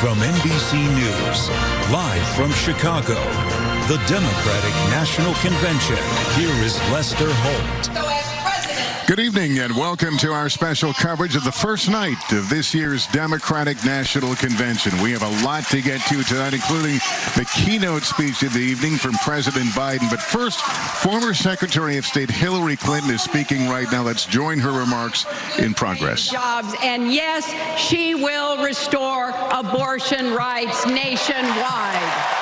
From NBC News, live from Chicago, the Democratic National Convention. Here is Lester Holt. Good evening and welcome to our special coverage of the first night of this year's Democratic National Convention. We have a lot to get to tonight, including the keynote speech of the evening from President Biden. But first, former Secretary of State Hillary Clinton is speaking right now. Let's join her remarks in progress. Jobs, and yes, she will restore abortion rights nationwide.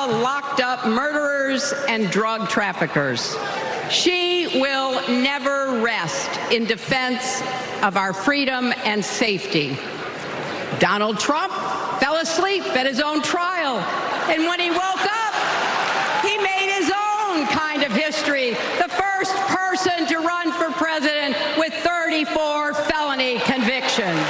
Locked up murderers and drug traffickers. She will never rest in defense of our freedom and safety. Donald Trump fell asleep at his own trial, and when he woke up, he made his own kind of history. The first person to run for president with 34 felony convictions.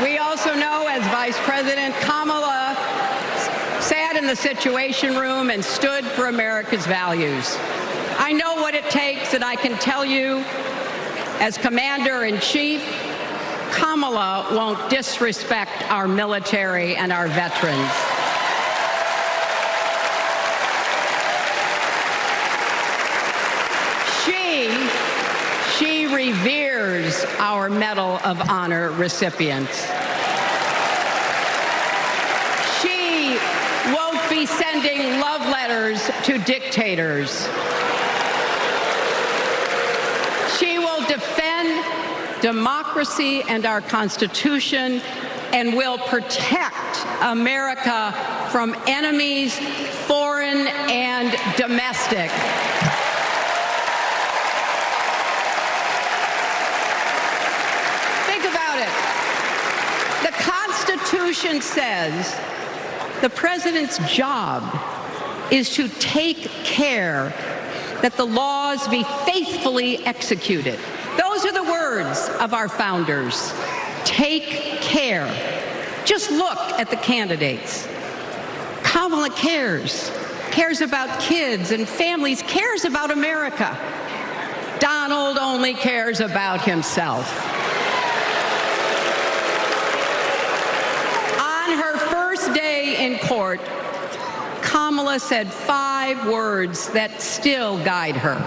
We also know, as Vice President, Kamala sat in the Situation Room and stood for America's values. I know what it takes, and I can tell you, as Commander-in-Chief, Kamala won't disrespect our military and our veterans. She reveres our Medal of Honor recipients. She won't be sending love letters to dictators. She will defend democracy and our Constitution and will protect America from enemies, foreign and domestic. The Constitution says the president's job is to take care that the laws be faithfully executed. Those are the words of our founders. Take care. Just look at the candidates. Kamala cares about kids and families, cares about America. Donald only cares about himself. In court, Kamala said 5 words that still guide her.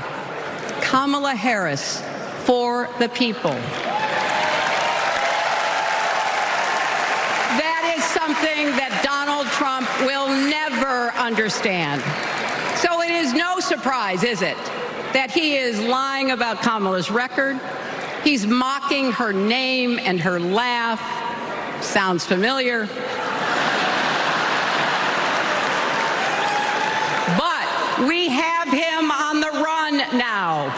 Kamala Harris, for the people. That is something that Donald Trump will never understand. So it is no surprise, is it, that he is lying about Kamala's record. He's mocking her name and her laugh. Sounds familiar. We have him on the run now.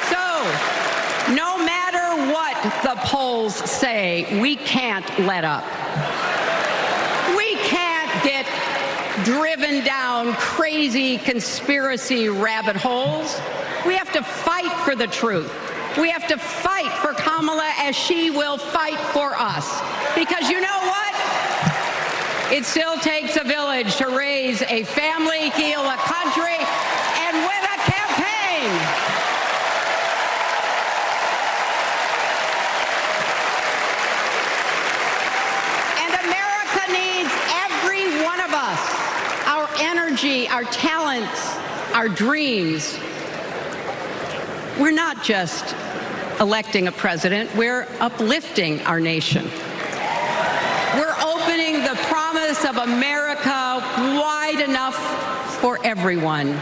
So, no matter what the polls say, we can't let up. We can't get driven down crazy conspiracy rabbit holes. We have to fight for the truth. We have to fight for Kamala as she will fight for us. Because you know what? It still takes a village to raise a family, heal a country, and win a campaign. And America needs every one of us, our energy, our talents, our dreams. we're not just electing a president, we're uplifting our nation. We're opening the promise of America wide enough for everyone.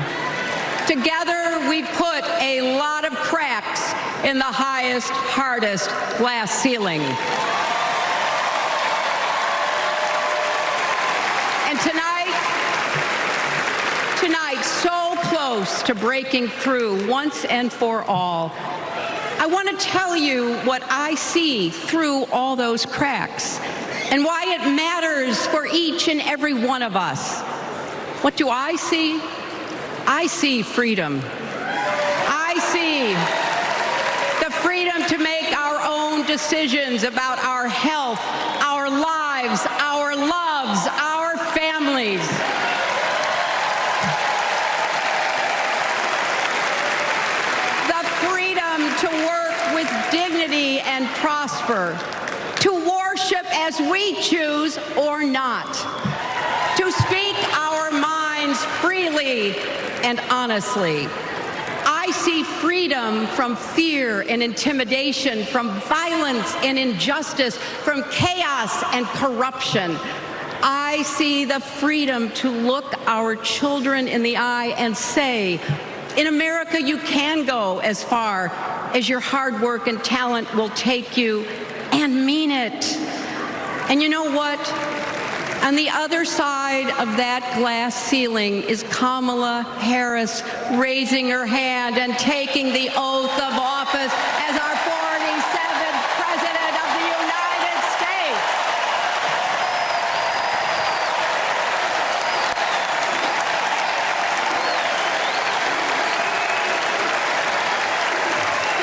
Together, we put a lot of cracks in the highest, hardest glass ceiling. And tonight, so close to breaking through once and for all, I want to tell you what I see through all those cracks and why it matters for each and every one of us. What do I see? I see freedom. I see the freedom to make our own decisions about our health, our lives, our loves, our families. The freedom to work with dignity and prosper, to worship as we choose or not, to speak our minds freely and honestly. I see freedom from fear and intimidation, from violence and injustice, from chaos and corruption. I see the freedom to look our children in the eye and say, in America, you can go as far as your hard work and talent will take you, and mean it. And you know what? On the other side of that glass ceiling is Kamala Harris raising her hand and taking the oath of office as our 47th President of the United States.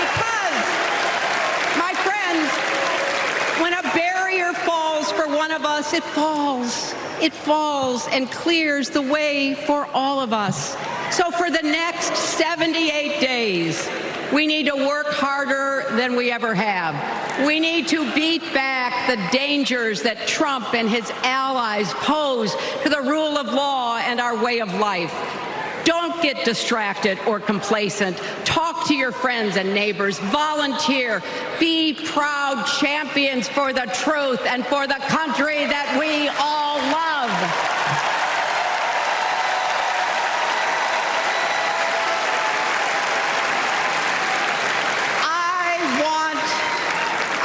Because, my friends, when a barrier falls for one of us, it falls. It falls and clears the way for all of us. So for the next 78 days, we need to work harder than we ever have. We need to beat back the dangers that Trump and his allies pose to the rule of law and our way of life. Don't get distracted or complacent. Talk to your friends and neighbors. Volunteer. Be proud champions for the truth and for the country that we all love.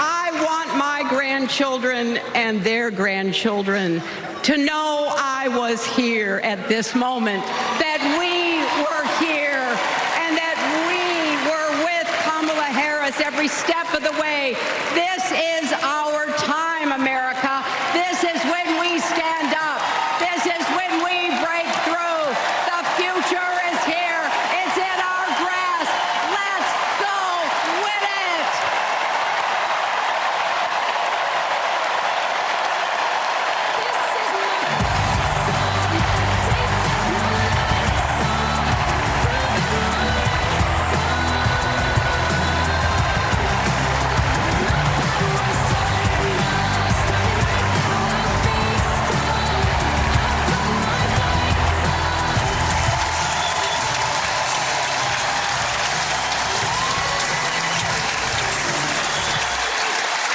I want my grandchildren and their grandchildren to know I was here at this moment, that we were here, and that we were with Kamala Harris every step of the way. This is our time, America. This is when we stand up. This is when we break through. The future is here. It's in our grasp. Let's go win it.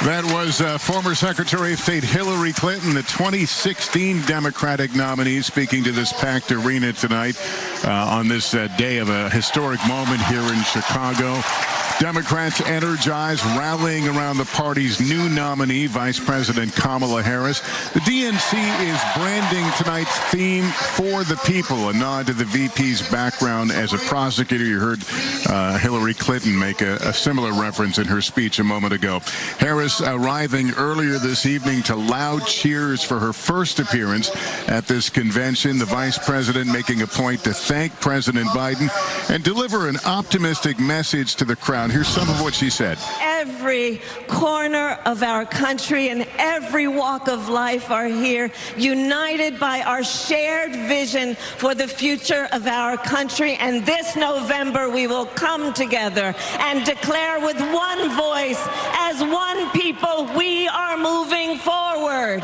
That was former Secretary of State Hillary Clinton, the 2016 Democratic nominee, speaking to this packed arena tonight on this day of a historic moment here in Chicago. Democrats energized, rallying around the party's new nominee, Vice President Kamala Harris. The DNC is branding tonight's theme For the People, a nod to the VP's background as a prosecutor. You heard Hillary Clinton make a similar reference in her speech a moment ago. Harris arriving earlier this evening to loud cheers for her first appearance at this convention. The vice president making a point to thank President Biden and deliver an optimistic message to the crowd. Here's some of what she said. Every corner of our country and every walk of life are here, united by our shared vision for the future of our country. And this November, we will come together and declare with one voice, as one people, we are moving forward.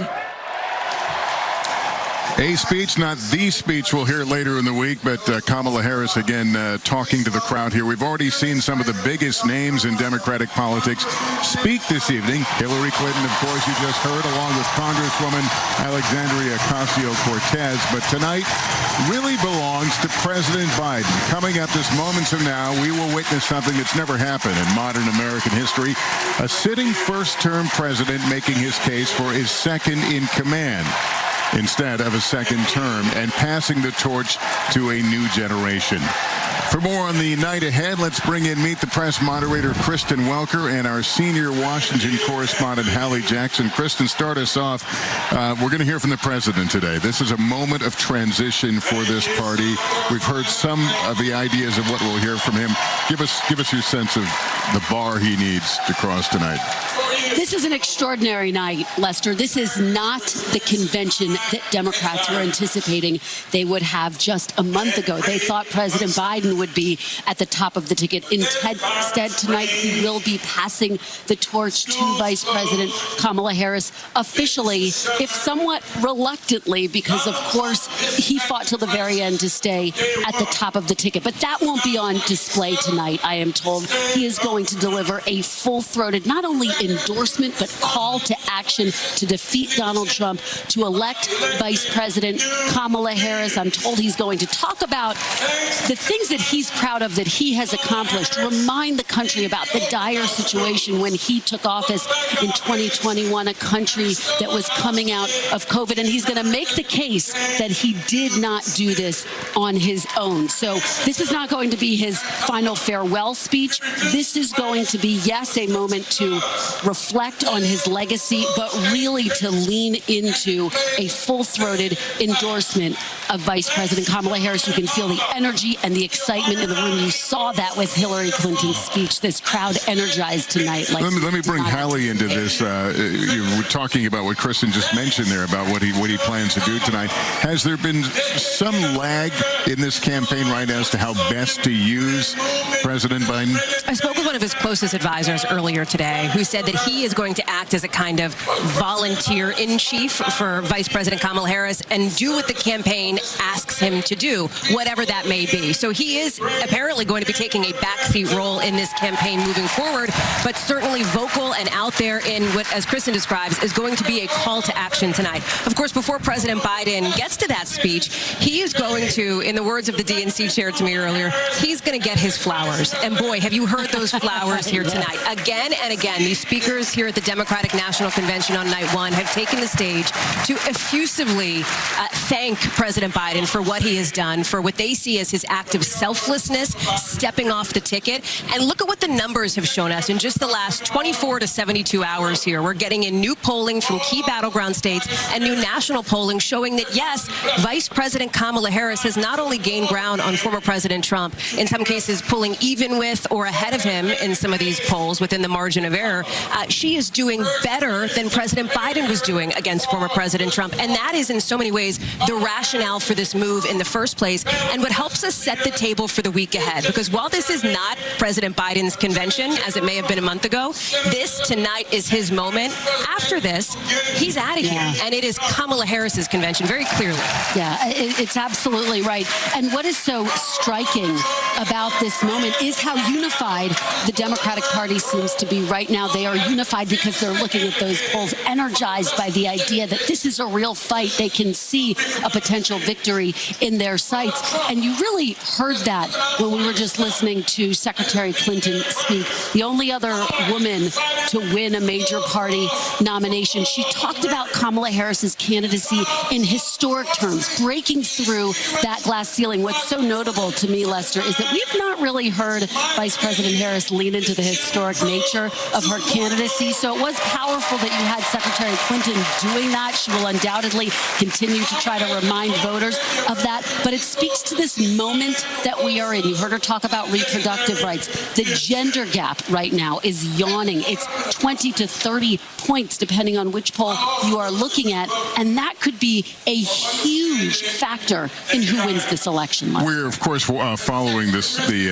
A speech, not the speech we'll hear later in the week, but Kamala Harris again talking to the crowd here. We've already seen some of the biggest names in Democratic politics speak this evening. Hillary Clinton, of course, you just heard, along with Congresswoman Alexandria Ocasio-Cortez. But tonight really belongs to President Biden. Coming up just moments from now, we will witness something that's never happened in modern American history. A sitting first-term president making his case for his second in command instead of a second term, and passing the torch to a new generation. For more on the night ahead, let's bring in Meet the Press moderator Kristen Welker and our senior Washington correspondent Hallie Jackson. Kristen, start us off. We're going to hear from the president today. This is a moment of transition for this party. We've heard some of the ideas of what we'll hear from him. Give us your sense of the bar he needs to cross tonight. This is an extraordinary night, Lester. This is not the convention that Democrats were anticipating they would have just a month ago. They thought President Biden would be at the top of the ticket. Instead, tonight he will be passing the torch to Vice President Kamala Harris officially, if somewhat reluctantly, because, of course, he fought till the very end to stay at the top of the ticket. But that won't be on display tonight, I am told. He is going to deliver a full-throated, not only endorsement, but call to action to defeat Donald Trump, to elect Vice President Kamala Harris. I'm told he's going to talk about the things that he's proud of that he has accomplished, remind the country about the dire situation when he took office in 2021, a country that was coming out of COVID. And he's going to make the case that he did not do this on his own. So this is not going to be his final farewell speech. This is going to be, yes, a moment to reflect on his legacy, but really to lean into a full-throated endorsement of Vice President Kamala Harris. You can feel the energy and the excitement in the room. You saw that with Hillary Clinton's speech. This crowd energized tonight. Like let me bring Hallie into this. You were talking about what Kristen just mentioned there about what he plans to do tonight. Has there been some lag in this campaign right now as to how best to use President Biden? I spoke with one of his closest advisors earlier today who said that he is going to act as a kind of volunteer-in-chief for Vice President Kamala Harris and do what the campaign asks him to do, whatever that may be. So he is apparently going to be taking a backseat role in this campaign moving forward, but certainly vocal and out there in what, as Kristen describes, is going to be a call to action tonight. Of course, before President Biden gets to that speech, he is going to, in the words of the DNC chair to me earlier, he's going to get his flowers. And boy, have you heard those flowers here tonight. Again and again, these speakers here at the Democratic National Convention on night one have taken the stage to effusively thank President Biden for what he has done, for what they see as his act of selflessness, stepping off the ticket. And look at what the numbers have shown us in just the last 24 to 72 hours here. We're getting in new polling from key battleground states and new national polling showing that, yes, Vice President Kamala Harris has not only gained ground on former President Trump, in some cases pulling even with or ahead of him in some of these polls within the margin of error, she is doing better than President Biden was doing against former President Trump. And that is in so many ways the rationale for this move in the first place and what helps us set the table for the week ahead. Because while this is not President Biden's convention, as it may have been a month ago, this tonight is his moment. After this, he's out of here. And it is Kamala Harris's convention, very clearly. Yeah, it's absolutely right. And what is so striking about this moment is how unified the Democratic Party seems to be right now. They are unified because they're looking at those polls, energized by the idea that this is a real fight. They can see a potential victory in their sights. And you really heard that when we were just listening to Secretary Clinton speak. The only other woman to win a major party nomination. She talked about Kamala Harris's candidacy in historic terms, breaking through that glass ceiling. What's so notable to me, Lester, is that we've not really heard Vice President Harris lean into the historic nature of her candidacy. So it was powerful that you had Secretary Clinton doing that. She will undoubtedly continue to try to remind voters of that. But it speaks to this moment that we are in. You heard her talk about reproductive rights. The gender gap right now is yawning. It's 20 to 30 points, depending on which poll you are looking at. And that could be a huge huge factor in who wins this election. We're, of course, following the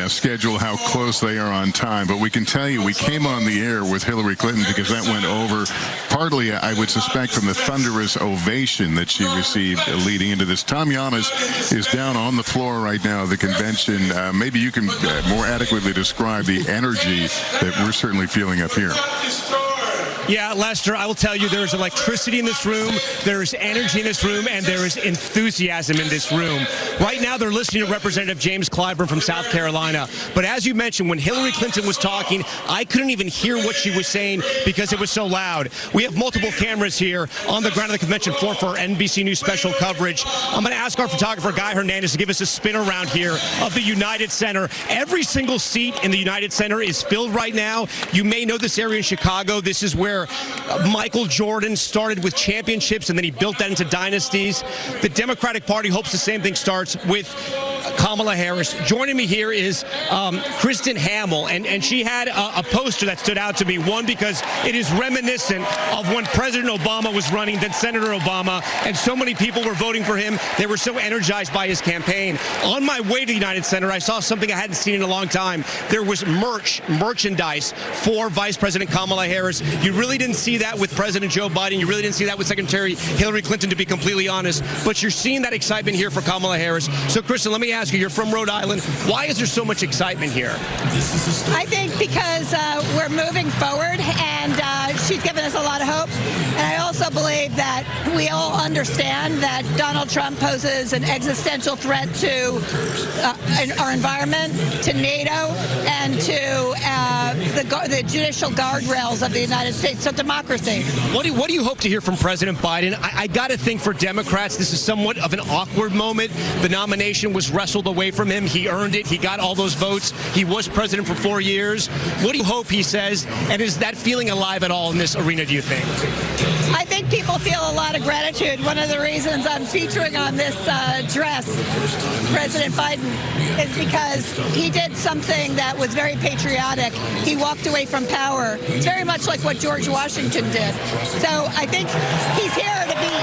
schedule, how close they are on time. But we can tell you we came on the air with Hillary Clinton because that went over partly, I would suspect, from the thunderous ovation that she received leading into this. Tom Yamas is down on the floor right now of the convention. Maybe you can more adequately describe the energy that we're certainly feeling up here. Yeah, Lester, I will tell you there's electricity in this room, there's energy in this room, and there is enthusiasm in this room. Right now they're listening to Representative James Clyburn from South Carolina. But as you mentioned, when Hillary Clinton was talking, I couldn't even hear what she was saying because it was so loud. We have multiple cameras here on the ground of the convention floor for our NBC News special coverage. I'm going to ask our photographer, Guy Hernandez, to give us a spin around here of the United Center. Every single seat in the United Center is filled right now. You may know this area in Chicago. This is where Michael Jordan started with championships, and then he built that into dynasties. The Democratic Party hopes the same thing starts with Kamala Harris. Joining me here is Kristen Hamill, and she had a poster that stood out to me. One, because it is reminiscent of when President Obama was running, then Senator Obama, and so many people were voting for him. They were so energized by his campaign. On my way to the United Center, I saw something I hadn't seen in a long time. There was merchandise for Vice President Kamala Harris. You really didn't see that with President Joe Biden. You really didn't see that with Secretary Hillary Clinton, to be completely honest. But you're seeing that excitement here for Kamala Harris. So, Kristen, let me ask you, you're from Rhode Island. Why is there so much excitement here? I think because we're moving forward, and she's given us a lot of hope. And I also believe that we all understand that Donald Trump poses an existential threat to our environment, to NATO, and to the judicial guardrails of the United States, so democracy. What do you hope to hear from President Biden? I got to think for Democrats, this is somewhat of an awkward moment. The nomination was wrestled away from him. He earned it. He got all those votes. He was president for 4 years. What do you hope he says? And is that feeling alive at all in this arena, do you think? I think people feel a lot of gratitude. One of the reasons I'm featuring on this dress, President Biden, is because he did something that was very patriotic. He walked away from power. It's very much like what George Washington did. So I think he's here to be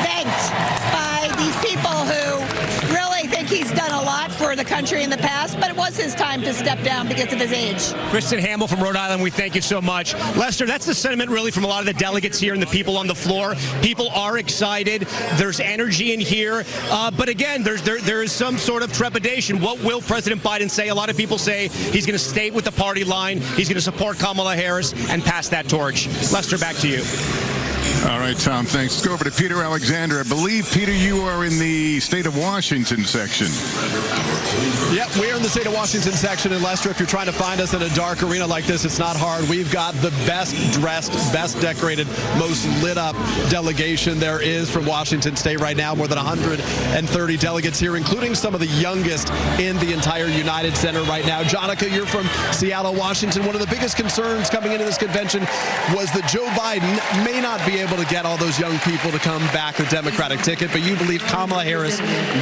thanked by these people who really think he's done a lot for the country in the past, but it was his time to step down because of his age. Kristen Hamill from Rhode Island, we thank you so much. Lester, that's the sentiment really from a lot of the delegates here and the people on the floor. People are excited. There's energy in here. But again, there is some sort of trepidation. What will President Biden say? A lot of people say he's going to stay with the party line. He's going to support Kamala Harris and pass that torch. Lester, back to you. All right, Tom, thanks. Let's go over to Peter Alexander. I believe, Peter, you are in the state of Washington section. Yep, we're in the state of Washington section. And Lester, if you're trying to find us in a dark arena like this, it's not hard. We've got the best dressed, best decorated, most lit up delegation there is from Washington State right now. More than 130 delegates here, including some of the youngest in the entire United Center right now. Jonica, you're from Seattle, Washington. One of the biggest concerns coming into this convention was that Joe Biden may not be able to get all those young people to come back the Democratic ticket, but you believe Kamala Harris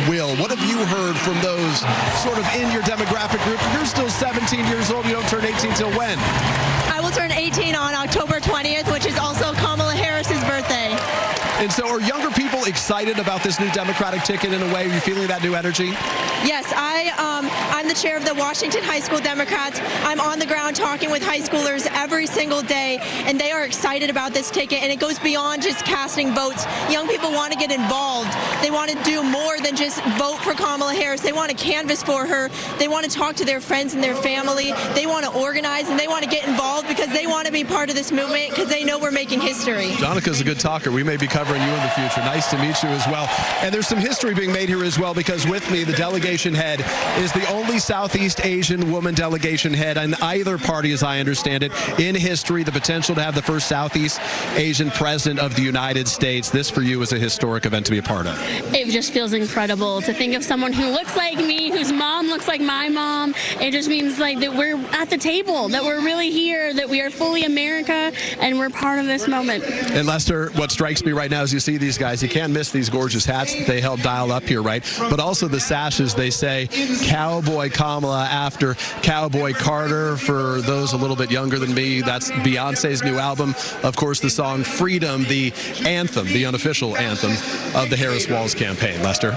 will. What have you heard from those sort of in your demographic group? You're still 17 years old. You don't turn 18 till when? I will turn 18 on October 20th, which is also Kamala Harris's birthday. And so are younger people excited about this new Democratic ticket in a way? Are you feeling that new energy? Yes, I'm the chair of the Washington High School Democrats. I'm on the ground talking with high schoolers every single day, and they are excited about this ticket, and it goes beyond just casting votes. Young people want to get involved. They want to do more than just vote for Kamala Harris. They want to canvass for her. They want to talk to their friends and their family. They want to organize, and they want to get involved because they want to be part of this movement because they know we're making history. Jonica's a good talker. We may be covering you in the future. Nice to meet you as well. And there's some history being made here as well, because with me, the delegation head is the only Southeast Asian woman delegation head in either party, as I understand it, in history. The potential to have the first Southeast Asian president of the United States. This for you is a historic event to be a part of. It just feels incredible to think of someone who looks like me, whose mom looks looks like my mom. It just means like that we're at the table, that we're really here, that we are fully America, and we're part of this moment. And Lester, what strikes me right now is you see these guys, you can't miss these gorgeous hats that they help dial up here, right? But also the sashes, they say Cowboy Kamala after Cowboy Carter. For those a little bit younger than me, that's Beyonce's new album. Of course, the song Freedom, the anthem, the unofficial anthem of the Harris Walls campaign. Lester?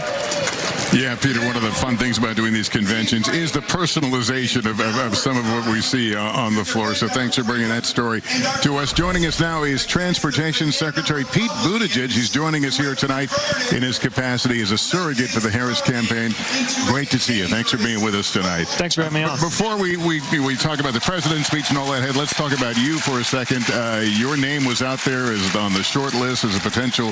Yeah, Peter, one of the fun things about doing these conventions is the personalization of some of what we see on the floor. So thanks for bringing that story to us. Joining us now is Transportation Secretary Pete Buttigieg. He's joining us here tonight in his capacity as a surrogate for the Harris campaign. Great to see you. Thanks for being with us tonight. Thanks for having me on. Before we talk about the president's speech and all that, let's talk about you for a second. Your name was out there as on the short list as a potential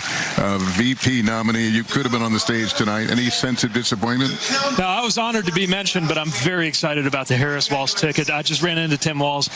VP nominee. You could have been on the stage tonight. Any sense of disappointment? No, I was honored to be mentioned, but I'm very excited about the Harris Walls ticket. I just ran into Tim Walz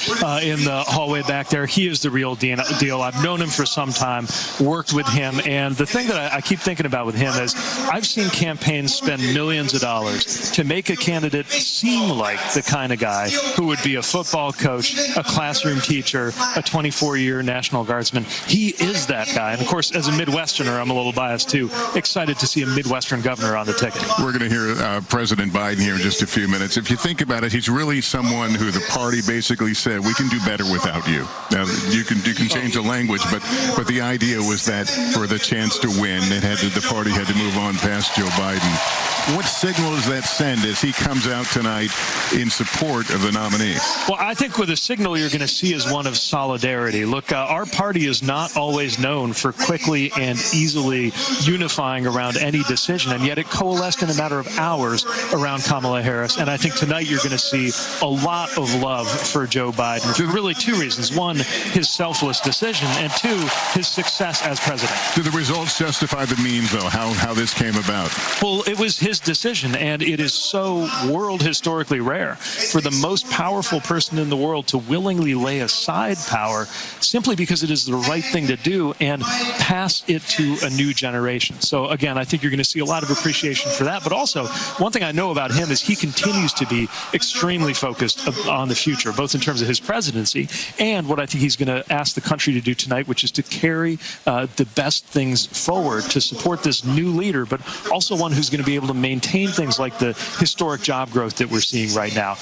in the hallway back there. He is the real deal. I've known him for some time, worked with him, and the thing that I keep thinking about with him is I've seen campaigns spend millions of dollars to make a candidate seem like the kind of guy who would be a football coach, a classroom teacher, a 24-year National Guardsman. He is that guy. And of course, as a Midwesterner, I'm a little biased too. Excited to see a Midwestern governor on the ticket. We're going to hear President Biden here in just a few minutes. If you think about it, he's really someone who the party basically said, we can do better without you. Now, you can change the language, but the idea was that for the chance to win, the party had to move on past Joe Biden. What signal does that send as he comes out tonight in support of the nominee? Well, I think with a signal you're going to see is one of solidarity. Look, our party is not always known for quickly and easily unifying around any decision, and yet it coalesced in a matter of hours around Kamala Harris. And I think tonight you're going to see a lot of love for Joe Biden for really two reasons. One, his selfless decision, and two, his success as president. Do the results justify the means, though, how this came about? Well, it was his decision, and it is so world historically rare for the most powerful person in the world to willingly lay aside power simply because it is the right thing to do and pass it to a new generation. So again, I think you're going to see a lot of appreciation for that. But also, one thing I know about him is he continues to be extremely focused on the future, both in terms of his presidency and what I think he's going to ask the country to do tonight, which is to carry the best things forward to support this new leader, but also one who's going to be able to maintain things like the historic job growth that we're seeing right now,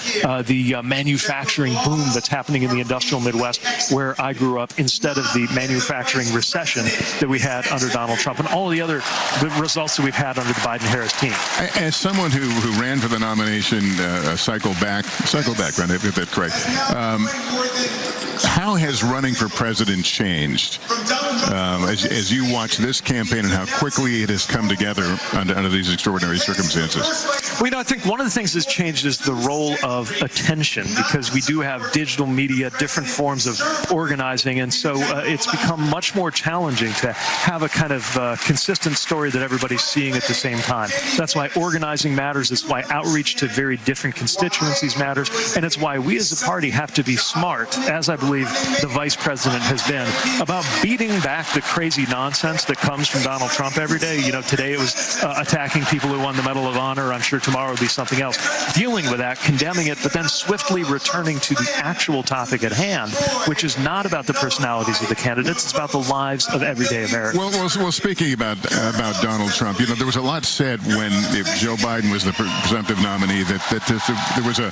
the manufacturing boom that's happening in the industrial Midwest, where I grew up, instead of the manufacturing recession that we had under Donald Trump, and all the other results that we've had under the Biden-Harris team. As someone who ran for the nomination cycle back, right? If that's correct. How has running for president changed as you watch this campaign and how quickly it has come together under these extraordinary circumstances? Well, I think one of the things that's changed is the role of attention, because we do have digital media, different forms of organizing, and so it's become much more challenging to have a kind of consistent story that everybody's seeing at the same time. That's why organizing matters. It's why outreach to very different constituencies matters, and it's why we as a party have to be smart, as I believe the vice president has been, about beating back the crazy nonsense that comes from Donald Trump every day. Today it was attacking people who won the Medal of Honor. I'm sure tomorrow will be something else. Dealing with that, condemning it, but then swiftly returning to the actual topic at hand, which is not about the personalities of the candidates. It's about the lives of everyday Americans. Well, speaking about Donald Trump, there was a lot said when Joe Biden was the presumptive nominee that there was a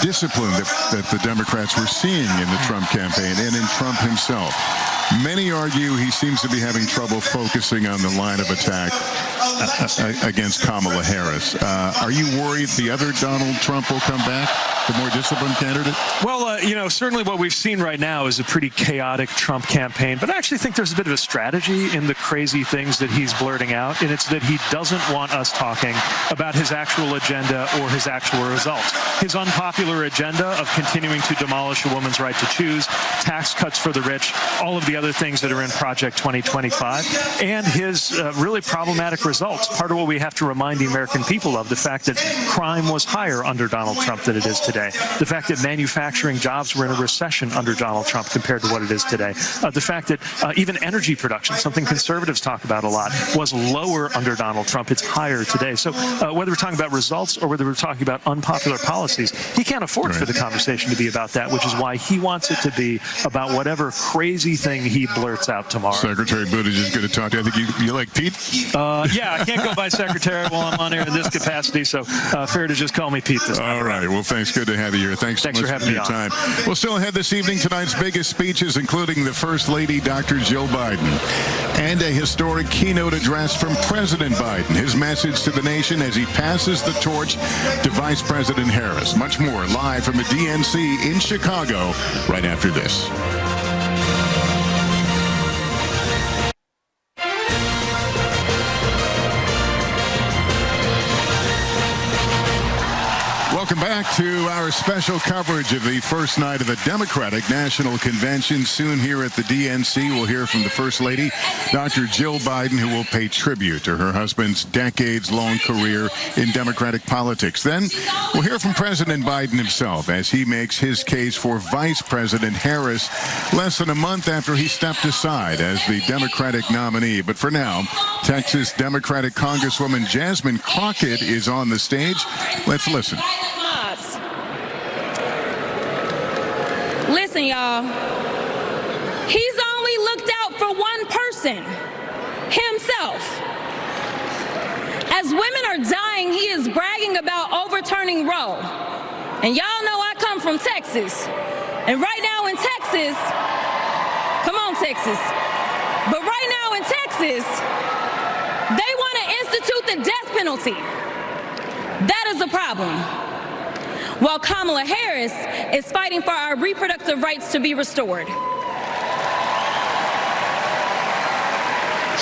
discipline that the Democrats were seeing in the Trump campaign and in Trump himself. Many argue he seems to be having trouble focusing on the line of attack against Kamala Harris. Are you worried the other Donald Trump will come back, the more disciplined candidate? Well, certainly what we've seen right now is a pretty chaotic Trump campaign, but I actually think there's a bit of a strategy in the crazy things that he's blurting out, and it's that he doesn't want us talking about his actual agenda or his actual results. His unpopular agenda of continuing to demolish a woman's right to choose, tax cuts for the rich, all of the other things that are in Project 2025, and his really problematic results. Part of what we have to remind the American people of, the fact that crime was higher under Donald Trump than it is today, the fact that manufacturing jobs were in a recession under Donald Trump compared to what it is today, the fact that even energy production, something conservatives talk about a lot, was lower under Donald Trump. It's higher today. So whether we're talking about results or whether we're talking about unpopular policies, he can't afford for the conversation to be about that, which is why he wants it to be about whatever crazy thing he blurts out tomorrow. Secretary Buttigieg is going to talk to you. I think you like Pete? Yeah, I can't go by Secretary while I'm on air in this capacity, so fair to just call me Pete this time. All right. Well, thanks. Good to have you here. Thanks so much for having me your on. time. Well, still ahead this evening, tonight's biggest speeches, including the First Lady, Dr. Jill Biden, and a historic keynote address from President Biden, his message to the nation as he passes the torch to Vice President Harris. Much more live from the DNC in Chicago right after this. Welcome back to our special coverage of the first night of the Democratic National Convention. Soon here at the DNC, we'll hear from the First Lady, Dr. Jill Biden, who will pay tribute to her husband's decades-long career in Democratic politics. Then we'll hear from President Biden himself as he makes his case for Vice President Harris less than a month after he stepped aside as the Democratic nominee. But for now, Texas Democratic Congresswoman Jasmine Crockett is on the stage. Let's listen. Listen, y'all, he's only looked out for one person, himself. As women are dying, he is bragging about overturning Roe. And y'all know I come from Texas. And right now in Texas, come on, Texas. But right now in Texas, they want to institute the death penalty. That is a problem. While Kamala Harris is fighting for our reproductive rights to be restored.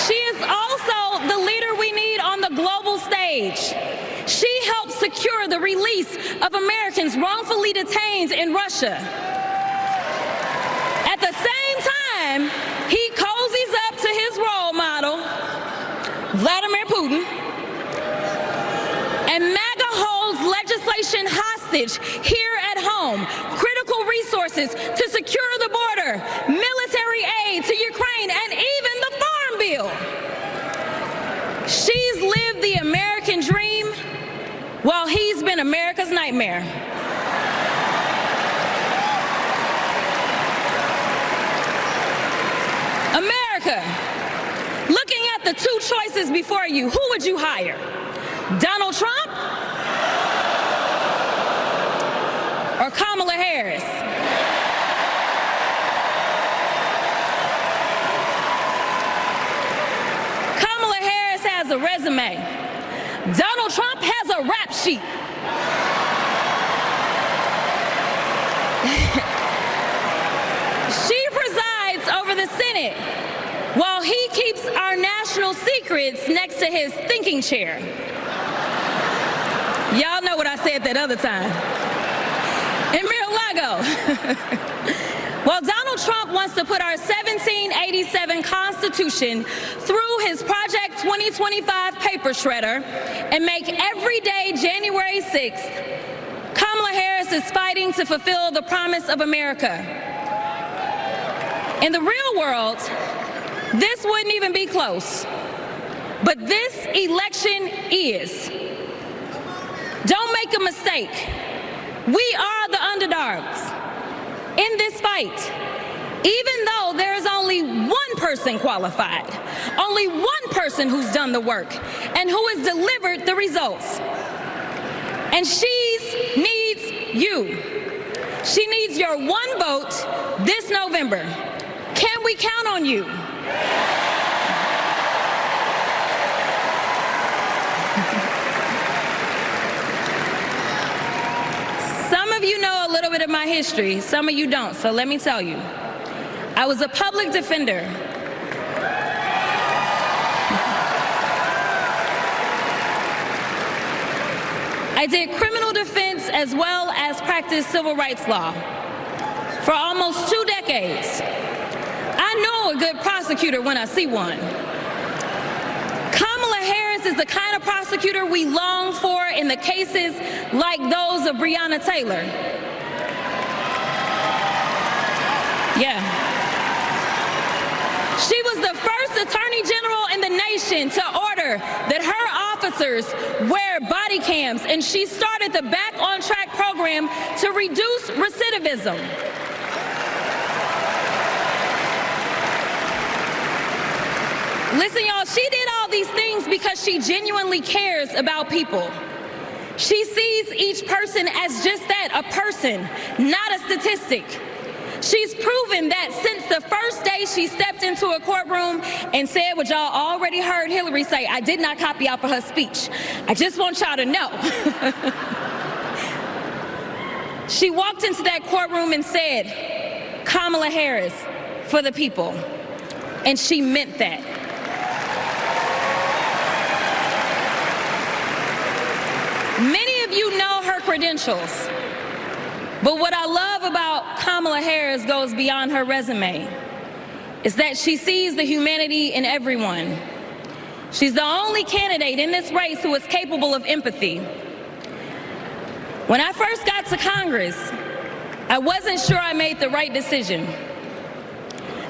She is also the leader we need on the global stage. She helped secure the release of Americans wrongfully detained in Russia. At the same time, he cozies up to his role model, Vladimir Putin, and MAGA holds legislation hostage here at home. Critical resources to secure the border, military aid to Ukraine, and even the Farm Bill. She's lived the American dream while he's been America's nightmare. America, looking at the two choices before you, who would you hire? Donald Trump or Kamala Harris? Kamala Harris has a resume. Donald Trump has a rap sheet. She presides over the Senate while he keeps our national secrets next to his thinking chair. Y'all know what I said that other time. In Mar-a-Lago. While Donald Trump wants to put our 1787 Constitution through his Project 2025 paper shredder and make every day January 6th, Kamala Harris is fighting to fulfill the promise of America. In the real world, this wouldn't even be close. But this election is. Don't make a mistake. We are the underdogs in this fight. Even though there is only one person qualified, only one person who's done the work, and who has delivered the results. And she needs you. She needs your one vote this November. Can we count on you? Some of you know a little bit of my history, some of you don't, so let me tell you. I was a public defender. I did criminal defense as well as practiced civil rights law for almost 2 decades. I know a good prosecutor when I see one. Kamala Harris is the kind of prosecutor we long for in the cases like those of Breonna Taylor. Yeah. She was the first Attorney General in the nation to order that her officers wear body cams, and she started the Back on Track program to reduce recidivism. Listen, y'all, she did all these things because she genuinely cares about people. She sees each person as just that, a person, not a statistic. She's proven that since the first day she stepped into a courtroom and said what y'all already heard Hillary say. I did not copy out for her speech. I just want y'all to know. She walked into that courtroom and said, Kamala Harris for the people. And she meant that. Many of you know her credentials. But what I love about Kamala Harris goes beyond her resume, is that she sees the humanity in everyone. She's the only candidate in this race who is capable of empathy. When I first got to Congress, I wasn't sure I made the right decision.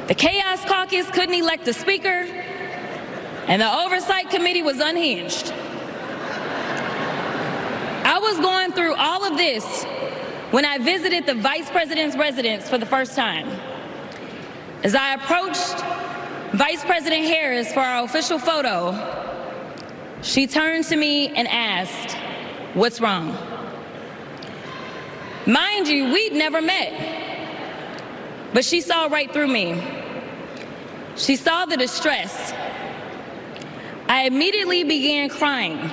The Chaos Caucus couldn't elect a speaker, and the Oversight Committee was unhinged. I was going through all of this when I visited the Vice President's residence for the first time. As I approached Vice President Harris for our official photo, she turned to me and asked, "What's wrong?" Mind you, we'd never met, but she saw right through me. She saw the distress. I immediately began crying.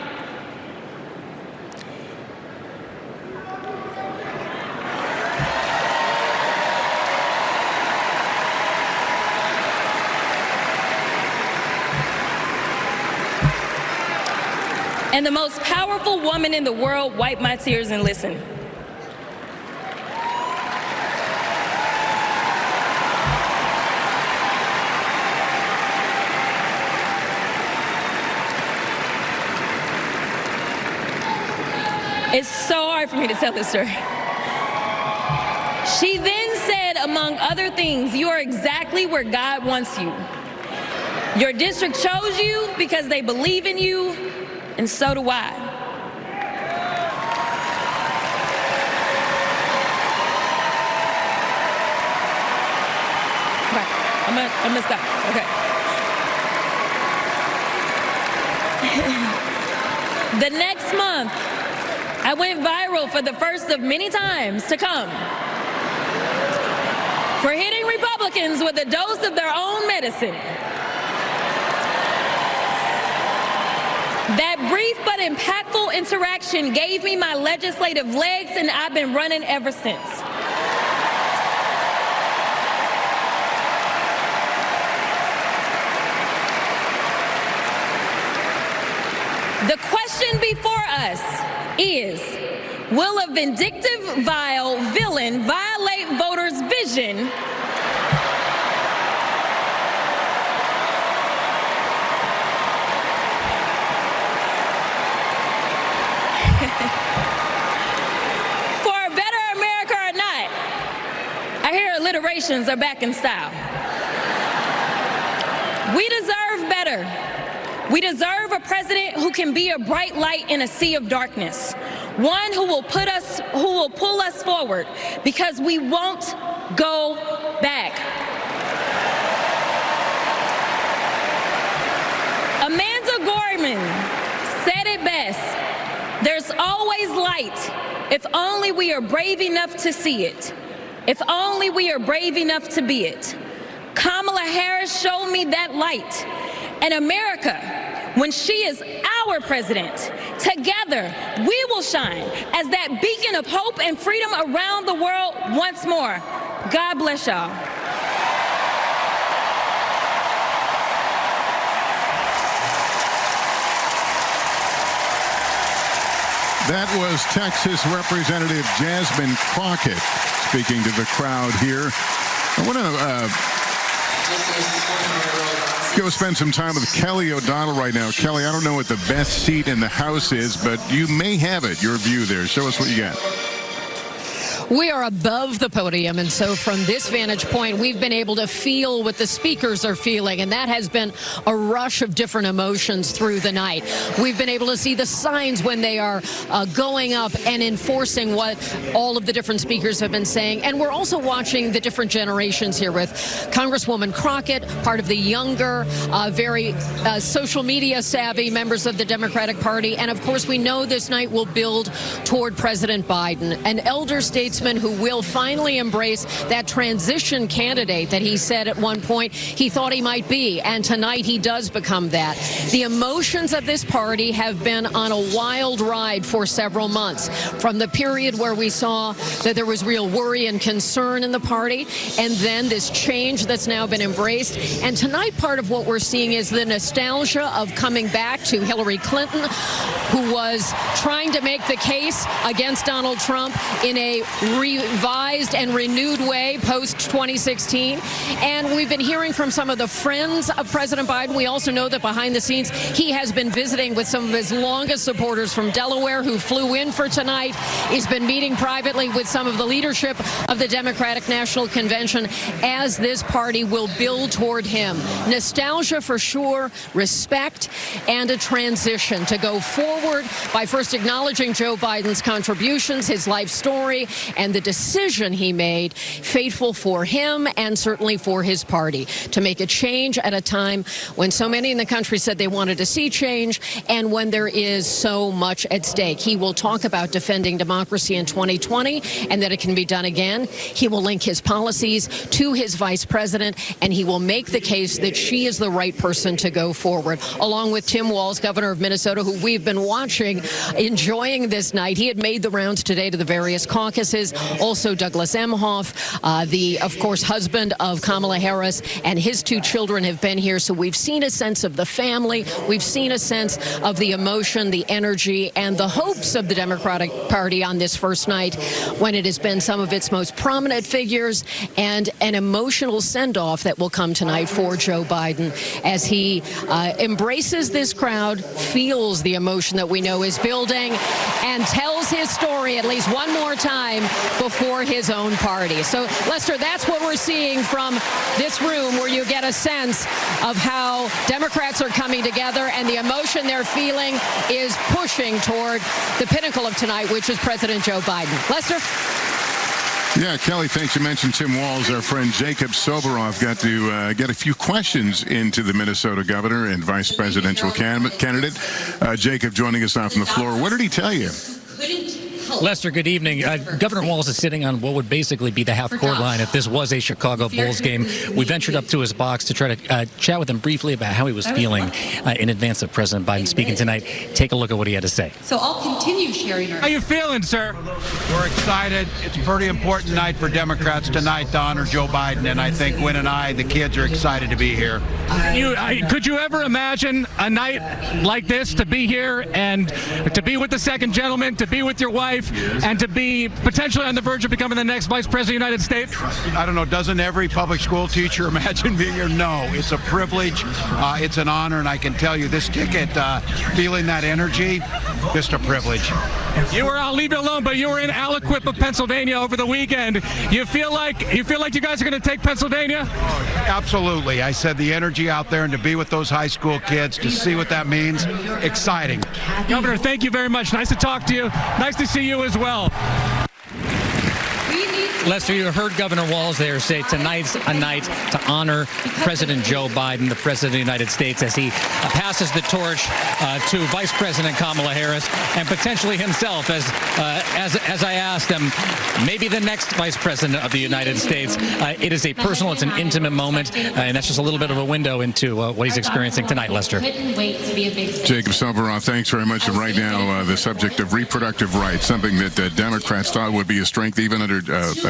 And the most powerful woman in the world wiped my tears and listened. It's so hard for me to tell this story. She then said, among other things, "You are exactly where God wants you. Your district chose you because they believe in you, and so do I." Okay, I'm gonna stop. Okay. The next month, I went viral for the first of many times to come for hitting Republicans with a dose of their own medicine. That brief but impactful interaction gave me my legislative legs, and I've been running ever since. The question before us is, will a vindictive, vile villain violate voters' vision for a better America or not? I hear alliterations are back in style. We deserve better. We deserve a president who can be a bright light in a sea of darkness. One who will pull us forward, because we won't go back. Amanda Gorman said it best. There's always light if only we are brave enough to see it. If only we are brave enough to be it. Kamala Harris showed me that light. And America, when she is our president, together we will shine as that beacon of hope and freedom around the world once more. God bless y'all. That was Texas Representative Jasmine Crockett speaking to the crowd here. I want to Go spend some time with Kelly O'Donnell right now. Kelly, I don't know what the best seat in the House is, but you may have it. Your view there. Show us what you got. We are above the podium, and so from this vantage point, we've been able to feel what the speakers are feeling, and that has been a rush of different emotions through the night. We've been able to see the signs when they are going up and enforcing what all of the different speakers have been saying, and we're also watching the different generations here with Congresswoman Crockett, part of the younger, very social media savvy members of the Democratic Party, and of course we know this night will build toward President Biden, an elder statesman who will finally embrace that transition candidate that he said at one point he thought he might be, and tonight he does become that. The emotions of this party have been on a wild ride for several months, from the period where we saw that there was real worry and concern in the party, and then this change that's now been embraced. And tonight, part of what we're seeing is the nostalgia of coming back to Hillary Clinton, who was trying to make the case against Donald Trump in a revised and renewed way post-2016. And we've been hearing from some of the friends of President Biden. We also know that behind the scenes, he has been visiting with some of his longest supporters from Delaware who flew in for tonight. He's been meeting privately with some of the leadership of the Democratic National Convention as this party will build toward him. Nostalgia for sure, respect, and a transition to go forward by first acknowledging Joe Biden's contributions, his life story, and the decision he made, fateful for him and certainly for his party, to make a change at a time when so many in the country said they wanted to see change and when there is so much at stake. He will talk about defending democracy in 2020 and that it can be done again. He will link his policies to his vice president, and he will make the case that she is the right person to go forward, along with Tim Walz, governor of Minnesota, who we've been watching, enjoying this night. He had made the rounds today to the various caucuses. Also, Douglas Emhoff, the, of course, husband of Kamala Harris, and his two children have been here. So we've seen a sense of the family. We've seen a sense of the emotion, the energy, and the hopes of the Democratic Party on this first night, when it has been some of its most prominent figures, and an emotional send-off that will come tonight for Joe Biden as he embraces this crowd, feels the emotion that we know is building, and tells his story at least one more time before his own party. So, Lester, that's what we're seeing from this room, where you get a sense of how Democrats are coming together, and the emotion they're feeling is pushing toward the pinnacle of tonight, which is President Joe Biden. Lester? Yeah, Kelly, thanks. You mentioned Tim Walz. Our friend Jacob Soboroff got to get a few questions into the Minnesota governor and vice presidential candidate. Jacob joining us off on the floor. What did he tell you? Lester, good evening. Governor Walz is sitting on what would basically be the half-court line if this was a Chicago Bulls game. We ventured up to his box to try to chat with him briefly about how he was feeling in advance of President Biden speaking tonight. Take a look at what he had to say. So I'll continue sharing. How you feeling, sir? We're excited. It's a pretty important night for Democrats tonight to honor Joe Biden, and I think Wynn and I, the kids, are excited to be here. Could you ever imagine a night like this, to be here and to be with the second gentleman, to be with your wife, and to be potentially on the verge of becoming the next vice president of the United States? I don't know. Doesn't every public school teacher imagine being here? No. It's a privilege. It's an honor, and I can tell you this ticket, feeling that energy, just a privilege. I'll leave you alone, but you were in Aliquippa, Pennsylvania over the weekend. You feel like you guys are going to take Pennsylvania? Absolutely. I said the energy out there, and to be with those high school kids, to see what that means, exciting. Governor, thank you very much. Nice to talk to you. Nice to see you as well. Lester, you heard Governor Walz there say tonight's a night to honor President Joe Biden, the President of the United States, as he passes the torch to Vice President Kamala Harris and potentially himself, as I asked him, maybe the next Vice President of the United States. It is a personal, it's an intimate moment, and that's just a little bit of a window into what he's experiencing tonight, Lester. Jacob Soboroff, thanks very much. And right now, the subject of reproductive rights, something that Democrats thought would be a strength even under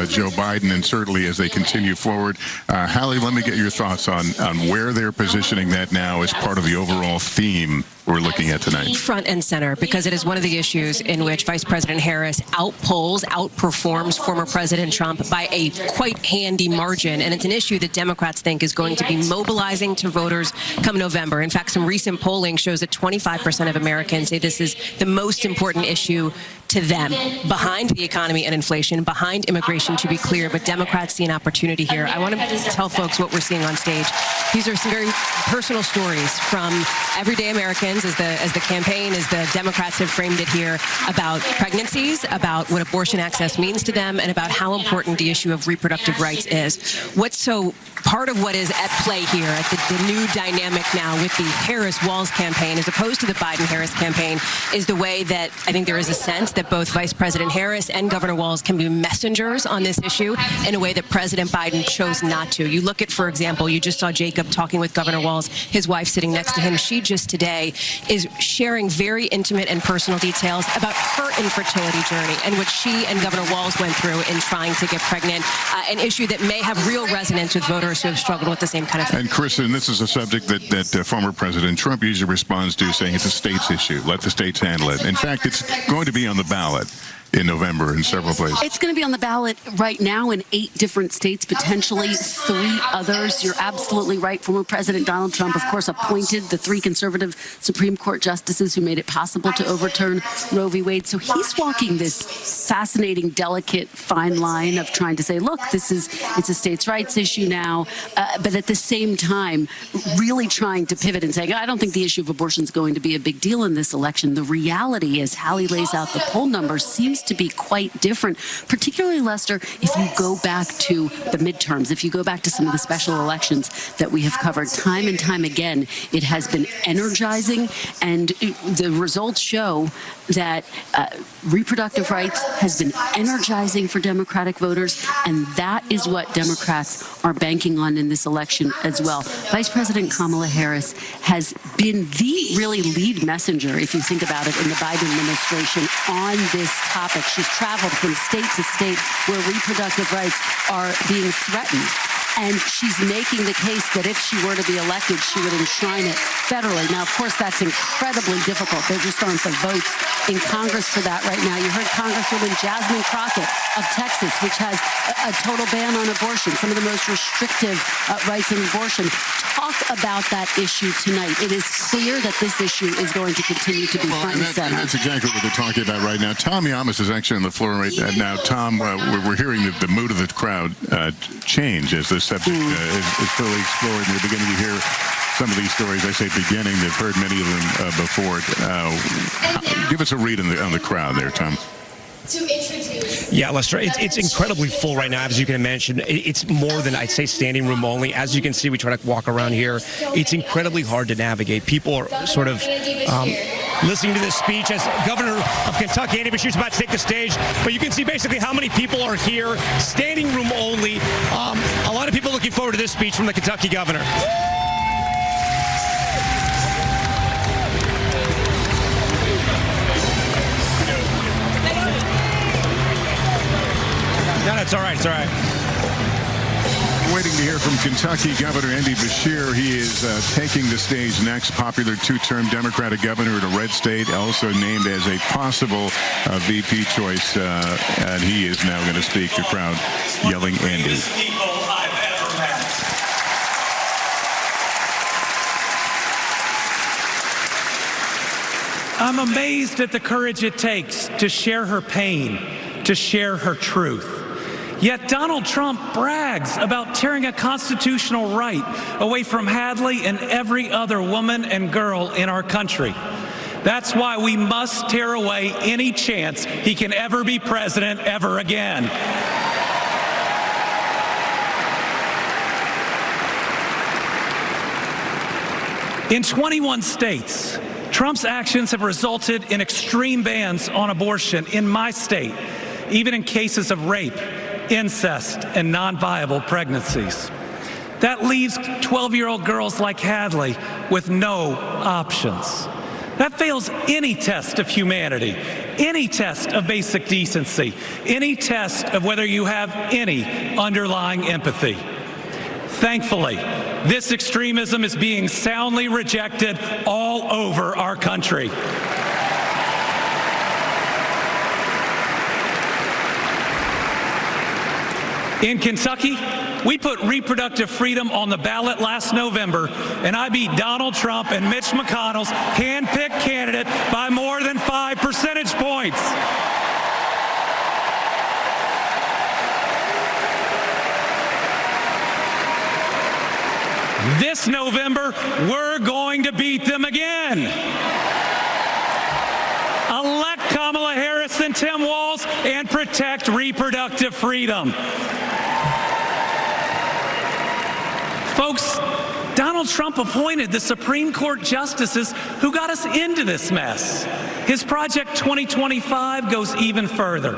Joe Biden, and certainly as they continue forward. Hallie, let me get your thoughts on where they're positioning that now as part of the overall theme we're looking at tonight. Front and center, because it is one of the issues in which Vice President Harris outperforms former President Trump by a quite handy margin. And it's an issue that Democrats think is going to be mobilizing to voters come November. In fact, some recent polling shows that 25% of Americans say this is the most important issue to them, behind the economy and inflation, behind immigration, to be clear. But Democrats see an opportunity here. I want to tell folks what we're seeing on stage. These are some very personal stories from everyday Americans as the campaign, as the Democrats have framed it here, about pregnancies, about what abortion access means to them, and about how important the issue of reproductive rights is. What's so part of what is at play here, at the new dynamic now with the Harris-Walz campaign as opposed to the Biden-Harris campaign, is the way that I think there is a sense that both Vice President Harris and Governor Walz can be messengers on this issue in a way that President Biden chose not to. You look at, for example, you just saw Jacob talking with Governor Walz, his wife sitting next to him. She just today is sharing very intimate and personal details about her infertility journey and what she and Governor Walz went through in trying to get pregnant, an issue that may have real resonance with voters who have struggled with the same kind of thing. And Kristen, this is a subject that former President Trump usually responds to, saying it's a state's issue. Let the states handle it. In fact, it's going to be on the ballot in November in several places. It's going to be on the ballot right now in 8 different states, potentially 3 others. You're absolutely right. Former President Donald Trump, of course, appointed the 3 conservative Supreme Court justices who made it possible to overturn Roe v. Wade. So he's walking this fascinating, delicate, fine line of trying to say, look, it's a states' rights issue now, but at the same time, really trying to pivot and saying, I don't think the issue of abortion is going to be a big deal in this election. The reality, as Hallie lays out the poll numbers, seems to be quite different, particularly, Lester, if you go back to the midterms, if you go back to some of the special elections that we have covered time and time again. It has been energizing, and the results show that reproductive rights has been energizing for Democratic voters, and that is what Democrats are banking on in this election as well. Vice President Kamala Harris has been the really lead messenger, if you think about it, in the Biden administration on this topic. She's traveled from state to state where reproductive rights are being threatened. And she's making the case that if she were to be elected, she would enshrine it federally. Now, of course, that's incredibly difficult. There just aren't the votes in Congress for that right now. You heard Congresswoman Jasmine Crockett of Texas, which has a total ban on abortion, some of the most restrictive rights in abortion. Talk about that issue tonight. It is clear that this issue is going to continue to be front and center. That's exactly what we're talking about right now. Tom Yamas is actually on the floor right now. Tom, we're hearing the mood of the crowd change as this subject is fully explored, and you're beginning to hear some of these stories. I say beginning, they've heard many of them before. Give us a read on the crowd there, Tom. Yeah, Lester, it's incredibly full right now, as you can imagine. It's more than, I'd say, standing room only. As you can see, we try to walk around here. It's incredibly hard to navigate. People are sort of listening to this speech as Governor of Kentucky, Andy Beshear's about to take the stage. But you can see basically how many people are here, standing room only. A lot of people looking forward to this speech from the Kentucky governor. No, it's all right. It's all right. Waiting to hear from Kentucky Governor Andy Beshear. He is taking the stage next. Popular 2-term Democratic governor in a red state, also named as a possible VP choice. And he is now going to speak. The crowd yelling Andy. I'm amazed at the courage it takes to share her pain, to share her truth. Yet Donald Trump brags about tearing a constitutional right away from Hadley and every other woman and girl in our country. That's why we must tear away any chance he can ever be president ever again. In 21 states, Trump's actions have resulted in extreme bans on abortion in my state, even in cases of rape, incest, and non-viable pregnancies. That leaves 12-year-old girls like Hadley with no options. That fails any test of humanity, any test of basic decency, any test of whether you have any underlying empathy. Thankfully, this extremism is being soundly rejected all over our country. In Kentucky, we put reproductive freedom on the ballot last November, and I beat Donald Trump and Mitch McConnell's hand-picked candidate by more than 5 percentage points. This November, we're going to beat them again. Elect Kamala Harris and Tim Walz and protect reproductive freedom. Folks, Donald Trump appointed the Supreme Court justices who got us into this mess. His Project 2025 goes even further.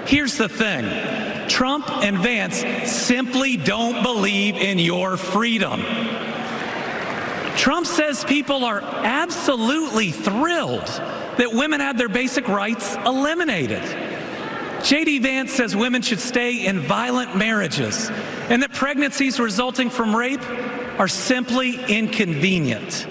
Here's the thing. Trump and Vance simply don't believe in your freedom. Trump says people are absolutely thrilled that women had their basic rights eliminated. J.D. Vance says women should stay in violent marriages and that pregnancies resulting from rape are simply inconvenient.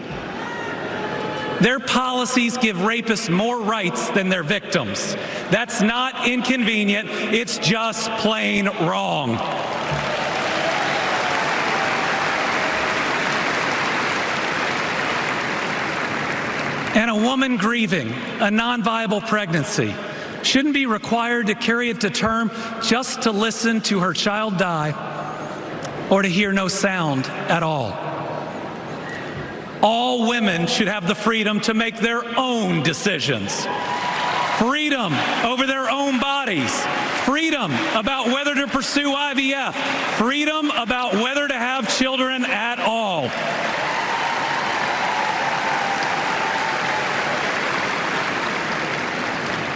Their policies give rapists more rights than their victims. That's not inconvenient, it's just plain wrong. And a woman grieving a non-viable pregnancy shouldn't be required to carry it to term just to listen to her child die or to hear no sound at all. All women should have the freedom to make their own decisions. Freedom over their own bodies. Freedom about whether to pursue IVF. Freedom about whether to have children at all.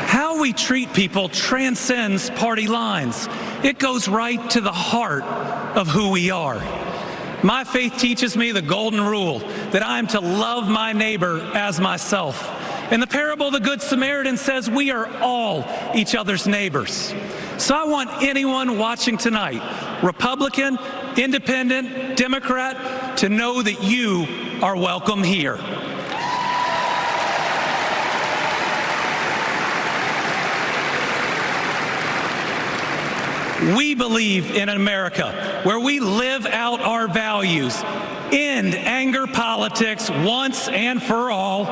How we treat people transcends party lines. It goes right to the heart of who we are. My faith teaches me the golden rule that I am to love my neighbor as myself. And the parable of the Good Samaritan says we are all each other's neighbors. So I want anyone watching tonight, Republican, Independent, Democrat, to know that you are welcome here. We believe in an America where we live out our values, end anger politics once and for all,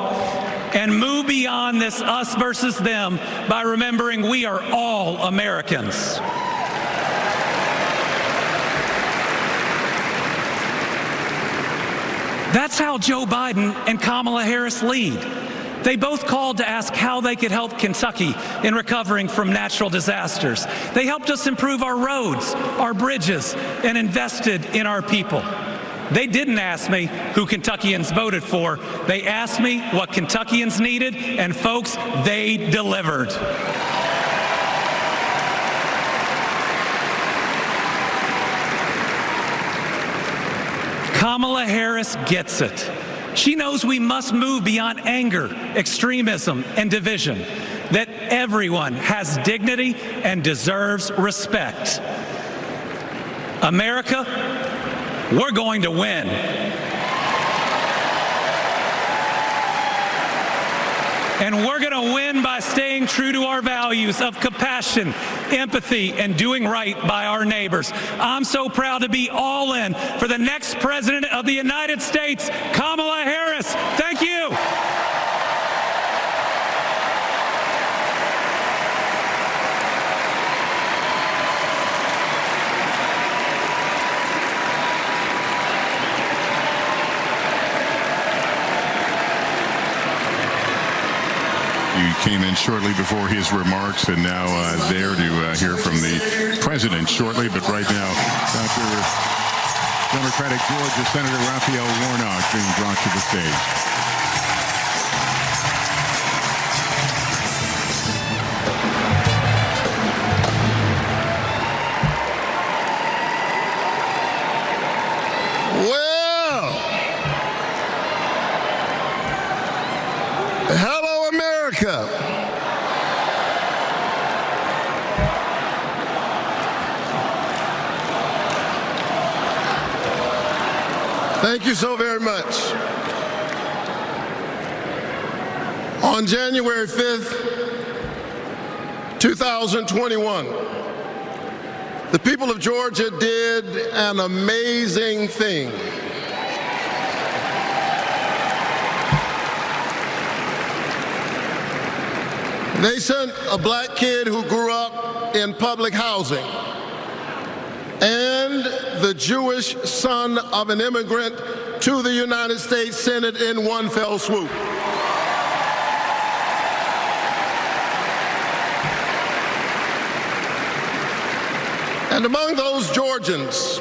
and move beyond this us versus them by remembering we are all Americans. That's how Joe Biden and Kamala Harris lead. They both called to ask how they could help Kentucky in recovering from natural disasters. They helped us improve our roads, our bridges, and invested in our people. They didn't ask me who Kentuckians voted for. They asked me what Kentuckians needed, and folks, they delivered. Kamala Harris gets it. She knows we must move beyond anger, extremism, and division, that everyone has dignity and deserves respect. America, we're going to win. And we're going to win by staying true to our values of compassion, empathy, and doing right by our neighbors. I'm so proud to be all in for the next president of the United States, Kamala Harris. Thank you. You came in shortly before his remarks and now there to hear from the president shortly. But right now, Dr. Democratic Georgia Senator Raphael Warnock being brought to the stage. Hello, America. Thank you so very much. On January 5th, 2021, the people of Georgia did an amazing thing. They sent a black kid who grew up in public housing and the Jewish son of an immigrant to the United States Senate in one fell swoop. And among those Georgians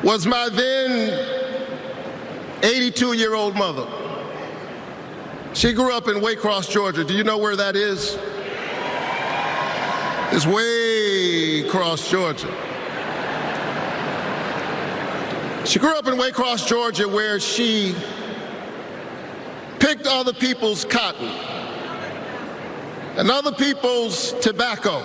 was my then 82-year-old mother. She grew up in Waycross, Georgia. Do you know where that is? It's Waycross, Georgia. She grew up in Waycross, Georgia, where she picked other people's cotton and other people's tobacco.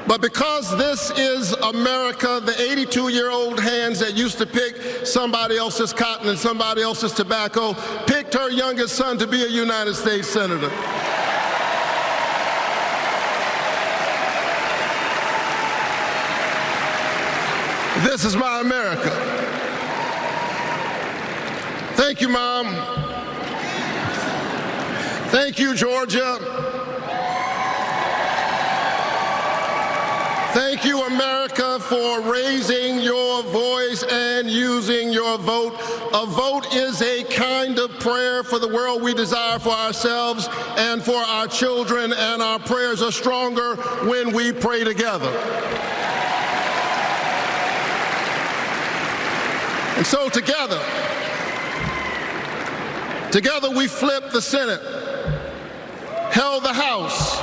But because this is America, the 82-year-old hands that used to pick somebody else's cotton and somebody else's tobacco picked her youngest son to be a United States Senator. This is my America. Thank you, Mom. Thank you, Georgia. Thank you, America, for raising your voice and using your vote. A vote is a kind of prayer for the world we desire for ourselves and for our children, and our prayers are stronger when we pray together. And so together we flipped the Senate, held the House,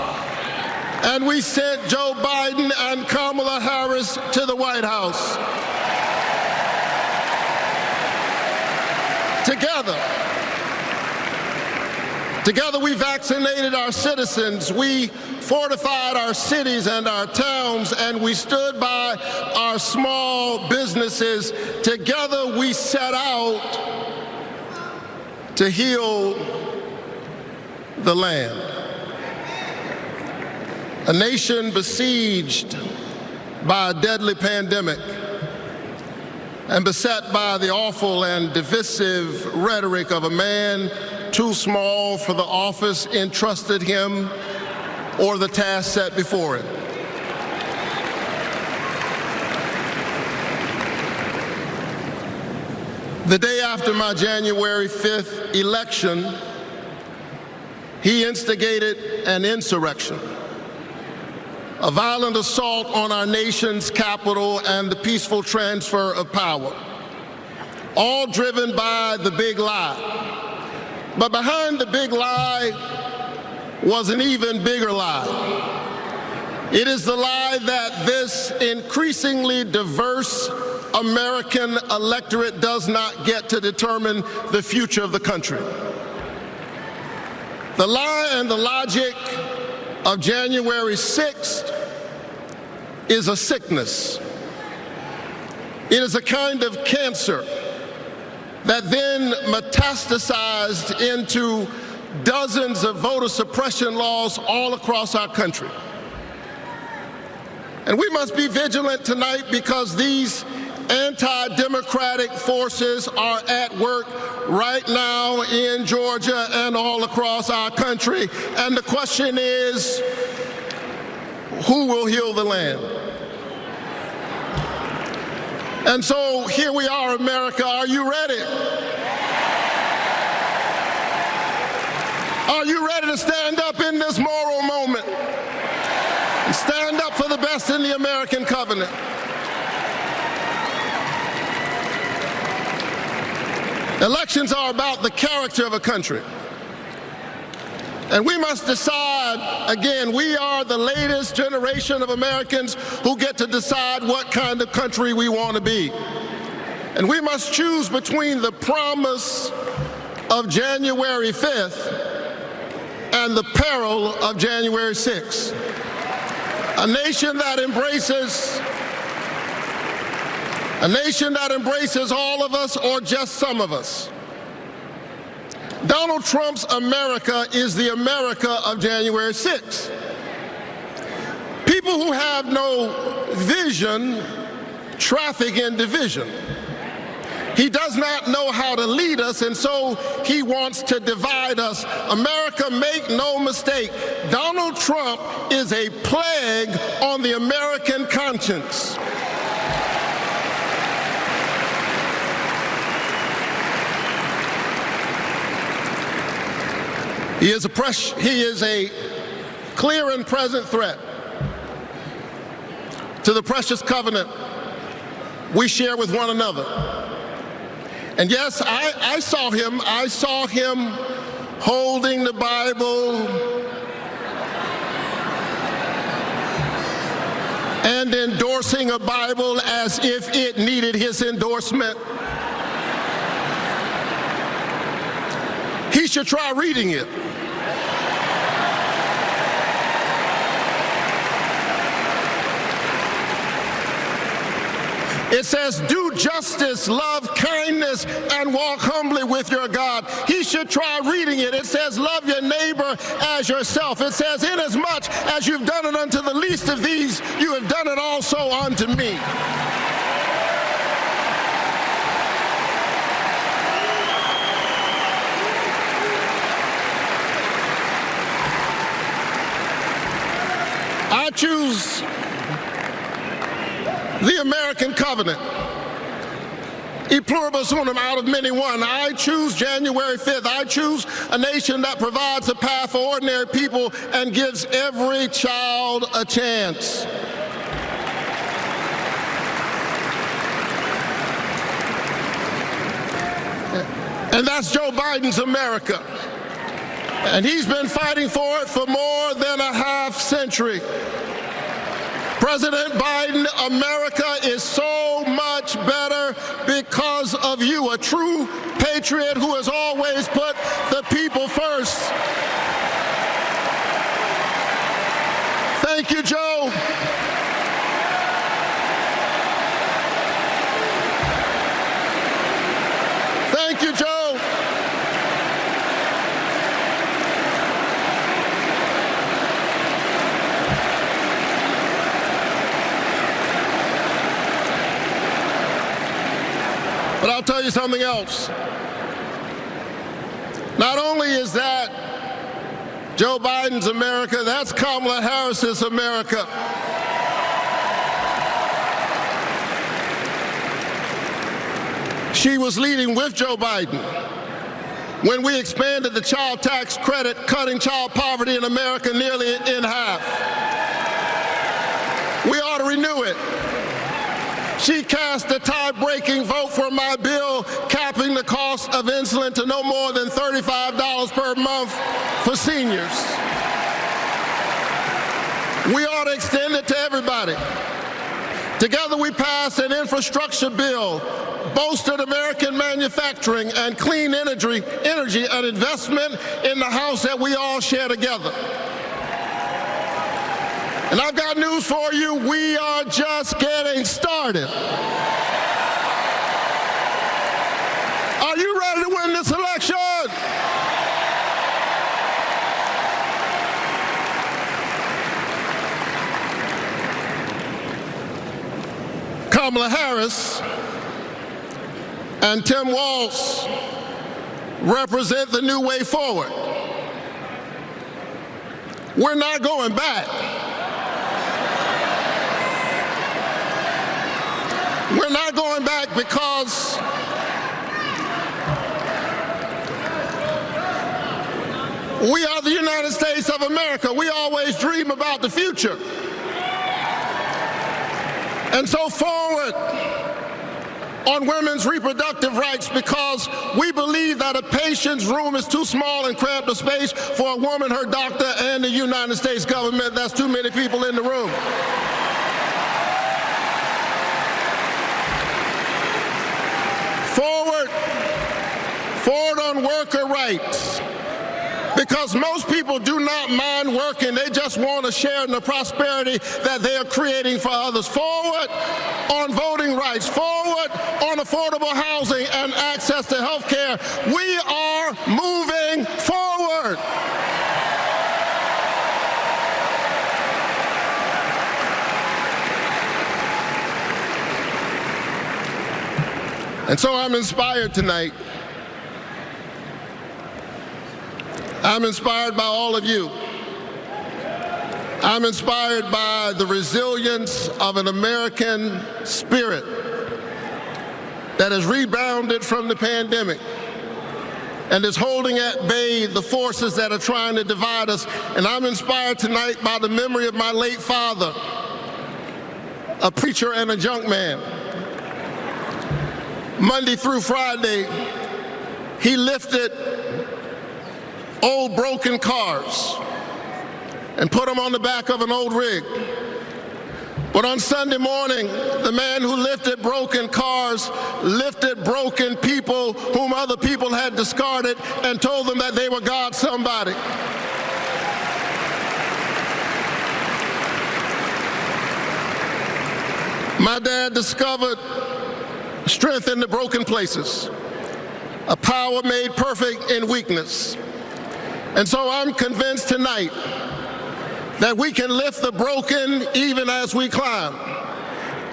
and we sent Joe Biden and Kamala Harris to the White House. Together we vaccinated our citizens, we fortified our cities and our towns, and we stood by our small businesses. Together we set out to heal the land. A nation besieged by a deadly pandemic and beset by the awful and divisive rhetoric of a man too small for the office entrusted him or the task set before him. The day after my January 5th election, he instigated an insurrection, a violent assault on our nation's capital and the peaceful transfer of power, all driven by the big lie. But behind the big lie was an even bigger lie. It is the lie that this increasingly diverse American electorate does not get to determine the future of the country. The lie and the logic of January 6th is a sickness. It is a kind of cancer that then metastasized into dozens of voter suppression laws all across our country. And we must be vigilant tonight because these anti-democratic forces are at work right now in Georgia and all across our country. And the question is, who will heal the land? And so here we are, America. Are you ready? Are you ready to stand up in this moral moment and stand up for the best in the American covenant? Elections are about the character of a country. And we must decide, again, we are the latest generation of Americans who get to decide what kind of country we want to be. And we must choose between the promise of January 5th and the peril of January 6th. A nation that embraces A nation that embraces all of us or just some of us. Donald Trump's America is the America of January 6th. People who have no vision traffic in division. He does not know how to lead us, and so he wants to divide us. America, make no mistake, Donald Trump is a plague on the American conscience. He is a clear and present threat to the precious covenant we share with one another. And yes, I saw him holding the Bible and endorsing a Bible as if it needed his endorsement. He should try reading it. It says, do justice, love kindness, and walk humbly with your God. He should try reading it. It says, love your neighbor as yourself. It says, inasmuch as you've done it unto the least of these, you have done it also unto me. I choose the American covenant. E pluribus unum, out of many one. I choose January 5th. I choose a nation that provides a path for ordinary people and gives every child a chance. And that's Joe Biden's America. And he's been fighting for it for more than a half century. President Biden, America is so much better because of you, a true patriot who has always put the people first. Thank you, Joe. Thank you, Joe. But I'll tell you something else. Not only is that Joe Biden's America, that's Kamala Harris's America. She was leading with Joe Biden when we expanded the child tax credit, cutting child poverty in America nearly in half. We ought to renew it. She cast a tie-breaking vote for my bill capping the cost of insulin to no more than $35 per month for seniors. We ought to extend it to everybody. Together we passed an infrastructure bill, bolstered American manufacturing and clean energy, an investment in the house that we all share together. And I've got news for you, we are just getting started. Are you ready to win this election? Kamala Harris and Tim Walz represent the new way forward. We're not going back. We're not going back because we are the United States of America. We always dream about the future. And so forward on women's reproductive rights, because we believe that a patient's room is too small and cramped a space for a woman, her doctor, and the United States government. That's too many people in the room. Forward on worker rights, because most people do not mind working. They just want to share in the prosperity that they are creating for others. Forward on voting rights, forward on affordable housing and access to health care. We are moving forward. And so I'm inspired tonight. I'm inspired by all of you. I'm inspired by the resilience of an American spirit that has rebounded from the pandemic and is holding at bay the forces that are trying to divide us. And I'm inspired tonight by the memory of my late father, a preacher and a junk man. Monday through Friday, he lifted old broken cars and put them on the back of an old rig. But on Sunday morning, the man who lifted broken cars lifted broken people whom other people had discarded and told them that they were God's somebody. My dad discovered strength in the broken places, a power made perfect in weakness. And so I'm convinced tonight that we can lift the broken even as we climb.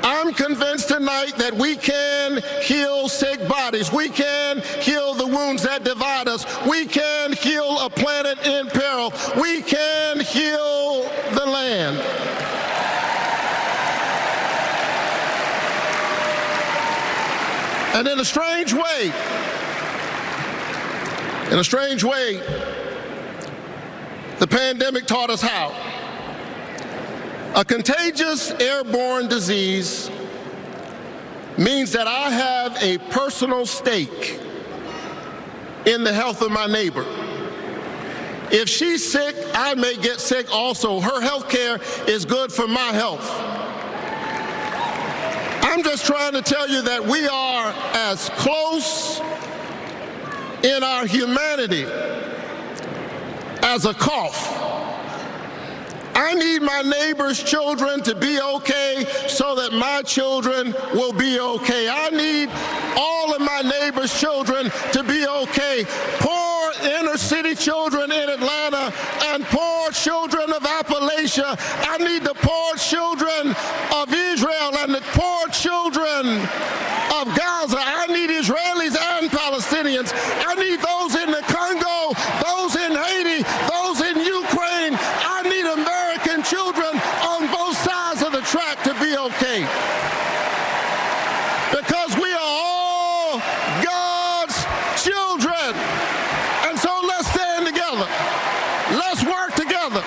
I'm convinced tonight that we can heal sick bodies. We can heal the wounds that divide us. We can heal a planet in peril. We can heal the land. And in a strange way, the pandemic taught us how. A contagious airborne disease means that I have a personal stake in the health of my neighbor. If she's sick, I may get sick also. Her health care is good for my health. I'm just trying to tell you that we are as close in our humanity as a cough. I need my neighbor's children to be okay so that my children will be okay. I need all of my neighbor's children to be okay. Poor inner city children in Atlanta and poor children of Appalachia. I need the poor children of Israel and the poor children of Gaza. I need Israelis and Palestinians. I need those in the Congo, those in Haiti, those in Ukraine. I need American children on both sides of the track to be okay. Because we are all God's children. And so let's stand together. Let's work together.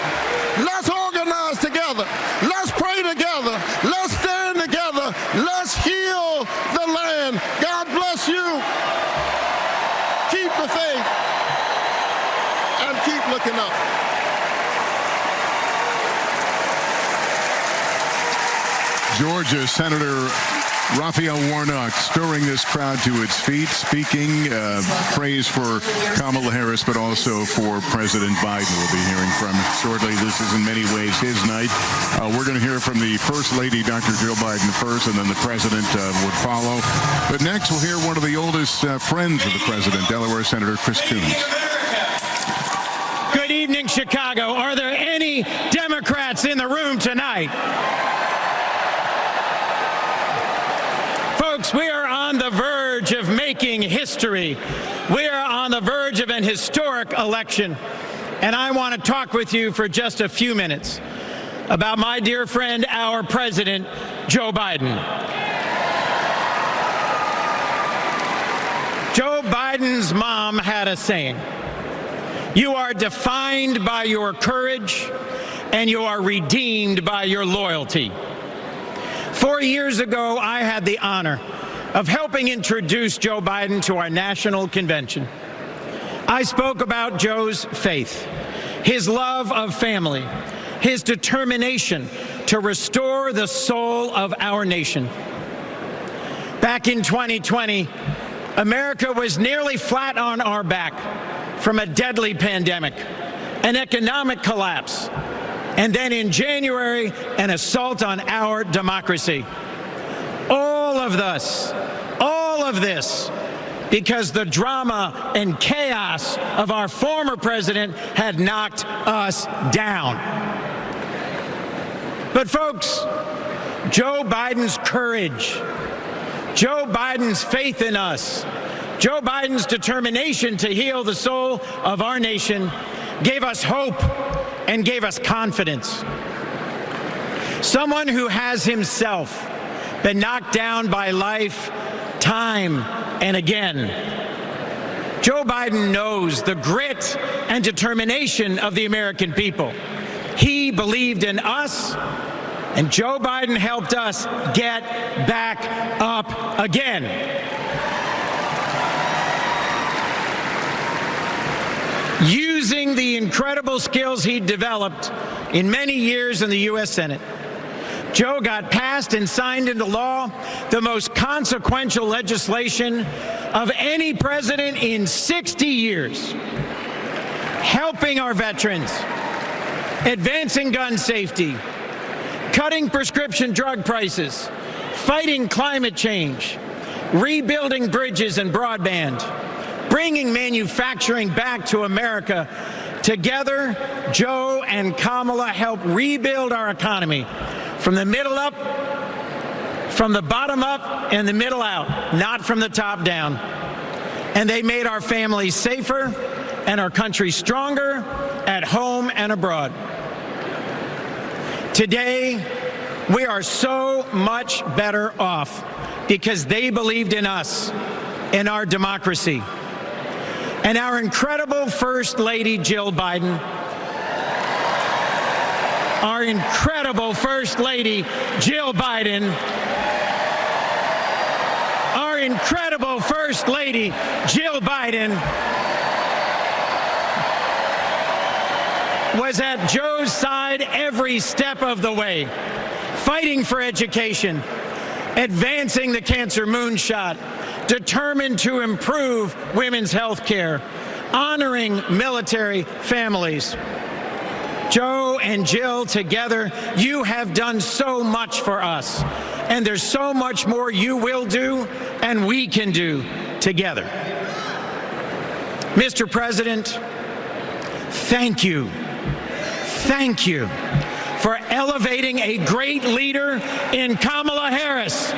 Let's organize together. Let's pray together. Let's stand together. Let's heal the land. God bless you. Keep the faith and keep looking up. Georgia Senator Raphael Warnock stirring this crowd to its feet, speaking praise for Kamala Harris, but also for President Biden. We'll be hearing from shortly. This is in many ways his night. We're going to hear from the First Lady, Dr. Jill Biden, first, and then the President would follow. But next, we'll hear one of the oldest friends of the President, Delaware Senator Chris Coons. Good evening, Chicago. Are there any Democrats in the room tonight? Folks, we are on the verge of making history. We are on the verge of an historic election. And I want to talk with you for just a few minutes about my dear friend, our President, Joe Biden. Joe Biden's mom had a saying: "You are defined by your courage, and you are redeemed by your loyalty." 4 years ago, I had the honor of helping introduce Joe Biden to our national convention. I spoke about Joe's faith, his love of family, his determination to restore the soul of our nation. Back in 2020, America was nearly flat on our back from a deadly pandemic, an economic collapse, and then in January, an assault on our democracy. of this, because the drama and chaos of our former president had knocked us down. But folks, Joe Biden's courage, Joe Biden's faith in us, Joe Biden's determination to heal the soul of our nation gave us hope and gave us confidence. Someone who has himself been knocked down by life time and again. Joe Biden knows the grit and determination of the American people. He believed in us, and Joe Biden helped us get back up again. Using the incredible skills he developed in many years in the U.S. Senate, Joe got passed and signed into law the most consequential legislation of any president in 60 years, helping our veterans, advancing gun safety, cutting prescription drug prices, fighting climate change, rebuilding bridges and broadband, bringing manufacturing back to America. Together, Joe and Kamala helped rebuild our economy from the middle up, from the bottom up, and the middle out, not from the top down. And they made our families safer and our country stronger at home and abroad. Today, we are so much better off because they believed in us, in our democracy. And our incredible First Lady, Jill Biden, our incredible First Lady, Jill Biden, our incredible First Lady, Jill Biden, was at Joe's side every step of the way, fighting for education, advancing the cancer moonshot, determined to improve women's health care, honoring military families. Joe and Jill, together, you have done so much for us, and there's so much more you will do and we can do together. Mr. President, thank you. Thank you for elevating a great leader in Kamala Harris.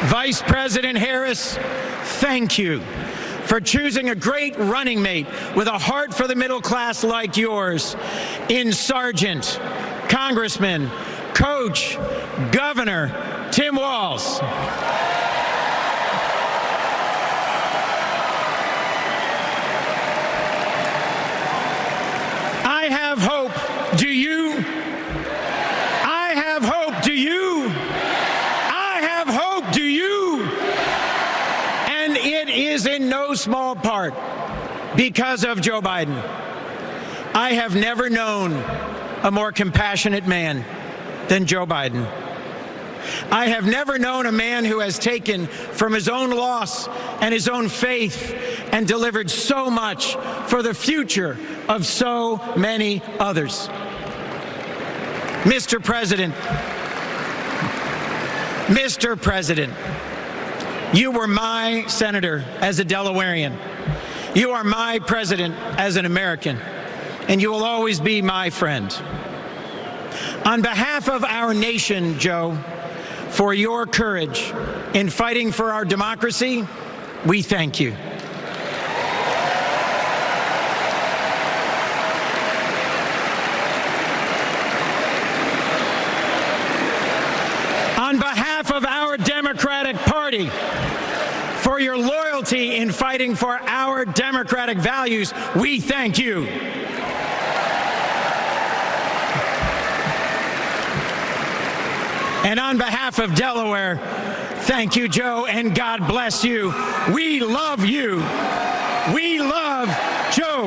Vice President Harris, thank you for choosing a great running mate with a heart for the middle class like yours in Sergeant, Congressman, Coach, Governor Tim Walz. I have hope. Do you? I have hope. Do you? I have hope. Do you? And it is in no small part because of Joe Biden. I have never known a more compassionate man than Joe Biden. I have never known a man who has taken from his own loss and his own faith and delivered so much for the future of so many others. Mr. President, you were my senator as a Delawarean. You are my president as an American, and you will always be my friend. On behalf of our nation, Joe, for your courage in fighting for our democracy, we thank you. On behalf of our Democratic Party, for your loyalty in fighting for our democratic values, we thank you. And on behalf of Delaware, thank you, Joe, and God bless you. We love you. We love Joe.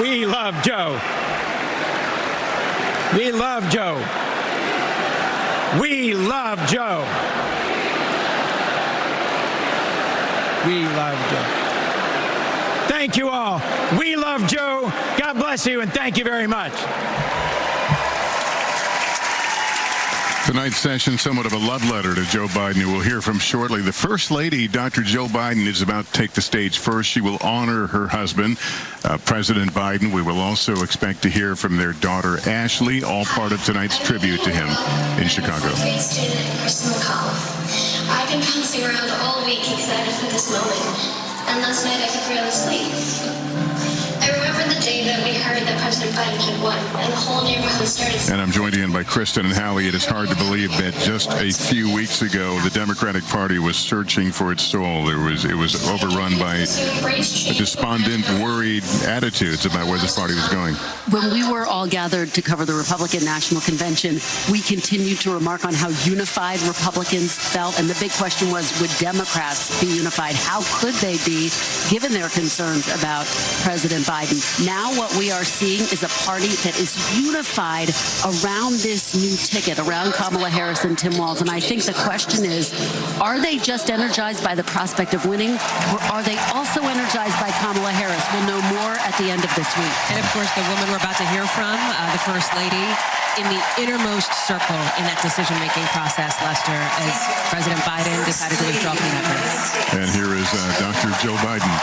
We love Joe. We love Joe. We love Joe. We love Joe. Thank you all. We love Joe. God bless you, and thank you very much. Tonight's session, somewhat of a love letter to Joe Biden, who we'll hear from shortly. The First Lady, Dr. Joe Biden, is about to take the stage first. She will honor her husband, President Biden. We will also expect to hear from their daughter, Ashley, all part of tonight's tribute to him in Chicago. I've been bouncing around all week, excited for this moment, and last night I could barely sleep. I remember the day that we heard that President Biden had won, and the whole neighborhood started. And I'm joined again by Kristen and Howie. It is hard to believe that just a few weeks ago, the Democratic Party was searching for its soul. It was overrun by despondent, worried attitudes about where this party was going. When we were all gathered to cover the Republican National Convention, we continued to remark on how unified Republicans felt, and the big question was, would Democrats be unified? How could they be, given their concerns about President Biden? Now what we are seeing is a party that is unified around this new ticket, around Kamala Harris and Tim Walz. And I think the question is, are they just energized by the prospect of winning, or are they also energized by Kamala Harris? We'll know more at the end of this week. And of course, the woman we're about to hear from, the First Lady, in the innermost circle in that decision-making process, Lester, as President Biden decided to withdraw from that race. And here is Dr. Joe Biden.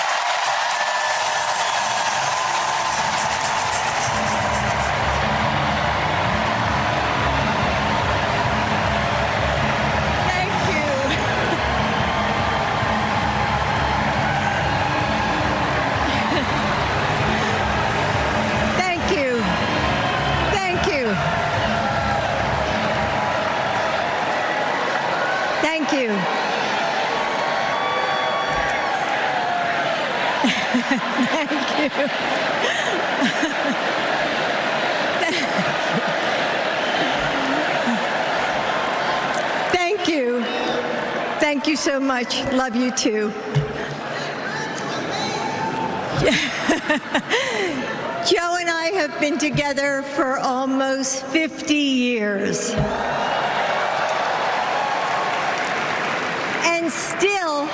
Thank you. Thank you so much. Love you too. Joe and I have been together for almost 50 years. And still,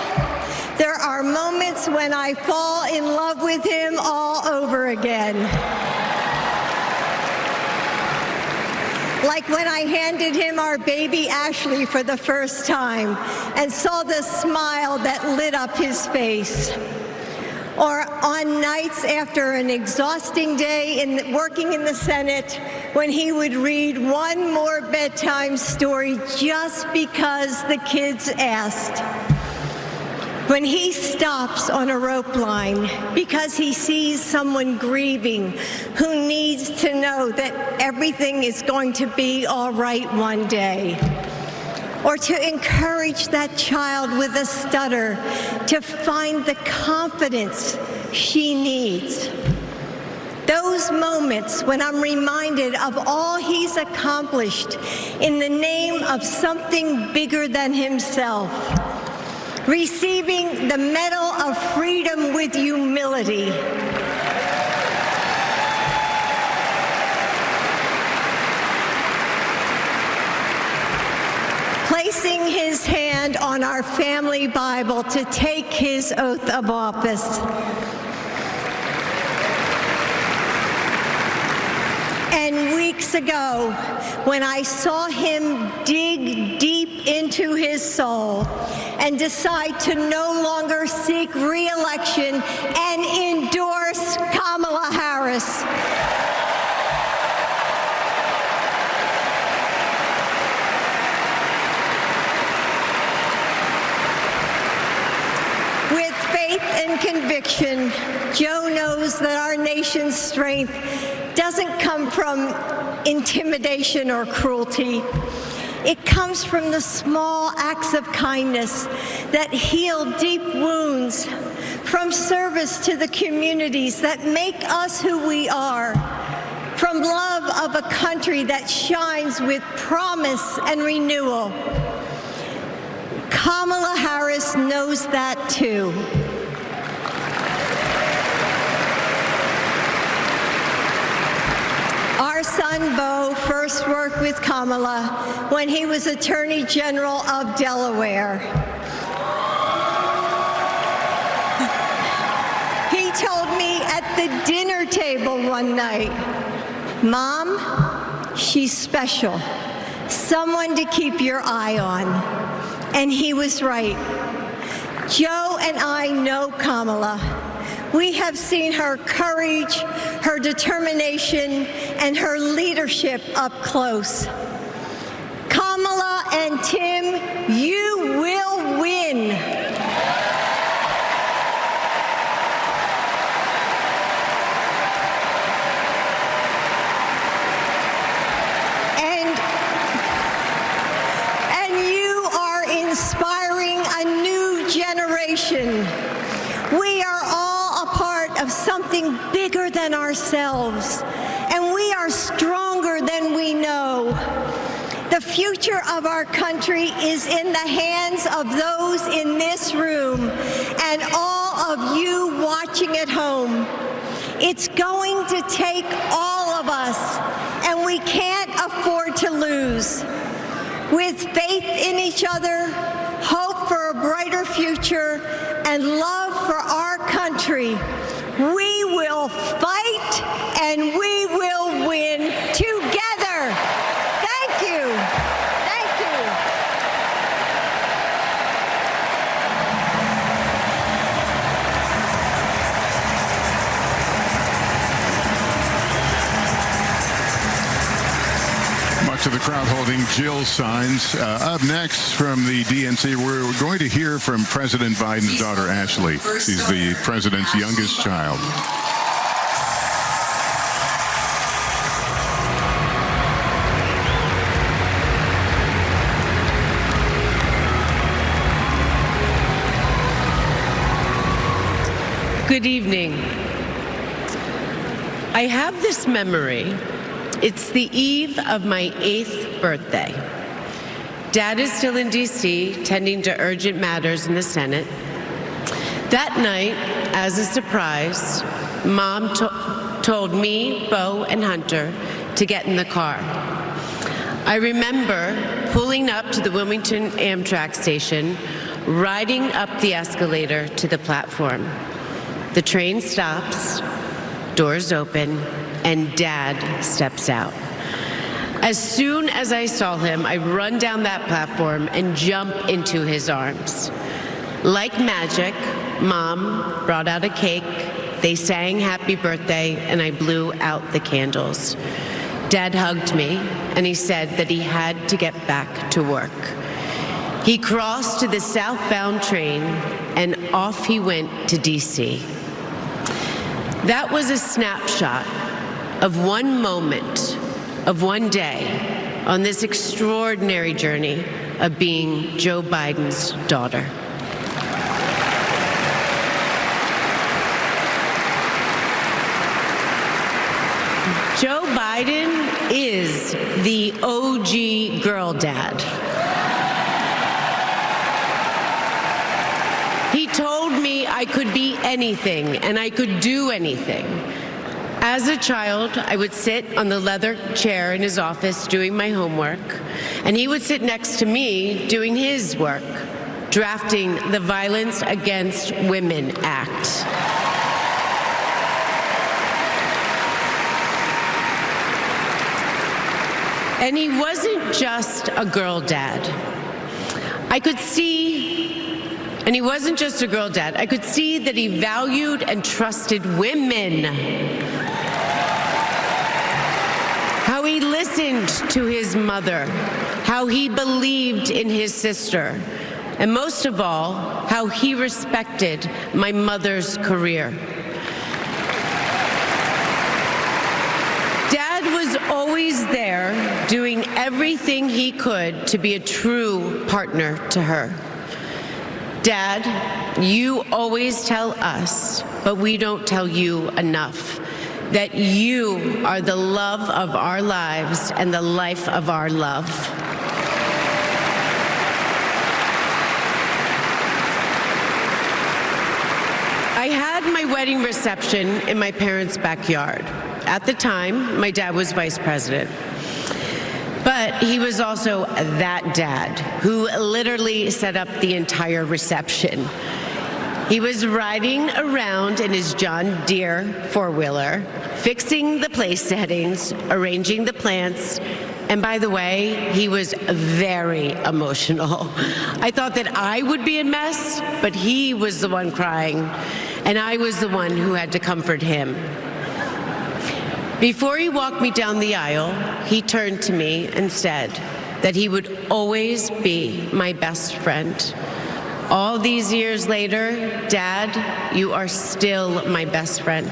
there are moments when I fall in love with him all over again. Like when I handed him our baby Ashley for the first time and saw the smile that lit up his face. Or on nights after an exhausting day working in the Senate, when he would read one more bedtime story just because the kids asked. When he stops on a rope line because he sees someone grieving who needs to know that everything is going to be all right one day. Or to encourage that child with a stutter to find the confidence she needs. Those moments when I'm reminded of all he's accomplished in the name of something bigger than himself. Receiving the Medal of Freedom with humility. Placing his hand on our family Bible to take his oath of office. And weeks ago, when I saw him dig deep into his soul and decide to no longer seek re-election and endorse Kamala Harris, with faith and conviction, Joe knows that our nation's strength doesn't come from intimidation or cruelty. It comes from the small acts of kindness that heal deep wounds, from service to the communities that make us who we are, from love of a country that shines with promise and renewal. Kamala Harris knows that too. Our son, Beau, first worked with Kamala when he was Attorney General of Delaware. He told me at the dinner table one night, "Mom, she's special, someone to keep your eye on. And he was right. Joe and I know Kamala. We have seen her courage, her determination, and her leadership up close. Kamala and Tim, you will win. And you are inspiring a new generation. We are all a part of something bigger than ourselves, and we are stronger than we know. The future of our country is in the hands of those in this room and all of you watching at home. It's going to take all of us, and we can't afford to lose. With faith in each other, hope for a brighter future, and love for our country, we will fight and we will win together. Thank you. Thank you. Much of the crowd holding Jill signs. Up next from the DNC, we're going to hear from President Biden's daughter, Ashley. She's the president's youngest child. Good evening. I have this memory. It's the eve of my 8th birthday. Dad is still in D.C. tending to urgent matters in the Senate. That night, as a surprise, Mom told me, Bo, and Hunter to get in the car. I remember pulling up to the Wilmington Amtrak station, riding up the escalator to the platform. The train stops, doors open, and Dad steps out. As soon as I saw him, I run down that platform and jump into his arms. Like magic, Mom brought out a cake, they sang happy birthday, and I blew out the candles. Dad hugged me, and he said that he had to get back to work. He crossed to the southbound train, and off he went to D.C. That was a snapshot of one moment, of one day, on this extraordinary journey of being Joe Biden's daughter. Joe Biden is the OG girl dad. He told me I could be anything and I could do anything. As a child, I would sit on the leather chair in his office doing my homework, and he would sit next to me doing his work, drafting the Violence Against Women Act. And he wasn't just a girl dad. And he wasn't just a girl dad. I could see that he valued and trusted women. How he listened to his mother, how he believed in his sister, and most of all, how he respected my mother's career. Dad was always there, doing everything he could to be a true partner to her. Dad, you always tell us, but we don't tell you enough, that you are the love of our lives and the life of our love. I had my wedding reception in my parents' backyard. At the time, my dad was vice president. But he was also that dad who literally set up the entire reception. He was riding around in his John Deere four-wheeler, fixing the place settings, arranging the plants, And by the way, he was very emotional. I thought that I would be a mess, but he was the one crying, and I was the one who had to comfort him. Before he walked me down the aisle, he turned to me and said that he would always be my best friend. All these years later, Dad, you are still my best friend.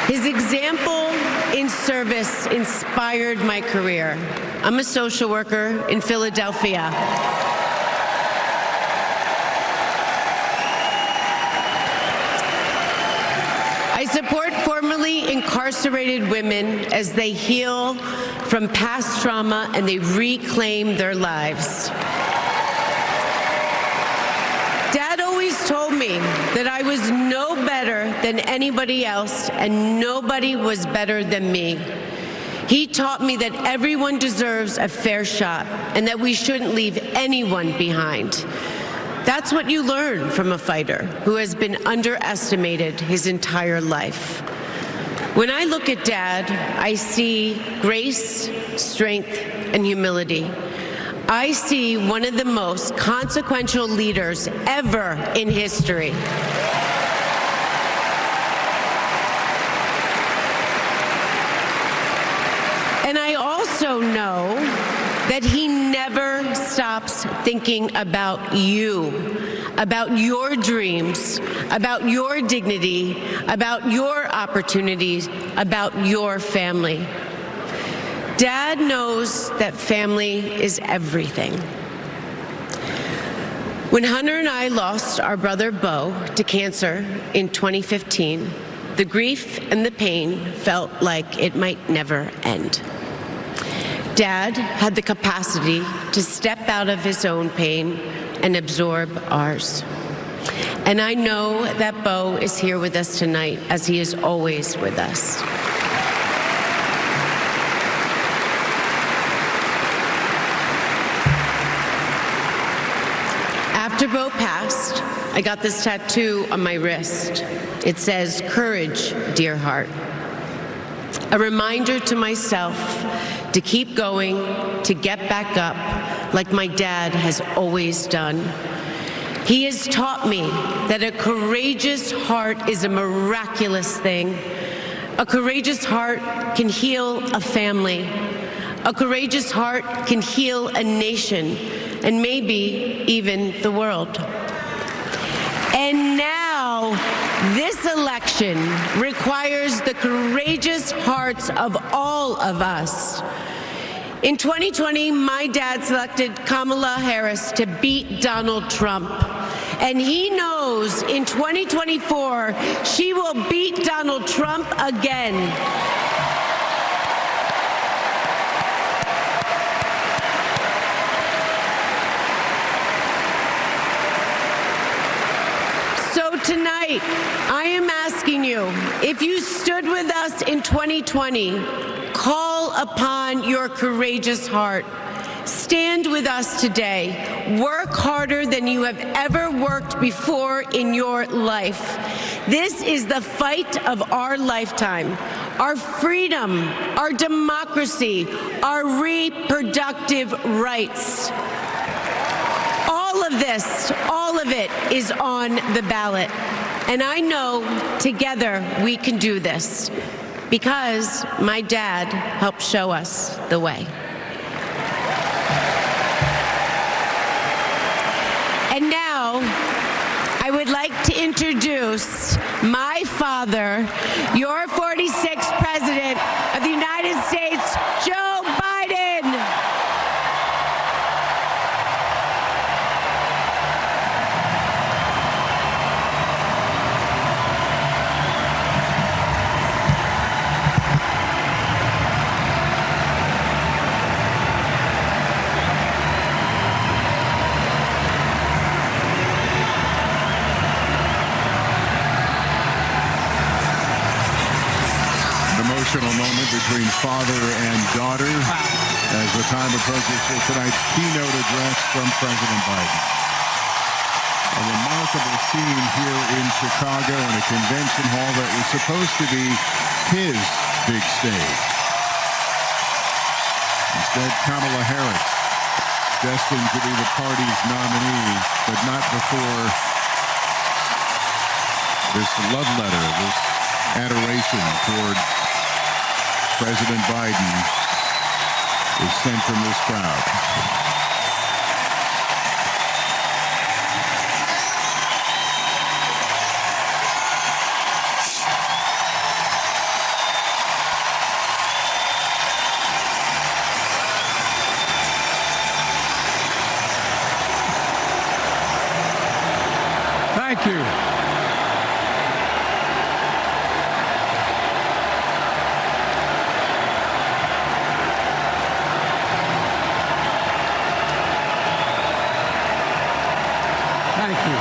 His example in service inspired my career. I'm a social worker in Philadelphia. I support formerly incarcerated women as they heal from past trauma and they reclaim their lives. Dad always told me that I was no better than anybody else and nobody was better than me. He taught me that everyone deserves a fair shot and that we shouldn't leave anyone behind. That's what you learn from a fighter who has been underestimated his entire life. When I look at Dad, I see grace, strength, and humility. I see one of the most consequential leaders ever in history. And I also know that he never stops thinking about you, about your dreams, about your dignity, about your opportunities, about your family. Dad knows that family is everything. When Hunter and I lost our brother Bo to cancer in 2015, the grief and the pain felt like it might never end. Dad had the capacity to step out of his own pain and absorb ours. And I know that Bo is here with us tonight, as he is always with us. After Bo passed, I got this tattoo on my wrist. It says, "Courage, dear heart." A reminder to myself to keep going, to get back up, like my dad has always done. He has taught me that a courageous heart is a miraculous thing. A courageous heart can heal a family. A courageous heart can heal a nation, and maybe even the world. And now, this election requires the courageous hearts of all of us. In 2020, my dad selected Kamala Harris to beat Donald Trump. And he knows in 2024, she will beat Donald Trump again. So tonight, I am asking you, if you stood with us in 2020, call upon your courageous heart. Stand with us today. Work harder than you have ever worked before in your life. This is the fight of our lifetime. Our freedom, our democracy, our reproductive rights. All of this, all of it is on the ballot. And I know together we can do this because my dad helped show us the way. And now, I would like to introduce my father, your 46th President of the United States, Joe Biden. Emotional moment between father and daughter as the time approaches for tonight's keynote address from President Biden. A remarkable scene here in Chicago in a convention hall that was supposed to be his big stage. Instead, Kamala Harris, destined to be the party's nominee, but not before this love letter, this adoration toward President Biden is sent from this crowd. Thank you. Thank you.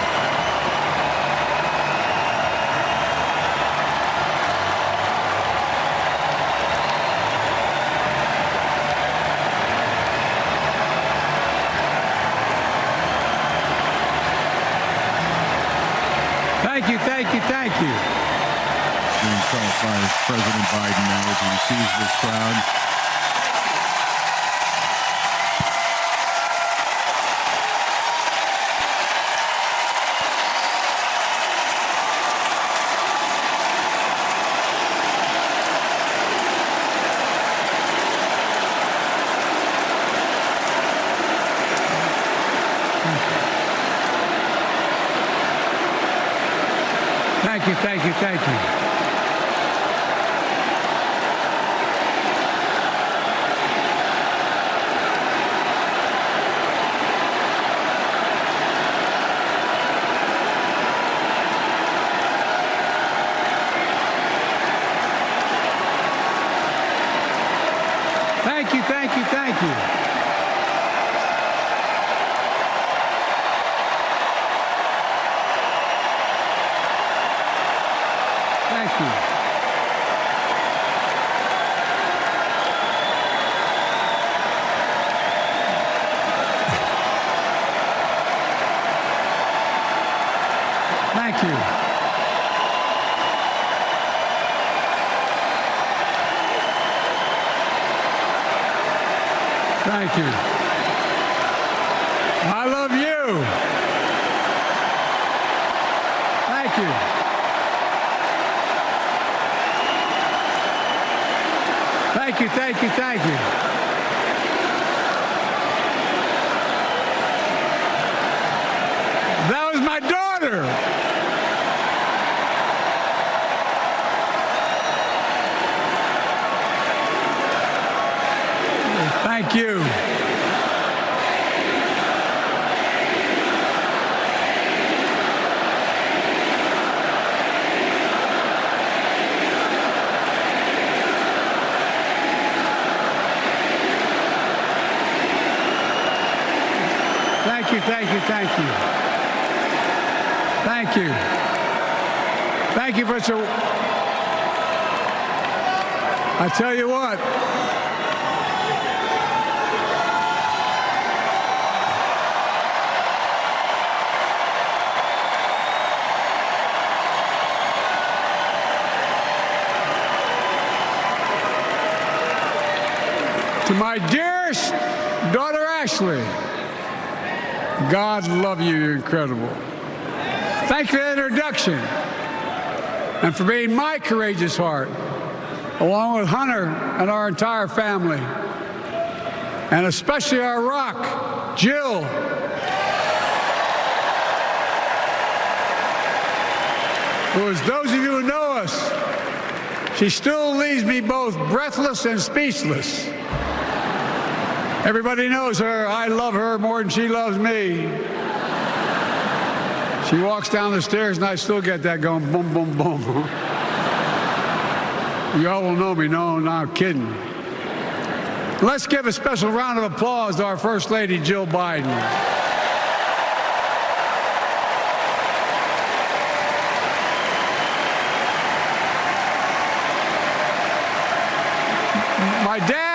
Thank you, thank you, thank you. Being felt by President Biden now as he receives this crowd. Thank you, thank you, thank you. Thank you, thank you, thank you. Thank you. Thank you. Thank you. I love you. Thank you. Thank you, thank you, thank you. That was my daughter. Thank you. Thank you, thank you, thank you. Thank you. Thank you for so. I tell you what. To my dearest daughter Ashley, God love you, you're incredible. Thank you for the introduction and for being my courageous heart, along with Hunter and our entire family, and especially our rock, Jill. Who, as those of you who know us, she still leaves me both breathless and speechless. Everybody knows her. I love her more than she loves me. She walks down the stairs and I still get that going boom, boom, boom. Y'all will know me. No, not kidding. Let's give a special round of applause to our First Lady, Jill Biden. My dad.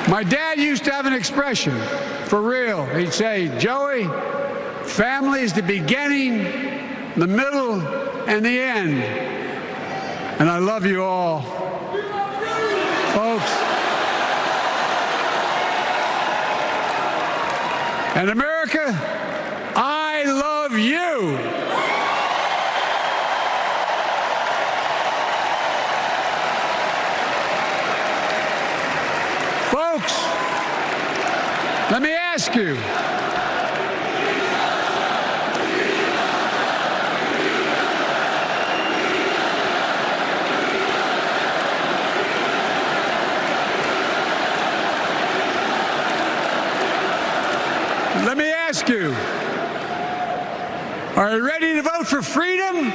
My dad used to have an expression, for real. He'd say, Joey, family is the beginning, the middle, and the end. And I love you all. Folks. And America, I love you. Folks, let me ask you. Let me ask you, are you ready to vote for freedom?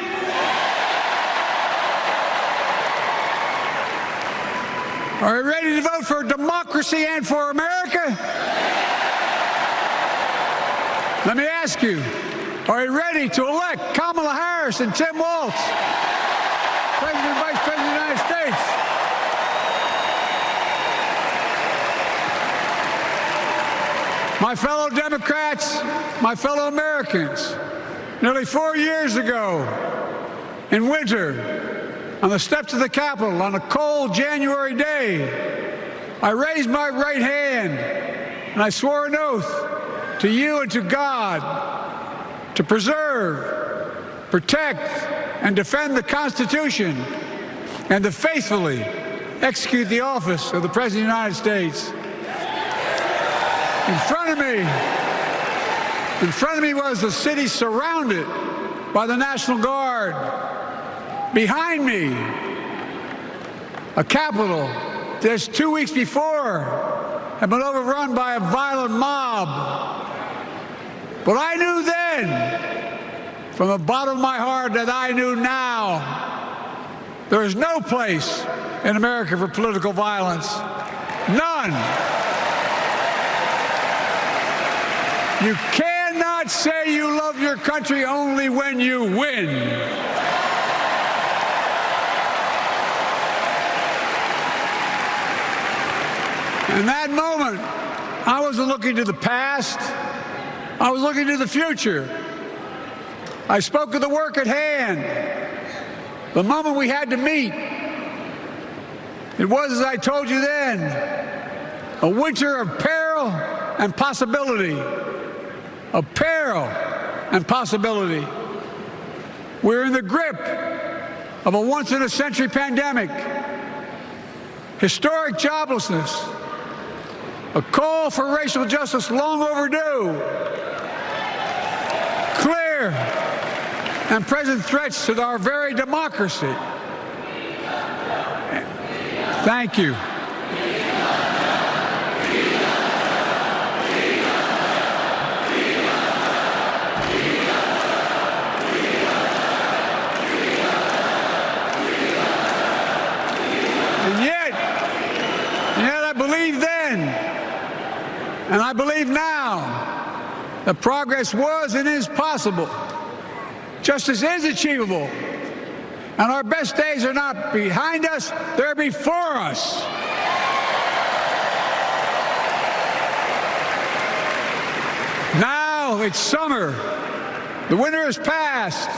Are you ready to vote for democracy and for America? Let me ask you, are you ready to elect Kamala Harris and Tim Walz, President and Vice President of the United States? My fellow Democrats, my fellow Americans, nearly 4 years ago in winter, on the steps of the Capitol, on a cold January day, I raised my right hand and I swore an oath to you and to God to preserve, protect, and defend the Constitution and to faithfully execute the office of the President of the United States. In front of me was the city surrounded by the National Guard. Behind me, a Capitol just 2 weeks before had been overrun by a violent mob. But I knew then, from the bottom of my heart, that I knew now, there is no place in America for political violence. None. You cannot say you love your country only when you win. In that moment, I wasn't looking to the past. I was looking to the future. I spoke of the work at hand, the moment we had to meet. It was, as I told you then, a winter of peril and possibility. Of peril and possibility. We're in the grip of a once-in-a-century pandemic, historic joblessness, a call for racial justice long overdue, clear and present threats to our very democracy. Thank you. And I believe now that progress was and is possible. Justice is achievable. And our best days are not behind us, they're before us. Now it's summer. The winter has passed.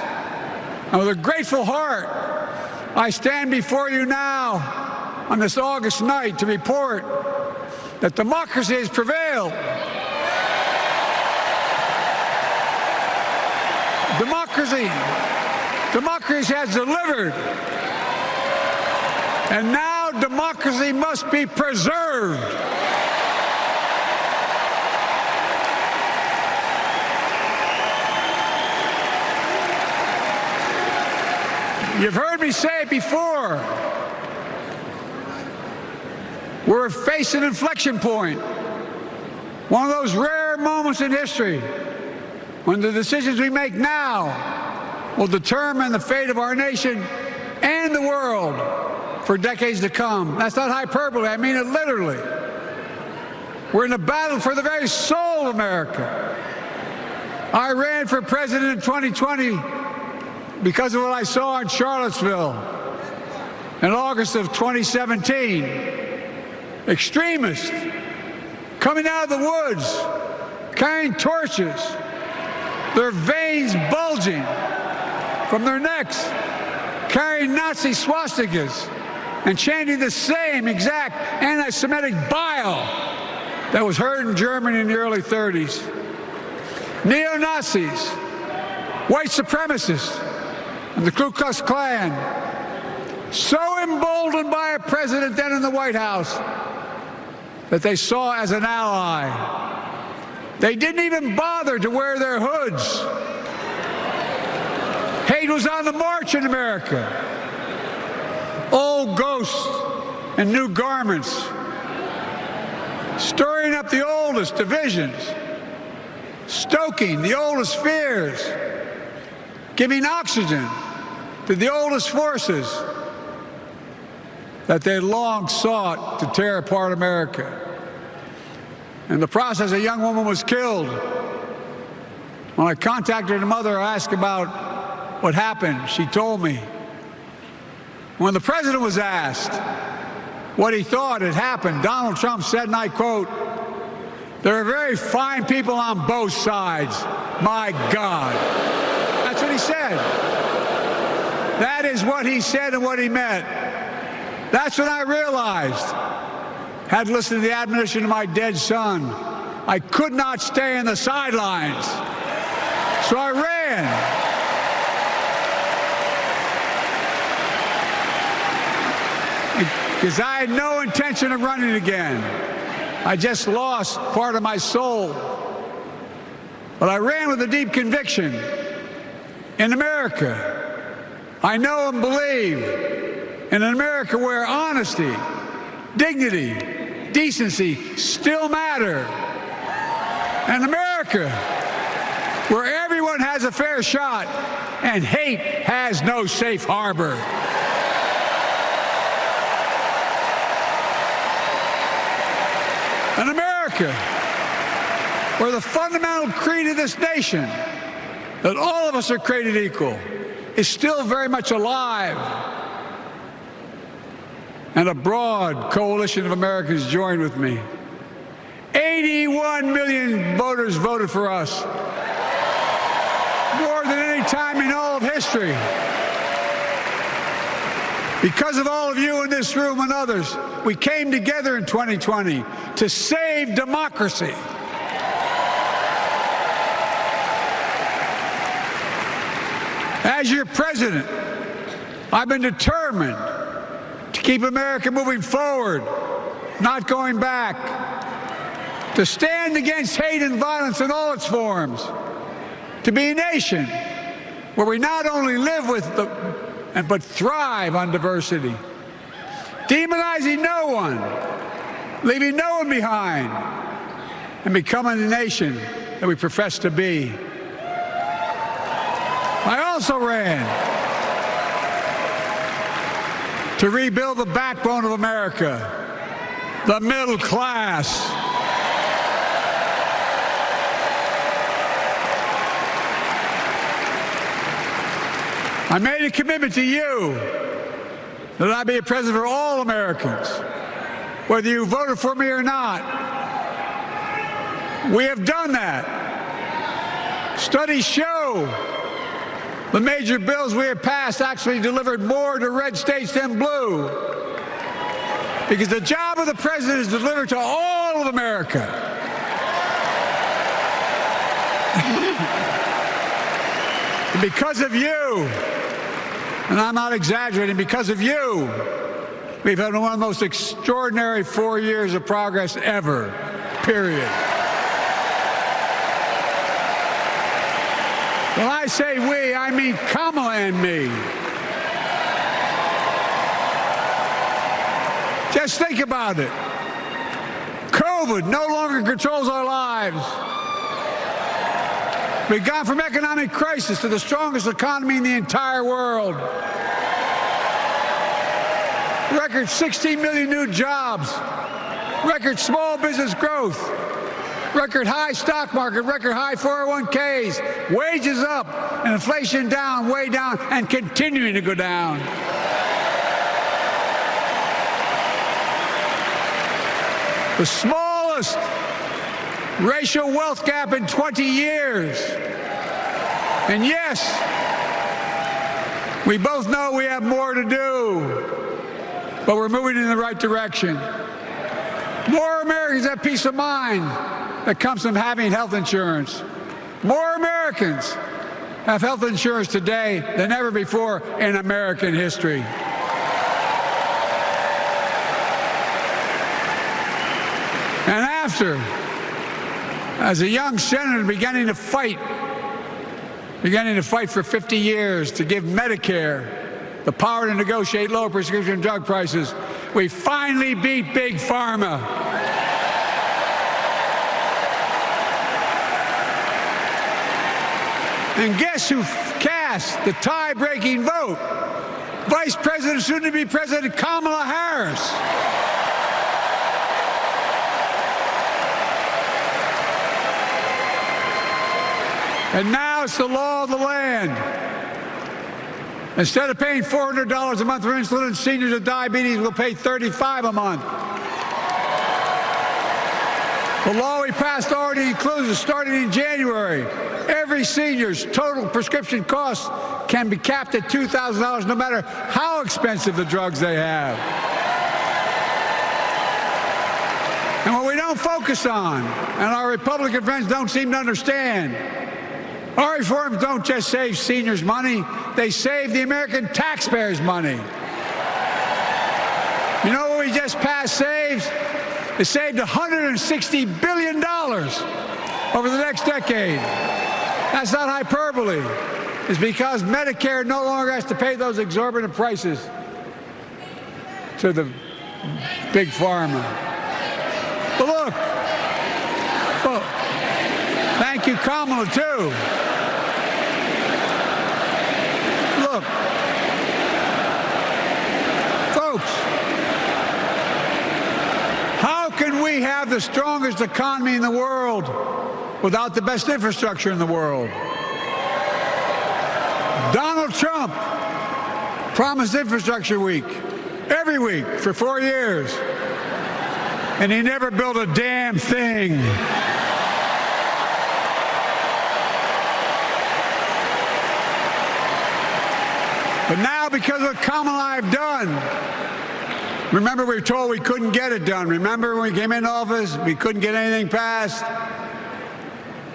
And with a grateful heart, I stand before you now on this August night to report that democracy has prevailed. Democracy has delivered. And now democracy must be preserved. You've heard me say it before. We're facing an inflection point. One of those rare moments in history when the decisions we make now will determine the fate of our nation and the world for decades to come. That's not hyperbole. I mean it literally. We're in a battle for the very soul of America. I ran for president in 2020 because of what I saw in Charlottesville in August of 2017. Extremists coming out of the woods carrying torches, their veins bulging from their necks, carrying Nazi swastikas and chanting the same exact anti-Semitic bile that was heard in Germany in the early 30s. Neo-Nazis, white supremacists, and the Ku Klux Klan, so emboldened by a president then in the White House that they saw as an ally. They didn't even bother to wear their hoods. Hate was on the march in America. Old ghosts and new garments, stirring up the oldest divisions, stoking the oldest fears, giving oxygen to the oldest forces that they long sought to tear apart America. In the process, a young woman was killed. When I contacted her mother, I asked about what happened. She told me. When the president was asked what he thought had happened, Donald Trump said, and I quote, "There are very fine people on both sides. My God." That's what he said. That is what he said and what he meant. That's when I realized, had listened to the admonition of my dead son, I could not stay in the sidelines. So I ran. Because I had no intention of running again. I just lost part of my soul. But I ran with a deep conviction. In America, I know and believe in an America where honesty, dignity, decency still matter. An America where everyone has a fair shot and hate has no safe harbor. An America where the fundamental creed of this nation, that all of us are created equal, is still very much alive. And a broad coalition of Americans joined with me. 81 million voters voted for us, more than any time in all of history. Because of all of you in this room and others, we came together in 2020 to save democracy. As your president, I've been determined to keep America moving forward, not going back, to stand against hate and violence in all its forms, to be a nation where we not only live with but thrive on diversity, demonizing no one, leaving no one behind, and becoming the nation that we profess to be. I also ran to rebuild the backbone of America, the middle class. I made a commitment to you that I be a president for all Americans, whether you voted for me or not. We have done that. Studies show the major bills we have passed actually delivered more to red states than blue, because the job of the president is to deliver to all of America. And because of you, and I'm not exaggerating, because of you, we've had one of the most extraordinary 4 years of progress ever, period. When I say we, I mean Kamala and me. Just think about it. COVID no longer controls our lives. We've gone from economic crisis to the strongest economy in the entire world. Record 16 million new jobs. Record small business growth. Record high stock market, record high 401ks, wages up, and inflation down, way down, and continuing to go down. The smallest racial wealth gap in 20 years. And yes, we both know we have more to do, but we're moving in the right direction. More Americans have peace of mind that comes from having health insurance. More Americans have health insurance today than ever before in American history. And after, as a young senator beginning to fight for 50 years to give Medicare the power to negotiate lower prescription drug prices, we finally beat Big Pharma. And guess who cast the tie-breaking vote? Vice President, soon-to-be President Kamala Harris. And now it's the law of the land. Instead of paying $400 a month for insulin, seniors with diabetes will pay $35 a month. The law we passed already includes, starting in January, every senior's total prescription costs can be capped at $2,000 no matter how expensive the drugs they have. And what we don't focus on, and our Republican friends don't seem to understand, our reforms don't just save seniors money, they save the American taxpayers money. You know what we just passed saves? It saved $160 billion over the next decade. That's not hyperbole. It's because Medicare no longer has to pay those exorbitant prices to the big pharma. But look, thank you, Kamala, too. Look, folks, how can we have the strongest economy in the world without the best infrastructure in the world? Donald Trump promised Infrastructure Week every week for 4 years, and he never built a damn thing. But now, because of what Kamala and I have done, remember we were told we couldn't get it done. Remember when we came into office, we couldn't get anything passed?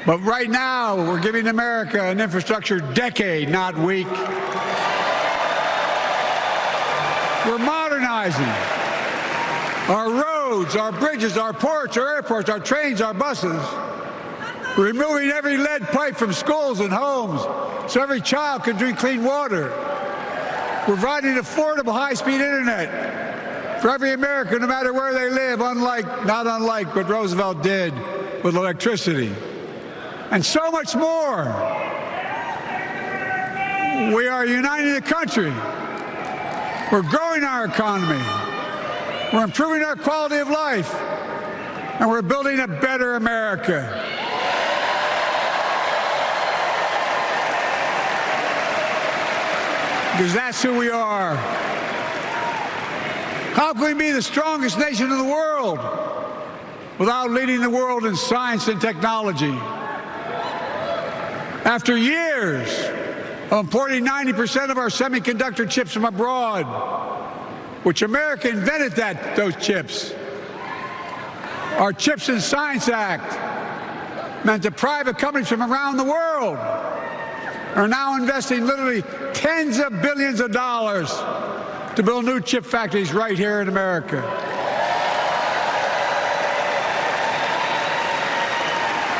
But right now, we're giving America an infrastructure decade, not week. We're modernizing our roads, our bridges, our ports, our airports, our trains, our buses. We're removing every lead pipe from schools and homes so every child can drink clean water. We're providing affordable high-speed internet for every American, no matter where they live, not unlike what Roosevelt did with electricity. And so much more. We are uniting the country. We're growing our economy. We're improving our quality of life. And we're building a better America. Because that's who we are. How can we be the strongest nation in the world without leading the world in science and technology? After years of importing 90% of our semiconductor chips from abroad, which America invented those chips, our Chips and Science Act meant that private companies from around the world are now investing literally tens of billions of dollars to build new chip factories right here in America.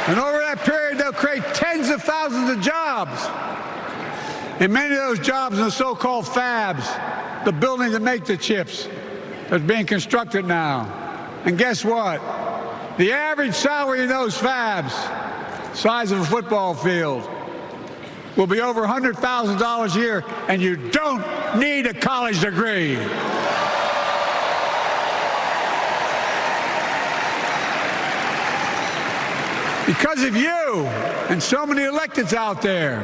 And over that period, they'll create tens of thousands of jobs. And many of those jobs in the so-called fabs, the buildings that make the chips, that's being constructed now. And guess what? The average salary in those fabs, size of a football field, will be over $100,000 a year, and you don't need a college degree. Because of you and so many electeds out there,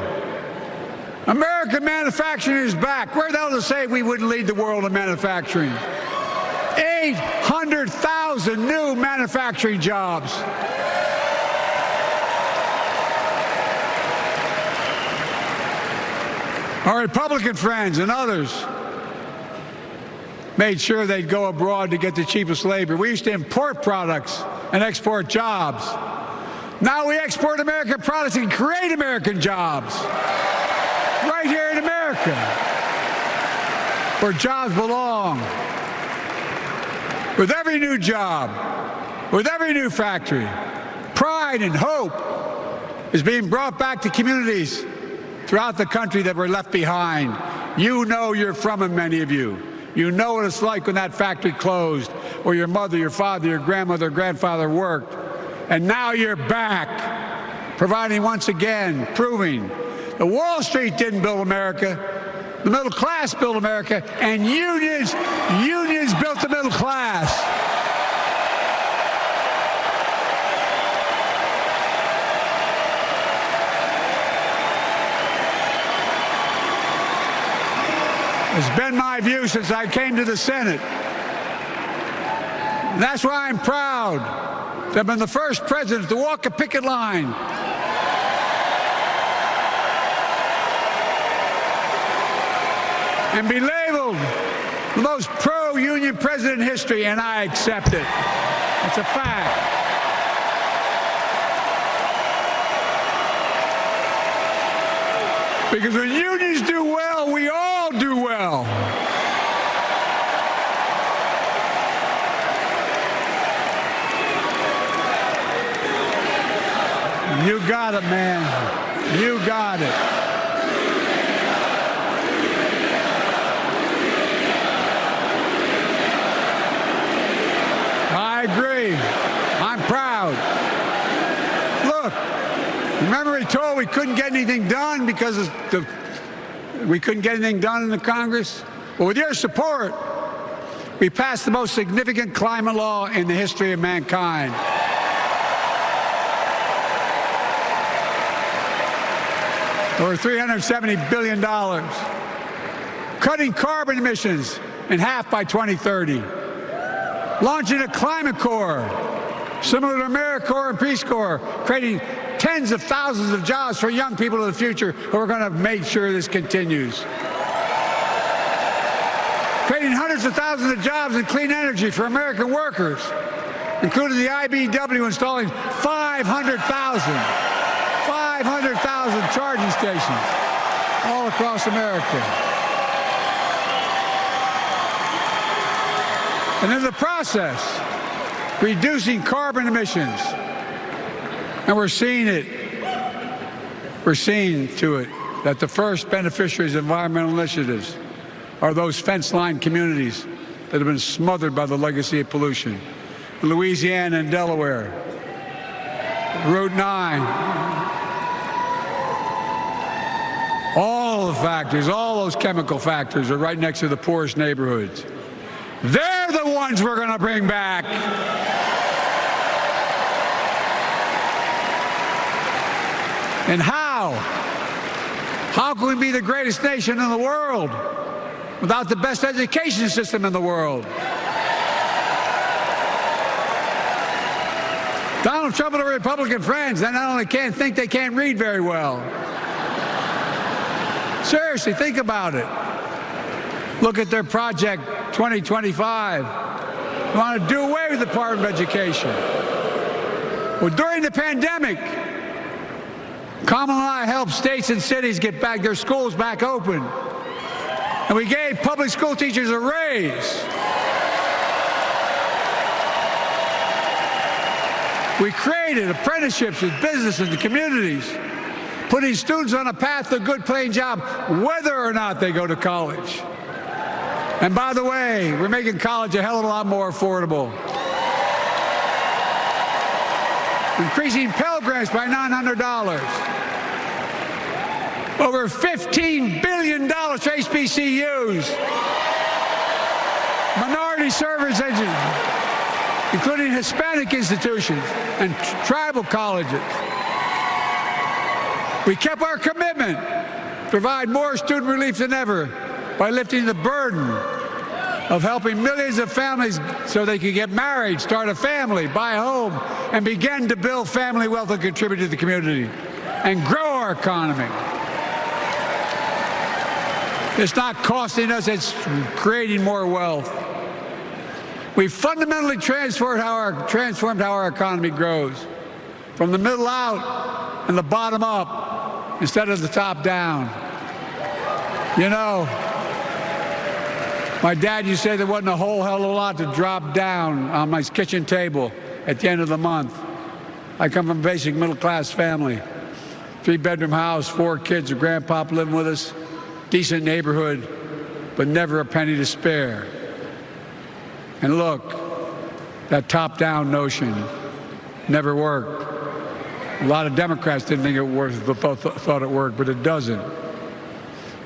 American manufacturing is back. Where the hell to say we wouldn't lead the world in manufacturing? 800,000 new manufacturing jobs. Our Republican friends and others made sure they'd go abroad to get the cheapest labor. We used to import products and export jobs. Now we export American products and create American jobs right here in America, where jobs belong. With every new job, with every new factory, pride and hope is being brought back to communities throughout the country that were left behind. You know you're from them, many of you. You know what it's like when that factory closed, or your mother, your father, your grandmother, grandfather worked. And now you're back, providing once again, proving that Wall Street didn't build America, the middle class built America, and unions built the middle class. It's been my view since I came to the Senate. And that's why I'm proud to have been the first president to walk a picket line. And be labeled the most pro-union president in history, and I accept it. It's a fact. Because when unions do well, we all do well. You got it, man. You got it. I agree. I'm proud. Look, remember we told we couldn't get anything done because we couldn't get anything done in the Congress? Well, with your support, we passed the most significant climate law in the history of mankind. Over $370 billion. Cutting carbon emissions in half by 2030. Launching a climate corps, similar to AmeriCorps and Peace Corps, creating tens of thousands of jobs for young people of the future who are going to make sure this continues. Creating hundreds of thousands of jobs in clean energy for American workers, including the IBEW installing 500,000 charging stations all across America. And in the process, reducing carbon emissions. And we're seeing it. We're seeing to it that the first beneficiaries of environmental initiatives are those fence-line communities that have been smothered by the legacy of pollution. Louisiana and Delaware, Route 9, all the factories, all those chemical factories are right next to the poorest neighborhoods. They're the ones we're going to bring back. And how? How can we be the greatest nation in the world without the best education system in the world? Donald Trump and the Republican friends, they not only can't think, they can't read very well. Seriously, think about it. Look at their Project 2025. They want to do away with the Department of Education. Well, during the pandemic, Kamala and I helped states and cities get back their schools back open. And we gave public school teachers a raise. We created apprenticeships with businesses and communities, putting students on a path to a good paying job, whether or not they go to college. And by the way, we're making college a hell of a lot more affordable. Increasing Pell Grants by $900. Over $15 billion for HBCUs. Minority service engines, including Hispanic institutions and tribal colleges. We kept our commitment to provide more student relief than ever by lifting the burden of helping millions of families so they could get married, start a family, buy a home, and begin to build family wealth and contribute to the community and grow our economy. It's not costing us, it's creating more wealth. We've fundamentally transformed how our economy grows, from the middle out and the bottom up instead of the top down. You know, my dad used to say there wasn't a whole hell of a lot to drop down on my kitchen table at the end of the month. I come from a basic middle-class family, 3-bedroom house, 4 kids, a grandpop living with us, decent neighborhood, but never a penny to spare. And look, that top-down notion never worked. A lot of Democrats didn't think it worked, thought it worked, but it doesn't.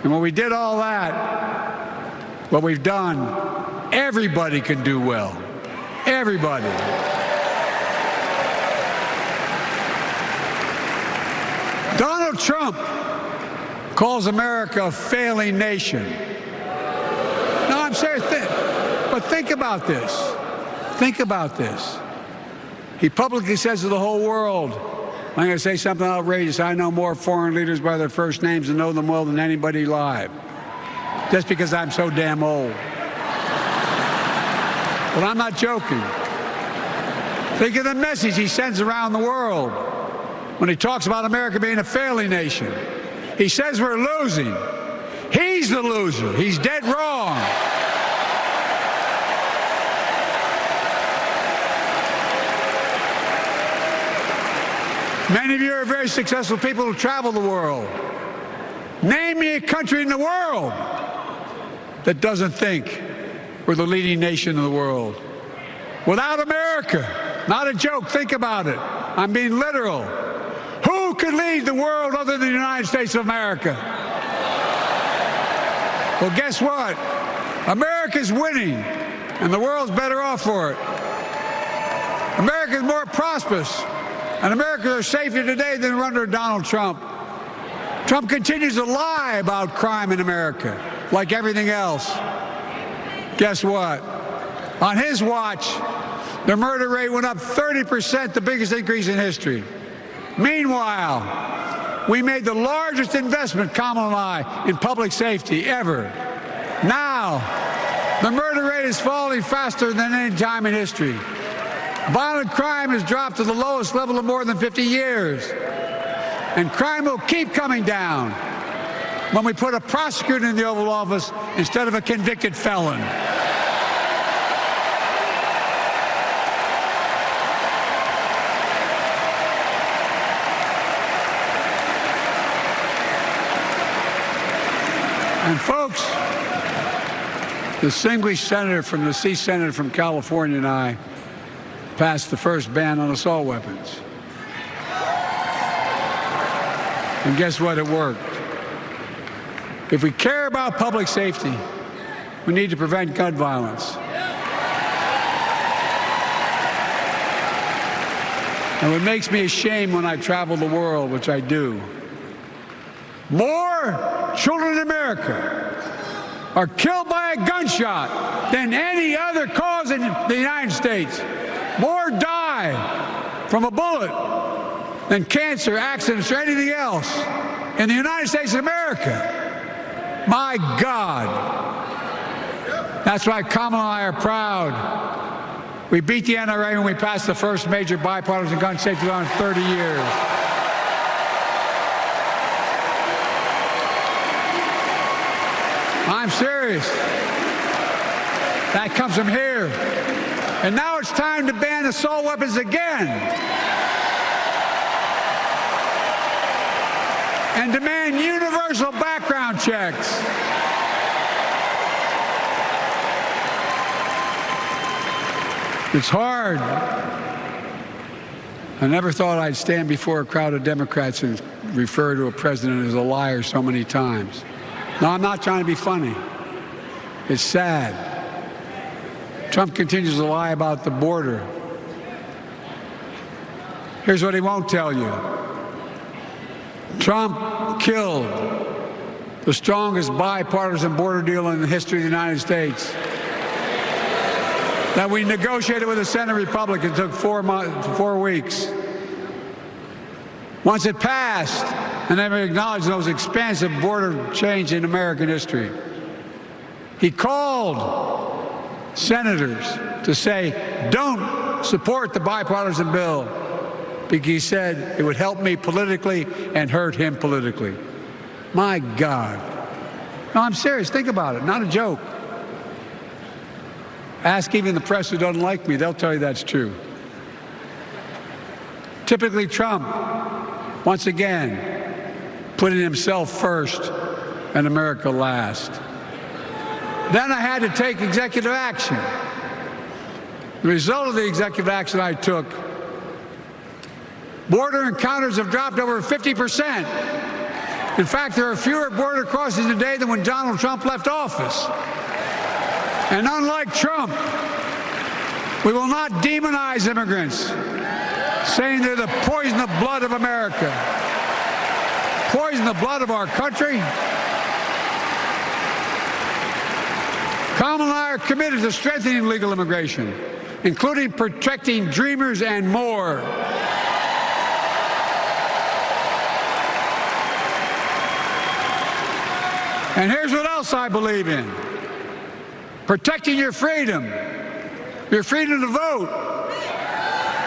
And when we did all that, what we've done, everybody can do well. Everybody. Donald Trump calls America a failing nation. No, I'm serious. But think about this. Think about this. He publicly says to the whole world, I'm going to say something outrageous. I know more foreign leaders by their first names and know them well than anybody alive. Just because I'm so damn old. But I'm not joking. Think of the message he sends around the world when he talks about America being a failing nation. He says we're losing. He's the loser. He's dead wrong. Many of you are very successful people who travel the world. Name me a country in the world that doesn't think we're the leading nation in the world. Without America, not a joke, think about it. I'm being literal. Who could lead the world other than the United States of America? Well, guess what? America's winning, and the world's better off for it. America's more prosperous, and Americans are safer today than under Donald Trump. Trump continues to lie about crime in America, like everything else. Guess what? On his watch, the murder rate went up 30%, the biggest increase in history. Meanwhile, we made the largest investment, Kamala and I, in public safety ever. Now, the murder rate is falling faster than any time in history. Violent crime has dropped to the lowest level of more than 50 years. And crime will keep coming down when we put a prosecutor in the Oval Office instead of a convicted felon. And folks, the distinguished senator from the C Senator from California and I passed the first ban on assault weapons. And guess what? It worked. If we care about public safety, we need to prevent gun violence. And what makes me ashamed when I travel the world, which I do, more children in America are killed by a gunshot than any other cause in the United States. More die from a bullet than cancer, accidents, or anything else in the United States of America. My God. That's why Kamala and I are proud. We beat the NRA when we passed the first major bipartisan gun safety law in 30 years. I'm serious. That comes from here. And now it's time to ban assault weapons again. And demand universal background checks. It's hard. I never thought I'd stand before a crowd of Democrats and refer to a president as a liar so many times. No, I'm not trying to be funny. It's sad. Trump continues to lie about the border. Here's what he won't tell you. Trump killed the strongest bipartisan border deal in the history of the United States that we negotiated with the Senate Republicans. It took 4 weeks. Once it passed, and never acknowledged the most expansive border change in American history. He called senators to say, don't support the bipartisan bill, because he said it would help me politically and hurt him politically. My God. No, I'm serious. Think about it. Not a joke. Ask even the press who doesn't like me. They'll tell you that's true. Typically Trump, once again, putting himself first and America last. Then I had to take executive action. The result of the executive action I took, border encounters have dropped over 50%. In fact, there are fewer border crossings today than when Donald Trump left office. And unlike Trump, we will not demonize immigrants, saying they're the poison of blood of America, poison the blood of our country. Kamala and I are committed to strengthening legal immigration, including protecting dreamers and more. And here's what else I believe in. Protecting your freedom to vote,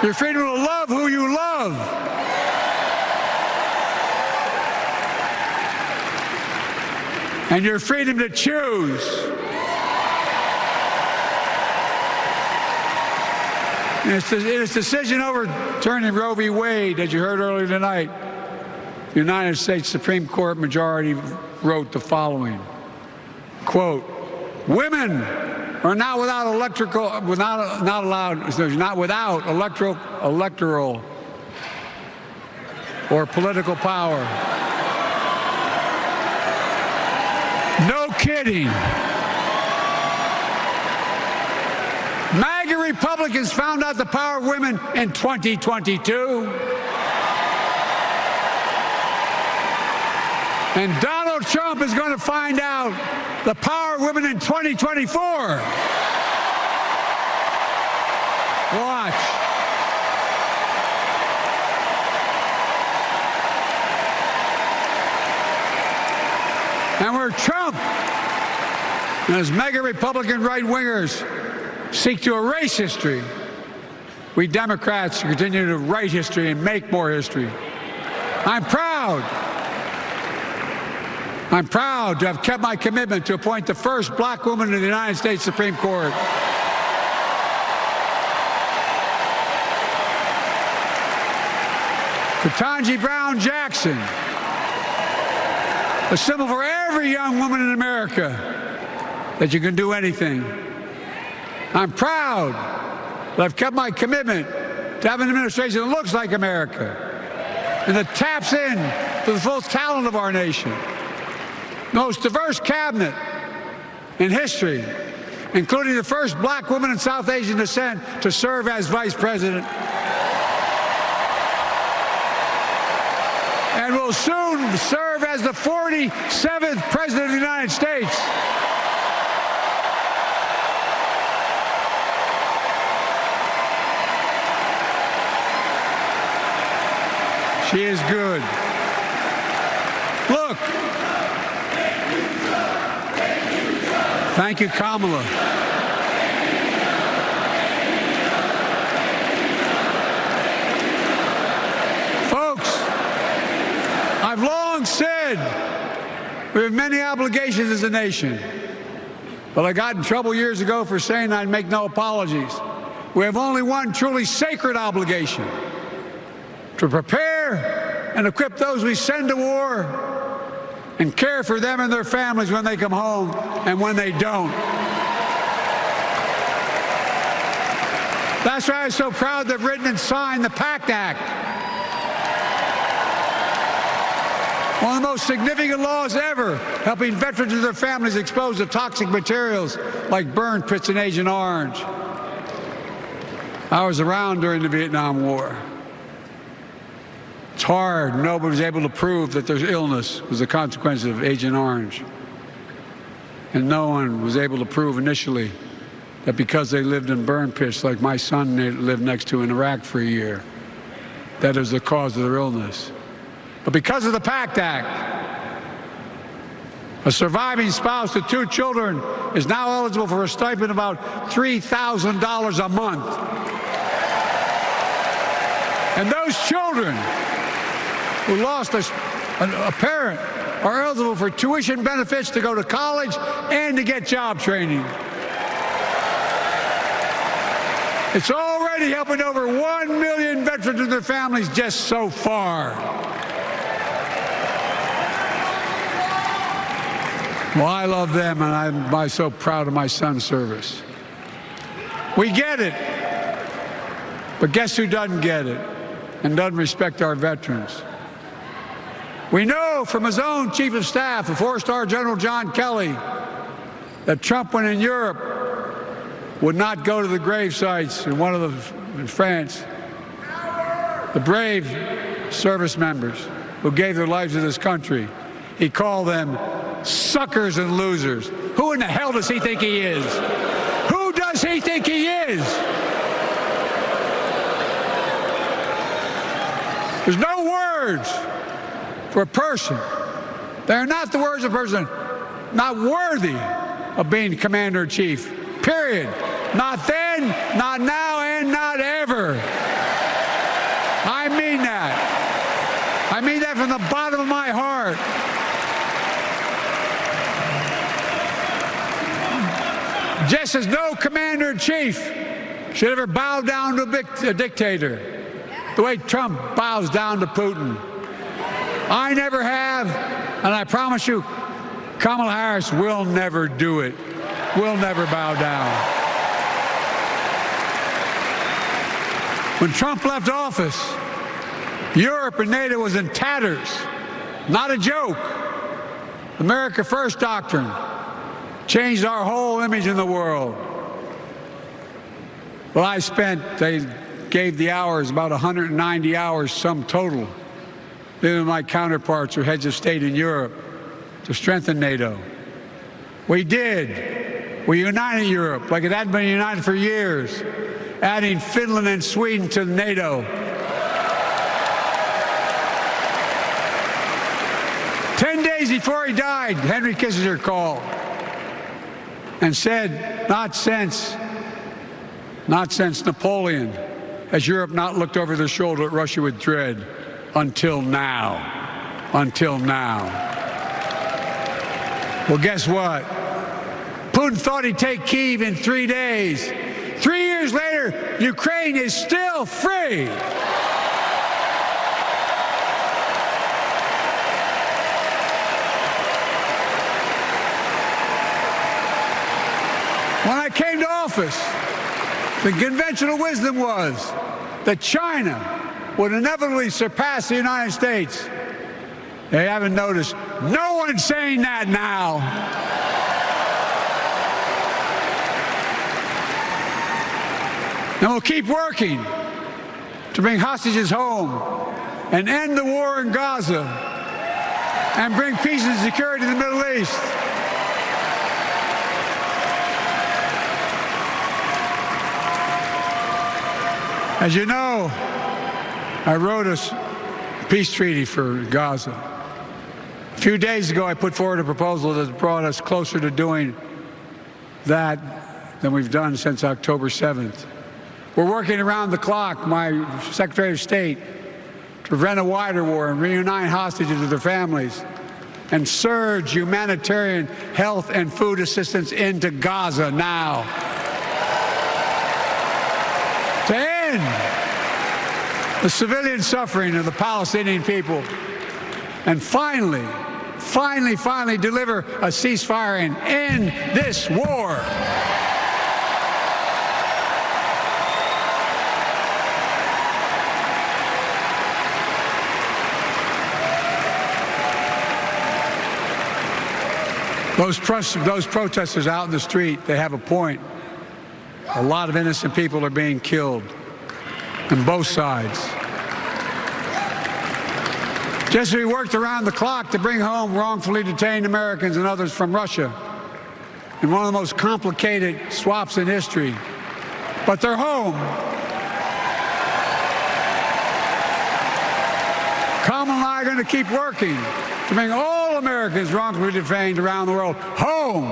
your freedom to love who you love, and your freedom to choose. In its decision overturning Roe v. Wade, as you heard earlier tonight, the United States Supreme Court majority wrote the following, quote, women are not without electoral or political power. No kidding. MAGA Republicans found out the power of women in 2022. And Donald Trump is going to find out the power of women in 2024. Watch. And where Trump and his mega Republican right-wingers seek to erase history, we Democrats continue to write history and make more history. I'm proud to have kept my commitment to appoint the first black woman to the United States Supreme Court. Ketanji Brown Jackson, a symbol for every young woman in America that you can do anything. I'm proud that I've kept my commitment to have an administration that looks like America and that taps in to the full talent of our nation. The most diverse cabinet in history, including the first black woman in South Asian descent to serve as vice president. And will soon serve as the 47th president of the United States. She is good. Look. Thank you, Kamala. Folks, I've long said we have many obligations as a nation, but I got in trouble years ago for saying I'd make no apologies. We have only one truly sacred obligation: to prepare and equip those we send to war and care for them and their families when they come home and when they don't. That's why I'm so proud to have written and signed the PACT Act, one of the most significant laws ever, helping veterans and their families exposed to toxic materials like burn pits in Agent Orange. I was around during the Vietnam War. It's hard. Nobody was able to prove that their illness was a consequence of Agent Orange. And no one was able to prove initially that because they lived in burn pits like my son lived next to in Iraq for a year, that is the cause of their illness. But because of the PACT Act, a surviving spouse with 2 children is now eligible for a stipend of about $3,000 a month. And those children who lost a parent are eligible for tuition benefits to go to college and to get job training. It's already helping over 1 million veterans and their families just so far. Well, I love them, and I'm so proud of my son's service. We get it. But guess who doesn't get it and doesn't respect our veterans? We know from his own chief of staff, the 4-star General John Kelly, that Trump, when in Europe, would not go to the grave sites in France. The brave service members who gave their lives to this country, he called them suckers and losers. Who in the hell does he think he is? Who does he think he is? There's no words for a person. They're not the words of a person not worthy of being commander-in-chief. Period. Not then, not now, and not ever. I mean that. I mean that from the bottom of my heart. Just as no commander-in-chief should ever bow down to a dictator, the way Trump bows down to Putin. I never have, and I promise you, Kamala Harris will never do it. Will never bow down. When Trump left office, Europe and NATO was in tatters. Not a joke. America First doctrine changed our whole image in the world. Well, they gave the hours, about 190 hours sum total, than my counterparts or heads of state in Europe, to strengthen NATO. We did. We united Europe like it hadn't been united for years, adding Finland and Sweden to NATO. 10 days before he died, Henry Kissinger called and said, not since Napoleon has Europe not looked over their shoulder at Russia with dread until now. Until now. Well, guess what? Putin thought he'd take Kyiv in 3 days. 3 years later, Ukraine is still free. When I came to office, the conventional wisdom was that China would inevitably surpass the United States. They haven't noticed. No one's saying that now. And we'll keep working to bring hostages home and end the war in Gaza and bring peace and security in the Middle East. As you know, I wrote a peace treaty for Gaza. A few days ago, I put forward a proposal that brought us closer to doing that than we've done since October 7th. We're working around the clock, my Secretary of State, to prevent a wider war and reunite hostages with their families and surge humanitarian health and food assistance into Gaza now. To end the civilian suffering of the Palestinian people, and finally deliver a ceasefire and end this war. Those protesters out in the street, they have a point. A lot of innocent people are being killed on both sides. Just as we worked around the clock to bring home wrongfully detained Americans and others from Russia in one of the most complicated swaps in history, but they're home. Kamala and I are going going to keep working to bring all Americans wrongfully detained around the world home.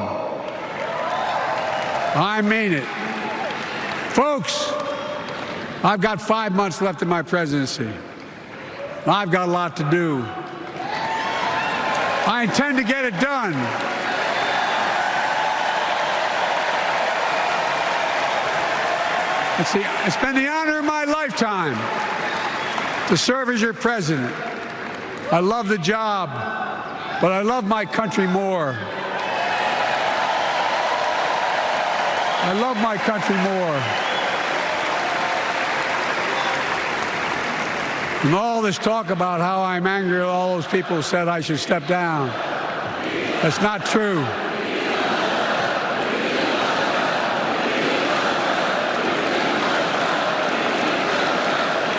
I mean it. Folks, I've got 5 months left in my presidency. I've got a lot to do. I intend to get it done. It's been the honor of my lifetime to serve as your president. I love the job, but I love my country more. I love my country more. And all this talk about how I'm angry at all those people who said I should step down, that's not true.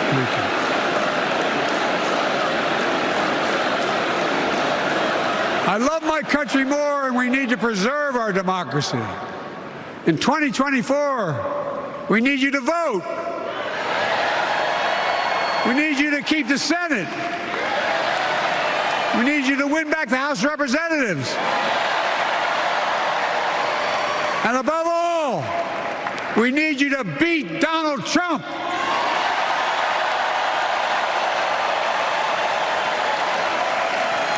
Thank you. I love my country more, and we need to preserve our democracy. In 2024, we need you to vote. We need you to keep the Senate. We need you to win back the House of Representatives. And above all, we need you to beat Donald Trump.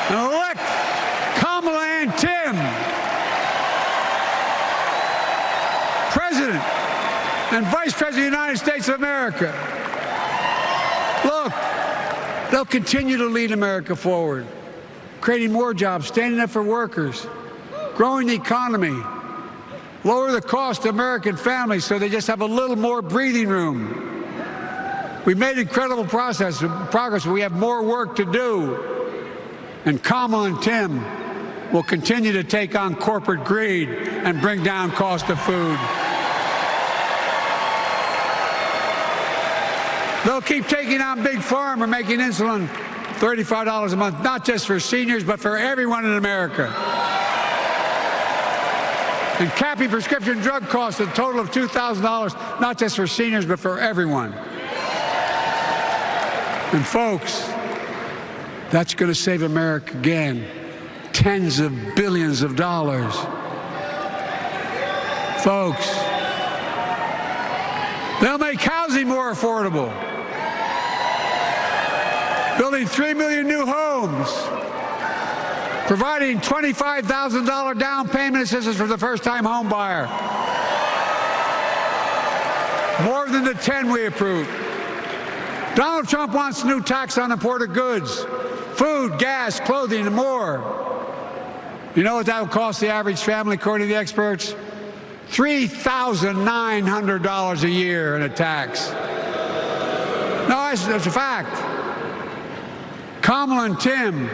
And elect Kamala and Tim President and Vice President of the United States of America. Look, they'll continue to lead America forward, creating more jobs, standing up for workers, growing the economy, lower the cost to American families so they just have a little more breathing room. We've made incredible progress, but we have more work to do. And Kamala and Tim will continue to take on corporate greed and bring down cost of food. They'll keep taking on Big Pharma, making insulin $35 a month, not just for seniors, but for everyone in America. And capping prescription drug costs a total of $2,000, not just for seniors, but for everyone. And folks, that's going to save America again tens of billions of dollars. Folks, they'll make housing more affordable, building 3 million new homes, providing $25,000 down payment assistance for the first-time home buyer, more than the 10 we approved. Donald Trump wants a new tax on imported goods, food, gas, clothing, and more. You know what that will cost the average family, according to the experts? $3,900 a year in a tax. No, that's a fact. Kamala and Tim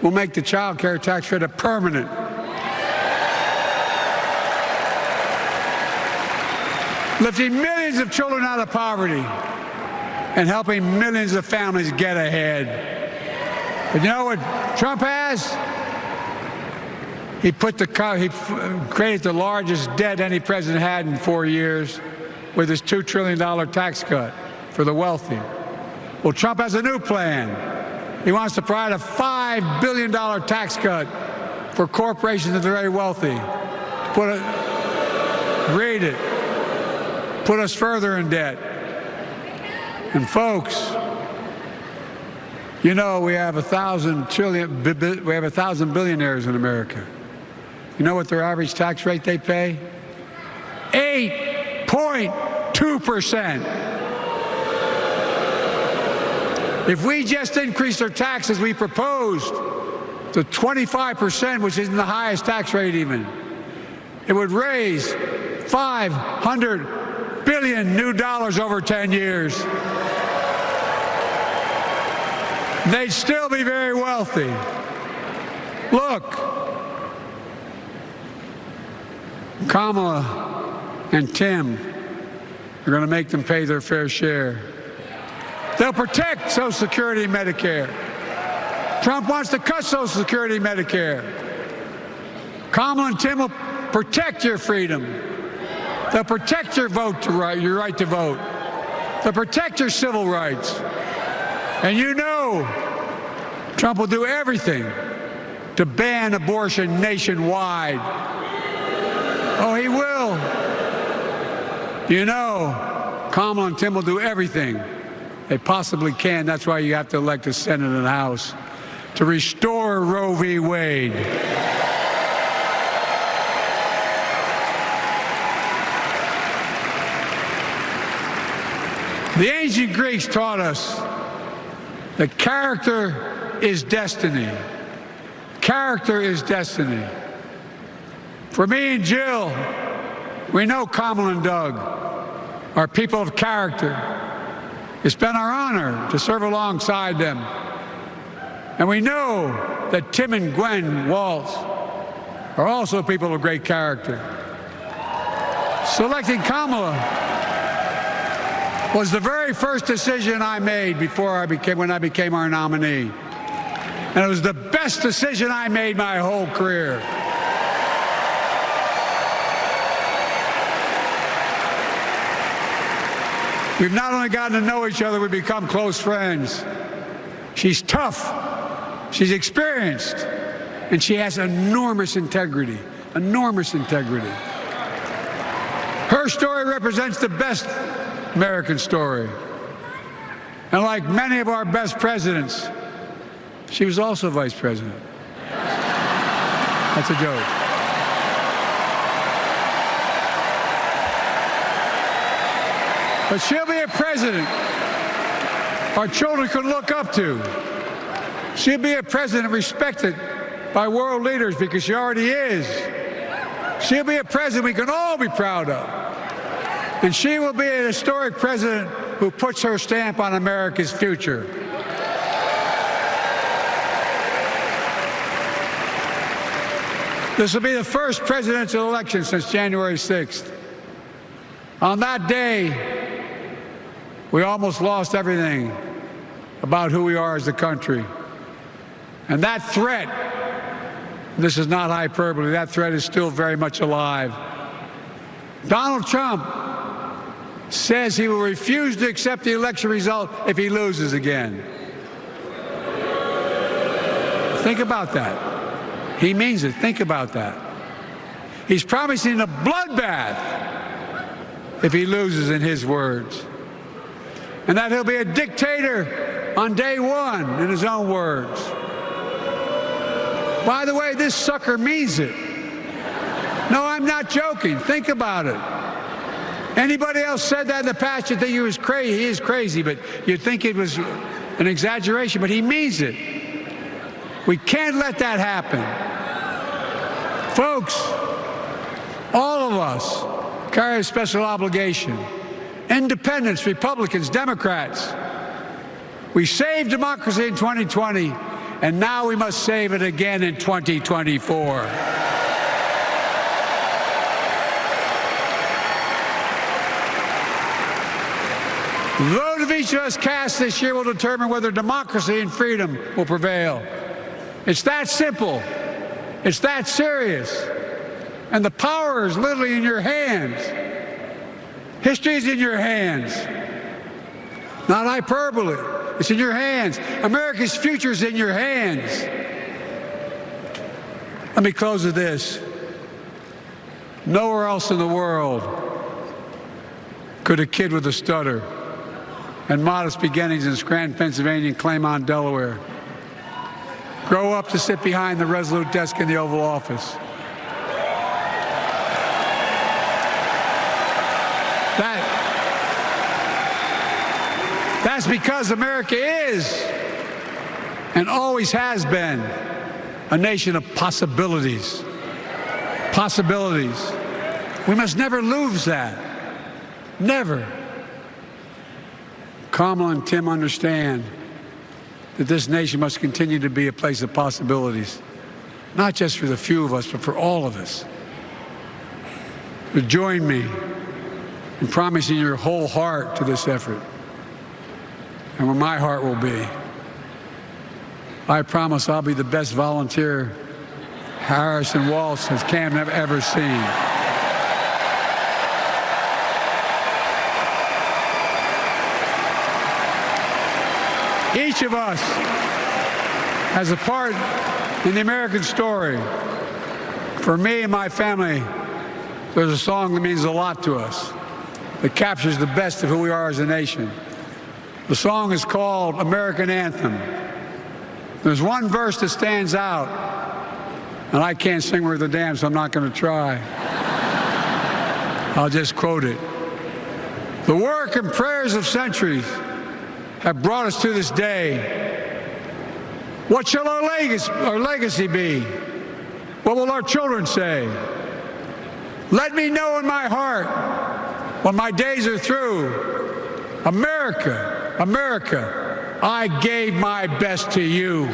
will make the child care tax credit permanent. Lifting millions of children out of poverty and helping millions of families get ahead. But you know what Trump has? He created the largest debt any president had in 4 years with his $2 trillion tax cut for the wealthy. Well, Trump has a new plan. He wants to provide a $5 billion tax cut for corporations that are very wealthy. Read it. Put us further in debt. And folks, you know we have 1,000 billionaires in America. You know what their average tax rate they pay? 8.2%. If we just increased our taxes we proposed to 25%, which isn't the highest tax rate even, it would raise $500 billion new dollars over 10 years. They'd still be very wealthy. Look, Kamala and Tim are going to make them pay their fair share. They'll protect Social Security and Medicare. Trump wants to cut Social Security and Medicare. Kamala and Tim will protect your freedom. They'll protect your your right to vote. They'll protect your civil rights. And you know Trump will do everything to ban abortion nationwide. Oh, he will. You know, Kamala and Tim will do everything they possibly can. That's why you have to elect a Senate and a House to restore Roe v. Wade. The ancient Greeks taught us that character is destiny. Character is destiny. For me and Jill, we know Kamala and Doug are people of character. It's been our honor to serve alongside them. And we know that Tim and Gwen Waltz are also people of great character. Selecting Kamala was the very first decision I made when I became our nominee. And it was the best decision I made my whole career. We've not only gotten to know each other, we've become close friends. She's tough, she's experienced, and she has enormous integrity, enormous integrity. Her story represents the best American story. And like many of our best presidents, she was also vice president. That's a joke. But she'll be a president our children can look up to. She'll be a president respected by world leaders because she already is. She'll be a president we can all be proud of. And she will be an historic president who puts her stamp on America's future. This will be the first presidential election since January 6th. On that day, we almost lost everything about who we are as a country. And that threat, this is not hyperbole, that threat is still very much alive. Donald Trump says he will refuse to accept the election result if he loses again. Think about that. He means it. Think about that. He's promising a bloodbath if he loses, in his words. And that he'll be a dictator on day one, in his own words. By the way, this sucker means it. No, I'm not joking. Think about it. Anybody else said that in the past, you'd think he was crazy. He is crazy, but you'd think it was an exaggeration, but he means it. We can't let that happen. Folks, all of us carry a special obligation. Independents, Republicans, Democrats. We saved democracy in 2020, and now we must save it again in 2024. The vote of each of us cast this year will determine whether democracy and freedom will prevail. It's that simple. It's that serious. And the power is literally in your hands. History is in your hands. Not hyperbole. It's in your hands. America's future is in your hands. Let me close with this. Nowhere else in the world could a kid with a stutter and modest beginnings in Scranton, Pennsylvania, and Claymont, Delaware, grow up to sit behind the resolute desk in the Oval Office. That's because America is and always has been a nation of possibilities. Possibilities. We must never lose that. Never. Kamala and Tim understand that this nation must continue to be a place of possibilities, not just for the few of us, but for all of us. So join me in promising your whole heart to this effort, and where my heart will be. I promise I'll be the best volunteer Harrison Waltz has Cam ever seen. Each of us As a part in the American story, for me and my family, there's a song that means a lot to us, that captures the best of who we are as a nation. The song is called American Anthem. There's one verse that stands out, and I can't sing worth a damn, so I'm not going to try. I'll just quote it. The work and prayers of centuries have brought us to this day. What shall our legacy be? What will our children say? Let me know in my heart when my days are through. America, America, I gave my best to you.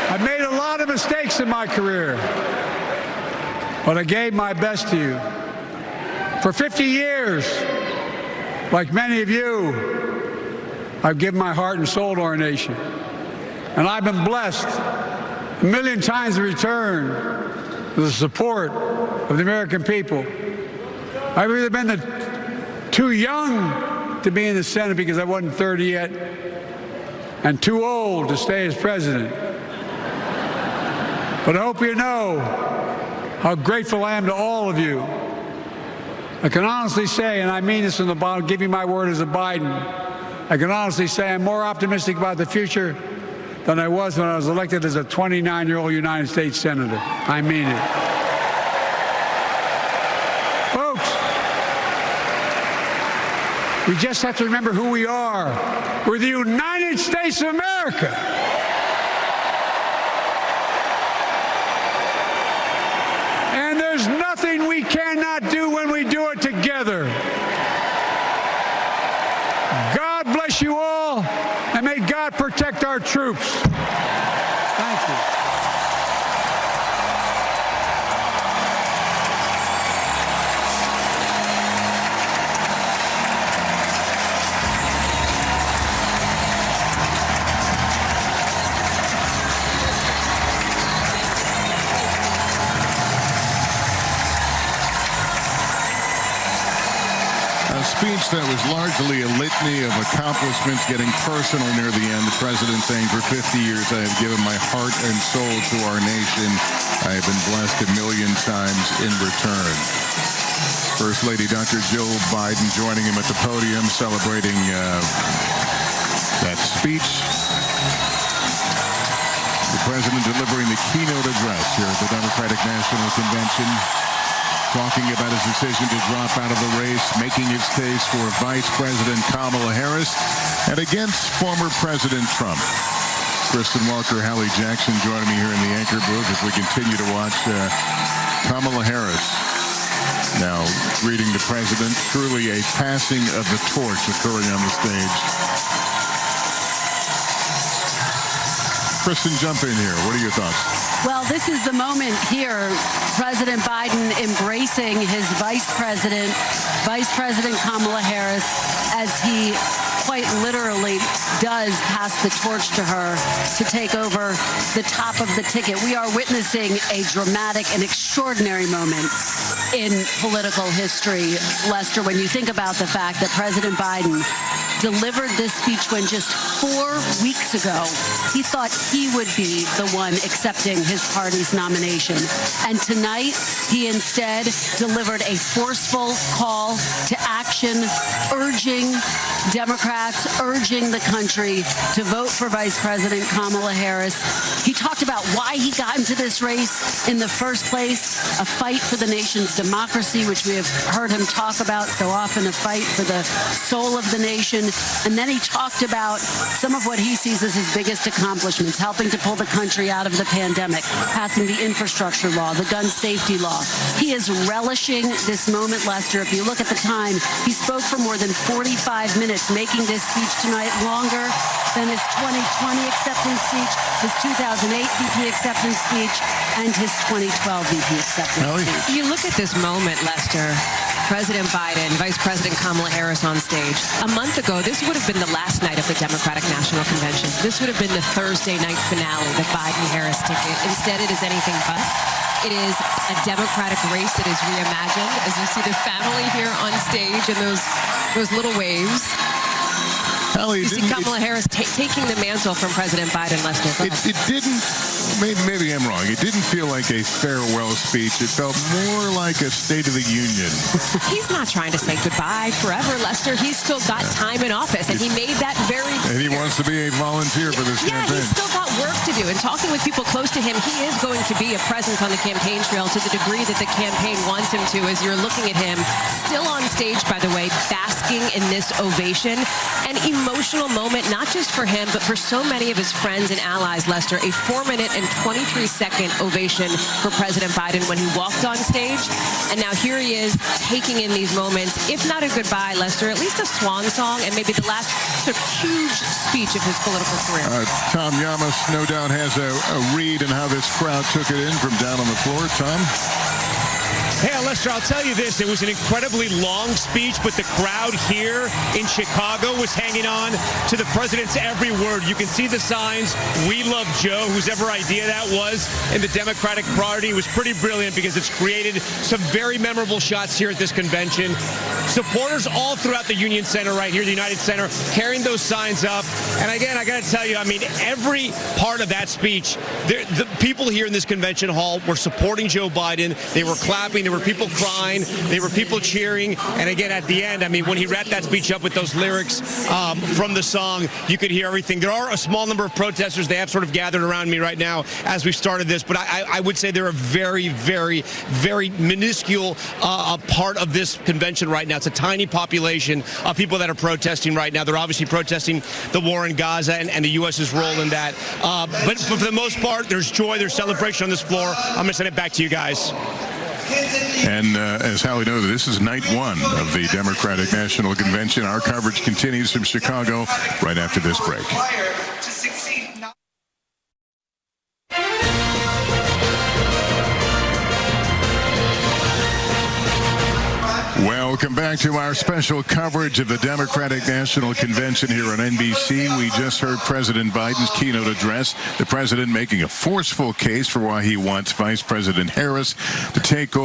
I've made a lot of mistakes in my career, but I gave my best to you. For 50 years, like many of you, I've given my heart and soul to our nation. And I've been blessed a million times in return with the support of the American people. I've either been too young to be in the Senate because I wasn't 30 yet, and too old to stay as president. But I hope you know how grateful I am to all of you. I can honestly say, and I mean this in the bottom, give you my word as a Biden, I can honestly say I'm more optimistic about the future than I was when I was elected as a 29-year-old United States Senator. I mean it. Folks, we just have to remember who we are. We're the United States of America. And there's nothing we cannot do when we do it together. God bless you all, and may God protect our troops. Thank you. Speech that was largely a litany of accomplishments, getting personal near the end. The president saying, for 50 years, I have given my heart and soul to our nation. I have been blessed a million times in return. First Lady Dr. Jill Biden joining him at the podium, celebrating that speech. The president delivering the keynote address here at the Democratic National Convention, talking about his decision to drop out of the race, making his case for Vice President Kamala Harris and against former President Trump. Kristen Walker, Hallie Jackson joining me here in the anchor booth as we continue to watch Kamala Harris now greeting the president. Truly a passing of the torch occurring on the stage. Kristen, jump in here. What are your thoughts? Well, this is the moment here, President Biden embracing his Vice President Kamala Harris, as he quite literally does pass the torch to her to take over the top of the ticket. We are witnessing a dramatic and extraordinary moment in political history, Lester, when you think about the fact that President Biden delivered this speech when just 4 weeks ago he thought he would be the one accepting his party's nomination. And tonight he instead delivered a forceful call to action, urging Democrats, urging the country to vote for Vice President Kamala Harris. He talked about why he got into this race in the first place, a fight for the nation's democracy, which we have heard him talk about so often, a fight for the soul of the nation. And then he talked about some of what he sees as his biggest accomplishments, helping to pull the country out of the pandemic, passing the infrastructure law, the gun safety law. He is relishing this moment, Lester. If you look at the time, he spoke for more than 45 minutes, making this speech tonight longer than his 2020 acceptance speech, his 2008 VP acceptance speech, and his 2012 VP acceptance. You look at this moment, Lester. President Biden, Vice President Kamala Harris on stage. A month ago, this would have been the last night of the Democratic National Convention. This would have been the Thursday night finale, the Biden-Harris ticket. Instead, it is anything but. It is a Democratic race that is reimagined. As you see the family here on stage and those little waves. You see Kamala Harris taking the mantle from President Biden, Lester. It didn't, maybe I'm wrong, it didn't feel like a farewell speech. It felt more like a State of the Union. He's not trying to say goodbye forever, Lester. He's still got time in office, and he made that very clear. And he wants to be a volunteer for this campaign. He's still got work to do. And talking with people close to him, he is going to be a presence on the campaign trail to the degree that the campaign wants him to, as you're looking at him. Still on stage, by the way, basking in this ovation. An emotional moment, not just for him, but for so many of his friends and allies, Lester. A 4-minute and 23-second ovation for President Biden when he walked on stage. And now here he is taking in these moments, if not a goodbye, Lester, at least a swan song and maybe the last sort of huge speech of his political career. Tom Yamas no doubt has a read on how this crowd took it in from down on the floor. Tom? Hey, Lester, I'll tell you this. It was an incredibly long speech, but the crowd here in Chicago was hanging on to the president's every word. You can see the signs, "We love Joe," whosever idea that was, in the Democratic Party. It was pretty brilliant because it's created some very memorable shots here at this convention. Supporters all throughout the Union Center right here, the United Center, carrying those signs up. And again, I got to tell you, I mean, every part of that speech, the people here in this convention hall were supporting Joe Biden. They were clapping. There were people crying. There were people cheering. And again, at the end, I mean, when he wrapped that speech up with those lyrics from the song, you could hear everything. There are a small number of protesters. They have sort of gathered around me right now as we started this. But I would say they're a very, very, very minuscule part of this convention right now. It's a tiny population of people that are protesting right now. They're obviously protesting the war in Gaza and the U.S.'s role in that. But for the most part, there's joy, there's celebration on this floor. I'm going to send it back to you guys. And as Hallie knows, this is night one of the Democratic National Convention. Our coverage continues from Chicago right after this break. Welcome back to our special coverage of the Democratic National Convention here on NBC. We just heard President Biden's keynote address. The president making a forceful case for why he wants Vice President Harris to take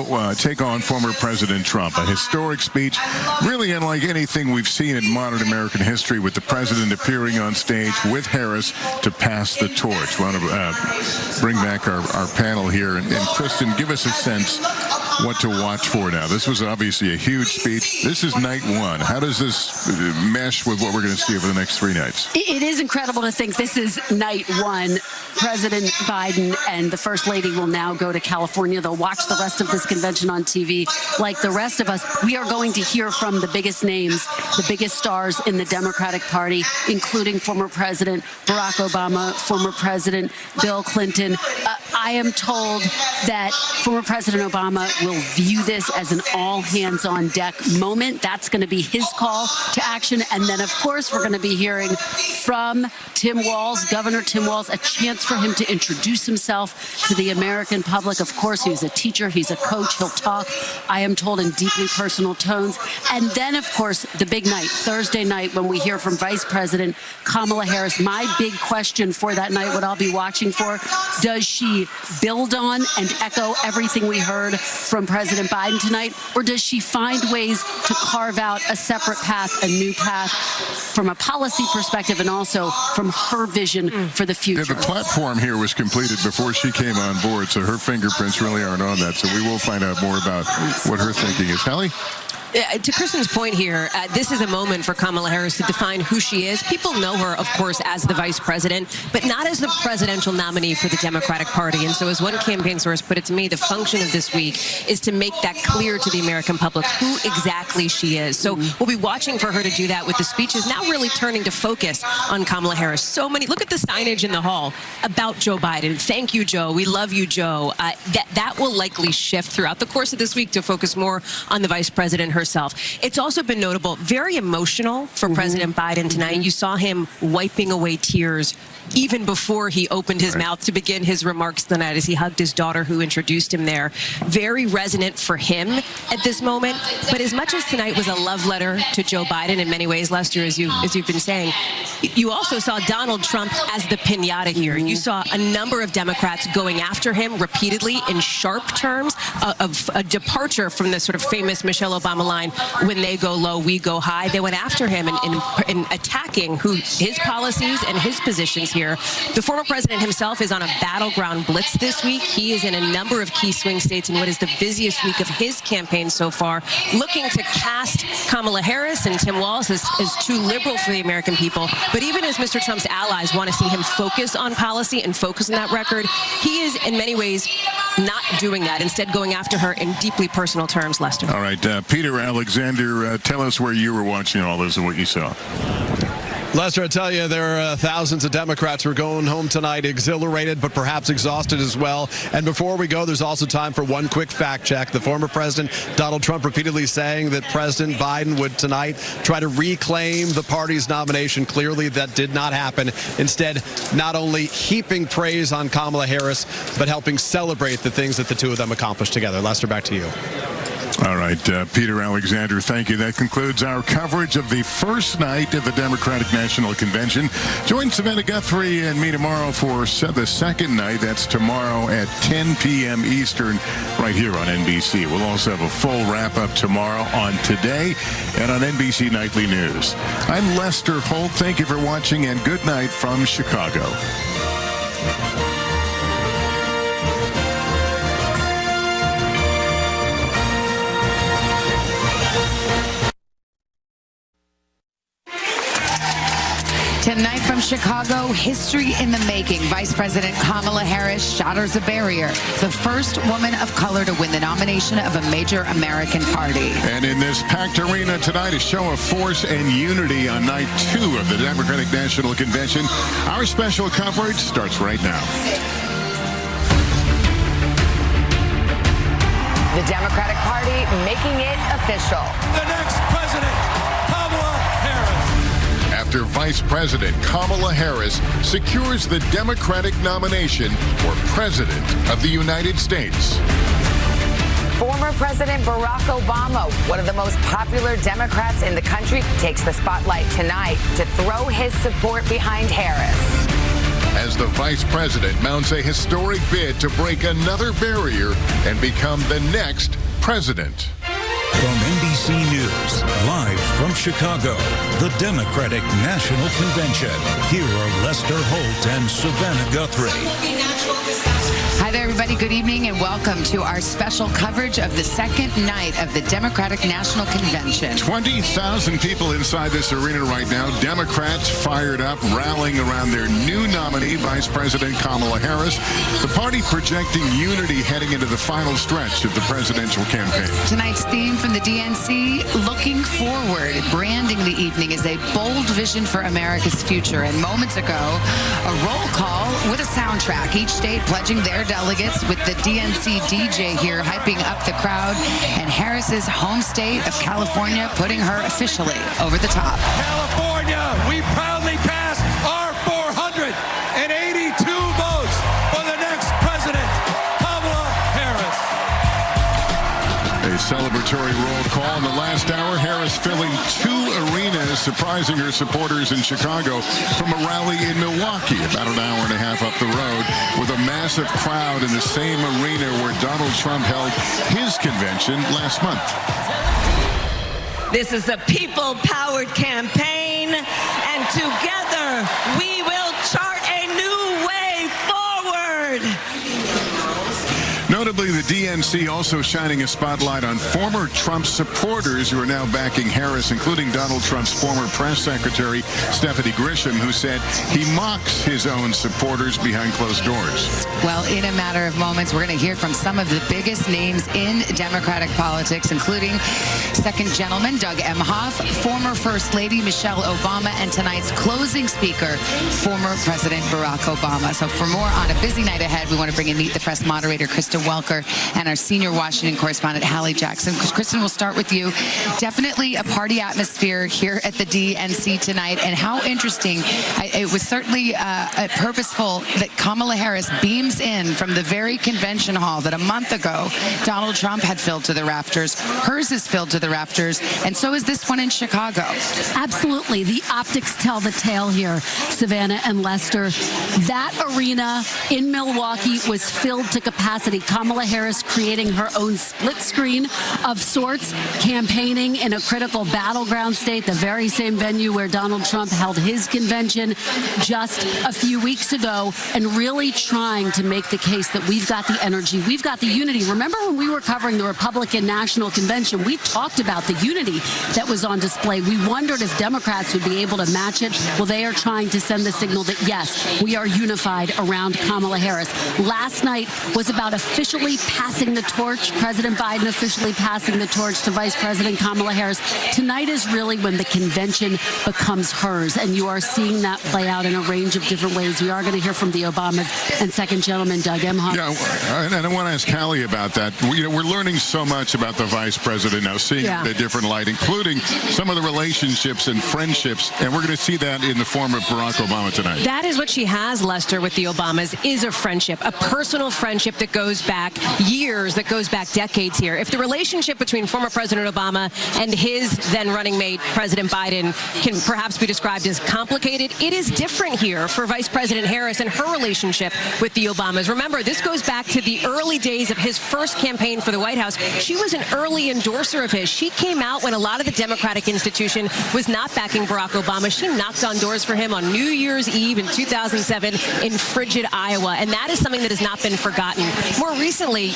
on former President Trump. A historic speech, really unlike anything we've seen in modern American history, with the president appearing on stage with Harris to pass the torch. We want to bring back our panel here. And Kristen, give us a sense what to watch for now. This was obviously a huge speech. This is night one. How does this mesh with what we're going to see over the next 3 nights? It is incredible to think this is night one. President Biden and the First Lady will now go to California. They'll watch the rest of this convention on TV. Like the rest of us, we are going to hear from the biggest names, the biggest stars in the Democratic Party, including former President Barack Obama, former President Bill Clinton. I am told that former President Obama will view this as an all-hands-on-deck moment. That's going to be his call to action. And then, of course, we're going to be hearing from Tim Walz, Governor Tim Walz, a chance for him to introduce himself to the American public. Of course, he's a teacher. He's a coach. He'll talk, I am told, in deeply personal tones. And then, of course, the big night, Thursday night, when we hear from Vice President Kamala Harris. My big question for that night, what I'll be watching for, does she build on and echo everything we heard from President Biden tonight, or does she find ways to carve out a separate path, a new path from a policy perspective and also from her vision for the future? Yeah, the platform here was completed before she came on board, so her fingerprints really aren't on that. So we will find out more about what her thinking is. Hallie? To Kristen's point here, this is a moment for Kamala Harris to define who she is. People know her, of course, as the vice president, but not as the presidential nominee for the Democratic Party. And so as one campaign source put it to me, the function of this week is to make that clear to the American public who exactly she is. So we'll be watching for her to do that with the speeches now really turning to focus on Kamala Harris. So many, look at the signage in the hall about Joe Biden. Thank you, Joe. We love you, Joe. That will likely shift throughout the course of this week to focus more on the vice president herself. It's also been notable, very emotional for President Biden tonight. You saw him wiping away tears even before he opened his mouth to begin his remarks tonight as he hugged his daughter who introduced him there. Very resonant for him at this moment. But as much as tonight was a love letter to Joe Biden in many ways, Lester, as you've been saying, you also saw Donald Trump as the piñata here. You saw a number of Democrats going after him repeatedly in sharp terms of a departure from the sort of famous Michelle Obama line, when they go low, we go high. They went after him in attacking his policies and his positions here. The former president himself is on a battleground blitz this week. He is in a number of key swing states in what is the busiest week of his campaign so far, looking to cast Kamala Harris and Tim Walz as too liberal for the American people. But even as Mr. Trump's allies want to see him focus on policy and focus on that record, he is in many ways not doing that, instead going after her in deeply personal terms, Lester. All right, Peter Alexander, tell us where you were watching all this and what you saw. Lester, I tell you, there are thousands of Democrats who are going home tonight exhilarated, but perhaps exhausted as well. And before we go, there's also time for one quick fact check. The former president, Donald Trump, repeatedly saying that President Biden would tonight try to reclaim the party's nomination. Clearly, that did not happen. Instead, not only heaping praise on Kamala Harris, but helping celebrate the things that the two of them accomplished together. Lester, back to you. All right, Peter Alexander, thank you. That concludes our coverage of the first night of the Democratic National Convention. Join Savannah Guthrie and me tomorrow for the second night. That's tomorrow at 10 p.m. Eastern, right here on NBC. We'll also have a full wrap-up tomorrow on Today and on NBC Nightly News. I'm Lester Holt. Thank you for watching, and good night from Chicago. Tonight from Chicago, history in the making. Vice President Kamala Harris shatters a barrier. The first woman of color to win the nomination of a major American party. And in this packed arena tonight, a show of force and unity on night 2 of the Democratic National Convention. Our special coverage starts right now. The Democratic Party making it official. The next president, Kamala Harris. After Vice President Kamala Harris secures the Democratic nomination for President of the United States. Former President Barack Obama, one of the most popular Democrats in the country, takes the spotlight tonight to throw his support behind Harris. As the Vice President mounts a historic bid to break another barrier and become the next president. From NBC News, live from Chicago, the Democratic National Convention. Here are Lester Holt and Savannah Guthrie. Hi there, everybody. Good evening and welcome to our special coverage of the second night of the Democratic National Convention. 20,000 people inside this arena right now. Democrats fired up, rallying around their new nominee, Vice President Kamala Harris. The party projecting unity heading into the final stretch of the presidential campaign. Tonight's theme from the DNC, looking forward. Branding the evening is a bold vision for America's future. And moments ago, a roll call with a soundtrack. Each state pledging their delegates, with the DNC DJ here hyping up the crowd, and Harris's home state of California putting her officially over the top. California, we proudly cast our 482 votes for the next president, Kamala Harris. A celebratory roll call in the last hour. Harris filling 2 arenas, surprising her supporters in Chicago from a rally in Milwaukee, about an hour and a half up the road, with a massive crowd in the same arena where Donald Trump held his convention last month. This is a people-powered campaign, and together we will chart a new way forward. Notably, the DNC also shining a spotlight on former Trump supporters who are now backing Harris, including Donald Trump's former press secretary, Stephanie Grisham, who said he mocks his own supporters behind closed doors. Well, in a matter of moments, we're going to hear from some of the biggest names in Democratic politics, including Second Gentleman Doug Emhoff, former First Lady Michelle Obama, and tonight's closing speaker, former President Barack Obama. So for more on a busy night ahead, we want to bring in Meet the Press moderator Krista Welker and our senior Washington correspondent, Hallie Jackson. Kristen, we'll start with you. Definitely a party atmosphere here at the DNC tonight, and how interesting. It was certainly purposeful that Kamala Harris beams in from the very convention hall that a month ago Donald Trump had filled to the rafters. Hers is filled to the rafters, and so is this one in Chicago. Absolutely. The optics tell the tale here, Savannah and Lester. That arena in Milwaukee was filled to capacity. Kamala Harris creating her own split screen of sorts, campaigning in a critical battleground state, the very same venue where Donald Trump held his convention just a few weeks ago, and really trying to make the case that we've got the energy, we've got the unity. Remember when we were covering the Republican National Convention, we talked about the unity that was on display. We wondered if Democrats would be able to match it. Well, they are trying to send the signal that, yes, we are unified around Kamala Harris. Last night was about officially passing the torch, President Biden officially passing the torch to Vice President Kamala Harris. Tonight is really when the convention becomes hers, and you are seeing that play out in a range of different ways. We are going to hear from the Obamas and second gentleman Doug Emhoff. Yeah, and I want to ask Hallie about that. We're learning so much about the vice president now, seeing the different light, including some of the relationships and friendships, and we're going to see that in the form of Barack Obama tonight. That is what she has, Lester, with the Obamas, is a friendship, a personal friendship that goes back years, that goes back decades here. If the relationship between former President Obama and his then running mate, President Biden, can perhaps be described as complicated, it is different here for Vice President Harris and her relationship with the Obamas. Remember, this goes back to the early days of his first campaign for the White House. She was an early endorser of his. She came out when a lot of the Democratic institution was not backing Barack Obama. She knocked on doors for him on New Year's Eve in 2007 in frigid Iowa, and that is something that has not been forgotten. More recently,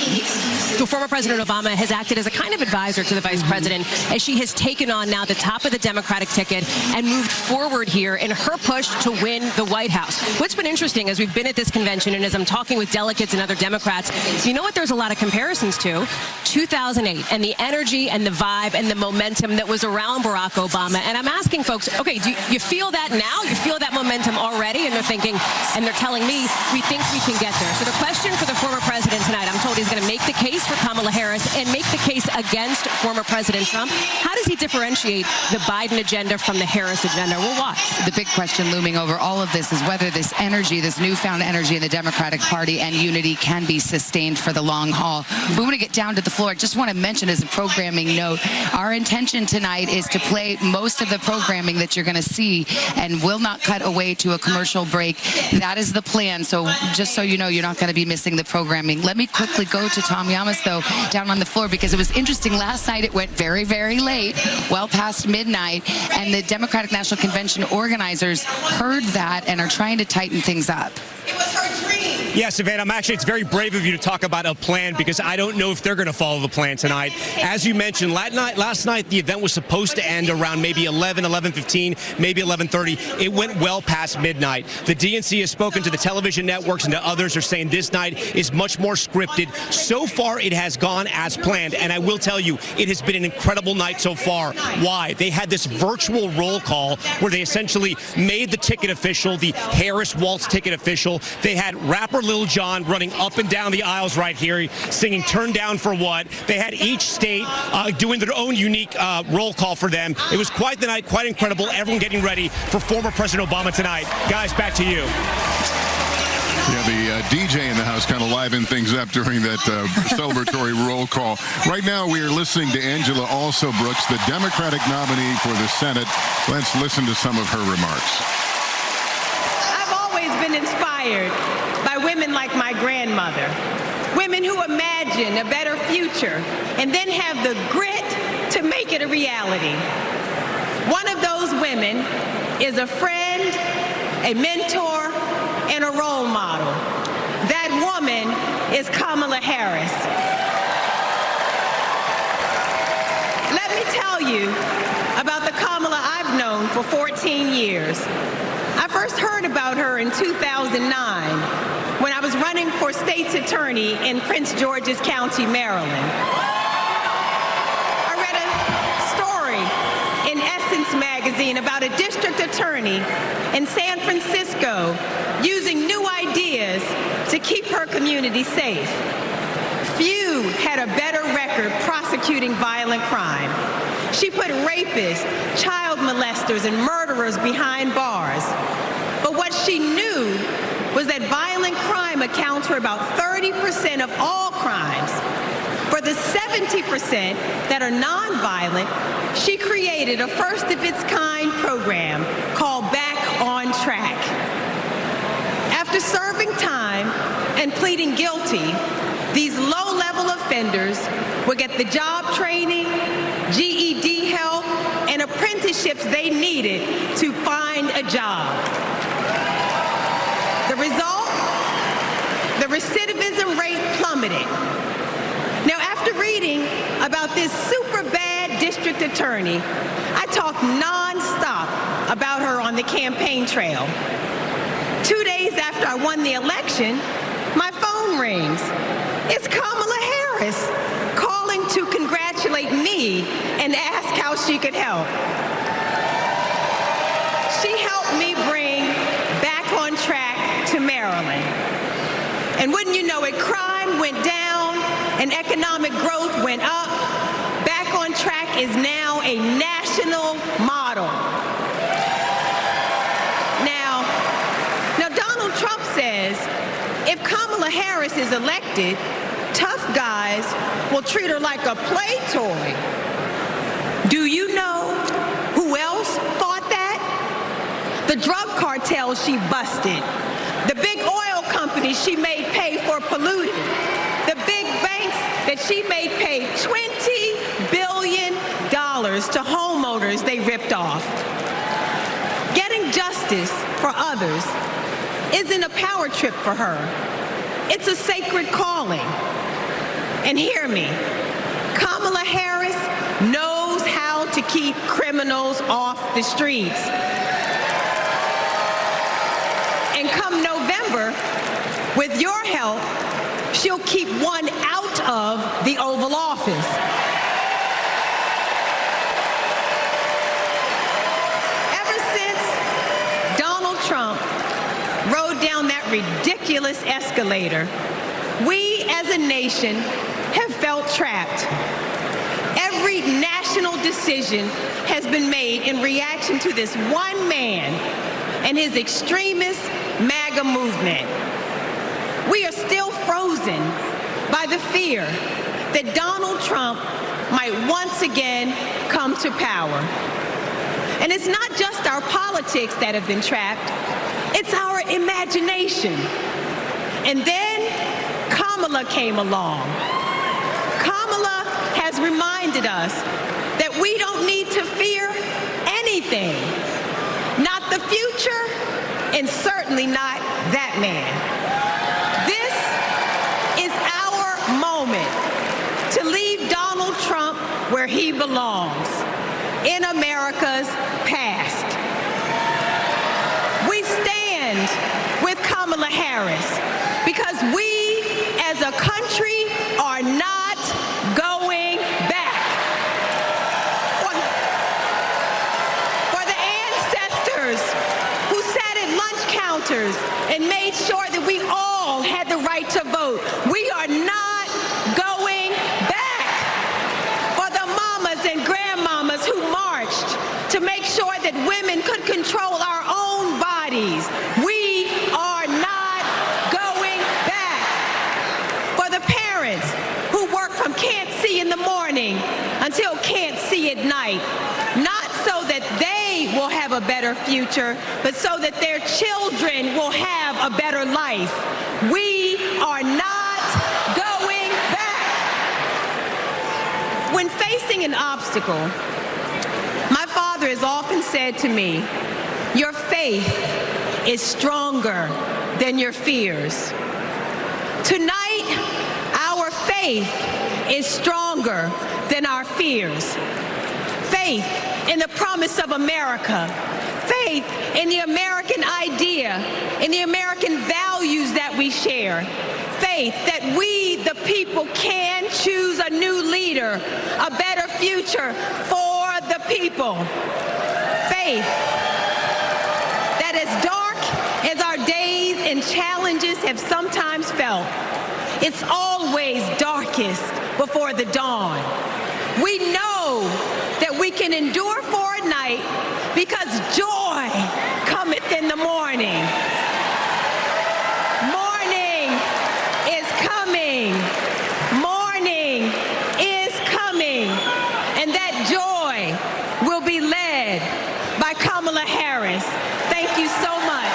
the former President Obama has acted as a kind of advisor to the vice president as she has taken on now the top of the Democratic ticket and moved forward here in her push to win the White House. What's been interesting as we've been at this convention and as I'm talking with delegates and other Democrats, you know what there's a lot of comparisons to? 2008 and the energy and the vibe and the momentum that was around Barack Obama. And I'm asking folks, okay, do you feel that now? You feel that momentum already? And they're thinking, and they're telling me, we think we can get there. So the question for the former president tonight, I'm told he's going to make the case for Kamala Harris and make the case against former President Trump. How does he differentiate the Biden agenda from the Harris agenda? We'll watch. The big question looming over all of this is whether this energy, this newfound energy in the Democratic Party and unity can be sustained for the long haul. We want to get down to the floor. I just want to mention as a programming note, our intention tonight is to play most of the programming that you're going to see and will not cut away to a commercial break. That is the plan. So just so you know, you're not going to be missing the programming. Let me quickly go to Tom Yamas, though, down on the floor, because it was interesting. Last night it went very, very late, well past midnight, and the Democratic National Convention organizers heard that and are trying to tighten things up. It was her dream. Yeah, Savannah, it's very brave of you to talk about a plan, because I don't know if they're going to follow the plan tonight. As you mentioned, last night the event was supposed to end around maybe 11:15, maybe 11:30. It went well past midnight. The DNC has spoken to the television networks and to others are saying this night is much more scripted. So far, it has gone as planned, and I will tell you, it has been an incredible night so far. Why? They had this virtual roll call where they essentially made the ticket official, the Harris Waltz ticket official. They had rapper Lil Jon running up and down the aisles right here, singing Turn Down for What. They had each state doing their own unique roll call for them. It was quite the night, quite incredible. Everyone getting ready for former President Obama tonight. Guys, back to you. Yeah, the DJ in the house kind of livened things up during that celebratory roll call. Right now, we are listening to Angela Also Brooks, the Democratic nominee for the Senate. Let's listen to some of her remarks. Been inspired by women like my grandmother, women who imagine a better future and then have the grit to make it a reality. One of those women is a friend, a mentor, and a role model. That woman is Kamala Harris. Let me tell you about the Kamala I've known for 14 years. I first heard about her in 2009 when I was running for state's attorney in Prince George's County, Maryland. I read a story in Essence magazine about a district attorney in San Francisco using new ideas to keep her community safe. Few had a better record prosecuting violent crime. She put rapists, child molesters, and murderers behind bars. But what she knew was that violent crime accounts for about 30% of all crimes. For the 70% that are nonviolent, she created a first-of-its-kind program called Back on Track. After serving time and pleading guilty, these low-level offenders will get the job training, GED help, and apprenticeships they needed to find a job. The result? The recidivism rate plummeted. Now, after reading about this super bad district attorney, I talked nonstop about her on the campaign trail. 2 days after I won the election, my phone rings. It's Kamala Harris calling to congratulate me and ask how she could help. She helped me bring Back on Track to Maryland. And wouldn't you know it, crime went down and economic growth went up. Back on Track is now a national model. Now Donald Trump says if Kamala Harris is elected, tough guys will treat her like a play toy. Do you know who else thought that? The drug cartels she busted, the big oil companies she made pay for polluting, the big banks that she made pay $20 billion to homeowners they ripped off. Getting justice for others isn't a power trip for her. It's a sacred calling. And hear me, Kamala Harris knows how to keep criminals off the streets. And come November, with your help, she'll keep one out of the Oval Office. Ever since Donald Trump rode down that ridiculous escalator, we as a nation have felt trapped. Every national decision has been made in reaction to this one man and his extremist MAGA movement. We are still frozen by the fear that Donald Trump might once again come to power. And it's not just our politics that have been trapped, it's our imagination. And then Kamala came along. Kamala has reminded us that we don't need to fear anything. Not the future, and certainly not that man. This is our moment to leave Donald Trump where he belongs, in America's past. We stand with Kamala Harris because we as a country are not going back. For the ancestors who sat at lunch counters and made sure that we all had the right to vote, we are not going back. For the mamas and grandmamas who marched to make sure that women could control our own bodies, we are not going back. For the parents who work from can't see in the morning until can't see at night, not so that they will have a better future, but so that their children will have a better life. We are not going back. When facing an obstacle, my father has often said to me, your faith is stronger than your fears. Tonight, our faith is stronger than our fears. Faith in the promise of America. Faith in the American idea, in the American values that we share. Faith that we, the people, can choose a new leader, a better future for the people. Faith that as dark as our days and challenges have sometimes felt, it's always darkest before the dawn. We know that we can endure for a night because joy cometh in the morning. Morning is coming. Morning is coming. And that joy will be led by Kamala Harris. Thank you so much.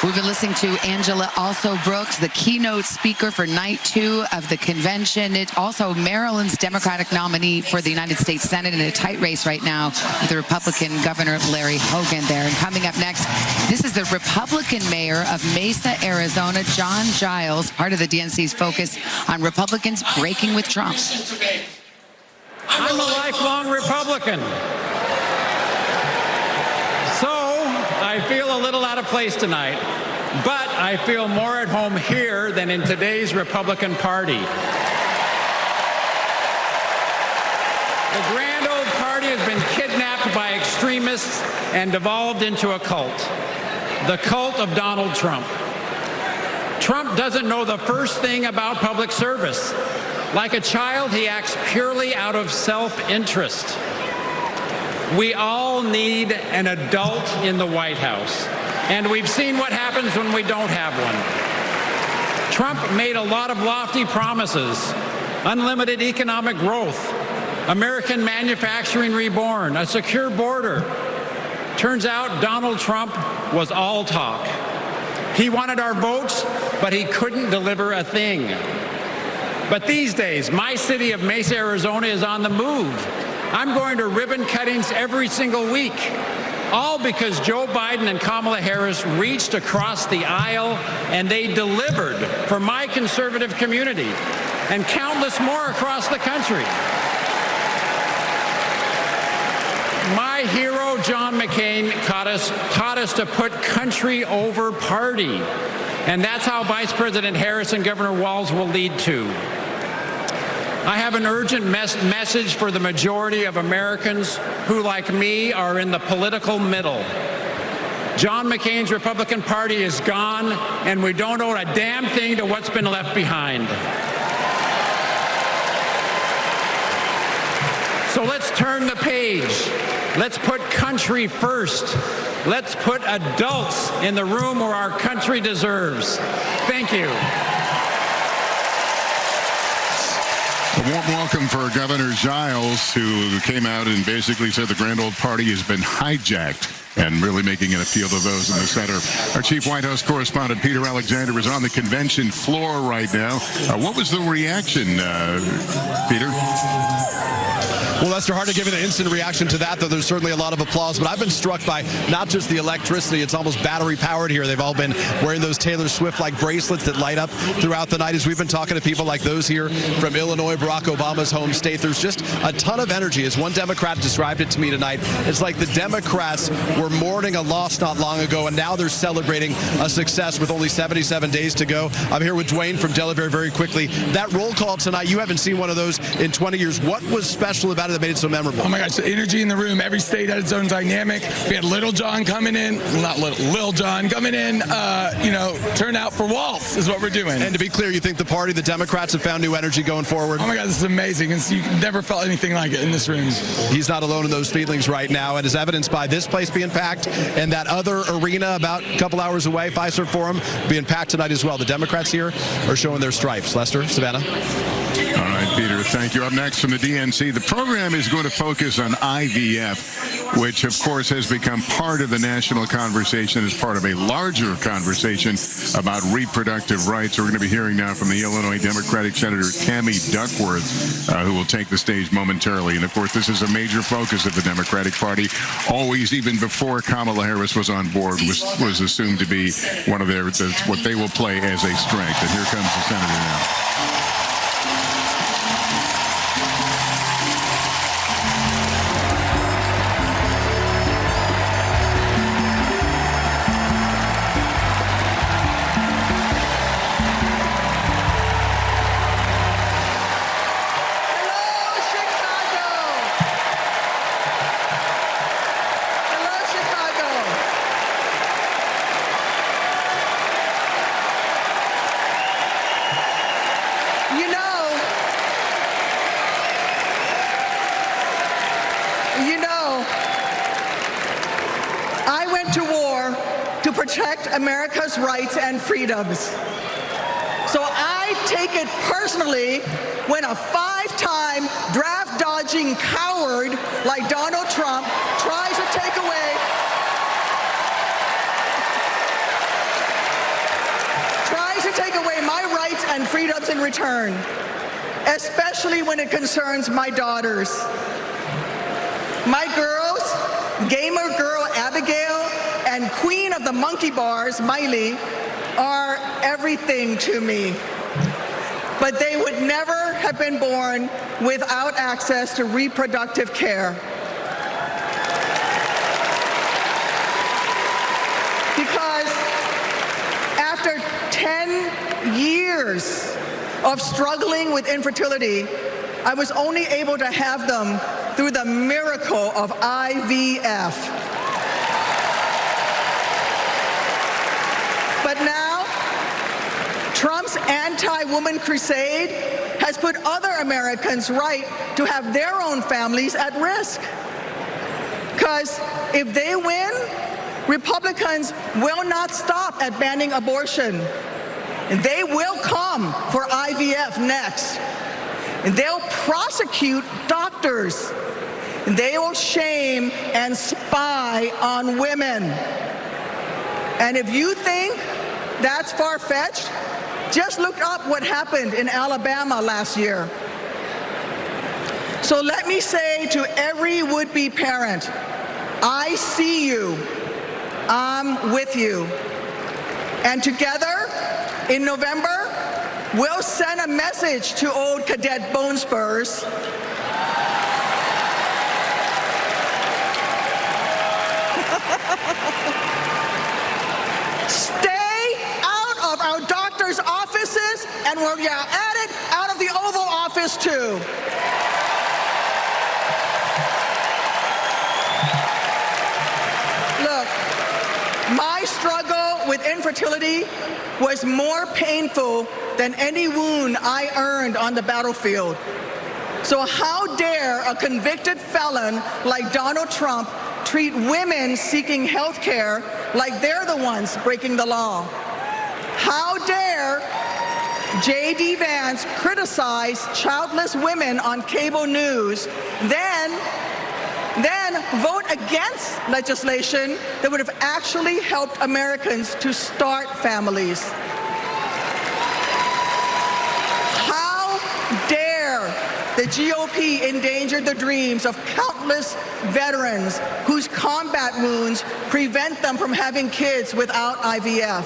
We've been listening to Angela Also Brooks, the keynote speaker for night 2 of the convention. It's also Maryland's Democratic nominee for the United States Senate in a tight race right now with the Republican Governor Larry Hogan there. And coming up next, this is the Republican mayor of Mesa, Arizona, John Giles, part of the DNC's focus on Republicans breaking with Trump. I'm a lifelong Republican. I feel a little out of place tonight, but I feel more at home here than in today's Republican Party. The grand old party has been kidnapped by extremists and devolved into a cult, the cult of Donald Trump. Trump doesn't know the first thing about public service. Like a child, he acts purely out of self-interest. We all need an adult in the White House, and we've seen what happens when we don't have one. Trump made a lot of lofty promises: unlimited economic growth, American manufacturing reborn, a secure border. Turns out Donald Trump was all talk. He wanted our votes, but he couldn't deliver a thing. But these days, my city of Mesa, Arizona is on the move. I'm going to ribbon cuttings every single week, all because Joe Biden and Kamala Harris reached across the aisle and they delivered for my conservative community and countless more across the country. My hero, John McCain, taught us to put country over party, and that's how Vice President Harris and Governor Walz will lead too. I have an urgent message for the majority of Americans who, like me, are in the political middle. John McCain's Republican Party is gone, and we don't owe a damn thing to what's been left behind. So let's turn the page. Let's put country first. Let's put adults in the room where our country deserves. Thank you. A warm welcome for Governor Giles, who came out and basically said the grand old party has been hijacked, and really making an appeal to those in the center. Our chief White House correspondent, Peter Alexander, is on the convention floor right now. What was the reaction, Peter? Well, Lester, hard to give an instant reaction to that, though there's certainly a lot of applause. But I've been struck by not just the electricity, it's almost battery-powered here. They've all been wearing those Taylor Swift-like bracelets that light up throughout the night. As we've been talking to people like those here from Illinois, Barack Obama's home state, there's just a ton of energy. As one Democrat described it to me tonight, it's like the Democrats were mourning a loss not long ago, and now they're celebrating a success with only 77 days to go. I'm here with Dwayne from Delaware very quickly. That roll call tonight, you haven't seen one of those in 20 years. What was special about it that made it so memorable? Oh my gosh, the energy in the room. Every state had its own dynamic. We had Little John coming in, not Lil John coming in, turnout for Waltz is what we're doing. And to be clear, you think the party, the Democrats have found new energy going forward? Oh my God, this is amazing. You never felt anything like it in this room. He's not alone in those feelings right now, and as evidenced by this place being packed and that other arena about a couple hours away, Fiserv Forum, being packed tonight as well. The Democrats here are showing their stripes. Lester, Savannah. All right, Peter, thank you. Up next from the DNC, the program is going to focus on IVF, which, of course, has become part of the national conversation as part of a larger conversation about reproductive rights. We're going to be hearing now from the Illinois Democratic Senator Tammy Duckworth, who will take the stage momentarily. And, of course, this is a major focus of the Democratic Party. Always, even before Kamala Harris was on board, was assumed to be one of their, what they will play as a strength. And here comes the senator now. protect America's rights and freedoms. So I take it personally when a five-time draft-dodging coward like Donald Trump tries to take away my rights and freedoms in return, especially when it concerns my daughters. My girls, gamer girl Abigail and queen of the monkey bars, Miley, are everything to me. But they would never have been born without access to reproductive care. Because after 10 years of struggling with infertility, I was only able to have them through the miracle of IVF. But now, Trump's anti-woman crusade has put other Americans' right to have their own families at risk. Because if they win, Republicans will not stop at banning abortion. And they will come for IVF next. And they'll prosecute doctors. And they will shame and spy on women. And if you think that's far-fetched, just look up what happened in Alabama last year. So let me say to every would-be parent, I see you. I'm with you. And together, in November, we'll send a message to old Cadet Bone Spurs. Stay out of our doctors' offices, and we'll yell at it out of the Oval Office too. Look, my struggle with infertility was more painful than any wound I earned on the battlefield. So how dare a convicted felon like Donald Trump treat women seeking health care like they're the ones breaking the law? How dare J.D. Vance criticize childless women on cable news, then vote against legislation that would have actually helped Americans to start families? How dare the GOP endanger the dreams of countless veterans whose combat wounds prevent them from having kids without IVF,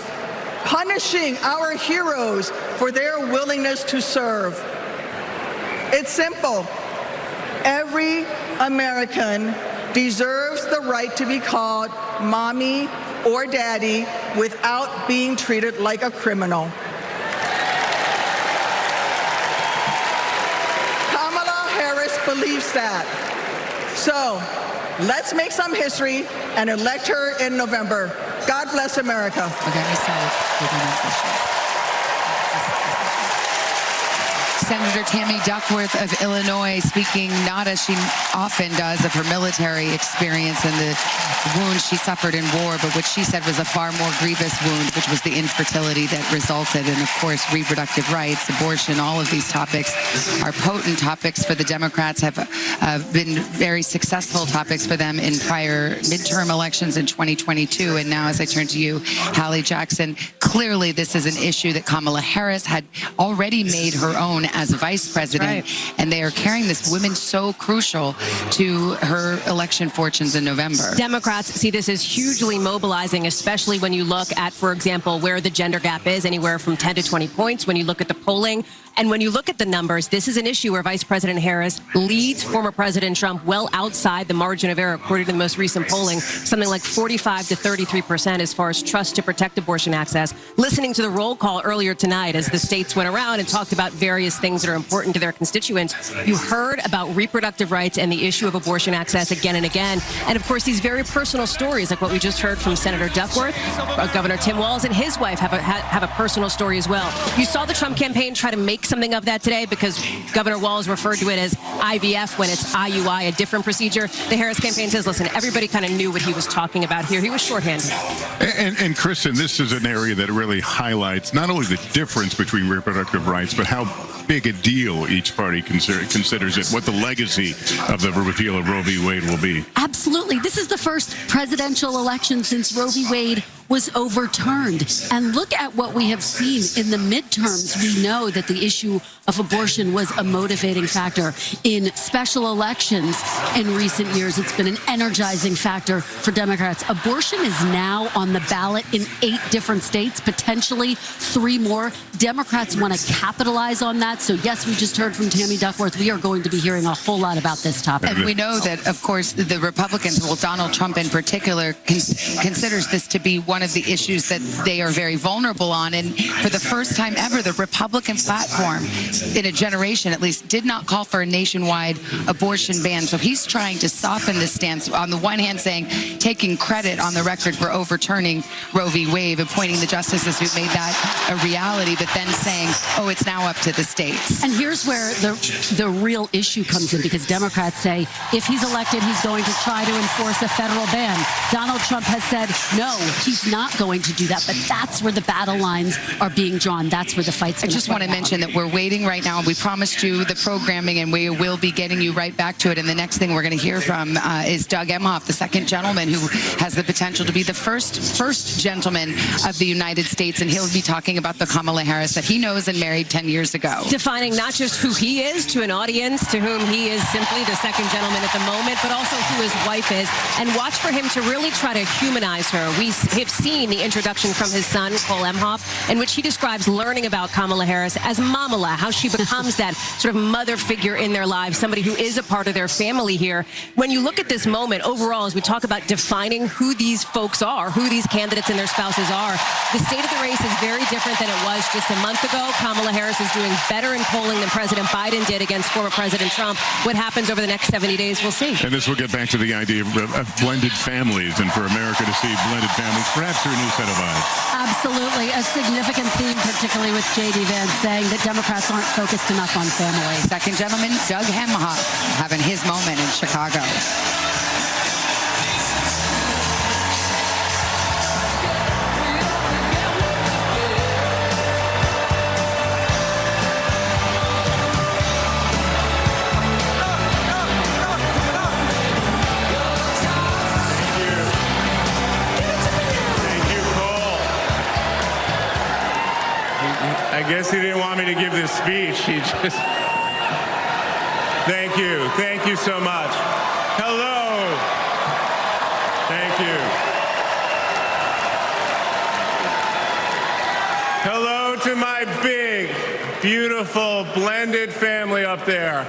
punishing our heroes for their willingness to serve? It's simple. Every American deserves the right to be called mommy or daddy without being treated like a criminal. Kamala Harris believes that. So let's make some history and elect her in November. God bless America. Senator Tammy Duckworth of Illinois speaking not as she often does of her military experience and the wounds she suffered in war, but what she said was a far more grievous wound, which was the infertility that resulted. And of course, reproductive rights, abortion, all of these topics are potent topics for the Democrats, have been very successful topics for them in prior midterm elections in 2022. And now as I turn to you, Hallie Jackson, clearly this is an issue that Kamala Harris had already made her own as vice president, and they are carrying this woman so crucial to her election fortunes in November. Democrats see this as hugely mobilizing, especially when you look at, for example, where the gender gap is, anywhere from 10 to 20 points. When you look at the polling, and when you look at the numbers, this is an issue where Vice President Harris leads former President Trump well outside the margin of error, according to the most recent polling, something like 45 to 33% as far as trust to protect abortion access. Listening to the roll call earlier tonight as the states went around and talked about various things that are important to their constituents, you heard about reproductive rights and the issue of abortion access again and again. And of course, these very personal stories, like what we just heard from Senator Duckworth, Governor Tim Walz and his wife have a personal story as well. You saw the Trump campaign try to make make something of that today because Governor Walz referred to it as IVF when it's IUI, a different procedure. The Harris campaign says, listen, everybody kind of knew what he was talking about here. He was shorthanded. And Kristen, this is an area that really highlights not only the difference between reproductive rights, but how big a deal each party considers it, what the legacy of the repeal of Roe v. Wade will be. Absolutely. This is the first presidential election since Roe v. Wade was overturned. And look at what we have seen in the midterms. We know that the issue of abortion was a motivating factor in special elections in recent years. It's been an energizing factor for Democrats. Abortion is now on the ballot in 8 different states, potentially 3 more. Democrats want to capitalize on that. So yes, we just heard from Tammy Duckworth. We are going to be hearing a whole lot about this topic. And we know that, of course, the Republicans, well, Donald Trump in particular, considers this to be one of the issues that they are very vulnerable on. And for the first time ever, the Republican platform, in a generation at least, did not call for a nationwide abortion ban. So he's trying to soften this stance, on the one hand saying, taking credit on the record for overturning Roe v. Wade, appointing the justices who made that a reality, but then saying, oh, it's now up to the states. And here's where the real issue comes in, because Democrats say if he's elected, he's going to try to enforce a federal ban. Donald Trump has said, no, he's not going to do that. But that's where the battle lines are being drawn. That's where the fight's going to I just want to mention that we're waiting right now. We promised you the programming, and we will be getting you right back to it. And the next thing we're going to hear from is Doug Emhoff, the second gentleman who has the potential to be the first gentleman of the United States. And he'll be talking about the Kamala Harris that he knows and married 10 years ago. Defining not just who he is to an audience to whom he is simply the second gentleman at the moment, but also who his wife is. And watch for him to really try to humanize her. We have seen the introduction from his son, Cole Emhoff, in which he describes learning about Kamala Harris as Mamala, how she becomes that sort of mother figure in their lives, somebody who is a part of their family here. When you look at this moment overall, as we talk about defining who these folks are, who these candidates and their spouses are, the state of the race is very different than it was just a month ago. Kamala Harris is doing better in polling than President Biden did against former President Trump. What happens over the next 70 days, we'll see. And this will get back to the idea of blended families, and for America to see blended families, perhaps through a new set of eyes. Absolutely. A significant theme, particularly with J.D. Vance, saying that Democrats aren't focused enough on family. Second gentleman, Doug Emhoff, having his moment in Chicago. I guess he didn't want me to give this speech. He just... Thank you. Thank you so much. Hello. Thank you. Hello to my big, beautiful, blended family up there.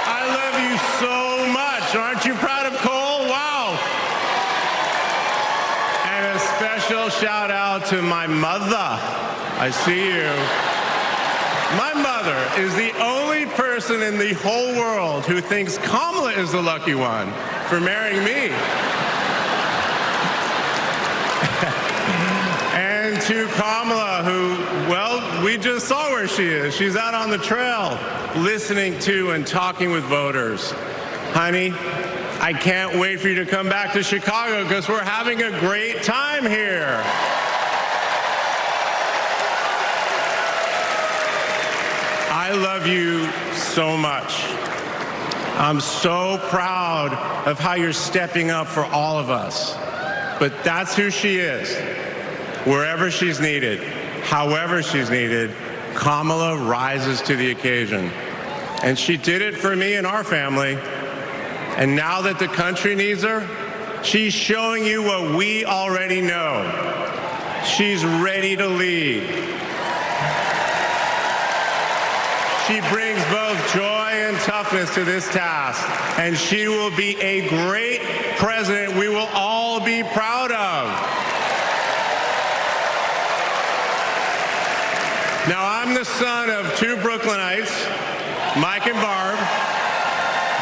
I love you so much. Aren't you proud of Cole? Wow. And a special shout out to my mother. I see you. My mother is the only person in the whole world who thinks Kamala is the lucky one for marrying me. And to Kamala, who, well, we just saw where she is. She's out on the trail listening to and talking with voters. Honey, I can't wait for you to come back to Chicago because we're having a great time here. I love you so much. I'm so proud of how you're stepping up for all of us. But that's who she is. Wherever she's needed, however she's needed, Kamala rises to the occasion. And she did it for me and our family. And now that the country needs her, she's showing you what we already know. She's ready to lead. She brings both joy and toughness to this task, and she will be a great president we will all be proud of. Now, I'm the son of 2 Brooklynites, Mike and Barb.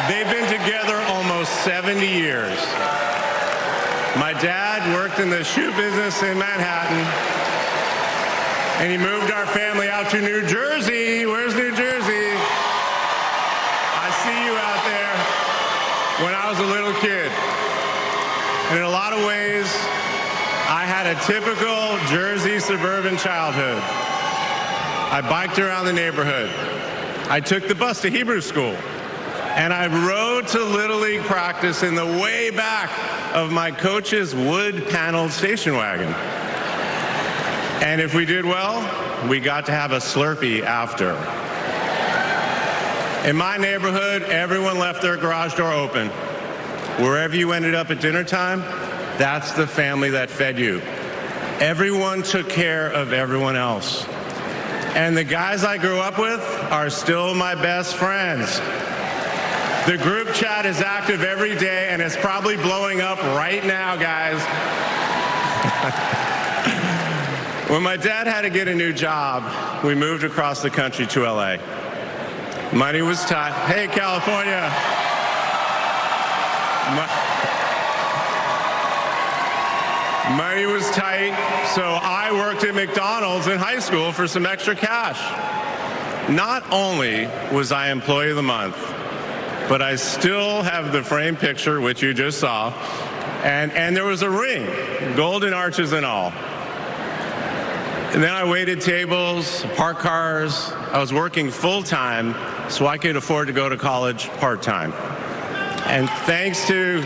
They've been together almost 70 years. My dad worked in the shoe business in Manhattan. And he moved our family out to New Jersey. Where's New Jersey? I see you out there. When I was a little kid. And in a lot of ways, I had a typical Jersey suburban childhood. I biked around the neighborhood. I took the bus to Hebrew school. And I rode to Little League practice in the way back of my coach's wood-paneled station wagon. And if we did well, we got to have a Slurpee after. In my neighborhood, everyone left their garage door open. Wherever you ended up at dinner time, that's the family that fed you. Everyone took care of everyone else. And the guys I grew up with are still my best friends. The group chat is active every day, and it's probably blowing up right now, guys. When my dad had to get a new job, we moved across the country to LA. Money was tight. Hey, California. Money was tight, so I worked at McDonald's in high school for some extra cash. Not only was I Employee of the Month, but I still have the framed picture, which you just saw, and there was a ring, golden arches and all. And then I waited tables, parked cars. I was working full-time so I could afford to go to college part-time. And thanks to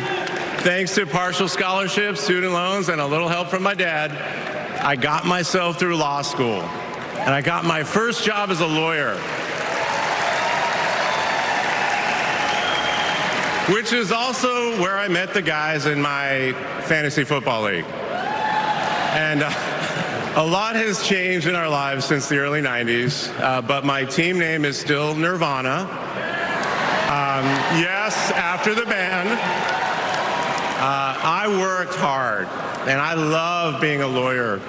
partial scholarships, student loans, and a little help from my dad, I got myself through law school. And I got my first job as a lawyer, which is also where I met the guys in my fantasy football league. And a lot has changed in our lives since the early 90s, but my team name is still Nirvana. Yes, after the band. I worked hard, and I love being a lawyer.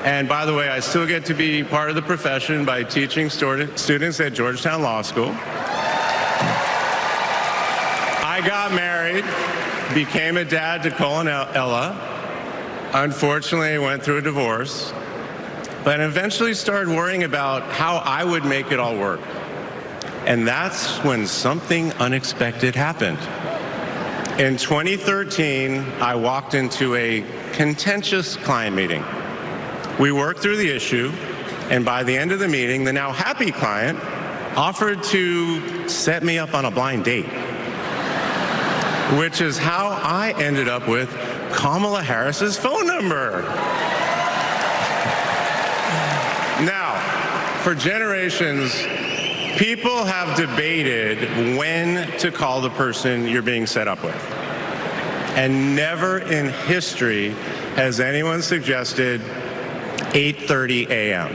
And by the way, I still get to be part of the profession by teaching students at Georgetown Law School. I got married, became a dad to Cole and Ella. Unfortunately, I went through a divorce, but eventually started worrying about how I would make it all work. And that's when something unexpected happened. In 2013, I walked into a contentious client meeting. We worked through the issue, and by the end of the meeting, the now happy client offered to set me up on a blind date, which is how I ended up with Kamala Harris's phone number. Now, for generations, people have debated when to call the person you're being set up with. And never in history has anyone suggested 8:30 a.m.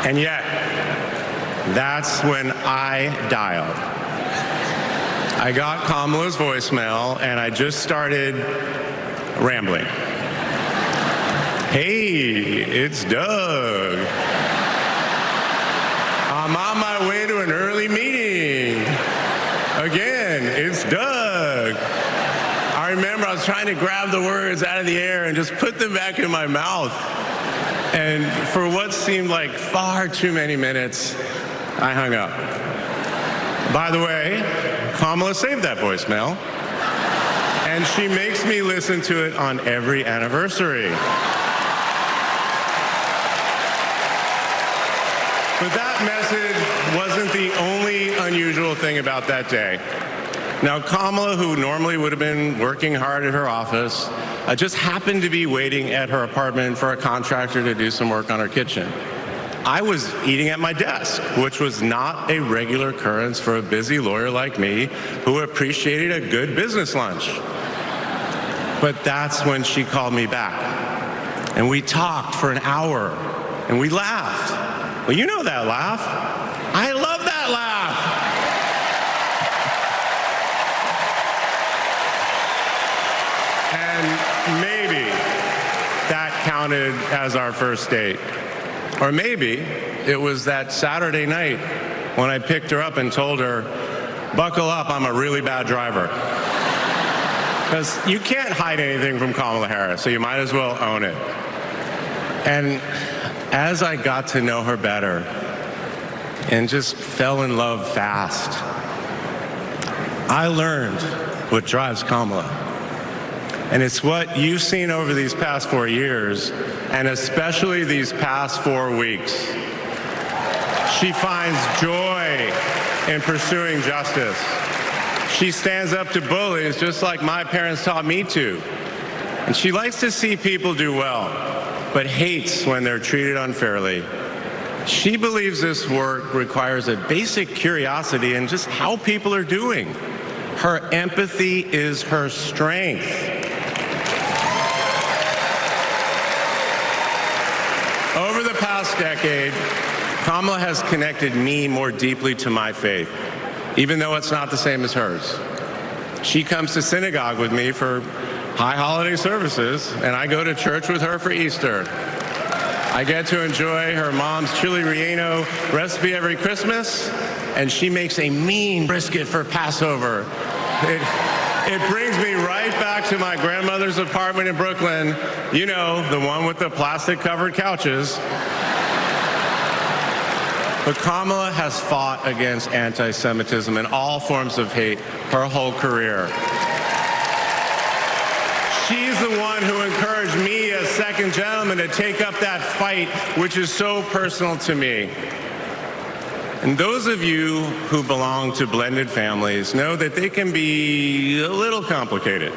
And yet, that's when I dialed. I got Kamala's voicemail, and I just started rambling. Hey, it's Doug. I'm on my way to an early meeting. Again, it's Doug. I remember I was trying to grab the words out of the air and just put them back in my mouth. And for what seemed like far too many minutes, I hung up. By the way, Kamala saved that voicemail, and she makes me listen to it on every anniversary. But that message wasn't the only unusual thing about that day. Now, Kamala, who normally would have been working hard at her office, just happened to be waiting at her apartment for a contractor to do some work on her kitchen. I was eating at my desk, which was not a regular occurrence for a busy lawyer like me who appreciated a good business lunch. But that's when she called me back. And we talked for an hour, and we laughed. Well, you know that laugh. I love that laugh. And maybe that counted as our first date. Or maybe it was that Saturday night when I picked her up and told her, buckle up, I'm a really bad driver. Because you can't hide anything from Kamala Harris, so you might as well own it. And as I got to know her better and just fell in love fast, I learned what drives Kamala. And it's what you've seen over these past 4 years, and especially these past 4 weeks. She finds joy in pursuing justice. She stands up to bullies just like my parents taught me to. And she likes to see people do well, but hates when they're treated unfairly. She believes this work requires a basic curiosity in just how people are doing. Her empathy is her strength. Over the past decade, Kamala has connected me more deeply to my faith, even though it's not the same as hers. She comes to synagogue with me for high holiday services, and I go to church with her for Easter. I get to enjoy her mom's chili relleno recipe every Christmas, and she makes a mean brisket for Passover. It brings me right back to my grandmother's apartment in Brooklyn, you know, the one with the plastic-covered couches. But Kamala has fought against anti-Semitism and all forms of hate her whole career. She's the one who encouraged me as second gentleman to take up that fight, which is so personal to me. And those of you who belong to blended families know that they can be a little complicated.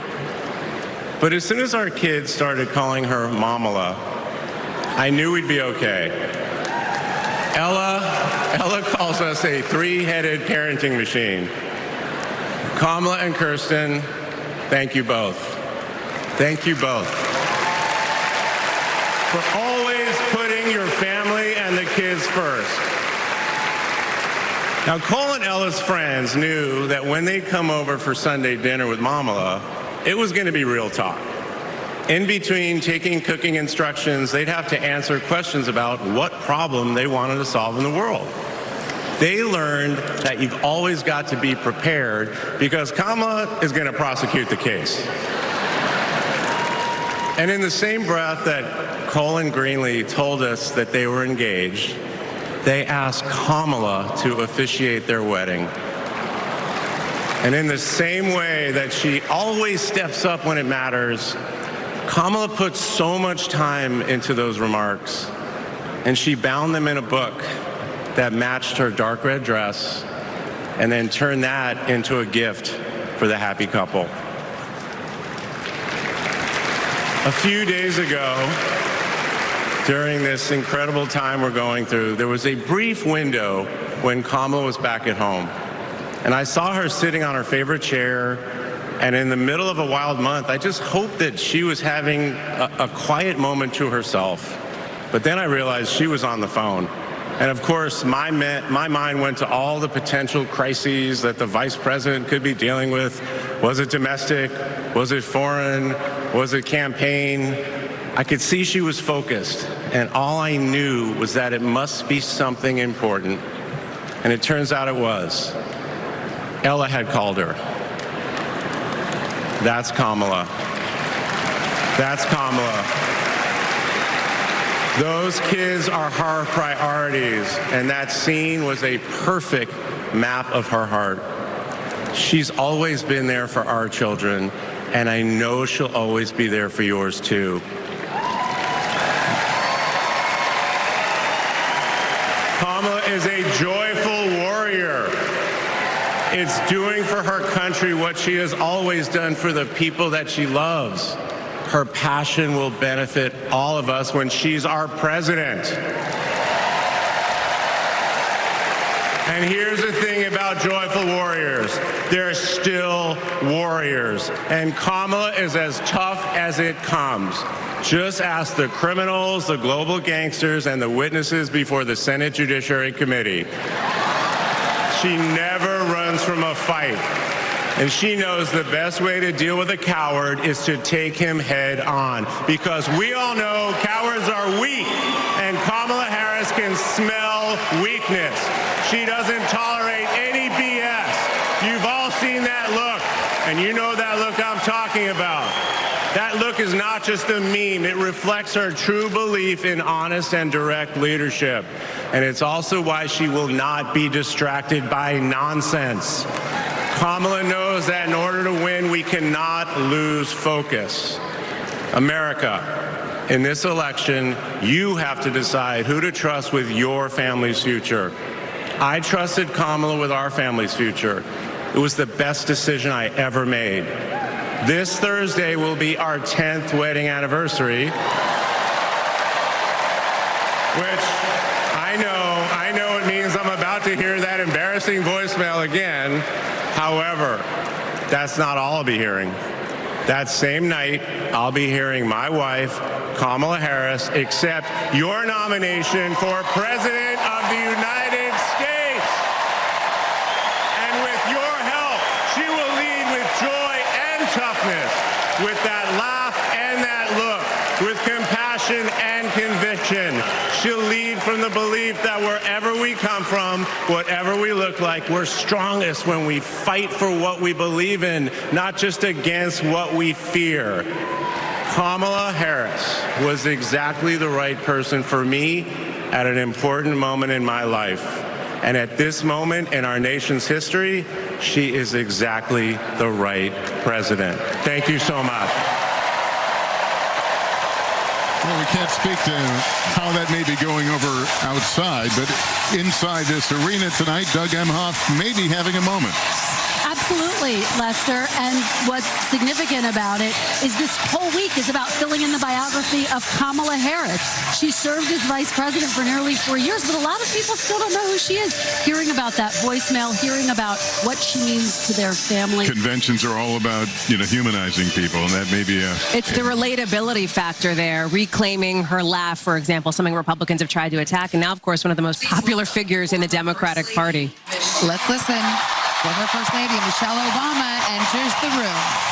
But as soon as our kids started calling her Mamala, I knew we'd be okay. Ella calls us a three-headed parenting machine. Kamala and Kirsten, thank you both. Thank you both for always putting your family and the kids first. Now, Cole and Ella's friends knew that when they'd come over for Sunday dinner with Mamala, it was going to be real talk. In between taking cooking instructions, they'd have to answer questions about what problem they wanted to solve in the world. They learned that you've always got to be prepared because Kamala is going to prosecute the case. And in the same breath that Cole and Greenlee told us that they were engaged, they asked Kamala to officiate their wedding. And in the same way that she always steps up when it matters, Kamala put so much time into those remarks, and she bound them in a book that matched her dark red dress and then turned that into a gift for the happy couple. A few days ago, during this incredible time we're going through, there was a brief window when Kamala was back at home. And I saw her sitting on her favorite chair, and in the middle of a wild month, I just hoped that she was having a quiet moment to herself. But then I realized she was on the phone. And of course, my mind went to all the potential crises that the vice president could be dealing with. Was it domestic? Was it foreign? Was it campaign? I could see she was focused, and all I knew was that it must be something important. And it turns out it was. Ella had called her. That's Kamala. That's Kamala. Those kids are her priorities, and that scene was a perfect map of her heart. She's always been there for our children, and I know she'll always be there for yours too. Kamala is a joyful warrior. It's doing for her country what she has always done for the people that she loves. Her passion will benefit all of us when she's our president. And here's the thing about joyful warriors. They're still warriors. And Kamala is as tough as it comes. Just ask the criminals, the global gangsters, and the witnesses before the Senate Judiciary Committee. She never runs from a fight. And she knows the best way to deal with a coward is to take him head on. Because we all know cowards are weak, and Kamala Harris can smell weakness. She doesn't tolerate any BS. You've all seen that look, and you know that look I'm talking about. That look look is not just a meme. It reflects her true belief in honest and direct leadership. And it's also why she will not be distracted by nonsense. Kamala knows that in order to win, we cannot lose focus. America, in this election, you have to decide who to trust with your family's future. I trusted Kamala with our family's future. It was the best decision I ever made. This Thursday will be our 10th wedding anniversary, which I know it means I'm about to hear that embarrassing voicemail again. However, that's not all I'll be hearing. That same night, I'll be hearing my wife, Kamala Harris, accept your nomination for President of the United States. And with your help, she will lead with joy and toughness, with that laugh and that look, with compassion and conviction. She'll lead from the belief that wherever we come from, whatever we look like, we're strongest when we fight for what we believe in, not just against what we fear. Kamala Harris was exactly the right person for me at an important moment in my life. And at this moment in our nation's history, she is exactly the right president. Thank you so much. Well, we can't speak to how that may be going over outside, but inside this arena tonight, Doug Emhoff may be having a moment. Absolutely, Lester. And what's significant about it is this whole week is about filling in the biography of Kamala Harris. She served as vice president for nearly 4 years, but a lot of people still don't know who she is. Hearing about that voicemail, hearing about what she means to their family. Conventions are all about, humanizing people, and that may be It's the relatability factor there, reclaiming her laugh, for example, something Republicans have tried to attack, and now, of course, one of the most popular figures in the Democratic Party. Let's listen. Former First Lady Michelle Obama enters the room.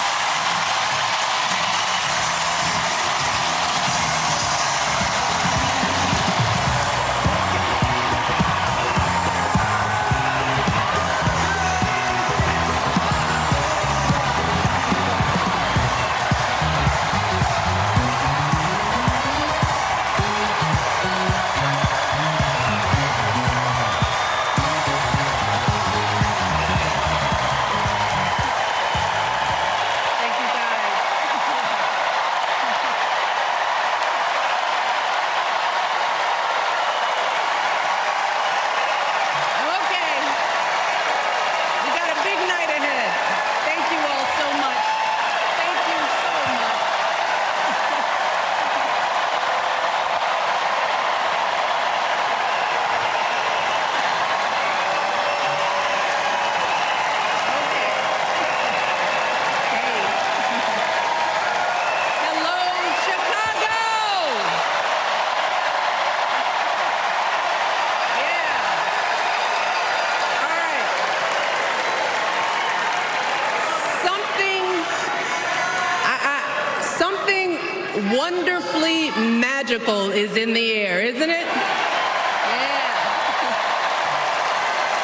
Wonderfully magical is in the air, isn't it?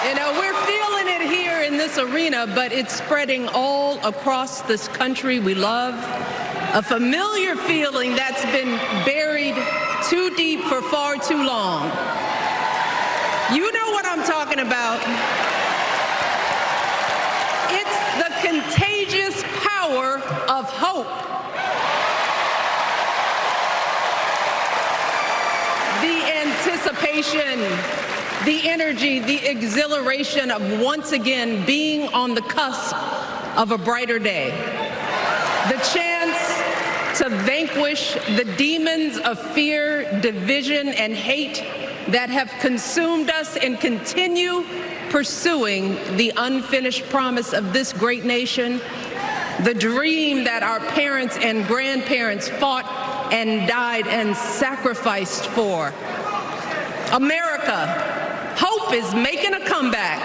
Yeah. We're feeling it here in this arena, but it's spreading all across this country we love. A familiar feeling that's been buried too deep for far too long. You know what I'm talking about. It's the contagious power of hope. Anticipation, the energy, the exhilaration of once again being on the cusp of a brighter day. The chance to vanquish the demons of fear, division, and hate that have consumed us and continue pursuing the unfinished promise of this great nation, the dream that our parents and grandparents fought and died and sacrificed for. America, hope is making a comeback.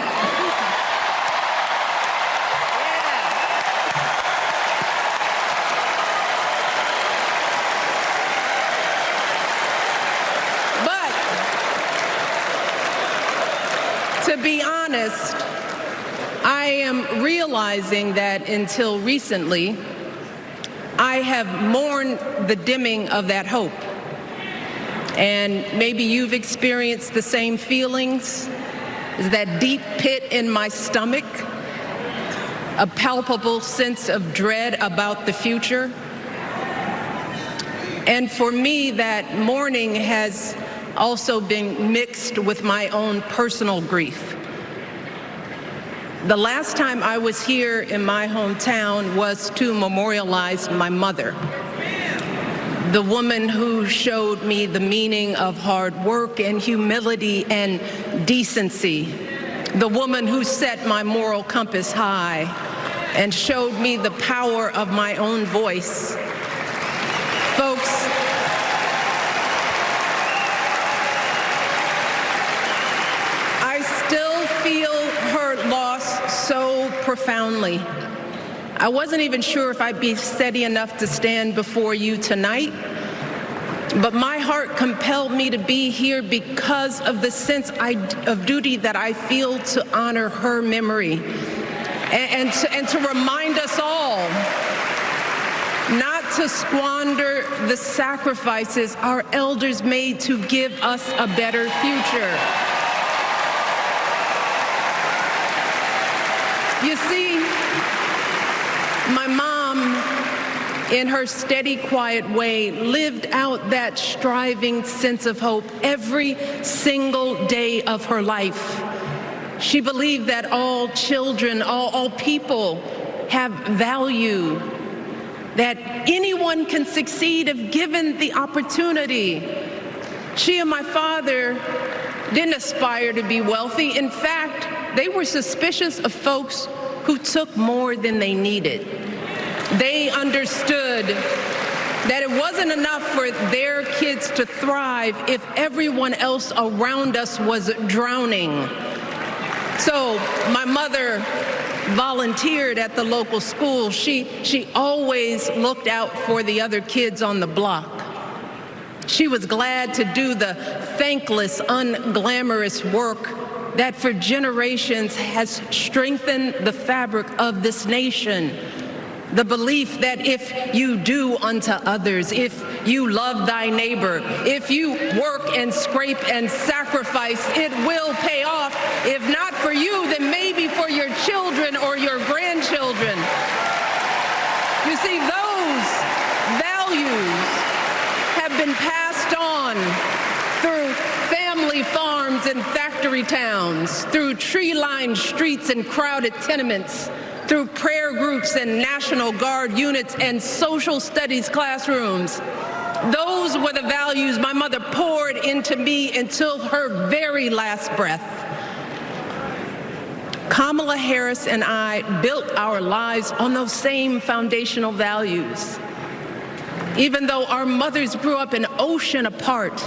But to be honest, I am realizing that until recently, I have mourned the dimming of that hope. And maybe you've experienced the same feelings. Is that deep pit in my stomach, a palpable sense of dread about the future. And for me, that mourning has also been mixed with my own personal grief. The last time I was here in my hometown was to memorialize my mother, the woman who showed me the meaning of hard work and humility and decency, the woman who set my moral compass high and showed me the power of my own voice. Folks, I still feel her loss so profoundly. I wasn't even sure if I'd be steady enough to stand before you tonight, but my heart compelled me to be here because of the sense of duty that I feel to honor her memory and to remind us all not to squander the sacrifices our elders made to give us a better future. You see, my mom, in her steady, quiet way, lived out that striving sense of hope every single day of her life. She believed that all children, all people have value, that anyone can succeed if given the opportunity. She and my father didn't aspire to be wealthy. In fact, they were suspicious of folks who took more than they needed. They understood that it wasn't enough for their kids to thrive if everyone else around us was drowning. So my mother volunteered at the local school. She always looked out for the other kids on the block. She was glad to do the thankless, unglamorous work that for generations has strengthened the fabric of this nation. The belief that if you do unto others, if you love thy neighbor, if you work and scrape and sacrifice, it will pay off. If not for you, then maybe for your children or your grandchildren. You see, those values have been passed on through family farms and factory towns, through tree-lined streets and crowded tenements, through prayer groups and National Guard units and social studies classrooms. Those were the values my mother poured into me until her very last breath. Kamala Harris and I built our lives on those same foundational values. Even though our mothers grew up an ocean apart,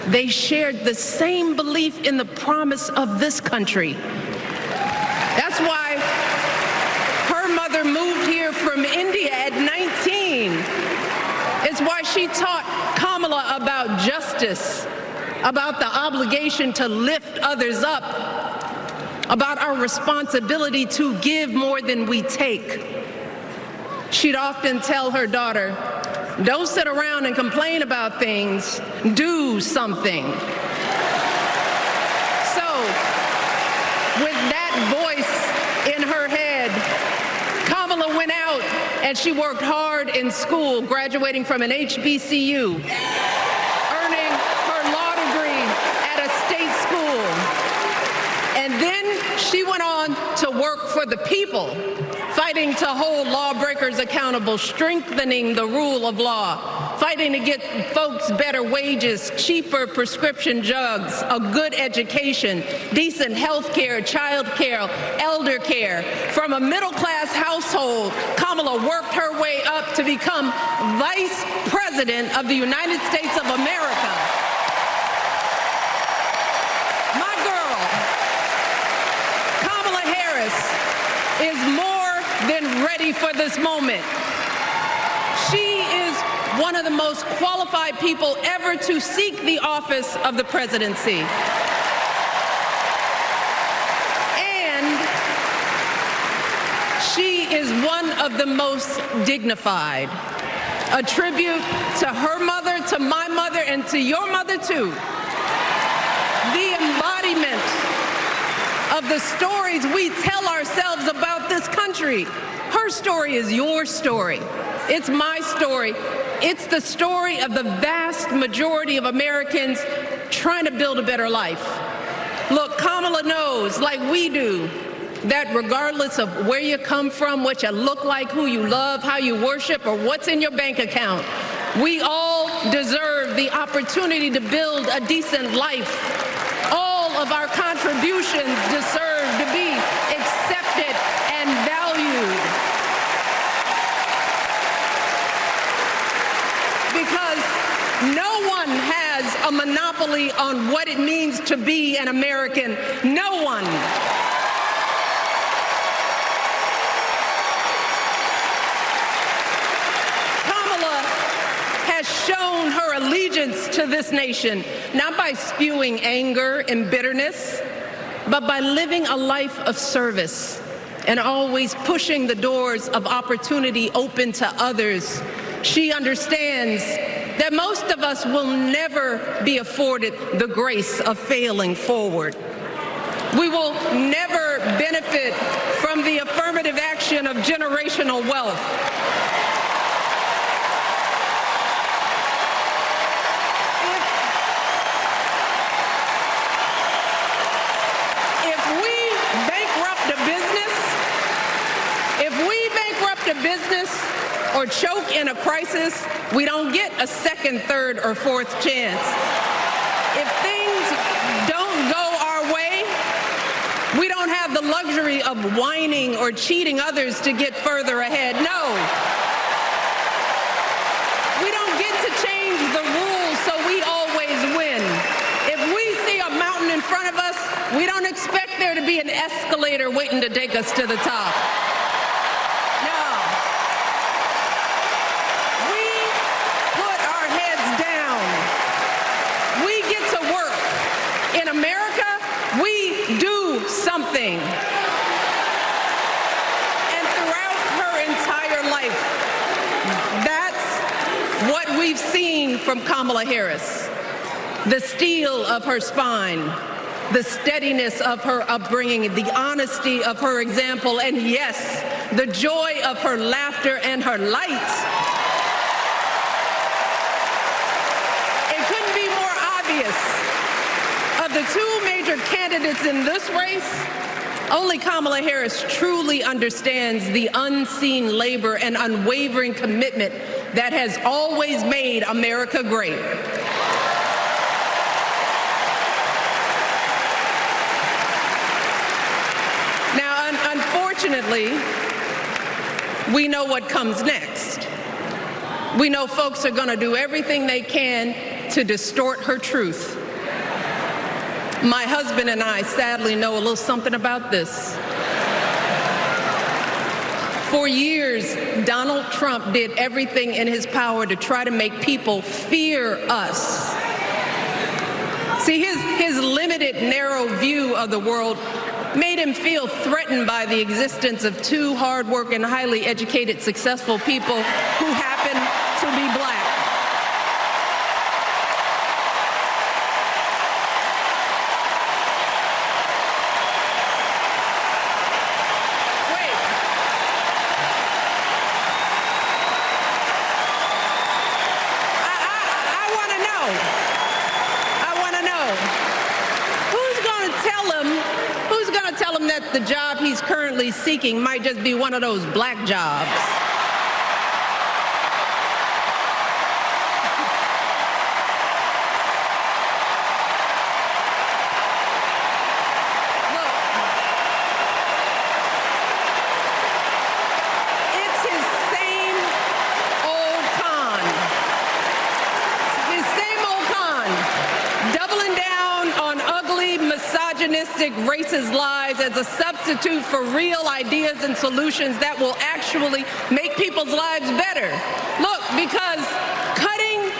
they shared the same belief in the promise of this country. That's why her mother moved here from India at 19. It's why she taught Kamala about justice, about the obligation to lift others up, about our responsibility to give more than we take. She'd often tell her daughter, "Don't sit around and complain about things, do something." So, with that voice in her head, Kamala went out and she worked hard in school, graduating from an HBCU, earning her law degree at a state school. And then she went on to work for the people, fighting to hold lawbreakers accountable, strengthening the rule of law, fighting to get folks better wages, cheaper prescription drugs, a good education, decent health care, child care, elder care. From a middle-class household, Kamala worked her way up to become Vice President of the United States of America. My girl, Kamala Harris, is more than ready for this moment. She is one of the most qualified people ever to seek the office of the presidency. And she is one of the most dignified. A tribute to her mother, to my mother, and to your mother too. The embodiment of the stories we tell ourselves about this country. Her story is your story. It's my story. It's the story of the vast majority of Americans trying to build a better life. Look, Kamala knows, like we do, that regardless of where you come from, what you look like, who you love, how you worship, or what's in your bank account, we all deserve the opportunity to build a decent life. All of our contributions deserve to be accepted and valued. Because no one has a monopoly on what it means to be an American. No one. Kamala has shown her allegiance to this nation, not by spewing anger and bitterness, but by living a life of service and always pushing the doors of opportunity open to others. She understands that most of us will never be afforded the grace of failing forward. We will never benefit from the affirmative action of generational wealth. Business or choke in a crisis, we don't get a second, third, or fourth chance. If things don't go our way, we don't have the luxury of whining or cheating others to get further ahead. No. We don't get to change the rules so we always win. If we see a mountain in front of us, we don't expect there to be an escalator waiting to take us to the top. Something. And throughout her entire life, that's what we've seen from Kamala Harris. The steel of her spine, the steadiness of her upbringing, the honesty of her example, and yes, the joy of her laughter and her light. It couldn't be more obvious. Of the two major candidates in this race, only Kamala Harris truly understands the unseen labor and unwavering commitment that has always made America great. Now, unfortunately, we know what comes next. We know folks are going to do everything they can to distort her truth. My husband and I sadly know a little something about this. For years, Donald Trump did everything in his power to try to make people fear us. See, his limited, narrow view of the world made him feel threatened by the existence of two hardworking, highly educated, successful people who happen to be black. The job he's currently seeking might just be one of those black jobs. Look, it's his same old con. His same old con. Doubling down on ugly, misogynistic, racist lies as a substitute for real ideas and solutions that will actually make people's lives better. Look, because cutting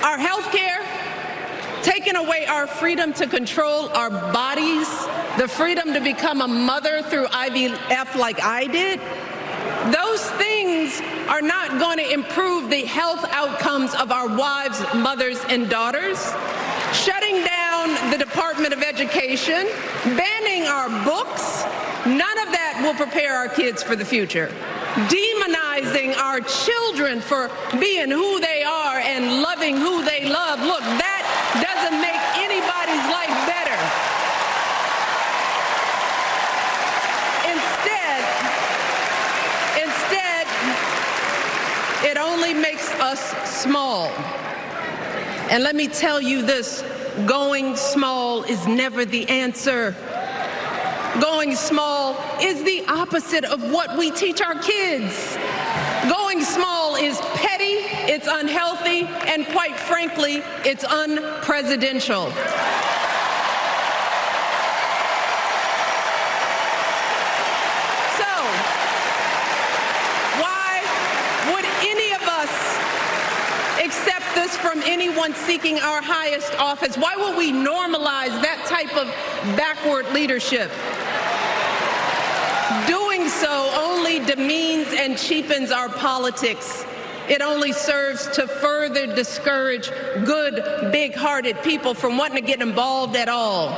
our health care, taking away our freedom to control our bodies, the freedom to become a mother through IVF like I did, are not going to improve the health outcomes of our wives, mothers, and daughters. Shutting down the Department of Education, banning our books, none of that will prepare our kids for the future. Demonizing our children for being who they are and loving who they love, look, that doesn't make anybody's life better. Instead, it only makes us small. And let me tell you this, going small is never the answer. Going small is the opposite of what we teach our kids. Going small is petty, it's unhealthy, and quite frankly, it's unpresidential. So, why would any of us accept this from anyone seeking our highest office? Why would we normalize that type of backward leadership? Doing so only demeans and cheapens our politics. It only serves to further discourage good, big-hearted people from wanting to get involved at all.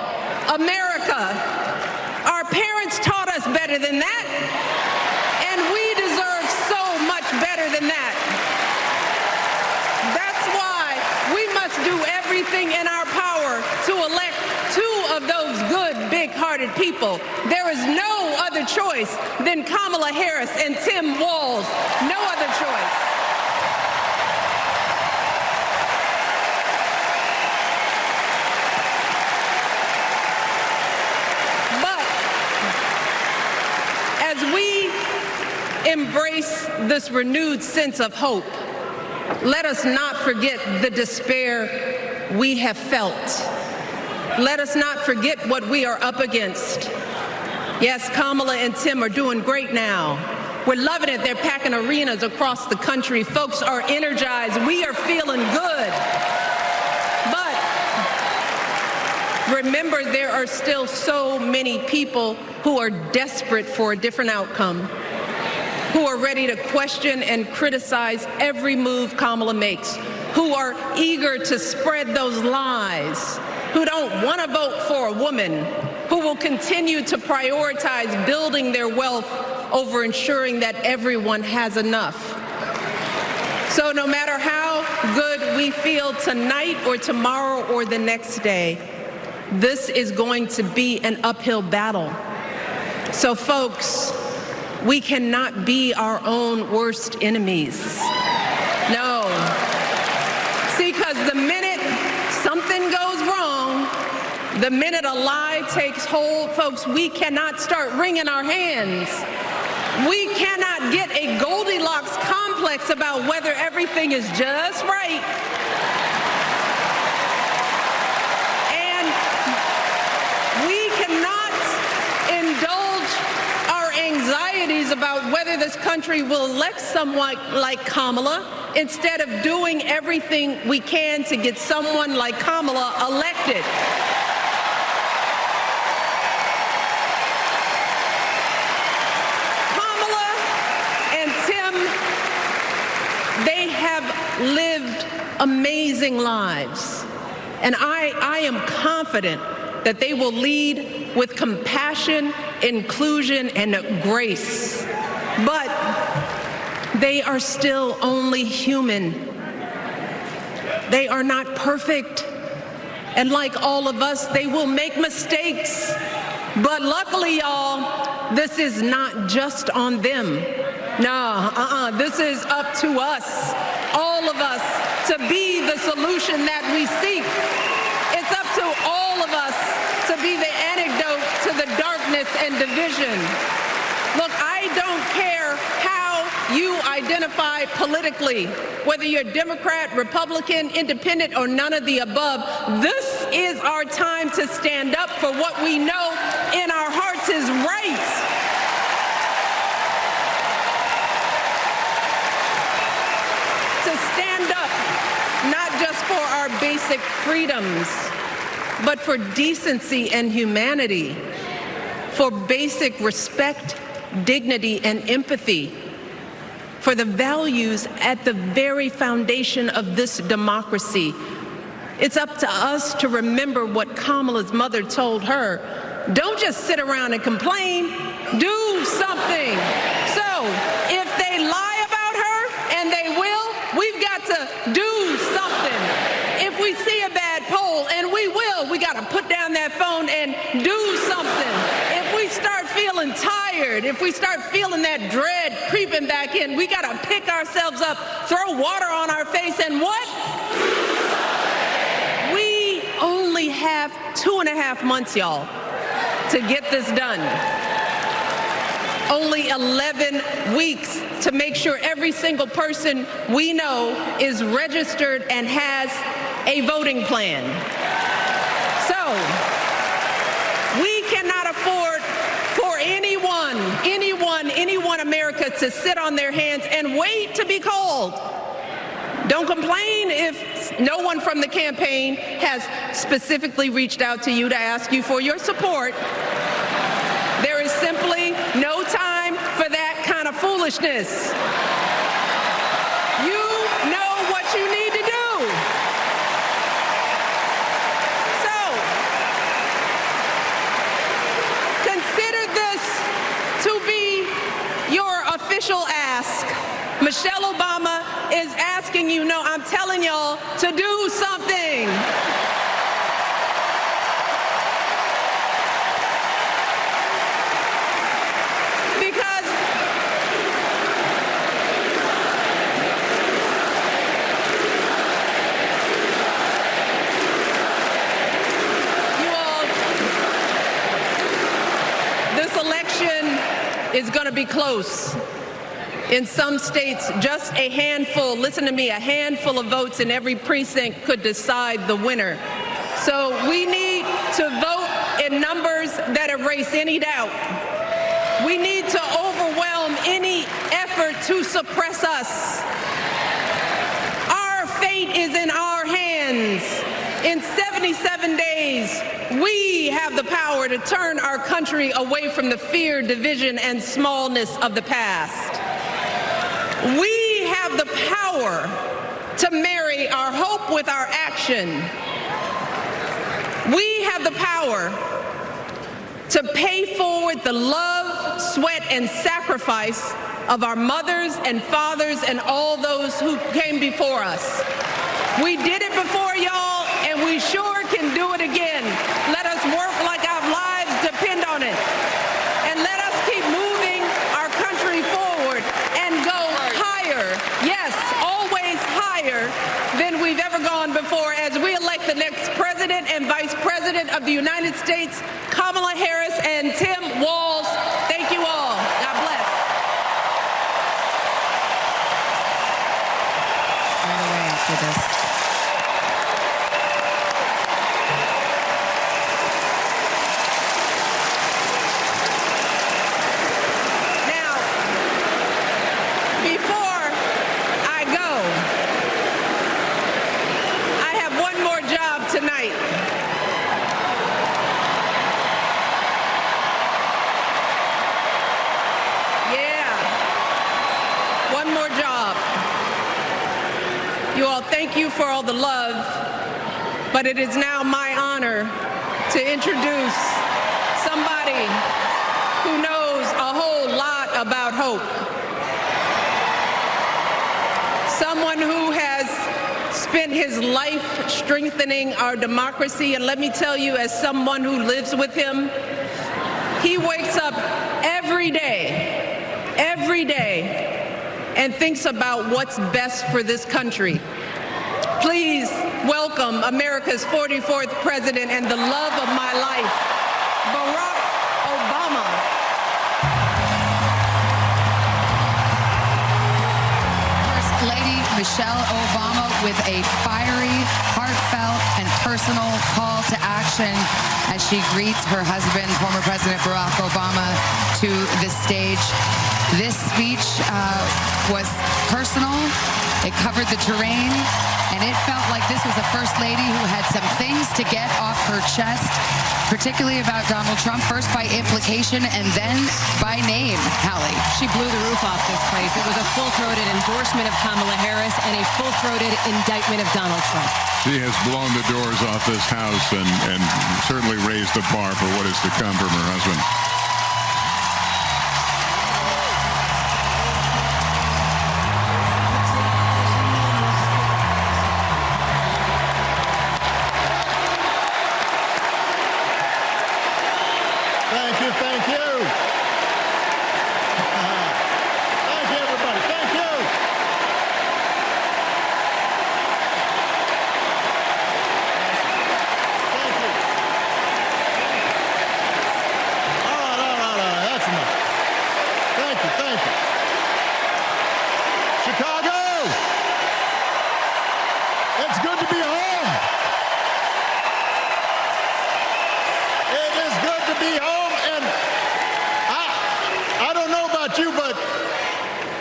America, our parents taught us better than that, and we deserve so much better than that. That's why we must do everything in our power to elect two of those good, big-hearted people. There is no other choice than Kamala Harris and Tim Walz. No other choice. But as we embrace this renewed sense of hope, let us not forget the despair we have felt. Let us not forget what we are up against. Yes, Kamala and Tim are doing great now. We're loving it. They're packing arenas across the country. Folks are energized. We are feeling good. But remember, there are still so many people who are desperate for a different outcome, who are ready to question and criticize every move Kamala makes, who are eager to spread those lies, who don't want to vote for a woman, who will continue to prioritize building their wealth over ensuring that everyone has enough. So no matter how good we feel tonight or tomorrow or the next day, this is going to be an uphill battle. So folks, we cannot be our own worst enemies. No. See, because the minute something goes wrong, the minute a lie takes hold, folks, we cannot start wringing our hands. We cannot get a Goldilocks complex about whether everything is just right. And we cannot indulge our anxieties about whether this country will elect someone like Kamala instead of doing everything we can to get someone like Kamala elected. They have lived amazing lives, and I am confident that they will lead with compassion, inclusion, and grace. But they are still only human. They are not perfect, and like all of us, they will make mistakes. But luckily, y'all, this is not just on them. No, this is up to us, all of us, to be the solution that we seek. It's up to all of us to be the antidote to the darkness and division. Look, I don't care how you identify politically, whether you're Democrat, Republican, Independent, or none of the above. This is our time to stand up for what we know in our hearts is right. Not just for our basic freedoms, but for decency and humanity, for basic respect, dignity, and empathy, for the values at the very foundation of this democracy. It's up to us to remember what Kamala's mother told her. Don't just sit around and complain, do something. So if they lie about her, and they will, we've got to do something. If we see a bad poll, and we will, we got to put down that phone and do something. If we start feeling tired, if we start feeling that dread creeping back in, we got to pick ourselves up, throw water on our face, and what? We only have 2.5 months, y'all, to get this done. Only 11 weeks to make sure every single person we know is registered and has a voting plan. So we cannot afford for anyone America to sit on their hands and wait to be called. Don't complain if no one from the campaign has specifically reached out to you to ask you for your support. There is simply no time for that kind of foolishness. You know what you need to do. So, consider this to be your official ask. Michelle Obama is asking you, no, I'm telling y'all to do something. Is going to be close. In some states, just a handful, listen to me, a handful of votes in every precinct could decide the winner. So we need to vote in numbers that erase any doubt. We need to overwhelm any effort to suppress us. Our fate is in our hands. In 77 days, we have the power to turn our country away from the fear, division, and smallness of the past. We have the power to marry our hope with our action. We have the power to pay forward the love, sweat, and sacrifice of our mothers and fathers and all those who came before us. We did it before, y'all, and we sure can do it again. Let us work like our lives depend on it. And let us keep moving our country forward and go higher. Yes, always higher than we've ever gone before as we elect the next president and vice president of the United States, Kamala Harris and Tim Walz. Thank you all. God bless. Right away after this. Thank you for all the love, but it is now my honor to introduce somebody who knows a whole lot about hope. Someone who has spent his life strengthening our democracy, and let me tell you, as someone who lives with him, he wakes up every day, and thinks about what's best for this country. Please welcome America's 44th president and the love of my life, Barack Obama. First Lady Michelle Obama with a fiery, heartfelt, and personal call to action as she greets her husband, former President Barack Obama, to the stage. This speech was personal. It covered the terrain. And it felt like this was a first lady who had some things to get off her chest, particularly about Donald Trump, first by implication and then by name, Hallie. She blew the roof off this place. It was a full-throated endorsement of Kamala Harris and a full-throated indictment of Donald Trump. She has blown the doors off this house and certainly raised the bar for what is to come from her husband. Thank you, thank you. Thank you, everybody. Thank you. Thank you. All right. That's enough. Thank you, thank you. Chicago! It's good to be home. It is good to be home. I don't know about you, but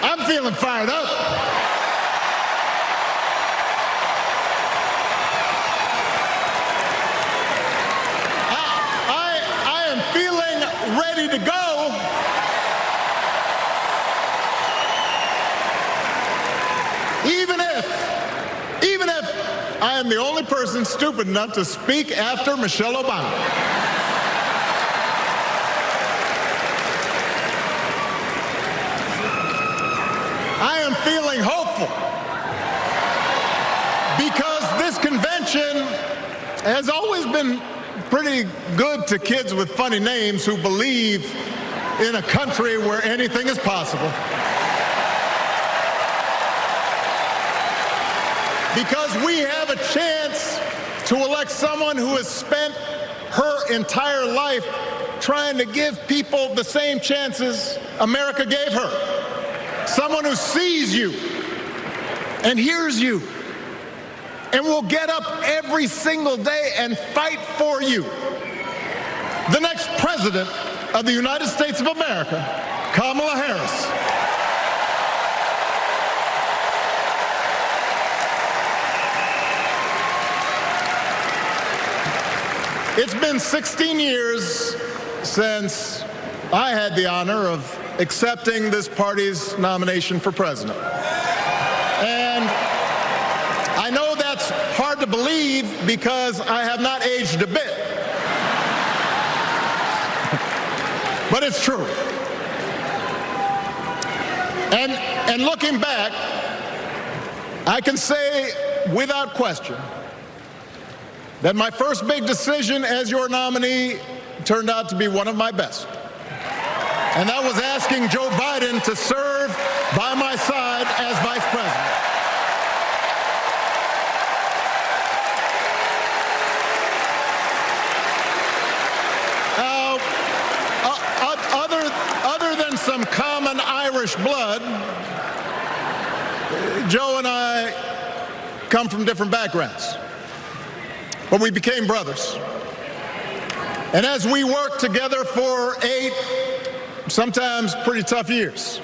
I'm feeling fired up. I am feeling ready to go. Even if I am the only person stupid enough to speak after Michelle Obama. I am feeling hopeful because this convention has always been pretty good to kids with funny names who believe in a country where anything is possible. Because we have a chance to elect someone who has spent her entire life trying to give people the same chances America gave her. Someone who sees you and hears you and will get up every single day and fight for you. The next president of the United States of America, Kamala Harris. It's been 16 years since I had the honor of accepting this party's nomination for president. And I know that's hard to believe because I have not aged a bit. But it's true. And looking back, I can say without question that my first big decision as your nominee turned out to be one of my best. And that was asking Joe Biden to serve by my side as vice president. Other than some common Irish blood, Joe and I come from different backgrounds, but we became brothers. And as we worked together for 8, sometimes pretty tough years,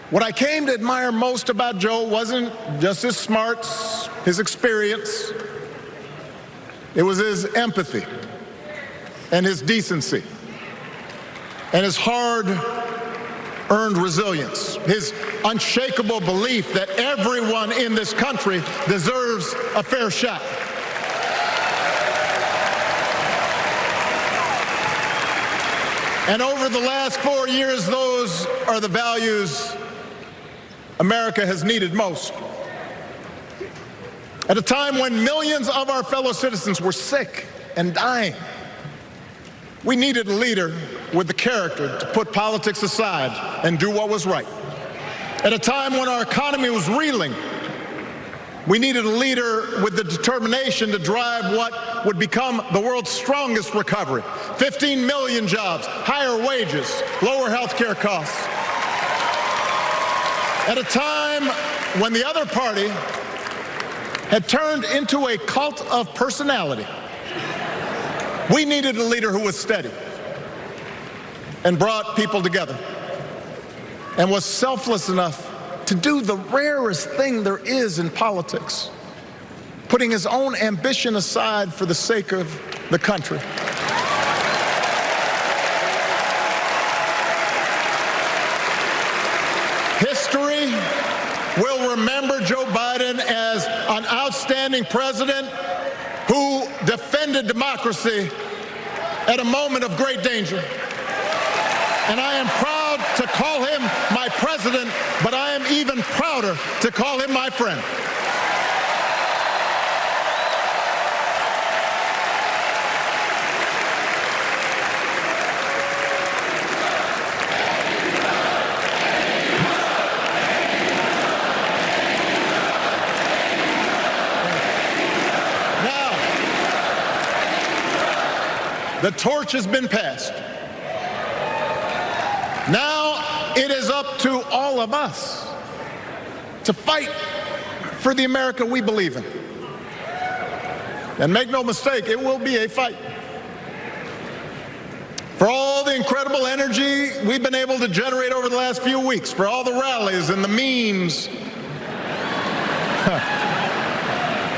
what I came to admire most about Joe wasn't just his smarts, his experience. It was his empathy and his decency and his hard-earned resilience, his unshakable belief that everyone in this country deserves a fair shot. And over the last 4 years, those are the values America has needed most. At a time when millions of our fellow citizens were sick and dying, we needed a leader with the character to put politics aside and do what was right. At a time when our economy was reeling, we needed a leader with the determination to drive what would become the world's strongest recovery. 15 million jobs, higher wages, lower health care costs. At a time when the other party had turned into a cult of personality, we needed a leader who was steady and brought people together and was selfless enough to do the rarest thing there is in politics, putting his own ambition aside for the sake of the country. History will remember Joe Biden as an outstanding president who defended democracy at a moment of great danger. And I am proud to call him my president, but I am even prouder to call him my friend. The torch has been passed. Now it is up to all of us to fight for the America we believe in. And make no mistake, it will be a fight. For all the incredible energy we've been able to generate over the last few weeks, for all the rallies and the memes,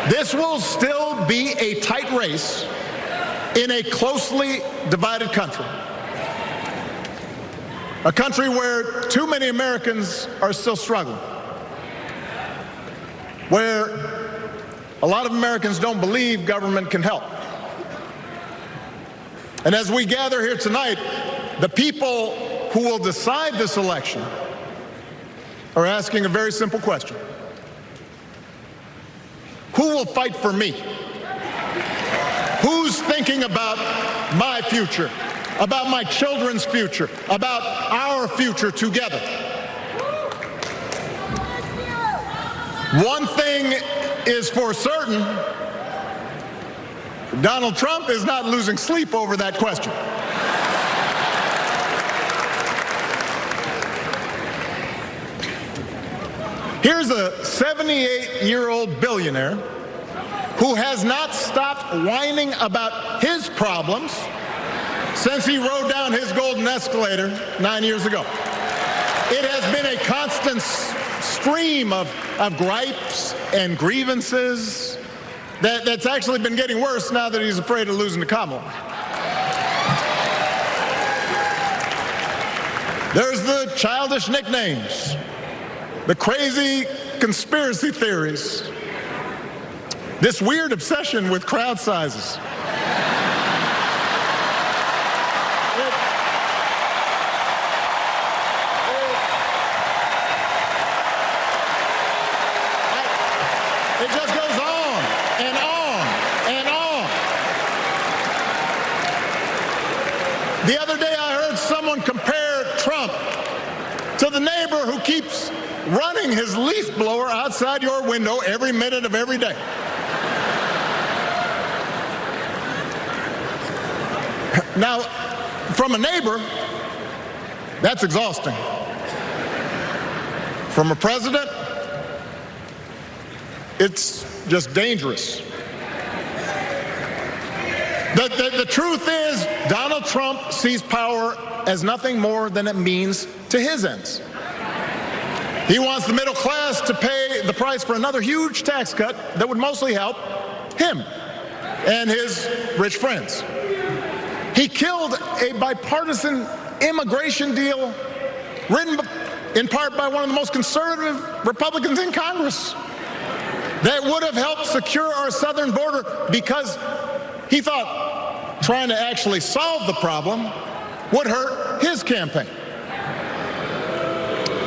this will still be a tight race in a closely divided country. A country where too many Americans are still struggling. Where a lot of Americans don't believe government can help. And as we gather here tonight, the people who will decide this election are asking a very simple question. Who will fight for me? Who's thinking about my future, about my children's future, about our future together? One thing is for certain, Donald Trump is not losing sleep over that question. Here's a 78-year-old billionaire who has not stopped whining about his problems since he rode down his golden escalator 9 years ago. It has been a constant stream of gripes and grievances that's actually been getting worse now that he's afraid of losing to Kamala. There's the childish nicknames, the crazy conspiracy theories, this weird obsession with crowd sizes. It just goes on and on and on. The other day I heard someone compare Trump to the neighbor who keeps running his leaf blower outside your window every minute of every day. Now, from a neighbor, that's exhausting. From a president, it's just dangerous. The truth is, Donald Trump sees power as nothing more than it means to his ends. He wants the middle class to pay the price for another huge tax cut that would mostly help him and his rich friends. He killed a bipartisan immigration deal written in part by one of the most conservative Republicans in Congress that would have helped secure our southern border because he thought trying to actually solve the problem would hurt his campaign.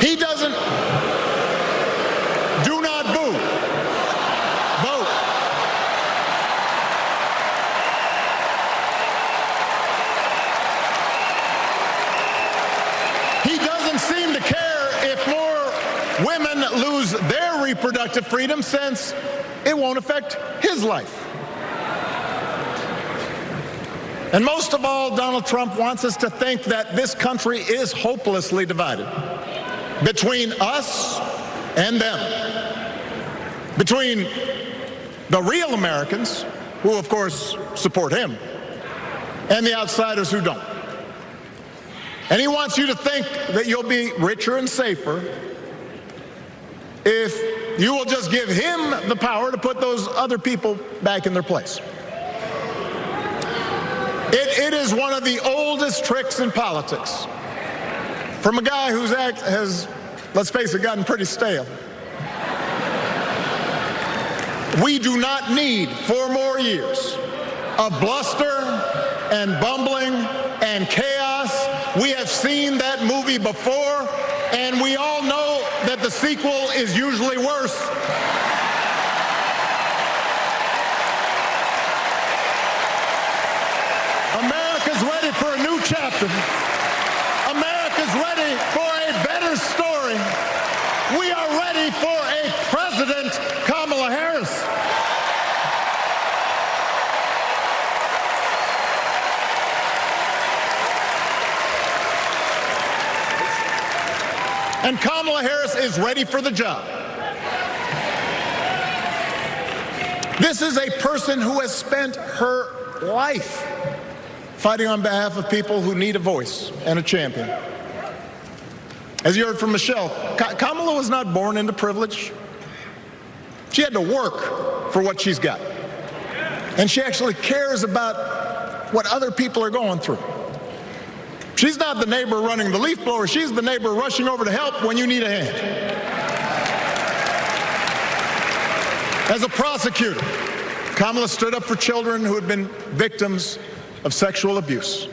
He doesn't. Do not boo. Vote. He doesn't seem to care if more women lose their reproductive freedom since it won't affect his life. And most of all, Donald Trump wants us to think that this country is hopelessly divided between us and them, between the real Americans, who of course support him, and the outsiders who don't. And he wants you to think that you'll be richer and safer if you will just give him the power to put those other people back in their place. It is one of the oldest tricks in politics from a guy whose act has, let's face it, gotten pretty stale. We do not need 4 more years of bluster and bumbling and chaos. We have seen that movie before, and we all know that the sequel is usually worse. America's ready for a new chapter. America's ready for a better story. We are ready for a President Kamala Harris. And Kamala Harris is ready for the job. This is a person who has spent her life fighting on behalf of people who need a voice and a champion. As you heard from Michelle, Kamala was not born into privilege. She had to work for what she's got. And she actually cares about what other people are going through. She's not the neighbor running the leaf blower. She's the neighbor rushing over to help when you need a hand. As a prosecutor, Kamala stood up for children who had been victims of sexual abuse.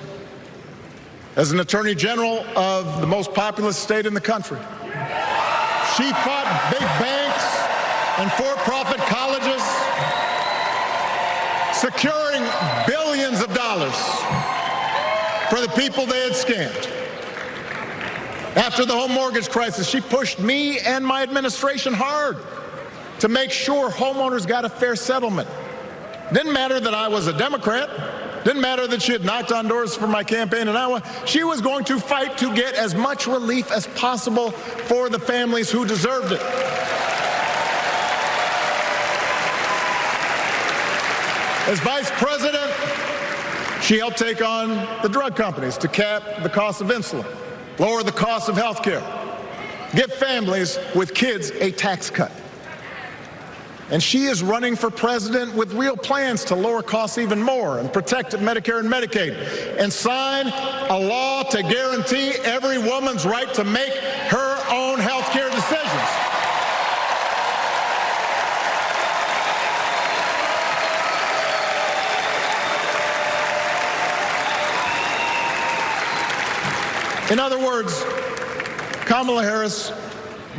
As an attorney general of the most populous state in the country, she fought big banks and for-profit colleges, securing billions of dollars for the people they had scammed. After the home mortgage crisis, she pushed me and my administration hard to make sure homeowners got a fair settlement. Didn't matter that I was a Democrat. Didn't matter that she had knocked on doors for my campaign in Iowa. She was going to fight to get as much relief as possible for the families who deserved it. As vice president, she helped take on the drug companies to cap the cost of insulin, lower the cost of health care, give families with kids a tax cut. And she is running for president with real plans to lower costs even more and protect Medicare and Medicaid and sign a law to guarantee every woman's right to make her own health care decisions. In other words, Kamala Harris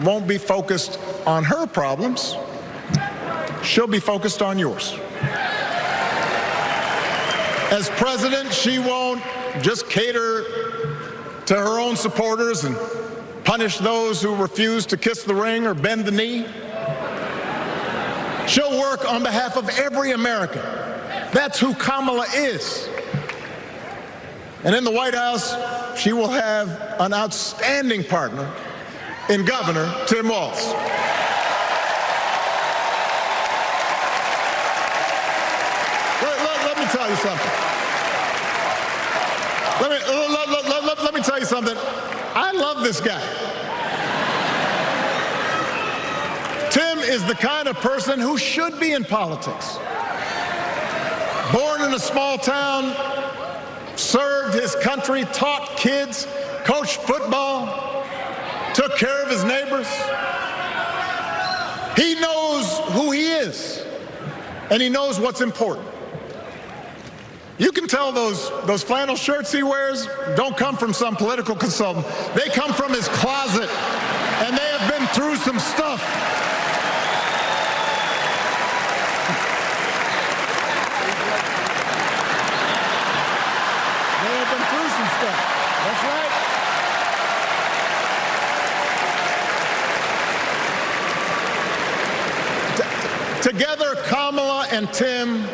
won't be focused on her problems. She'll be focused on yours. As president, she won't just cater to her own supporters and punish those who refuse to kiss the ring or bend the knee. She'll work on behalf of every American. That's who Kamala is. And in the White House, she will have an outstanding partner in Governor Tim Walz. Let me tell you something. Let me tell you something. I love this guy. Tim is the kind of person who should be in politics. Born in a small town, served his country, taught kids, coached football, took care of his neighbors. He knows who he is, and he knows what's important. You can tell those flannel shirts he wears don't come from some political consultant. They come from his closet, and they have been through some stuff. They have been through some stuff. That's right. Together, Kamala and Tim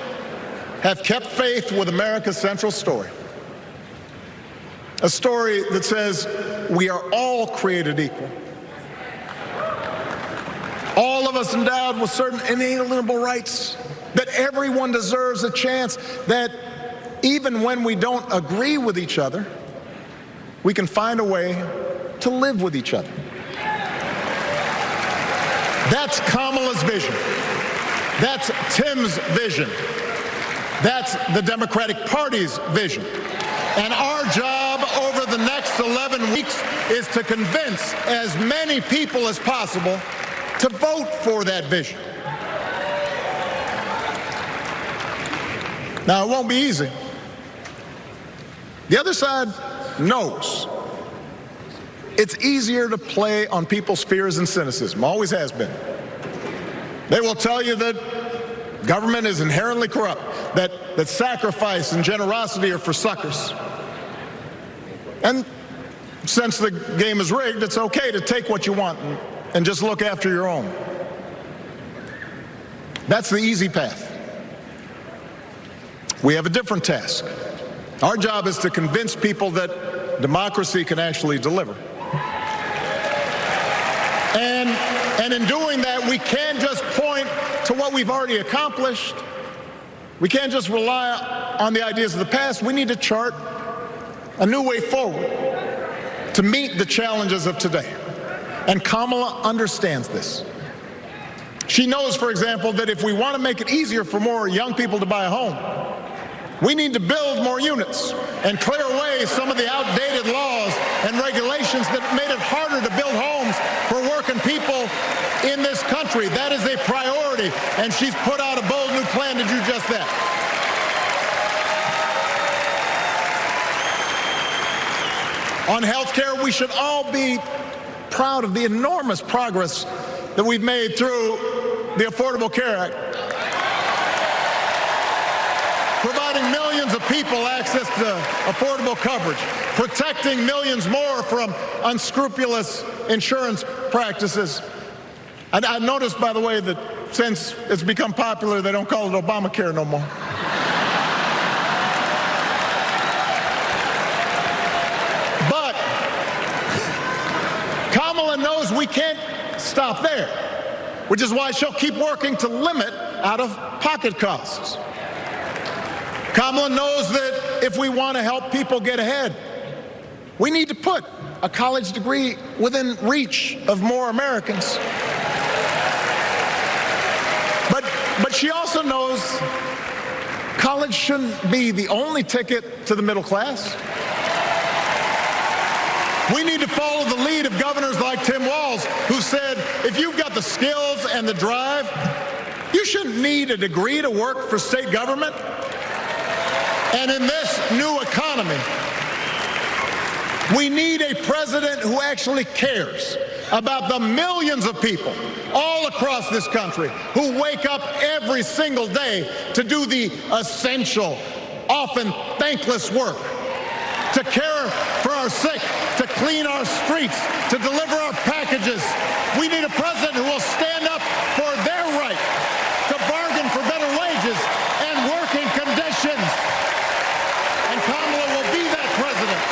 have kept faith with America's central story. A story that says we are all created equal. All of us endowed with certain inalienable rights, that everyone deserves a chance, that even when we don't agree with each other, we can find a way to live with each other. That's Kamala's vision. That's Tim's vision. That's the Democratic Party's vision. And our job over the next 11 weeks is to convince as many people as possible to vote for that vision. Now, it won't be easy. The other side knows it's easier to play on people's fears and cynicism, always has been. They will tell you that government is inherently corrupt, that sacrifice and generosity are for suckers. And since the game is rigged, it's okay to take what you want and just look after your own. That's the easy path. We have a different task. Our job is to convince people that democracy can actually deliver. And in doing that, we can't just point to what we've already accomplished. We can't just rely on the ideas of the past. We need to chart a new way forward to meet the challenges of today. And Kamala understands this. She knows, for example, that if we want to make it easier for more young people to buy a home, we need to build more units and clear away some of the outdated laws and regulations that made it harder to build homes for working people in this country. That is a priority, and she's put out a bold new plan to do just that. On health care, we should all be proud of the enormous progress that we've made through the Affordable Care Act, providing millions of people access to affordable coverage, protecting millions more from unscrupulous insurance practices. And I noticed, by the way, that since it's become popular, they don't call it Obamacare no more. But Kamala knows we can't stop there, which is why she'll keep working to limit out-of-pocket costs. Kamala knows that if we want to help people get ahead, we need to put a college degree within reach of more Americans. But she also knows college shouldn't be the only ticket to the middle class. We need to follow the lead of governors like Tim Walz, who said, if you've got the skills and the drive, you shouldn't need a degree to work for state government. And in this new economy, we need a president who actually cares about the millions of people all across this country who wake up every single day to do the essential, often thankless work, to care for our sick, to clean our streets, to deliver our packages. We need a president who will stand up for their right to bargain for better wages and working conditions. And Kamala will be that president.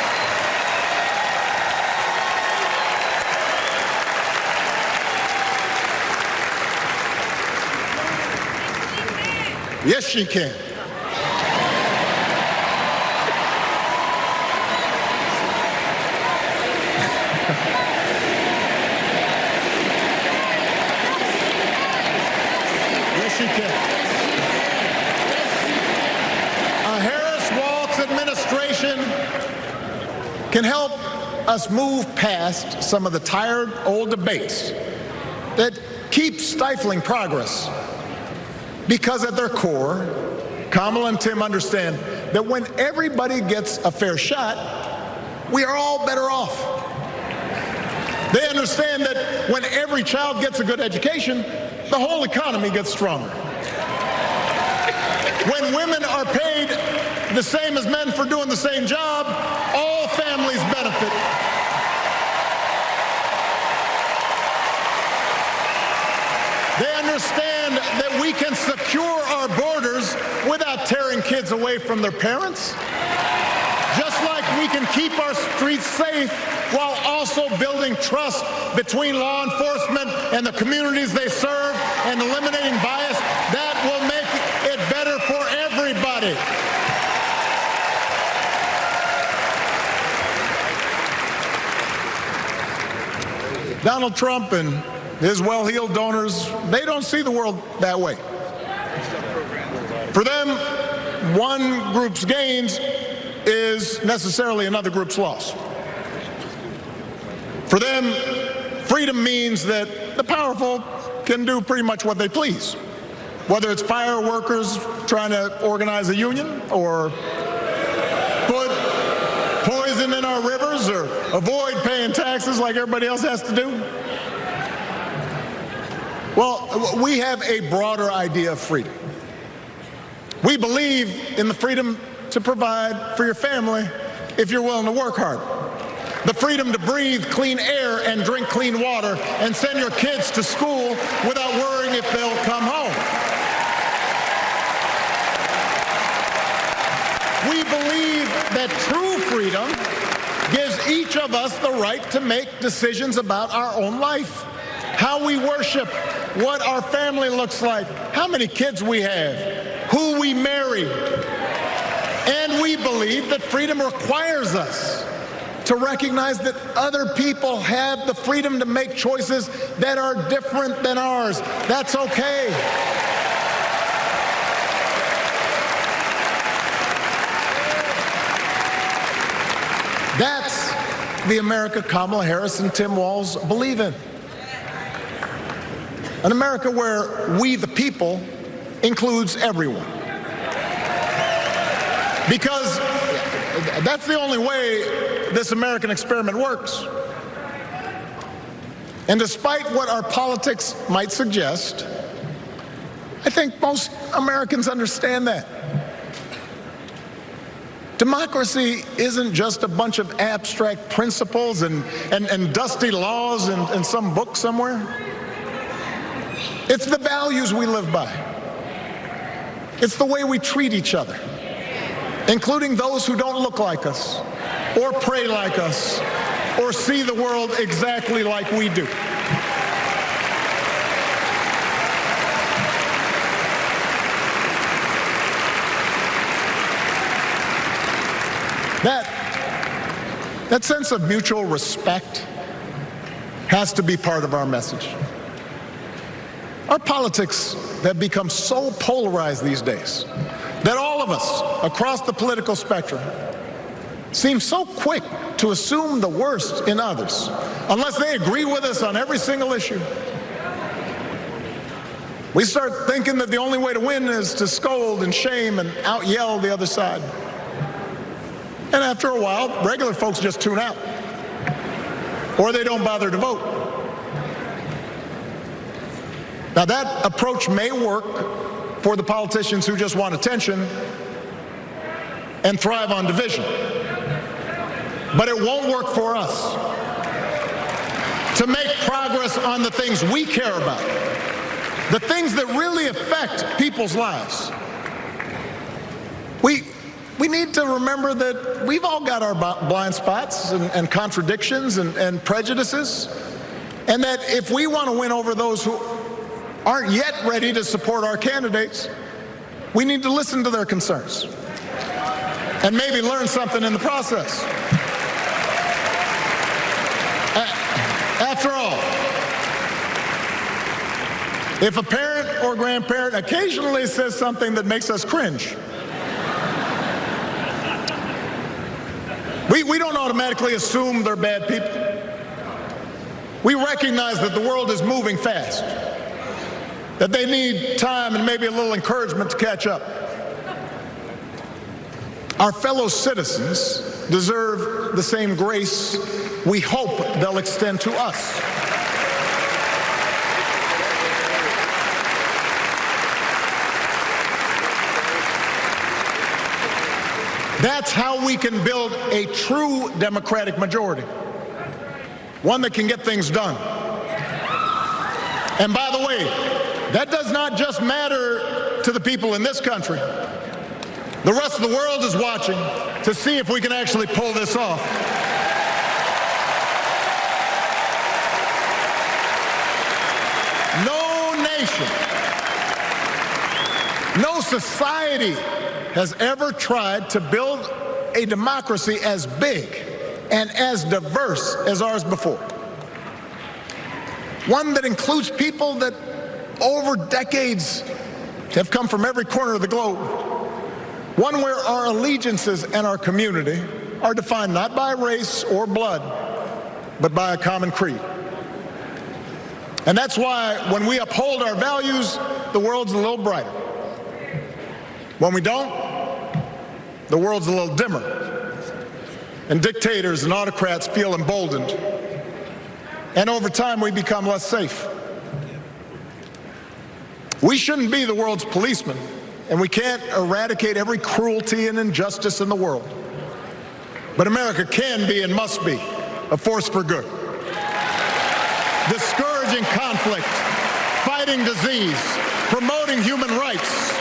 Yes, she can. Yes, she can. A Harris-Walz administration can help us move past some of the tired old debates that keep stifling progress. Because at their core, Kamala and Tim understand that when everybody gets a fair shot, we are all better off. They understand that when every child gets a good education, the whole economy gets stronger. When women are paid the same as men for doing the same job, all families benefit. They understand that we can secure our borders without tearing kids away from their parents. Just like we can keep our streets safe while also building trust between law enforcement and the communities they serve and eliminating bias, that will make it better for everybody. Donald Trump and his well-heeled donors, they don't see the world that way. For them, one group's gains is necessarily another group's loss. For them, freedom means that the powerful can do pretty much what they please, whether it's fire workers trying to organize a union, or put poison in our rivers, or avoid paying taxes like everybody else has to do. Well, we have a broader idea of freedom. We believe in the freedom to provide for your family if you're willing to work hard. The freedom to breathe clean air and drink clean water and send your kids to school without worrying if they'll come home. We believe that true freedom gives each of us the right to make decisions about our own life, how we worship, what our family looks like, how many kids we have, who we marry. And we believe that freedom requires us to recognize that other people have the freedom to make choices that are different than ours. That's okay. That's the America Kamala Harris and Tim Walz believe in. An America where we, the people, includes everyone. Because that's the only way this American experiment works. And despite what our politics might suggest, I think most Americans understand that. Democracy isn't just a bunch of abstract principles and dusty laws in some book somewhere. It's the values we live by. It's the way we treat each other, including those who don't look like us, or pray like us, or see the world exactly like we do. That sense of mutual respect has to be part of our message. Our politics have become so polarized these days that all of us across the political spectrum seem so quick to assume the worst in others, unless they agree with us on every single issue. We start thinking that the only way to win is to scold and shame and out-yell the other side. And after a while, regular folks just tune out, or they don't bother to vote. Now, that approach may work for the politicians who just want attention and thrive on division, but it won't work for us to make progress on the things we care about, the things that really affect people's lives. We need to remember that we've all got our blind spots and contradictions and prejudices, and that if we want to win over those who aren't yet ready to support our candidates, we need to listen to their concerns and maybe learn something in the process. After all, if a parent or grandparent occasionally says something that makes us cringe, we don't automatically assume they're bad people. We recognize that the world is moving fast, that they need time and maybe a little encouragement to catch up. Our fellow citizens deserve the same grace we hope they'll extend to us. That's how we can build a true Democratic majority, one that can get things done. And by the way, that does not just matter to the people in this country. The rest of the world is watching to see if we can actually pull this off. No nation, no society has ever tried to build a democracy as big and as diverse as ours before. One that includes people that over decades have come from every corner of the globe. One where our allegiances and our community are defined not by race or blood, but by a common creed. And that's why when we uphold our values, the world's a little brighter. When we don't, the world's a little dimmer. And dictators and autocrats feel emboldened. And over time, we become less safe. We shouldn't be the world's policemen, and we can't eradicate every cruelty and injustice in the world. But America can be and must be a force for good. Discouraging conflict, fighting disease, promoting human rights,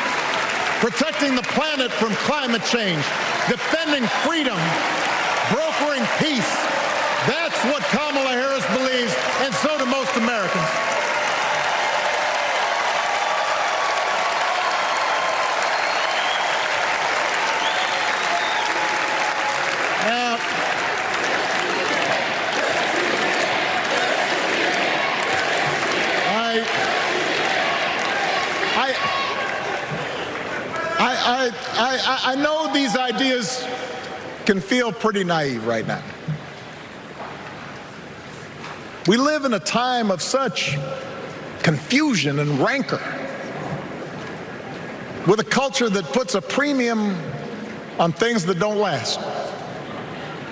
protecting the planet from climate change, defending freedom, brokering peace. That's what Kamala Harris believes, and so do most Americans. Now, I know these ideas can feel pretty naive right now. We live in a time of such confusion and rancor, with a culture that puts a premium on things that don't last.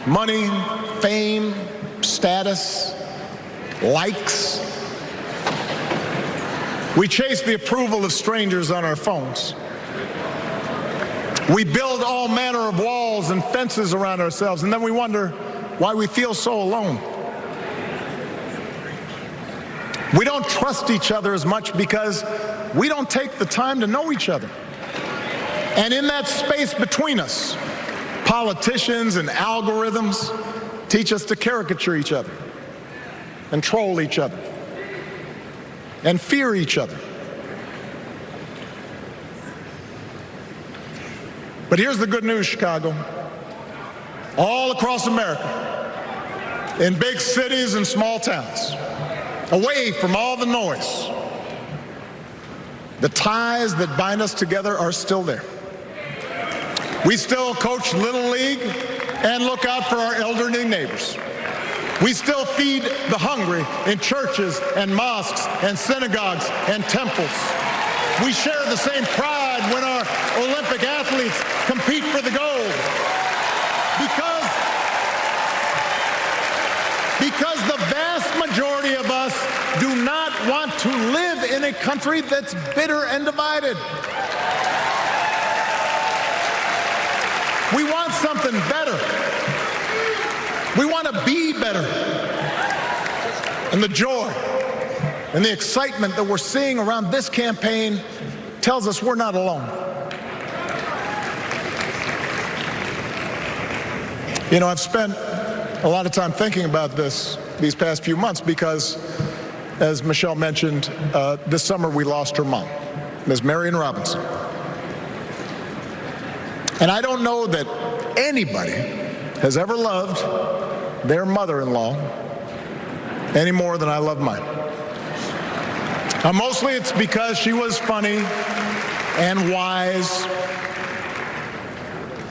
Money, fame, status, likes. We chase the approval of strangers on our phones. We build all manner of walls and fences around ourselves, and then we wonder why we feel so alone. We don't trust each other as much because we don't take the time to know each other. And in that space between us, politicians and algorithms teach us to caricature each other and troll each other and fear each other. But here's the good news, Chicago. All across America, in big cities and small towns, away from all the noise, the ties that bind us together are still there. We still coach Little League and look out for our elderly neighbors. We still feed the hungry in churches and mosques and synagogues and temples. We share the same pride when our Olympic athletes compete for the gold. Because the vast majority of us do not want to live in a country that's bitter and divided. We want something better. We want to be better. And the joy and the excitement that we're seeing around this campaign tells us we're not alone. You know, I've spent a lot of time thinking about these past few months because, as Michelle mentioned, this summer we lost her mom, Ms. Marion Robinson. And I don't know that anybody has ever loved their mother-in-law any more than I love mine. Now, mostly it's because she was funny and wise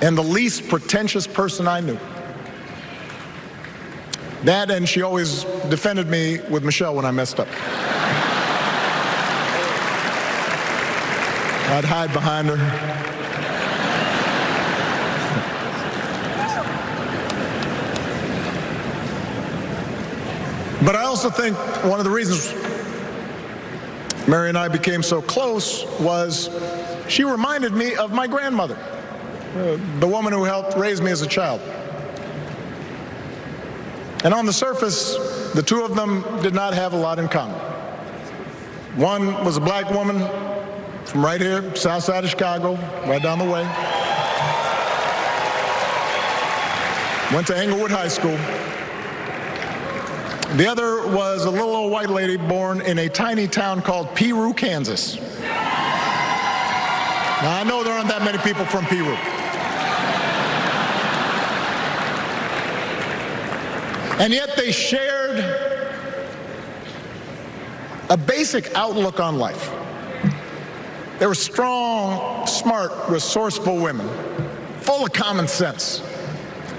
and the least pretentious person I knew. That, and she always defended me with Michelle when I messed up. I'd hide behind her. But I also think one of the reasons Mary and I became so close was she reminded me of my grandmother, the woman who helped raise me as a child. And on the surface, the two of them did not have a lot in common. One was a black woman from right here, south side of Chicago, right down the way. Went to Englewood High School. The other was a little old white lady born in a tiny town called Peru, Kansas. Now, I know there aren't that many people from Peru. And yet they shared a basic outlook on life. They were strong, smart, resourceful women, full of common sense,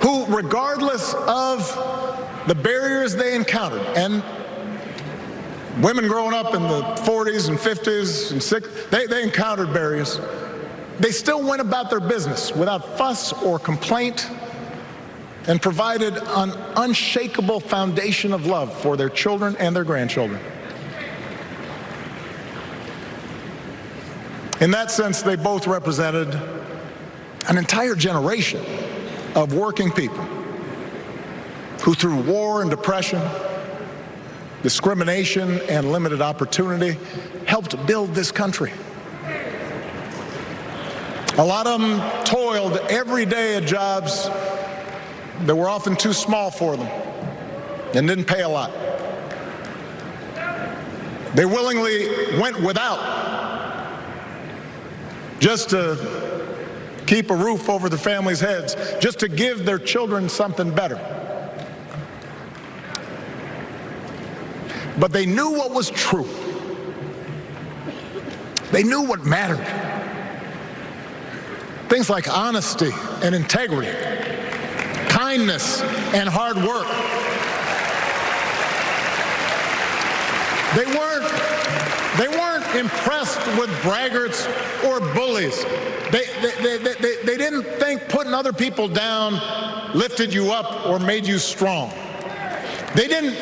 who, regardless of the barriers they encountered, and women growing up in the 40s and 50s and 60s, they encountered barriers. They still went about their business without fuss or complaint and provided an unshakable foundation of love for their children and their grandchildren. In that sense, they both represented an entire generation of working people who, through war and depression, discrimination and limited opportunity, helped build this country. A lot of them toiled every day at jobs that were often too small for them and didn't pay a lot. They willingly went without just to keep a roof over their families' heads, just to give their children something better. But they knew what was true. They knew what mattered. Things like honesty and integrity, kindness and hard work. They weren't impressed with braggarts or bullies. They didn't think putting other people down lifted you up or made you strong. They didn't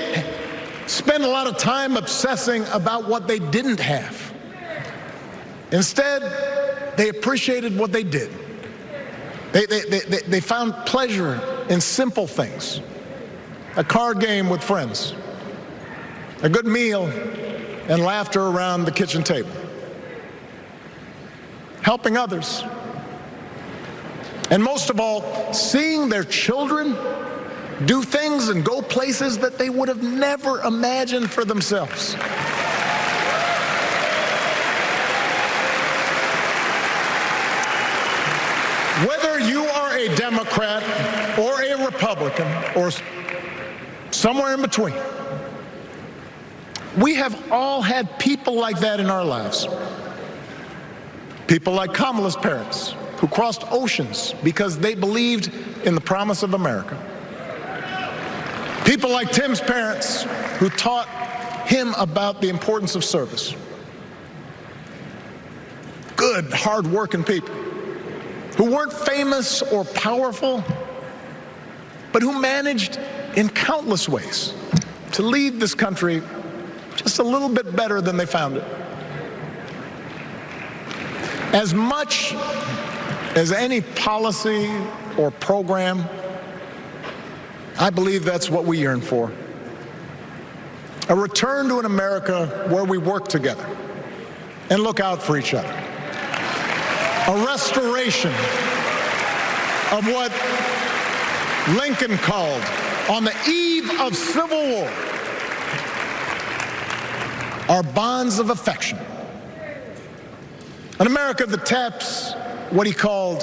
spend a lot of time obsessing about what they didn't have. Instead, they appreciated what they did. They found pleasure in simple things. A card game with friends, a good meal, and laughter around the kitchen table. Helping others. And most of all, seeing their children do things and go places that they would have never imagined for themselves. Whether you are a Democrat or a Republican or somewhere in between, we have all had people like that in our lives. People like Kamala's parents, who crossed oceans because they believed in the promise of America. People like Tim's parents, who taught him about the importance of service. Good, hard-working people who weren't famous or powerful, but who managed in countless ways to leave this country just a little bit better than they found it. As much as any policy or program, I believe that's what we yearn for. A return to an America where we work together and look out for each other. A restoration of what Lincoln called, on the eve of Civil War, our bonds of affection. An America that taps what he called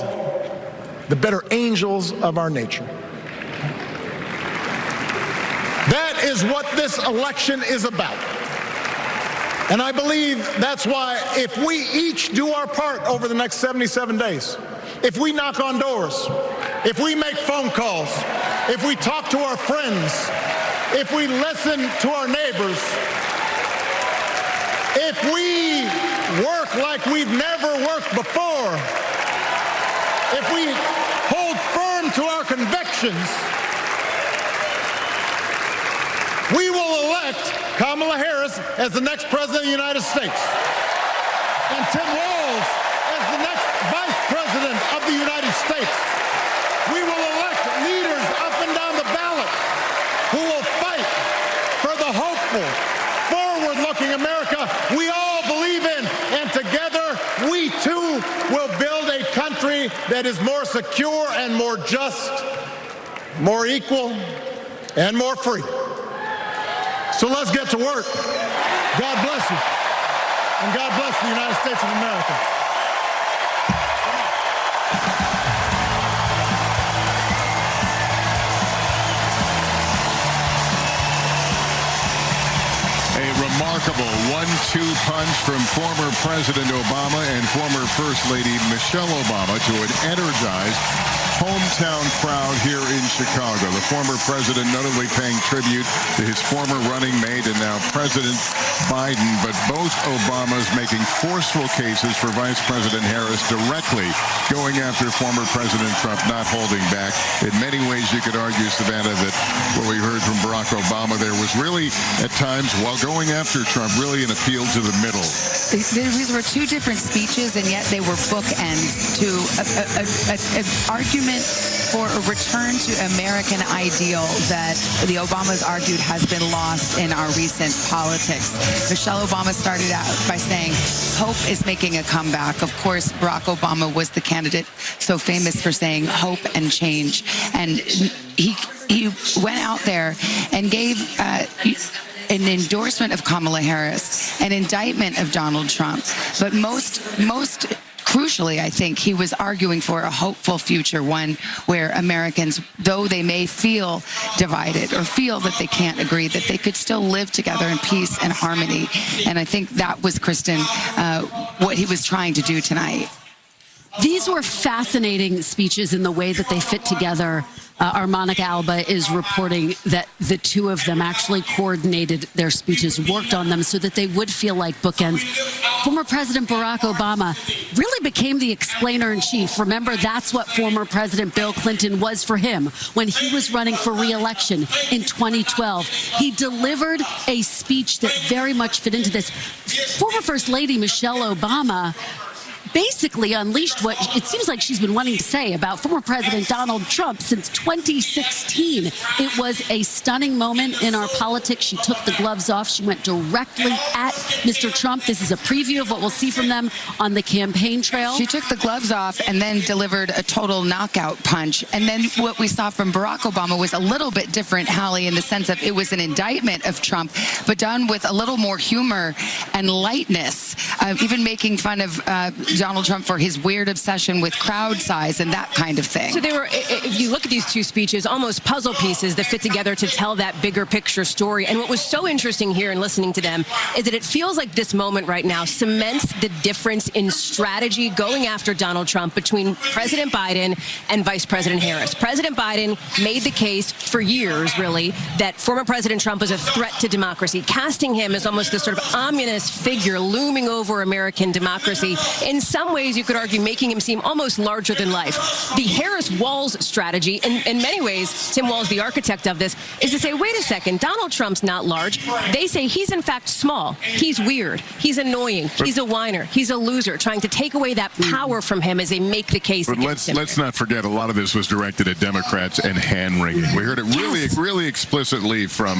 the better angels of our nature. That is what this election is about. And I believe that's why if we each do our part over the next 77 days, if we knock on doors, if we make phone calls, if we talk to our friends, if we listen to our neighbors, if we work like we've never worked before, if we hold firm to our convictions, we will elect Kamala Harris as the next president of the United States and Tim Walz as the next vice president of the United States. We will elect leaders up and down the ballot who will fight for the hopeful, forward-looking America we all believe in, and together we too will build a country that is more secure and more just, more equal, and more free. So let's get to work. God bless you. And God bless the United States of America. A remarkable one 1-2 punch from former President Obama and former First Lady Michelle Obama to an energized hometown crowd here in Chicago. The former president not only paying tribute to his former running mate and now President Biden, but both Obamas making forceful cases for Vice President Harris, directly going after former President Trump, not holding back. In many ways, you could argue, Savannah, that what we heard from Barack Obama there was really, at times, while going after Trump, really an appeal to the middle. These were two different speeches, and yet they were bookends to an argument for a return to American ideal that the Obamas argued has been lost in our recent politics. Michelle Obama started out by saying, hope is making a comeback. Of course, Barack Obama was the candidate so famous for saying hope and change. And he went out there and gave an endorsement of Kamala Harris, an indictment of Donald Trump. But most crucially, I think he was arguing for a hopeful future, one where Americans, though they may feel divided or feel that they can't agree, that they could still live together in peace and harmony. And I think that was, Kristen, what he was trying to do tonight. These were fascinating speeches in the way that they fit together. Our Monica Alba is reporting that the two of them actually coordinated their speeches, worked on them so that they would feel like bookends. Former President Barack Obama really became the explainer-in-chief. Remember, that's what former President Bill Clinton was for him when he was running for re-election in 2012. He delivered a speech that very much fit into this. Former First Lady Michelle Obama basically unleashed what it seems like she's been wanting to say about former President Donald Trump since 2016. It was a stunning moment in our politics. She took the gloves off. She went directly at Mr. Trump. This is a preview of what we'll see from them on the campaign trail. She took the gloves off and then delivered a total knockout punch. And then what we saw from Barack Obama was a little bit different, Hallie, in the sense of it was an indictment of Trump, but done with a little more humor and lightness, even making fun of Donald Trump for his weird obsession with crowd size and that kind of thing. So they were, if you look at these two speeches, almost puzzle pieces that fit together to tell that bigger picture story. And what was so interesting here in listening to them is that it feels like this moment right now cements the difference in strategy going after Donald Trump between President Biden and Vice President Harris. President Biden made the case for years, really, that former President Trump was a threat to democracy, casting him as almost this sort of ominous figure looming over American democracy. In some ways, you could argue making him seem almost larger than life. The Harris-Walz strategy, in many ways, Tim Walz, the architect of this, is to say, wait a second, Donald Trump's not large. They say he's in fact small. He's weird. He's annoying. He's a whiner. He's a loser, trying to take away that power from him as they make the case against him. Let's not forget, a lot of this was directed at Democrats and hand-wringing. We heard it really explicitly from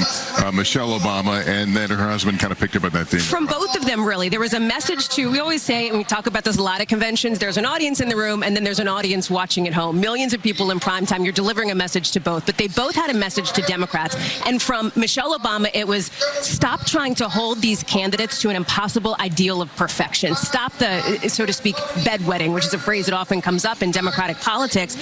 Michelle Obama, and then her husband kind of picked up on that theme. From both of them, really. There was a message to, we always say, and we talk about this a lot at conventions, there's an audience in the room and then there's an audience watching at home. Millions of people in prime time. You're delivering a message to both, but they both had a message to Democrats. And from Michelle Obama, it was stop trying to hold these candidates to an impossible ideal of perfection. Stop the, so to speak, bedwetting, which is a phrase that often comes up in Democratic politics.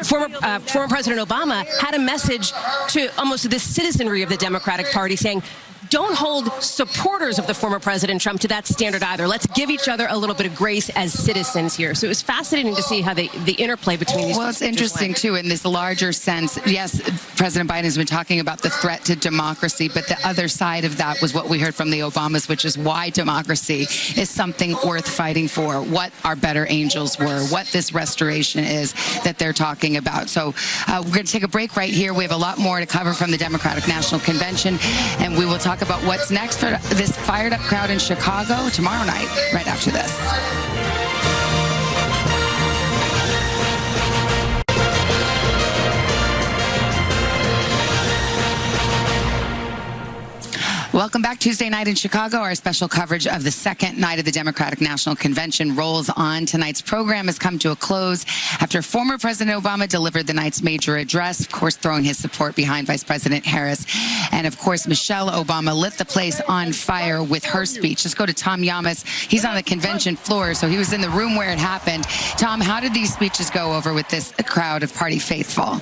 Former President Obama had a message to almost the citizenry of the Democratic Party saying, don't hold supporters of the former President Trump to that standard either. Let's give each other a little bit of grace as citizens here. So it was fascinating to see how the interplay between these two. Well, it's interesting, too, in this larger sense. Yes, President Biden has been talking about the threat to democracy, but the other side of that was what we heard from the Obamas, which is why democracy is something worth fighting for, what our better angels were, what this restoration is that they're talking about. So we're going to take a break right here. We have a lot more to cover from the Democratic National Convention, and we will talk about what's next for this fired up crowd in Chicago tomorrow night, right after this. Welcome back. Tuesday night in Chicago. Our special coverage of the second night of the Democratic National Convention rolls on. Tonight's program has come to a close after former President Obama delivered the night's major address, of course, throwing his support behind Vice President Harris. And, of course, Michelle Obama lit the place on fire with her speech. Let's go to Tom Yamas. He's on the convention floor, so he was in the room where it happened. Tom, how did these speeches go over with this crowd of party faithful?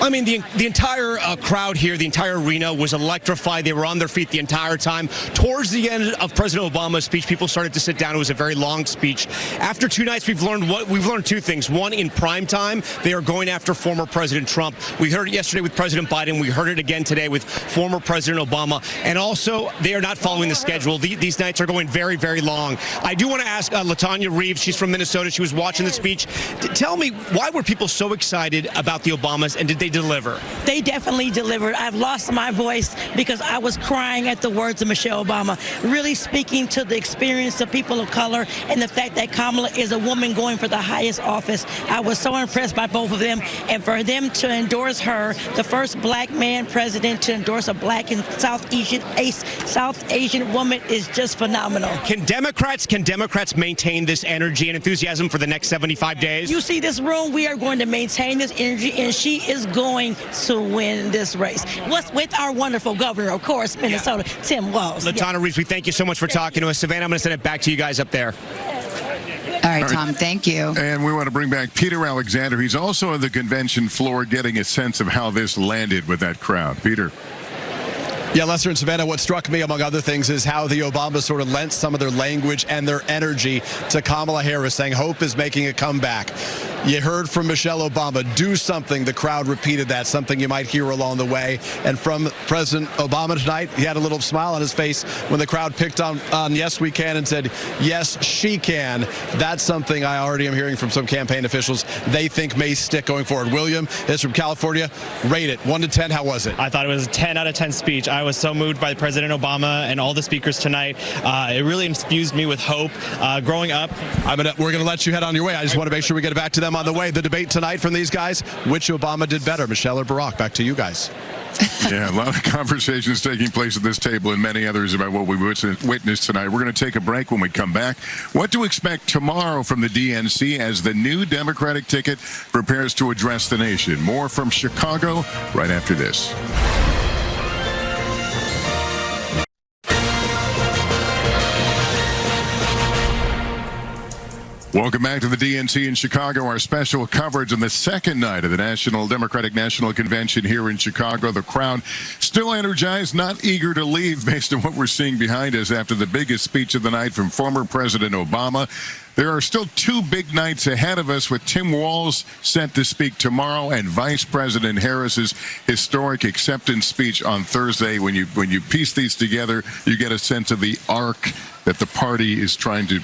I mean, the entire crowd here, the entire arena was electrified. They were on their feet the entire time. Towards the end of President Obama's speech, people started to sit down. It was a very long speech. After 2 nights, we've learned 2 things. One, in prime time, they are going after former President Trump. We heard it yesterday with President Biden. We heard it again today with former President Obama. And also, they are not following the schedule. These nights are going very, very long. I do want to ask LaTanya Reeves. She's from Minnesota. She was watching the speech. Tell me, why were people so excited about the Obamas, and did they deliver? They definitely delivered. I've lost my voice because I was crying at the words of Michelle Obama, really speaking to the experience of people of color and the fact that Kamala is a woman going for the highest office. I was so impressed by both of them, and for them to endorse her, the first black man president to endorse a black and South Asian woman, is just phenomenal. Can Democrats maintain this energy and enthusiasm for the next 75 days? You see this room, we are going to maintain this energy, and she is going to win this race. What's with our wonderful governor, of course, Minnesota, Tim Walz. LaTanya Reeves, we thank you so much for talking to us. Savannah, I'm going to send it back to you guys up there. All right, Tom, thank you. And we want to bring back Peter Alexander. He's also on the convention floor getting a sense of how this landed with that crowd. Peter. Yeah, Lester and Savannah, what struck me, among other things, is how the Obamas sort of lent some of their language and their energy to Kamala Harris, saying hope is making a comeback. You heard from Michelle Obama, do something. The crowd repeated that, something you might hear along the way. And from President Obama tonight, he had a little smile on his face when the crowd picked on Yes, We Can and said, yes, she can. That's something I already am hearing from some campaign officials they think may stick going forward. William is from California. Rate it, 1 to 10. How was it? I thought it was a 10 out of 10 speech. I was so moved by President Obama and all the speakers tonight. It really infused me with hope. Growing up, we're going to let you head on your way. I just want to make sure we get it back to them on the way. The debate tonight from these guys, which Obama did better, Michelle or Barack? Back to you guys. Yeah, a lot of conversations taking place at this table and many others about what we witnessed tonight. We're going to take a break. When we come back, what to expect tomorrow from the DNC as the new Democratic ticket prepares to address the nation. More from Chicago right after this. Welcome back to the DNC in Chicago. Our special coverage on the second night of the Democratic National Convention here in Chicago. The crowd still energized, not eager to leave based on what we're seeing behind us after the biggest speech of the night from former President Obama. There are still 2 big nights ahead of us with Tim Walz set to speak tomorrow and Vice President Harris's historic acceptance speech on Thursday. When you piece these together, you get a sense of the arc that the party is trying to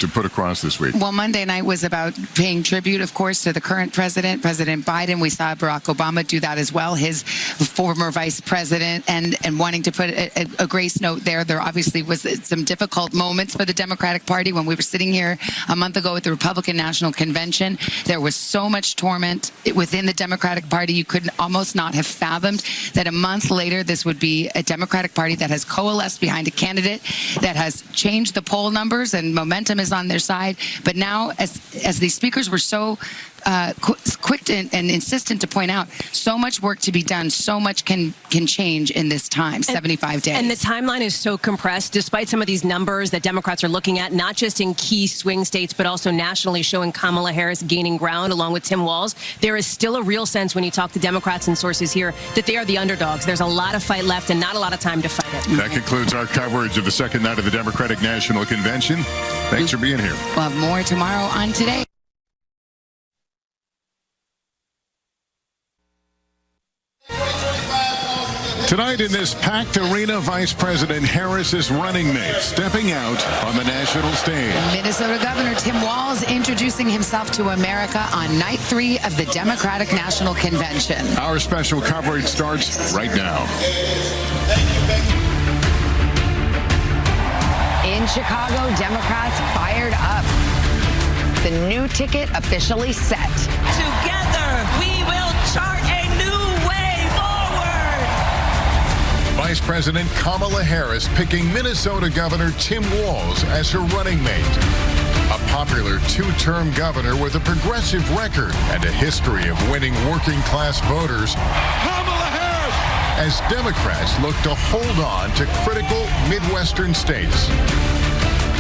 put across this week. Well, Monday night was about paying tribute, of course, to the current president, President Biden. We saw Barack Obama do that as well, his former vice president, and wanting to put a grace note there. There obviously was some difficult moments for the Democratic Party when we were sitting here a month ago at the Republican National Convention. There was so much torment within the Democratic Party. You could almost not have fathomed that a month later this would be a Democratic Party that has coalesced behind a candidate that has changed the poll numbers and momentum is on their side. But now, as these speakers were so quick and insistent to point out, so much work to be done, so much can change in this time, 75 days. And the timeline is so compressed, despite some of these numbers that Democrats are looking at, not just in key swing states, but also nationally, showing Kamala Harris gaining ground along with Tim Walz. There is still a real sense when you talk to Democrats and sources here that they are the underdogs. There's a lot of fight left and not a lot of time to fight it. That concludes our coverage of the second night of the Democratic National Convention. Thanks for being here. We'll have more tomorrow on Today. Tonight in this packed arena, Vice President Harris's running mate stepping out on the national stage. Minnesota Governor Tim Walz introducing himself to America on night 3 of the Democratic National Convention. Our special coverage starts right now. In Chicago, Democrats fired up. The new ticket officially set. Together, we will chart a new way forward. Vice President Kamala Harris picking Minnesota Governor Tim Walz as her running mate. A popular 2-term governor with a progressive record and a history of winning working-class voters. Kamala Harris! As Democrats look to hold on to critical Midwestern states.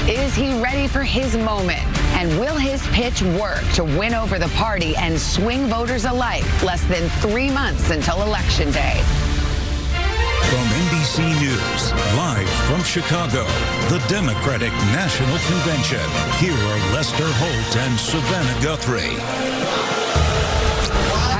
Is he ready for his moment? And will his pitch work to win over the party and swing voters alike less than 3 months until Election Day? From NBC News, live from Chicago, the Democratic National Convention. Here are Lester Holt and Savannah Guthrie.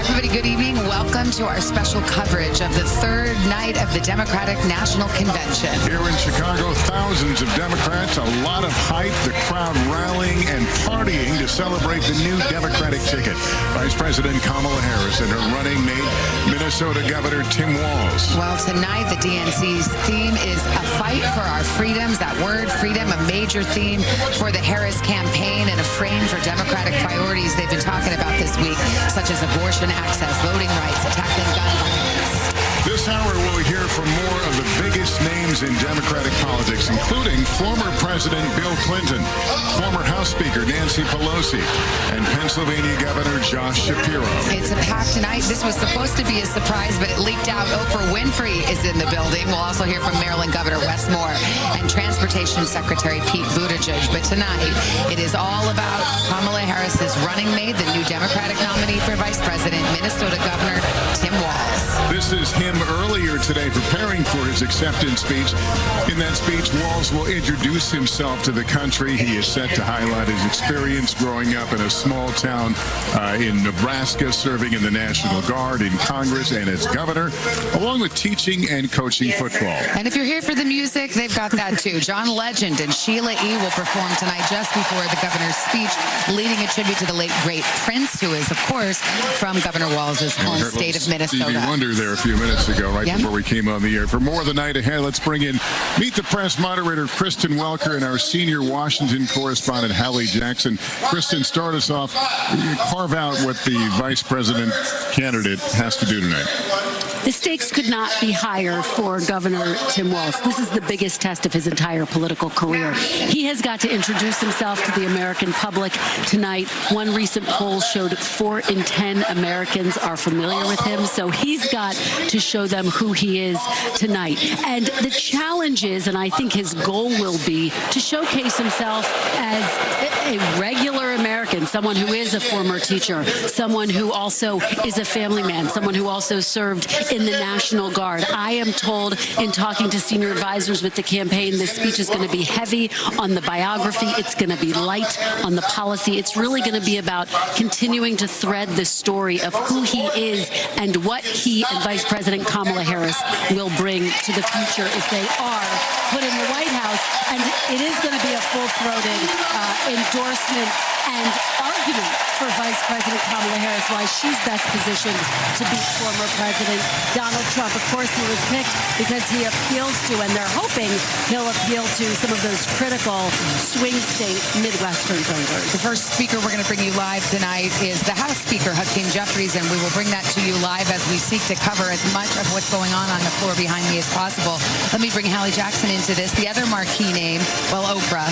Everybody, good evening. Welcome to our special coverage of the third night of the Democratic National Convention. Here in Chicago, thousands of Democrats, a lot of hype, the crowd rallying and partying to celebrate the new Democratic ticket. Vice President Kamala Harris and her running mate, Minnesota Governor Tim Walz. Well, tonight the DNC's theme is a fight for our freedoms. That word, freedom, a major theme for the Harris campaign and a frame for Democratic priorities they've been talking about this week, such as abortion access, voting rights, attacking gun violence. This hour, we'll hear from more of the biggest names in Democratic politics, including former President Bill Clinton, former House Speaker Nancy Pelosi, and Pennsylvania Governor Josh Shapiro. It's a packed tonight. This was supposed to be a surprise, but it leaked out. Oprah Winfrey is in the building. We'll also hear from Maryland Governor Wes Moore and Transportation Secretary Pete Buttigieg. But tonight, it is all about Kamala Harris's running mate, the new Democratic nominee for Vice President, Minnesota Governor Tim Walz. This is him earlier today preparing for his acceptance speech. In that speech, Walz will introduce himself to the country. He is set to highlight his experience growing up in a small town in Nebraska, serving in the National Guard, in Congress, and as governor, along with teaching and coaching football. And if you're here for the music, they've got that too. John Legend and Sheila E. will perform tonight just before the governor's speech, leading a tribute to the late, great Prince, who is, of course, from Governor Walz's home state of Minnesota. Stevie Wonder there a few minutes ago, right before we came on the air. For more of the night ahead, let's bring in Meet the Press moderator Kristen Welker and our senior Washington correspondent Hallie Jackson. Kristen, start us off. Carve out what the vice president candidate has to do tonight. The stakes could not be higher for Governor Tim Walz. This is the biggest test of his entire political career. He has got to introduce himself to the American public tonight. One recent poll showed 4 in 10 Americans are familiar with him, so he's got to show them who he is tonight. And the challenge is, and I think his goal will be, to showcase himself as a regular American, someone who is a former teacher, someone who also is a family man, someone who also served in the National Guard. I am told in talking to senior advisors with the campaign, this speech is going to be heavy on the biography. It's going to be light on the policy. It's really going to be about continuing to thread the story of who he is and what he and Vice President Kamala Harris will bring to the future if they are put in the White House. And it is going to be a full-throated endorsement and argument for Vice President Kamala Harris why she's best positioned to beat former President Donald Trump. Of course, he was picked because he appeals to, and they're hoping he'll appeal to, some of those critical swing state Midwestern voters. The first speaker we're going to bring you live tonight is the House Speaker, Hakeem Jeffries, and we will bring that to you live as we seek to cover as much of what's going on the floor behind me as possible. Let me bring Hallie Jackson into this. The other marquee name, well, Oprah.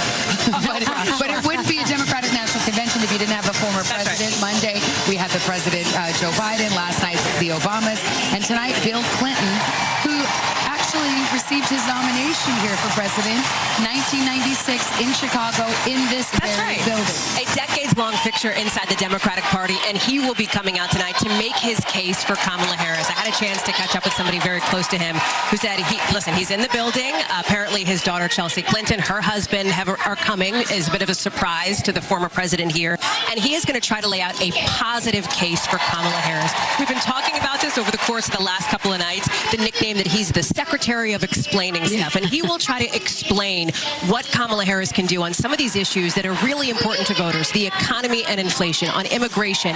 but it wouldn't be a Democratic National Convention if you didn't have a former president. Right. Monday, we had the President Joe Biden. Last night, the Obamas. And tonight, Bill Clinton, who actually received his nomination here for president, 1996 in Chicago, in this very building. A decades-long fixture inside the Democratic Party, and he will be coming out tonight to make his case for Kamala Harris. I had a chance to catch up with somebody very close to him who said, he's in the building. Apparently, his daughter, Chelsea Clinton, her husband are coming. Is a bit of a surprise to the former president here, and he is going to try to lay out a positive case for Kamala Harris. We've been talking about this over the course of the last couple of nights, the nickname that he's the Secretary of Explaining Stuff, and he will try to explain what Kamala Harris can do on some of these issues that are really important to voters, the economy and inflation, on immigration.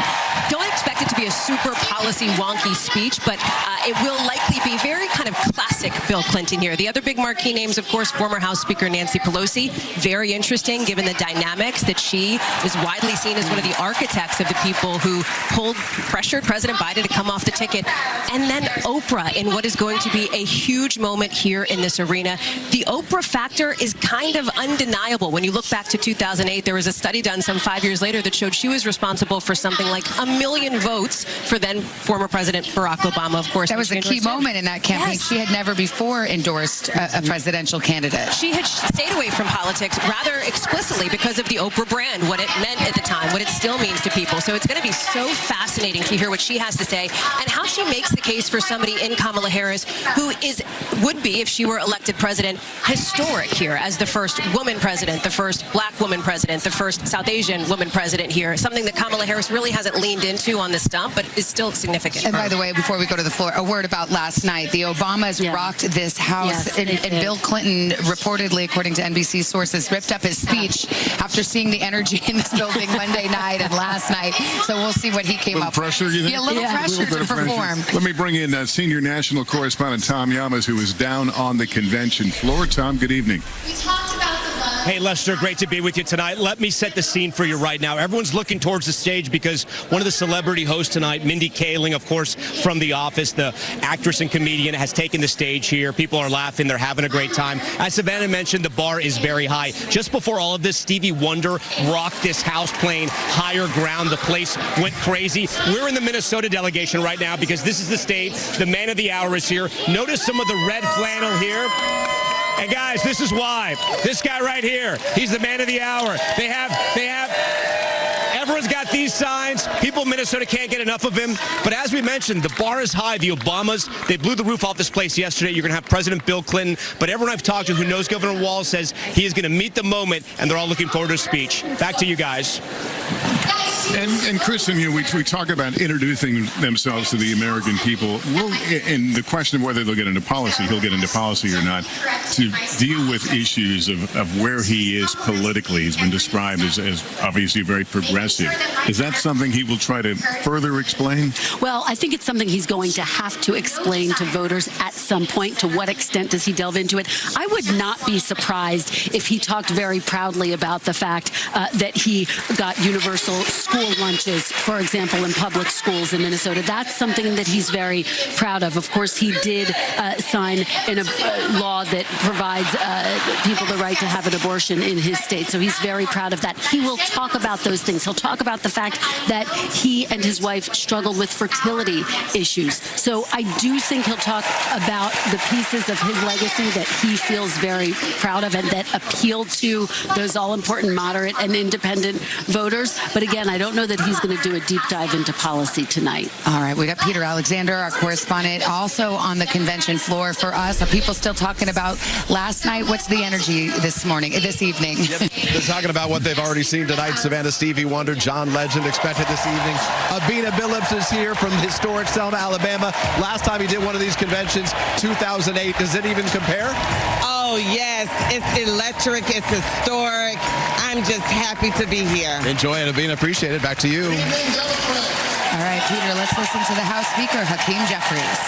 Don't expect it to be a super policy wonky speech, but it will likely be very kind of classic Bill Clinton here. The other big marquee names, of course, former House Speaker Nancy Pelosi. Very interesting, given the dynamics that she is widely seen as one of the architects of the people who pressured President Biden to come off the ticket. And then Oprah in what is going to be a huge moment here in this arena. The Oprah factor is kind of undeniable. When you look back to 2008, there was a study done some 5 years later that showed she was responsible for something like 1 million votes for then former President Barack Obama, of course. That was a key moment in that campaign. Yes. She had never before endorsed a presidential candidate. She had stayed away from politics rather explicitly because of the Oprah brand, what it meant at the time, what it still means to people. So it's going to be so fascinating to hear what she has to say and how she makes the case for somebody in Kamala Harris who would be, if she were elected president, historic here as the first woman president, the first black woman president, the first South Asian woman president here, something that Kamala Harris really hasn't leaned into on the stump, but is still significant. And by the way, before we go to the floor, a word about last night. The Obamas rocked this house, and Bill Clinton reportedly, according to NBC sources, ripped up his speech after seeing the energy in this building Monday night and last night. So we'll see what he came up with. Pressure, you think? Yeah, a little pressure to perform. Let me bring in senior national correspondent Tom Llamas, who is down on the convention floor. Tom, good evening. Hey, Lester, great to be with you tonight. Let me set the scene for you right now. Everyone's looking towards the stage because one of the celebrity hosts tonight, Mindy Kaling, of course, from The Office, the actress and comedian, has taken the stage here. People are laughing. They're having a great time. As Savannah mentioned, the bar is very high. Just before all of this, Stevie Wonder rocked this house playing Higher Ground. The place went crazy. We're in the Minnesota delegation right now because this is the stage. The man of the hour is here. Notice some of the red flannel here. And guys, this is why. This guy right here, he's the man of the hour. Everyone's got these signs. People in Minnesota can't get enough of him. But as we mentioned, the bar is high. The Obamas, they blew the roof off this place yesterday. You're going to have President Bill Clinton. But everyone I've talked to who knows Governor Walz says he is going to meet the moment, and they're all looking forward to his speech. Back to you guys. And Kristen, we talk about introducing themselves to the American people. And the question of whether they'll get into policy, he'll get into policy or not, to deal with issues of where he is politically. He's been described as obviously very progressive. Is that something he will try to further explain? Well, I think it's something he's going to have to explain to voters at some point. To what extent does he delve into it? I would not be surprised if he talked very proudly about the fact that he got universal school lunches, for example, in public schools in Minnesota. That's something that he's very proud of. Of course, he did sign in a law that provides people the right to have an abortion in his state. So he's very proud of that. He will talk about those things. He'll talk about the fact that he and his wife struggled with fertility issues. So I do think he'll talk about the pieces of his legacy that he feels very proud of and that appeal to those all-important moderate and independent voters. But again, I don't know that he's going to do a deep dive into policy tonight. All right, we got Peter Alexander, our correspondent, also on the convention floor for us. Are people still talking about last night? What's the energy this evening? Yep. They're talking about what they've already seen tonight. Savannah, Stevie Wonder, John Legend expected this evening. Abina Billups is here from historic Selma, Alabama. Last time he did one of these conventions, 2008. Does it even compare? Oh, yes. It's electric. It's historic. I'm just happy to be here. Enjoy it, Abina. Appreciate it. Back to you. All right, Peter, let's listen to the House Speaker, Hakeem Jeffries.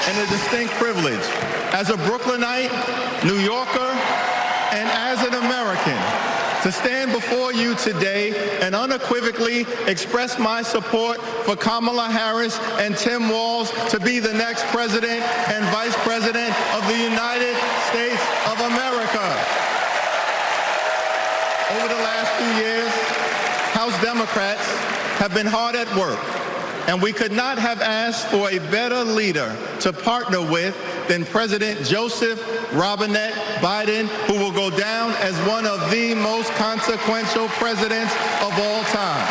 And a distinct privilege as a Brooklynite, New Yorker, and as an American to stand before you today and unequivocally express my support for Kamala Harris and Tim Walz to be the next president and vice president of the United States of America. Over the last few years, House Democrats have been hard at work, and we could not have asked for a better leader to partner with than President Joseph Robinette Biden, who will go down as one of the most consequential presidents of all time.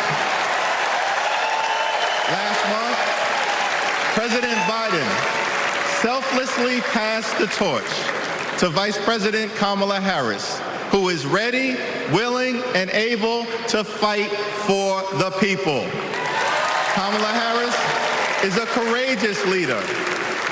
Last month, President Biden selflessly passed the torch to Vice President Kamala Harris, who is ready, willing, and able to fight for the people. Kamala Harris is a courageous leader,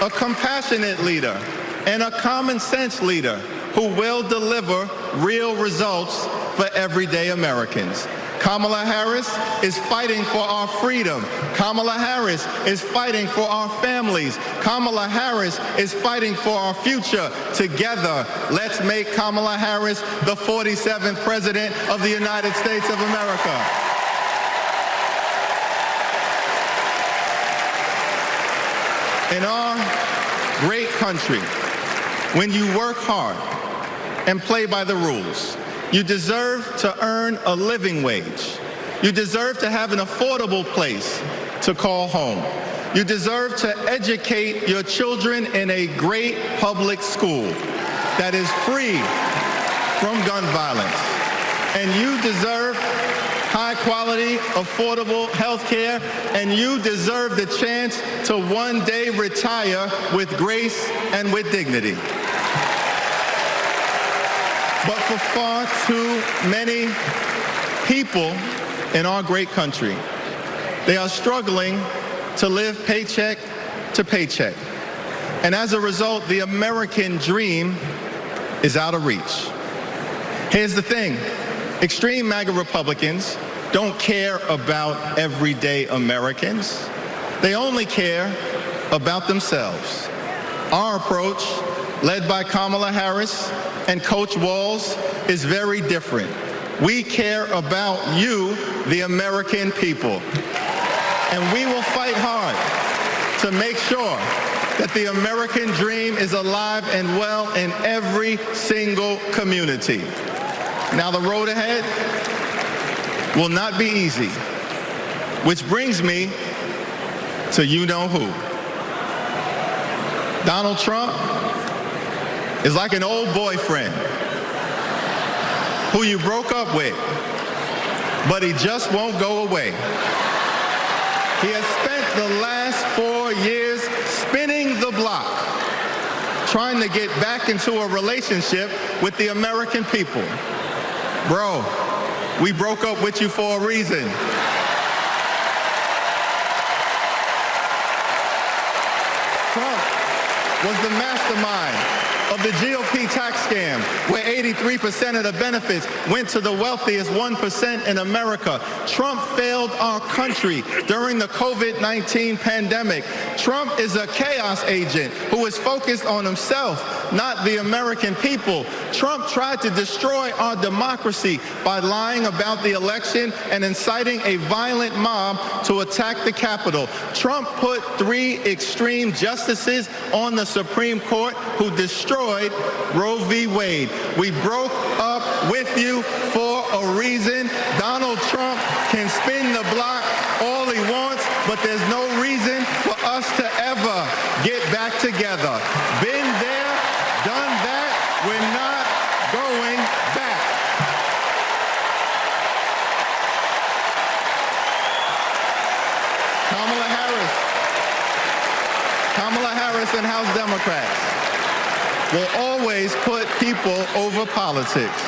a compassionate leader, and a common sense leader who will deliver real results for everyday Americans. Kamala Harris is fighting for our freedom. Kamala Harris is fighting for our families. Kamala Harris is fighting for our future. Together, let's make Kamala Harris the 47th President of the United States of America. In our great country, when you work hard and play by the rules, you deserve to earn a living wage. You deserve to have an affordable place to call home. You deserve to educate your children in a great public school that is free from gun violence. And you deserve high-quality, affordable health care, and you deserve the chance to one day retire with grace and with dignity. But for far too many people in our great country, they are struggling to live paycheck to paycheck. And as a result, the American dream is out of reach. Here's the thing. Extreme MAGA Republicans don't care about everyday Americans. They only care about themselves. Our approach, led by Kamala Harris and Coach Walz, is very different. We care about you, the American people. And we will fight hard to make sure that the American dream is alive and well in every single community. Now, the road ahead will not be easy, which brings me to you-know-who. Donald Trump is like an old boyfriend who you broke up with, but he just won't go away. He has spent the last 4 years spinning the block, trying to get back into a relationship with the American people. Bro, we broke up with you for a reason. Trump was the mastermind of the GOP tax scam, where 83% of the benefits went to the wealthiest 1% in America. Trump failed our country during the COVID-19 pandemic. Trump is a chaos agent who is focused on himself, not the American people. Trump tried to destroy our democracy by lying about the election and inciting a violent mob to attack the Capitol. Trump put 3 extreme justices on the Supreme Court who destroyed Roe v. Wade. We broke up with you for a reason. Donald Trump can spin the block all he wants, but there's no reason for us to ever get back together. Been there, done that. We're not going back. Kamala Harris and House Democrats will always put people over politics.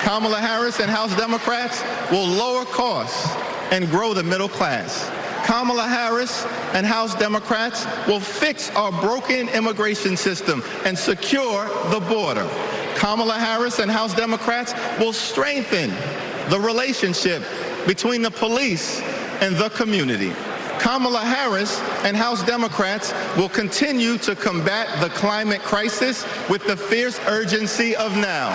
Kamala Harris and House Democrats will lower costs and grow the middle class. Kamala Harris and House Democrats will fix our broken immigration system and secure the border. Kamala Harris and House Democrats will strengthen the relationship between the police and the community. Kamala Harris and House Democrats will continue to combat the climate crisis with the fierce urgency of now.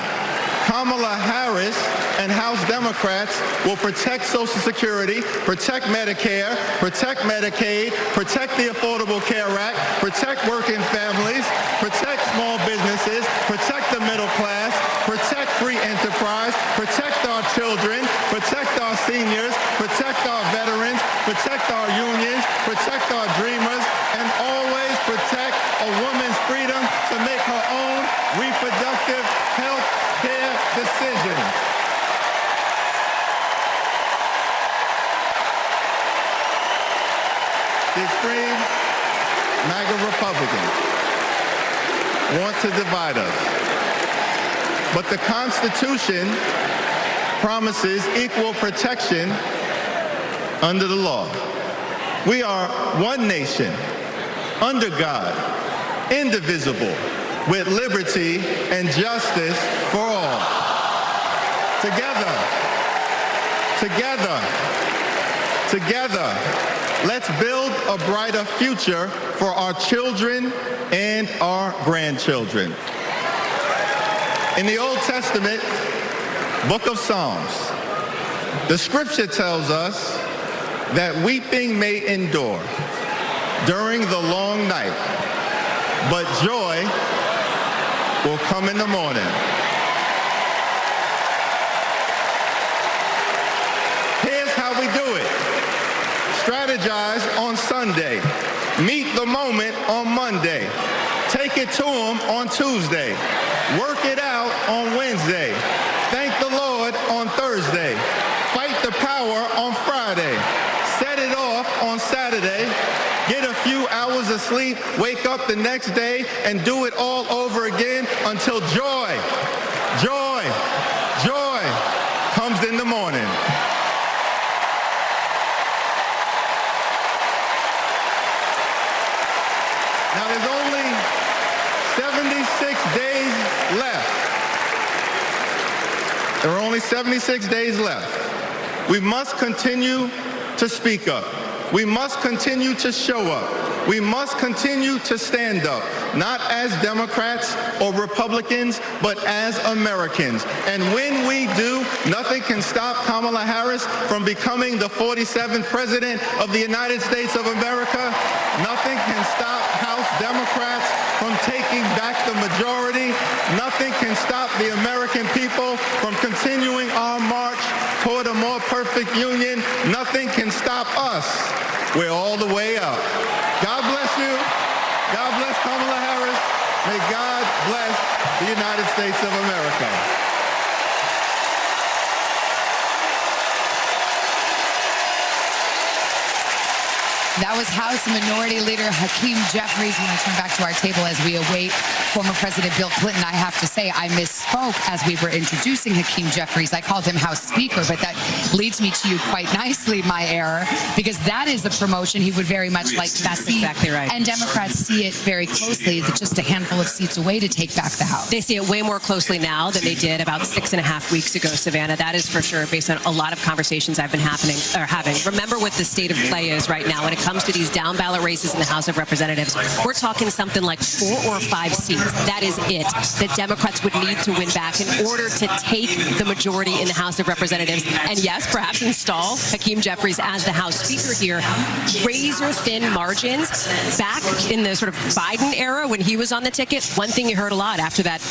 Kamala Harris and House Democrats will protect Social Security, protect Medicare, protect Medicaid, protect the Affordable Care Act, protect working families, protect small businesses, protect the middle class, protect free enterprise, protect our children, protect our seniors, protect our veterans, protect our unions, protect our dreamers, and always protect a woman's freedom to make her own reproductive health care decisions. The extreme MAGA Republicans want to divide us. But the Constitution promises equal protection under the law. We are one nation, under God, indivisible, with liberty and justice for all. Together, let's build a brighter future for our children and our grandchildren. In the Old Testament, book of Psalms, the scripture tells us that weeping may endure during the long night, but joy will come in the morning. Here's how we Energize on Sunday. Meet the moment on Monday. Take it to him on Tuesday. Work it out on Wednesday. Thank the Lord on Thursday. Fight the power on Friday. Set it off on Saturday. Get a few hours of sleep, wake up the next day, and do it all over again until joy comes in the morning. Now there's only 76 days left. There are only 76 days left. We must continue to speak up. We must continue to show up. We must continue to stand up, not as Democrats or Republicans, but as Americans. And when we do, nothing can stop Kamala Harris from becoming the 47th President of the United States of America. Nothing can stop House Democrats from taking back the majority. Nothing can stop the American people from continuing our march toward a more perfect union. Nothing can stop us. We're all the way up. God bless you. God bless Kamala Harris. May God bless the United States of America. That was House Minority Leader Hakeem Jeffries. I'm going to turn back to our table as we await former President Bill Clinton. I have to say, I misspoke as we were introducing Hakeem Jeffries. I called him House Speaker, but that leads me to you quite nicely, my error, because that is a promotion he would very much like to see. That's exactly right. And Democrats see it very closely. They're just a handful of seats away to take back the House. They see it way more closely now than they did about 6.5 weeks ago, Savannah. That is for sure, based on a lot of conversations I've been having. Remember what the state of play is right now when it comes to these down ballot races in the House of Representatives. We're talking something like 4 or 5 seats. That is it that Democrats would need to win back in order to take the majority in the House of Representatives. And yes, perhaps install Hakeem Jeffries as the House Speaker here. Razor-thin margins. Back in the sort of Biden era when he was on the ticket, one thing you heard a lot after that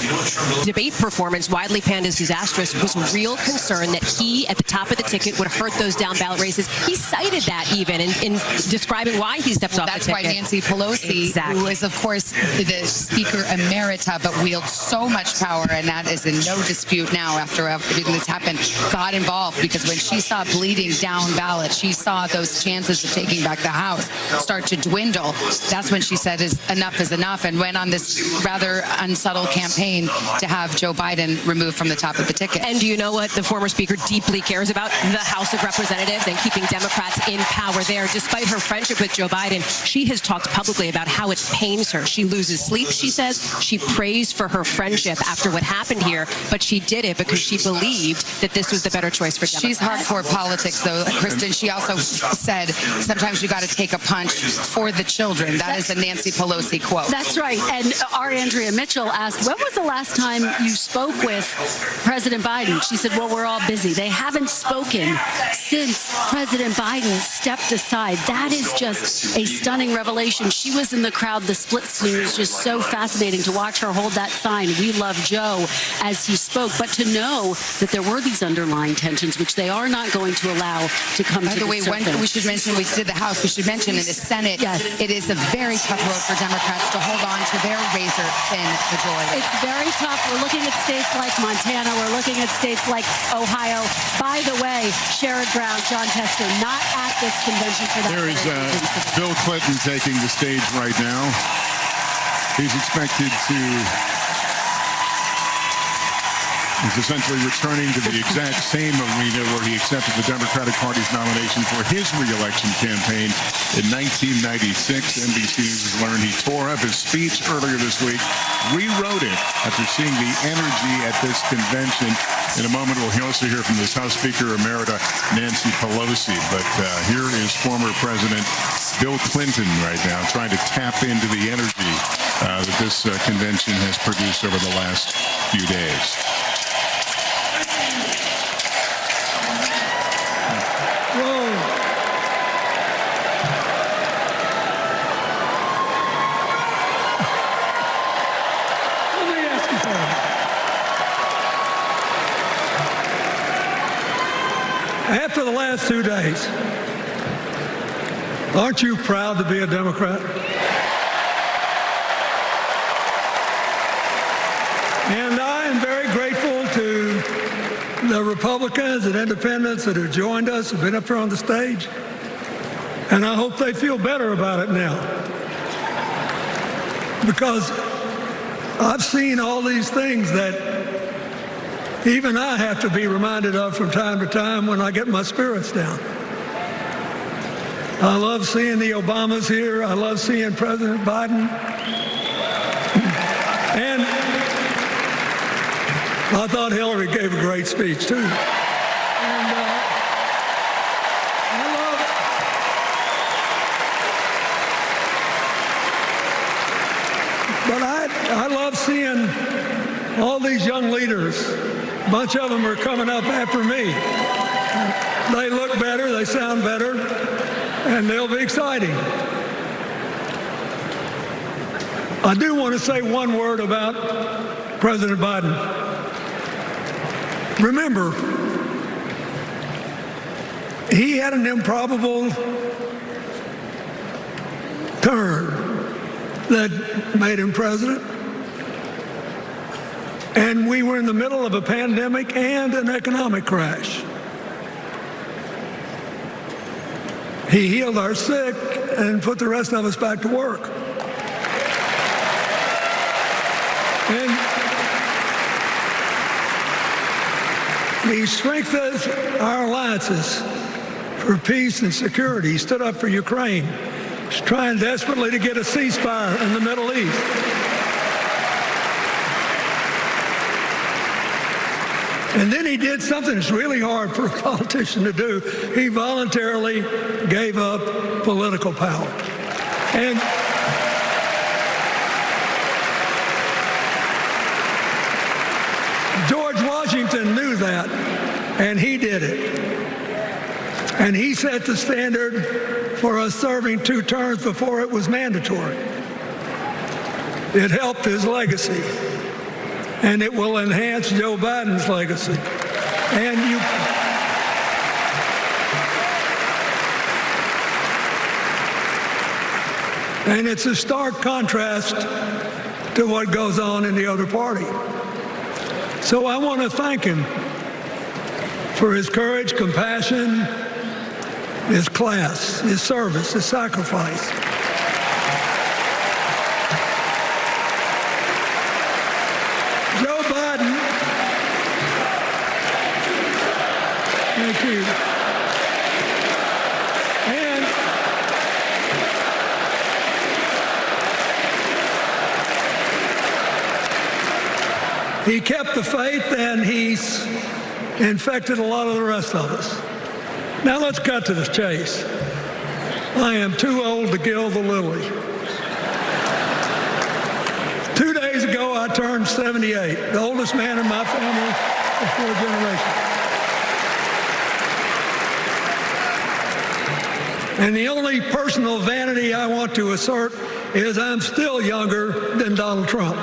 debate performance, widely panned as disastrous, was real concern that he, at the top of the ticket, would hurt those down ballot races. He cited that even in describing why he steps off the ticket. That's why Nancy Pelosi, who is, of course, the Speaker Emerita, but wields so much power, and that is in no dispute now after everything that's happened, got involved, because when she saw bleeding down ballot, she saw those chances of taking back the House start to dwindle. That's when she said enough is enough, and went on this rather unsubtle campaign to have Joe Biden removed from the top of the ticket. And do you know what the former Speaker deeply cares about? The House of Representatives and keeping Democrats in power there. Despite her friendship with Joe Biden, she has talked publicly about how it pains her. She loses sleep, she says. She prays for her friendship after what happened here, but she did it because she believed that this was the better choice for Democrats. She's hardcore politics, though, Kristen. She also said sometimes you got to take a punch for the children. That is a Nancy Pelosi quote. That's right. And our Andrea Mitchell asked, when was the last time you spoke with President Biden? She said, well, we're all busy. They haven't spoken since President Biden stepped aside. That is just a stunning revelation. She was in the crowd. The split screen was just so fascinating to watch her hold that sign, "We love Joe," as he spoke. But to know that there were these underlying tensions, which they are not going to allow to come to the surface. By the way, when we should mention, we did the House, we should mention in the Senate, it is a very tough road for Democrats to hold on to their razor-thin majority. It's very tough. We're looking at states like Montana. We're looking at states like Ohio. By the way, Sherrod Brown, John Tester, not at this convention for that. There is Bill Clinton taking the stage right now. He's expected to... He's essentially returning to the exact same arena where he accepted the Democratic Party's nomination for his re-election campaign in 1996. NBC News has learned he tore up his speech earlier this week, rewrote it after seeing the energy at this convention. In a moment, we'll also hear from this House Speaker Emerita, Nancy Pelosi. But here is former President Bill Clinton right now trying to tap into the energy that this convention has produced over the last few days. After the last 2 days, Aren't you proud to be a Democrat? And I am very grateful to the Republicans and independents that have joined us, have been up here on the stage. And I hope they feel better about it now. Because I've seen all these things that even I have to be reminded of from time to time when I get my spirits down. I love seeing the Obamas here. I love seeing President Biden. And I thought Hillary gave a great speech, too. And I love seeing all these young leaders. A bunch of them are coming up after me. They look better, they sound better, and they'll be exciting. I do want to say one word about President Biden. Remember, he had an improbable turn that made him president. And we were in the middle of a pandemic and an economic crash. He healed our sick and put the rest of us back to work. And he strengthened our alliances for peace and security. He stood up for Ukraine. He's trying desperately to get a ceasefire in the Middle East. And then he did something that's really hard for a politician to do. He voluntarily gave up political power. And George Washington knew that, and he did it. And he set the standard for us serving 2 terms before it was mandatory. It helped his legacy. And it will enhance Joe Biden's legacy. And it's a stark contrast to what goes on in the other party. So I want to thank him for his courage, compassion, his class, his service, his sacrifice. Joe Biden, thank you. And he kept the faith, and he's infected a lot of the rest of us. Now let's cut to the chase. I am too old to gild the lily. 2 days ago, I turned 78, the oldest man in my family of 4 generations. And the only personal vanity I want to assert is I'm still younger than Donald Trump.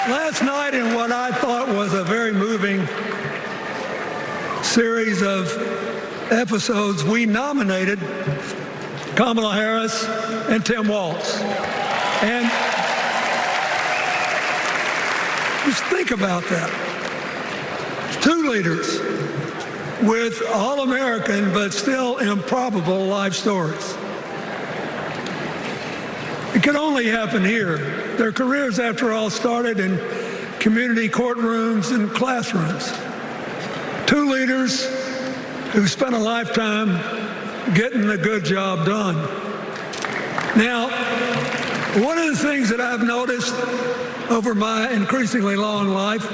Last night, in what I thought was a very moving series of episodes, we nominated Kamala Harris and Tim Walz. And just think about that. 2 leaders with all-American but still improbable life stories. It could only happen here. Their careers, after all, started in community courtrooms and classrooms. 2 leaders who spent a lifetime getting the good job done. Now, one of the things that I've noticed over my increasingly long life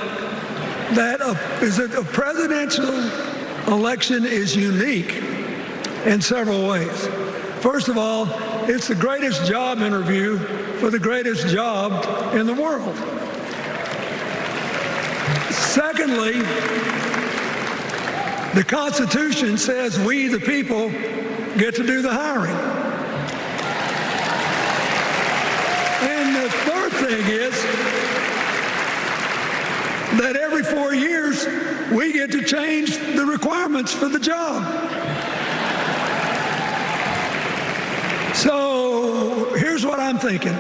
is that a presidential election is unique in several ways. First of all, it's the greatest job interview for the greatest job in the world. Secondly, the Constitution says we, the people, get to do the hiring. And the third third thing is that every 4 years, we get to change the requirements for the job. So here's what I'm thinking,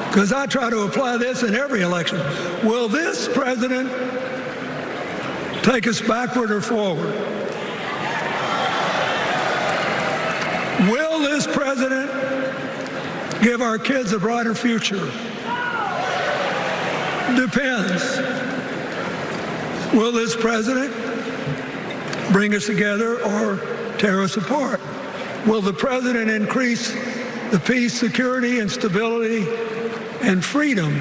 because I try to apply this in every election. Will this president take us backward or forward? Will this president give our kids a brighter future? Depends. Will this president bring us together or tear us apart? Will the president increase the peace, security, and stability and freedom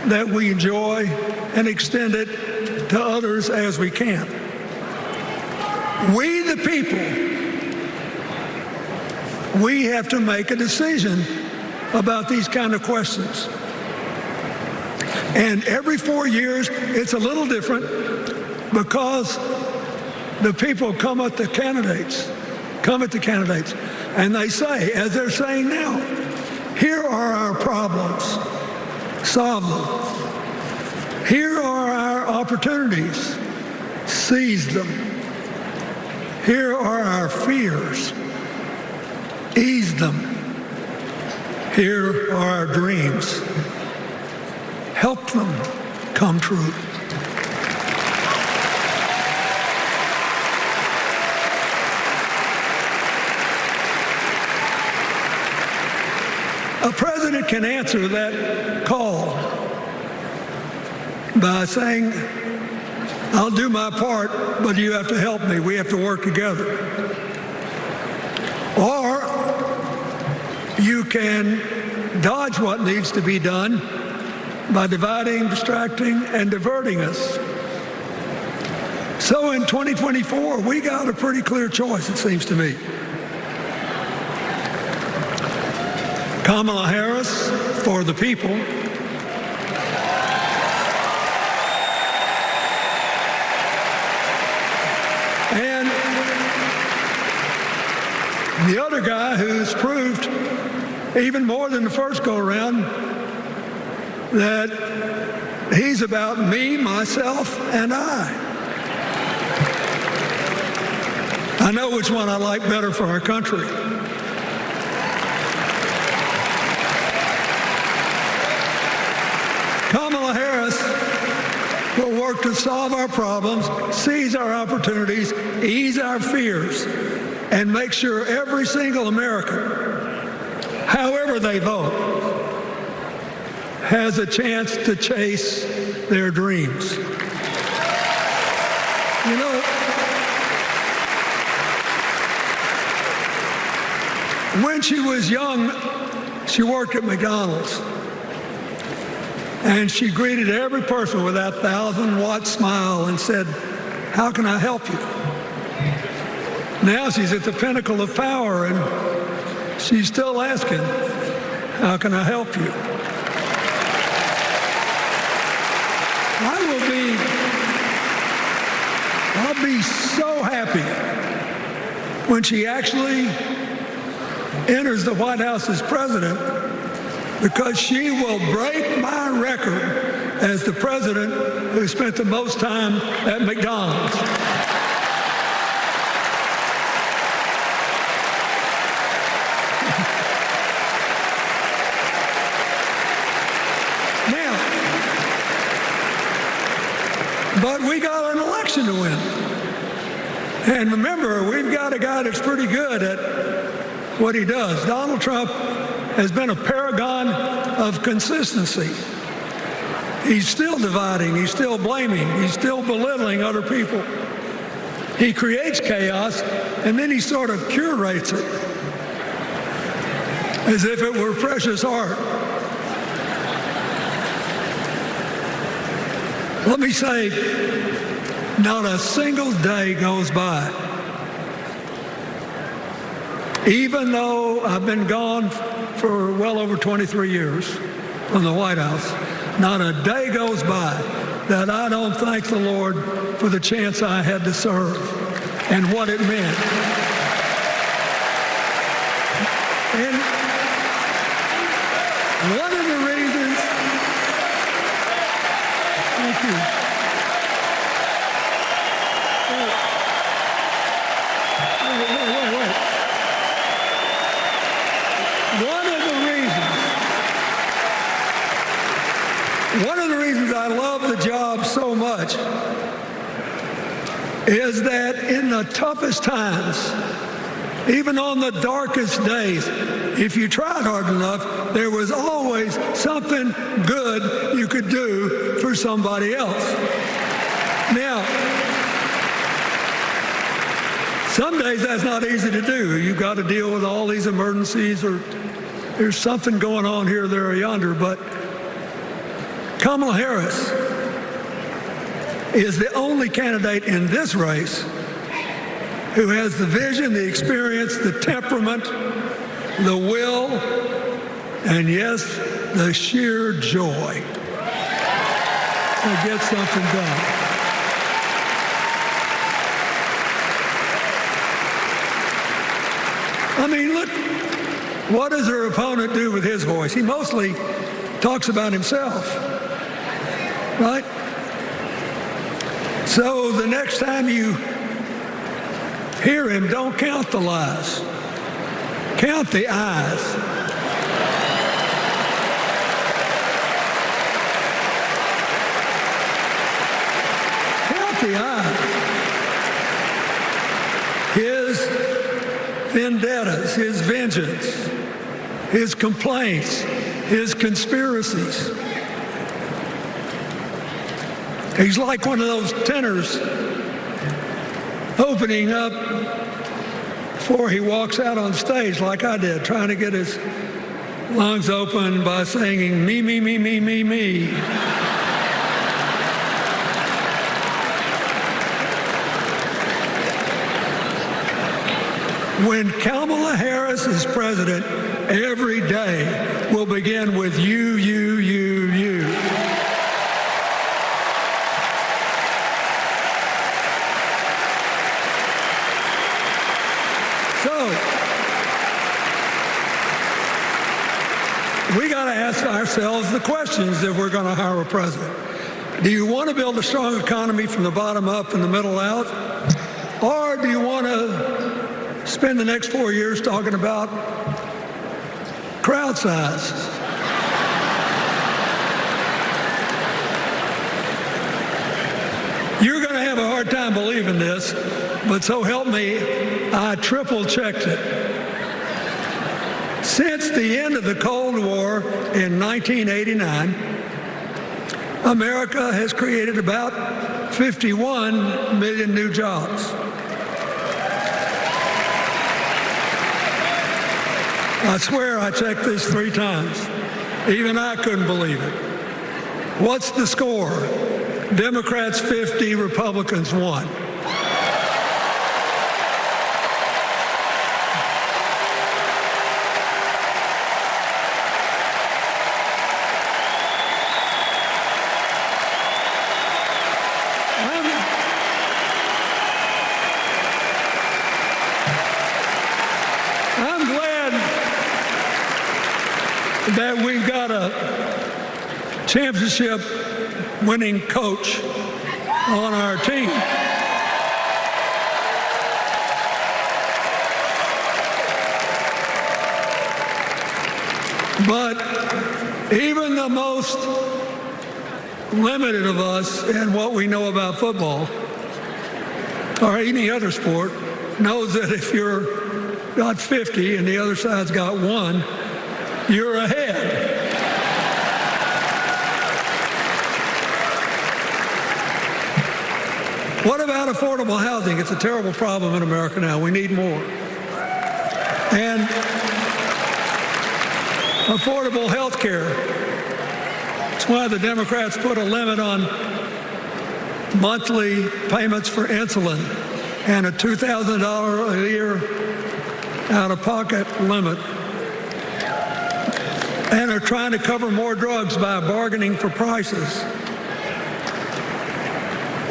that we enjoy and extend it to others as we can? We, the people, we have to make a decision about these kind of questions. And every 4 years, it's a little different because the people come at the candidates, and they say, as they're saying now, here are our problems, solve them. Here are our opportunities, seize them. Here are our fears, ease them. Here are our dreams, help them come true. A president can answer that call by saying, I'll do my part, but you have to help me. We have to work together. Or you can dodge what needs to be done by dividing, distracting, and diverting us. So in 2024, we got a pretty clear choice, it seems to me. Kamala Harris for the people, and the other guy who's proved even more than the first go-around that he's about me, myself, and I know which one I like better for our country. Kamala Harris will work to solve our problems, seize our opportunities, ease our fears, and make sure every single American, however they vote, has a chance to chase their dreams. You know, when she was young, she worked at McDonald's. And she greeted every person with that 1,000-watt smile and said, how can I help you? Now she's at the pinnacle of power, and she's still asking, how can I help you? I'll be so happy when she actually enters the White House as president, because she will break my record as the president who spent the most time at McDonald's. Now, but we got an election to win. And remember, we've got a guy that's pretty good at what he does. Donald Trump has been a paragon of consistency. He's still dividing, he's still blaming, he's still belittling other people. He creates chaos, and then he sort of curates it as if it were precious art. Let me say, not a single day goes by, even though I've been gone for well over 23 years from the White House, not a day goes by that I don't thank the Lord for the chance I had to serve and what it meant. And one One of the reasons I love the job so much is that in the toughest times, even on the darkest days, if you tried hard enough, there was always something good you could do for somebody else. Now, some days that's not easy to do. You've got to deal with all these emergencies, or there's something going on here, there, or yonder. But Kamala Harris is the only candidate in this race who has the vision, the experience, the temperament, the will, and yes, the sheer joy to get something done. I mean, look, what does her opponent do with his voice? He mostly talks about himself, right? So the next time you hear him, don't count the lies. Count the eyes. Count the eyes. His vendettas, his vengeance, his complaints, his conspiracies. He's like one of those tenors opening up before he walks out on stage, like I did, trying to get his lungs open by singing me, me, me, me, me, me. When Kamala Harris is president, every day will begin with you, you, you, you. So, we got to ask ourselves the questions if we're going to hire a president. Do you want to build a strong economy from the bottom up and the middle out? Or do you want to spend the next 4 years talking about crowd size? You're going to have a hard time believing this, but so help me, I triple-checked it. Since the end of the Cold War in 1989, America has created about 51 million new jobs. I swear I checked this 3 times. Even I couldn't believe it. What's the score? Democrats 50, Republicans 1. I'm glad that we've got a championship winning coach on our team. But even the most limited of us in what we know about football or any other sport knows that if you're got 50 and the other side's got 1, you're ahead. What about affordable housing? It's a terrible problem in America now. We need more. And affordable health care. That's why the Democrats put a limit on monthly payments for insulin and a $2,000 a year out-of-pocket limit. And are trying to cover more drugs by bargaining for prices.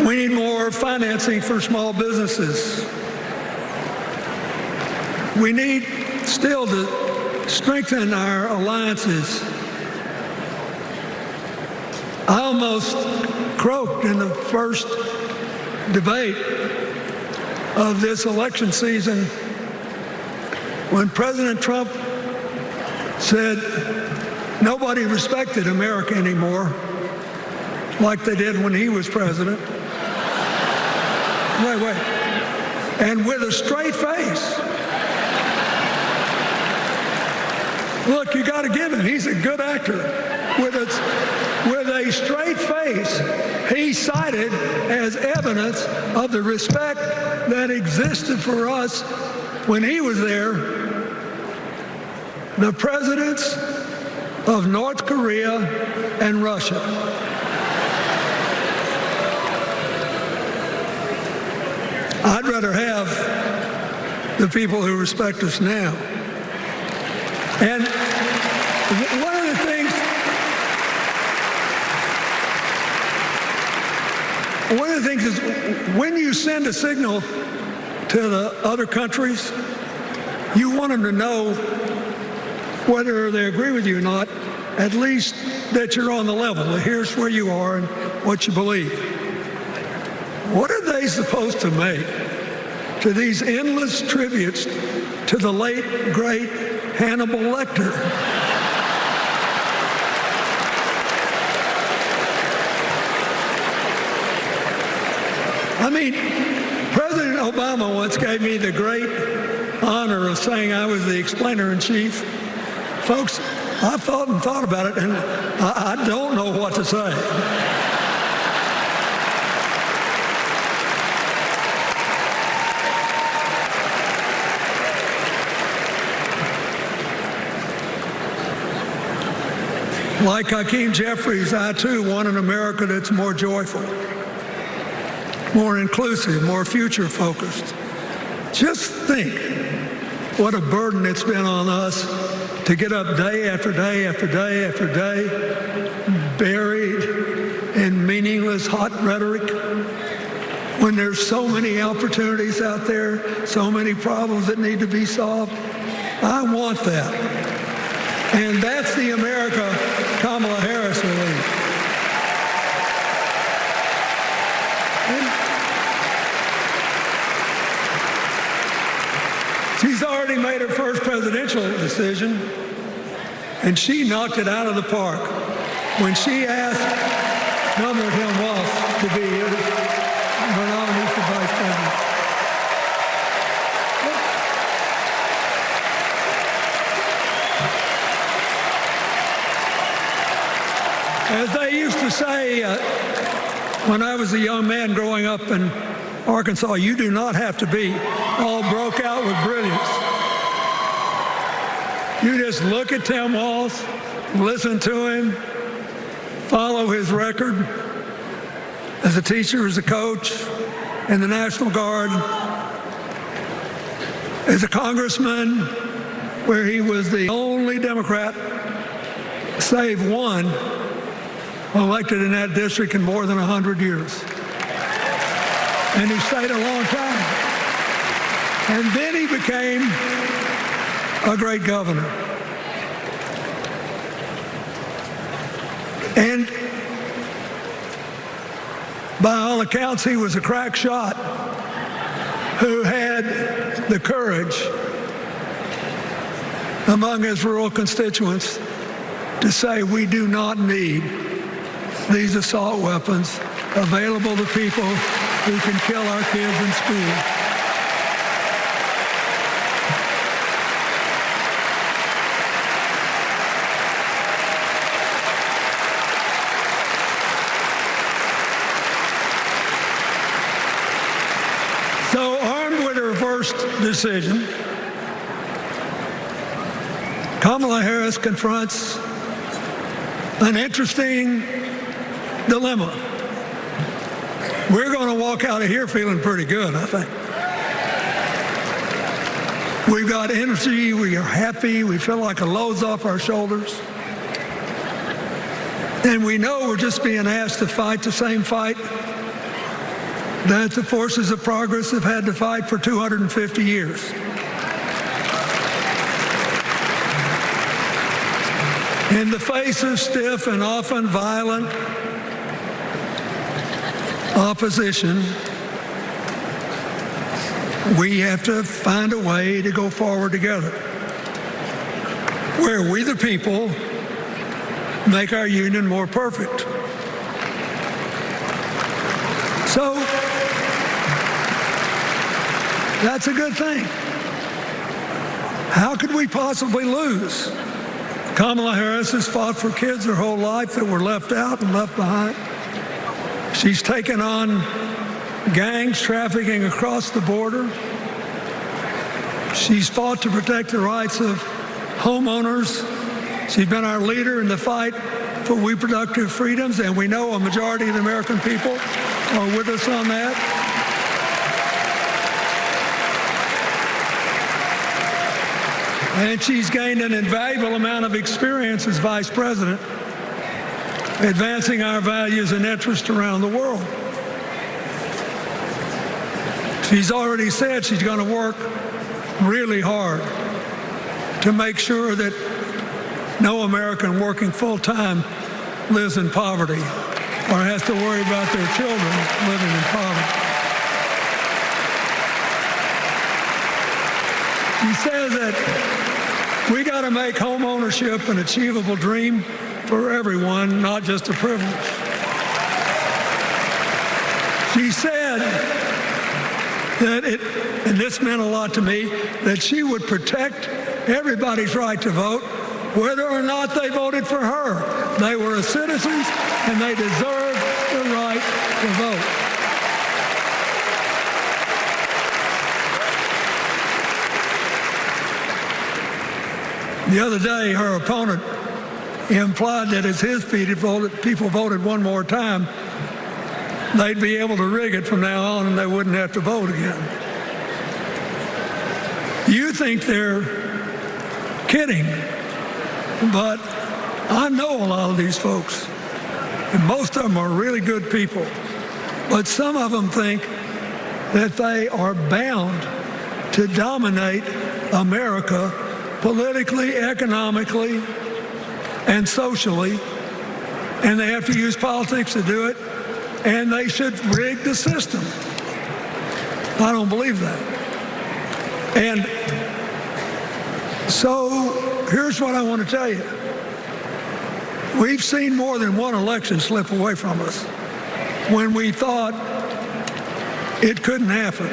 We need more financing for small businesses. We need still to strengthen our alliances. I almost croaked in the first debate of this election season when President Trump said nobody respected America anymore like they did when he was president. Wait. And with a straight face. Look, you got to give him. He's a good actor. With a straight face, he cited as evidence of the respect that existed for us when he was there, the presidents of North Korea and Russia. I'd rather have the people who respect us now. And one of the things is when you send a signal to the other countries, you want them to know whether they agree with you or not, at least that you're on the level. Here's where you are and what you believe. What are they supposed to make to these endless tributes to the late, great Hannibal Lecter? I mean, President Obama once gave me the great honor of saying I was the explainer-in-chief. Folks, I've thought and thought about it, and I don't know what to say. Like Hakeem Jeffries, I too want an America that's more joyful, more inclusive, more future-focused. Just think what a burden it's been on us to get up day after day after day after day, buried in meaningless hot rhetoric, when there's so many opportunities out there, so many problems that need to be solved. I want that. And that's the America Kamala Harris will lead. She's already made her first presidential decision, and she knocked it out of the park when she asked Governor Tim Walz to be her nominee for vice president. As they used to say when I was a young man growing up in Arkansas, you do not have to be all broke out with brilliance. You just look at Tim Walz, listen to him, follow his record as a teacher, as a coach in the National Guard, as a congressman, where he was the only Democrat, save one, elected in that district in more than 100 years. And he stayed a long time. And then he became a great governor. And by all accounts, he was a crack shot who had the courage among his rural constituents to say, we do not need these assault weapons available to people who can kill our kids in school. So, armed with her first decision, Kamala Harris confronts an interesting dilemma. We're going to walk out of here feeling pretty good, I think. We've got energy, we are happy, we feel like a load's off our shoulders. And we know we're just being asked to fight the same fight that the forces of progress have had to fight for 250 years. In the face of stiff and often violent opposition, we have to find a way to go forward together. where we the people make our union more perfect. So that's a good thing. How could we possibly lose? Kamala Harris has fought for kids her whole life that were left out and left behind. She's taken on gangs trafficking across the border. She's fought to protect the rights of homeowners. She's been our leader in the fight for reproductive freedoms, and we know a majority of the American people are with us on that. And she's gained an invaluable amount of experience as vice president, advancing our values and interests around the world. She's already said she's going to work really hard to make sure that no American working full-time lives in poverty or has to worry about their children living in poverty. He says that we got to make home ownership an achievable dream for everyone, not just a privilege. She said that and this meant a lot to me, that she would protect everybody's right to vote, whether or not they voted for her. They were citizens and they deserve the right to vote. The other day, her opponent implied that as his people voted one more time, they'd be able to rig it from now on and they wouldn't have to vote again. You think they're kidding, but I know a lot of these folks, and most of them are really good people, but some of them think that they are bound to dominate America politically, economically, and socially, and they have to use politics to do it, and they should rig the system. I don't believe that. And so here's what I want to tell you. We've seen more than one election slip away from us when we thought it couldn't happen,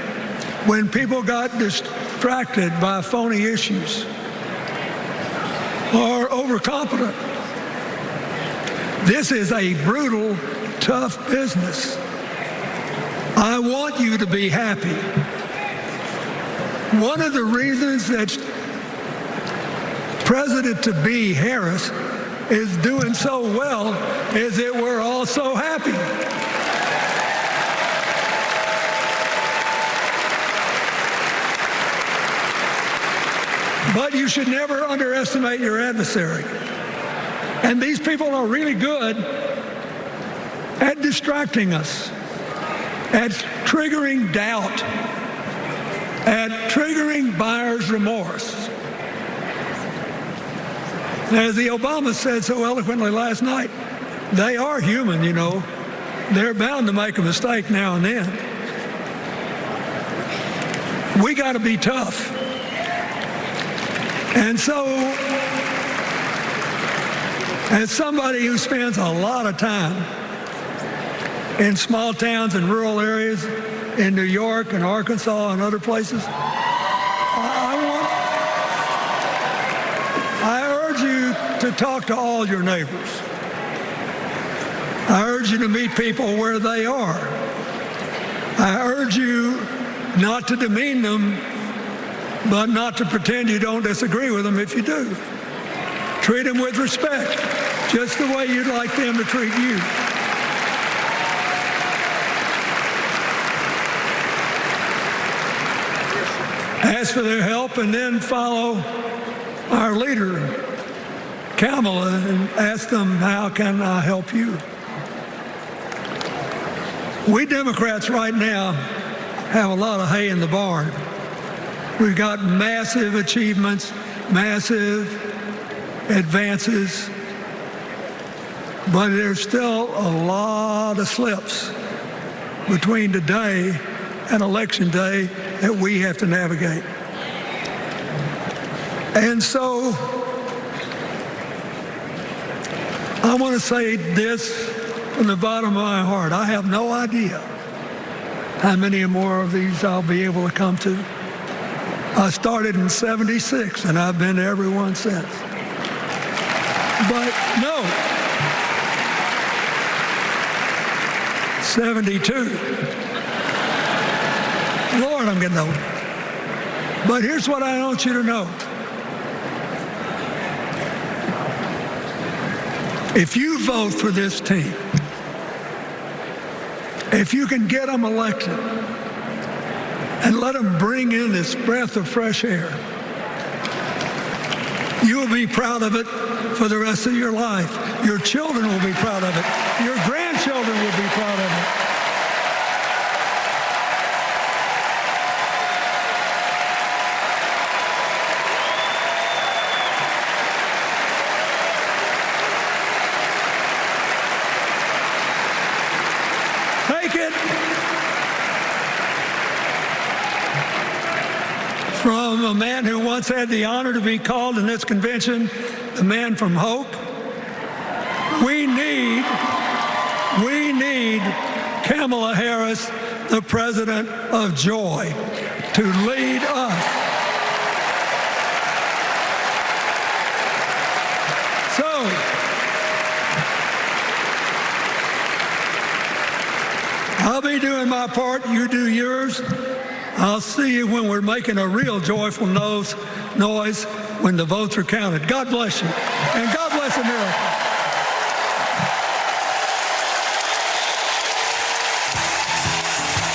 when people got distracted by phony issues or overconfident. This is a brutal, tough business. I want you to be happy. One of the reasons that President-to-be Harris is doing so well is that we're all so happy. But you should never underestimate your adversary. And these people are really good at distracting us, at triggering doubt, at triggering buyer's remorse. As the Obama said so eloquently last night, they are human, you know. They're bound to make a mistake now and then. We got to be tough. And so, as somebody who spends a lot of time in small towns and rural areas in New York and Arkansas and other places, I urge you to talk to all your neighbors. I urge you to meet people where they are. I urge you not to demean them, but not to pretend you don't disagree with them if you do. Treat them with respect, just the way you'd like them to treat you. Ask for their help and then follow our leader, Kamala, and ask them, how can I help you? We Democrats right now have a lot of hay in the barn. We've got massive achievements, massive advances, but there's still a lot of slips between today and Election Day that we have to navigate. And so I want to say this from the bottom of my heart. I have no idea how many more of these I'll be able to come to. I started in '76, and I've been to every one since. But no, 72. Lord, I'm getting old. But here's what I want you to know. If you vote for this team, if you can get them elected and let them bring in this breath of fresh air, you will be proud of it for the rest of your life. Your children will be proud of it. Your grandchildren will be proud of it. Take it from a man who once had the honor to be called in this convention the man from hope. We need Kamala Harris, the president of joy, to lead us. So, I'll be doing my part, you do yours. I'll see you when we're making a real joyful noise when the votes are counted. God bless you, and God bless America.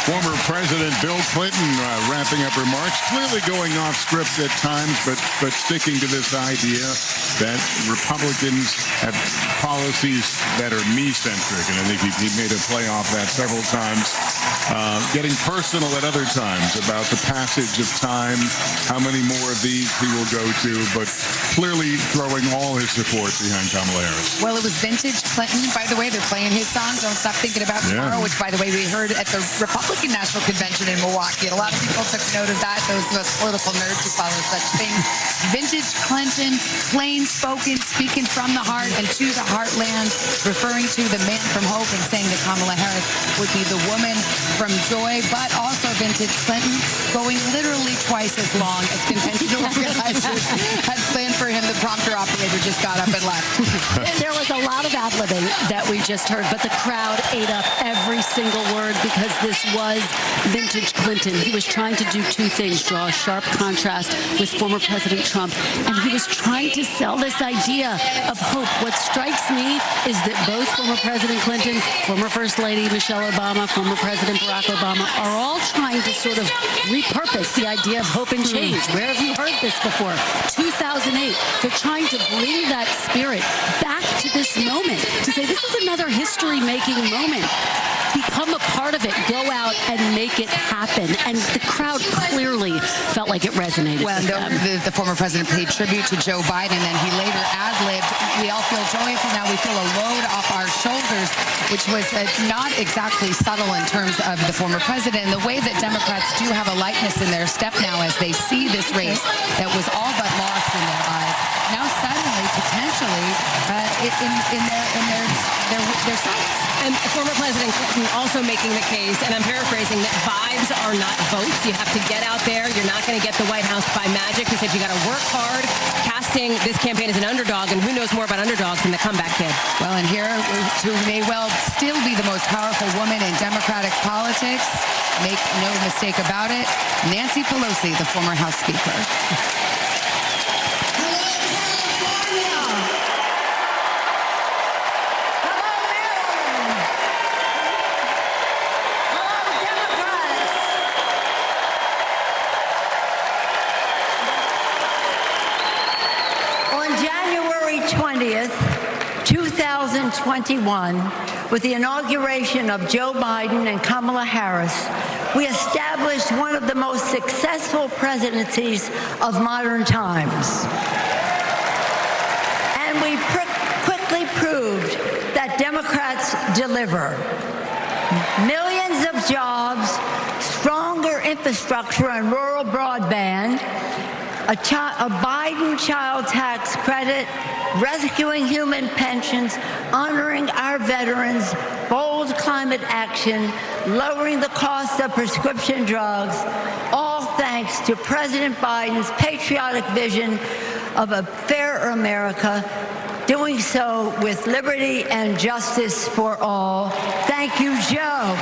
Former President Bill Clinton wrapping up remarks, clearly going off script at times, but sticking to this idea that Republicans have policies that are me-centric, and I think he made a play off that several times, getting personal at other times about the passage of time, how many more of these he will go to, but clearly throwing all his support behind Kamala Harris. Well, it was vintage Clinton, by the way. They're playing his song, Don't Stop Thinking About Tomorrow, which, by the way, we heard at the Republican National Convention in Milwaukee. And a lot of people took note of that, those of us political nerds who follow such things. Vintage Clinton, plain spoken, speaking from the heart and to the heartland, referring to the man from hope and saying that Kamala Harris would be the woman from joy, but also vintage Clinton going literally twice as long as convention organizers had planned for him. The prompter operator just got up and left. There was a lot of ad-libbing that we just heard, but the crowd ate up every single word because this was vintage Clinton. He was trying to do two things, draw a sharp contrast with former President Trump, and he was trying to sell this idea of hope. What strikes me is that both former President Clinton, former First Lady Michelle Obama, former President Barack Obama are all trying to sort of repurpose the idea of hope and change. Where have you heard this before? 2008. They're trying to bring that spirit back to this moment, to say this is another history-making moment. Become a part of it. Go out and make it happen. And the crowd clearly felt like it resonated with them. The former president paid tribute to Joe Biden, and then he later ad-libbed, we all feel joyful now. We feel a load off our shoulders, which was not exactly subtle in terms of the former president. And the way that Democrats do have a lightness in their step now as they see this race that was all but lost in their eyes, now suddenly, potentially, in their sights. And former President Clinton also making the case, and I'm paraphrasing, that vibes are not votes. You have to get out there. You're not going to get the White House by magic. He said you got to work hard, casting this campaign as an underdog, and who knows more about underdogs than the comeback kid. Well, and here, who may well still be the most powerful woman in Democratic politics, make no mistake about it, Nancy Pelosi, the former House Speaker. On January 20th, 2021, with the inauguration of Joe Biden and Kamala Harris, we established one of the most successful presidencies of modern times. And we quickly proved that Democrats deliver. Millions of jobs, stronger infrastructure and rural broadband, a Biden child tax credit, rescuing human pensions, honoring our veterans, bold climate action, lowering the cost of prescription drugs, all thanks to President Biden's patriotic vision of a fairer America, doing so with liberty and justice for all. Thank you, Joe.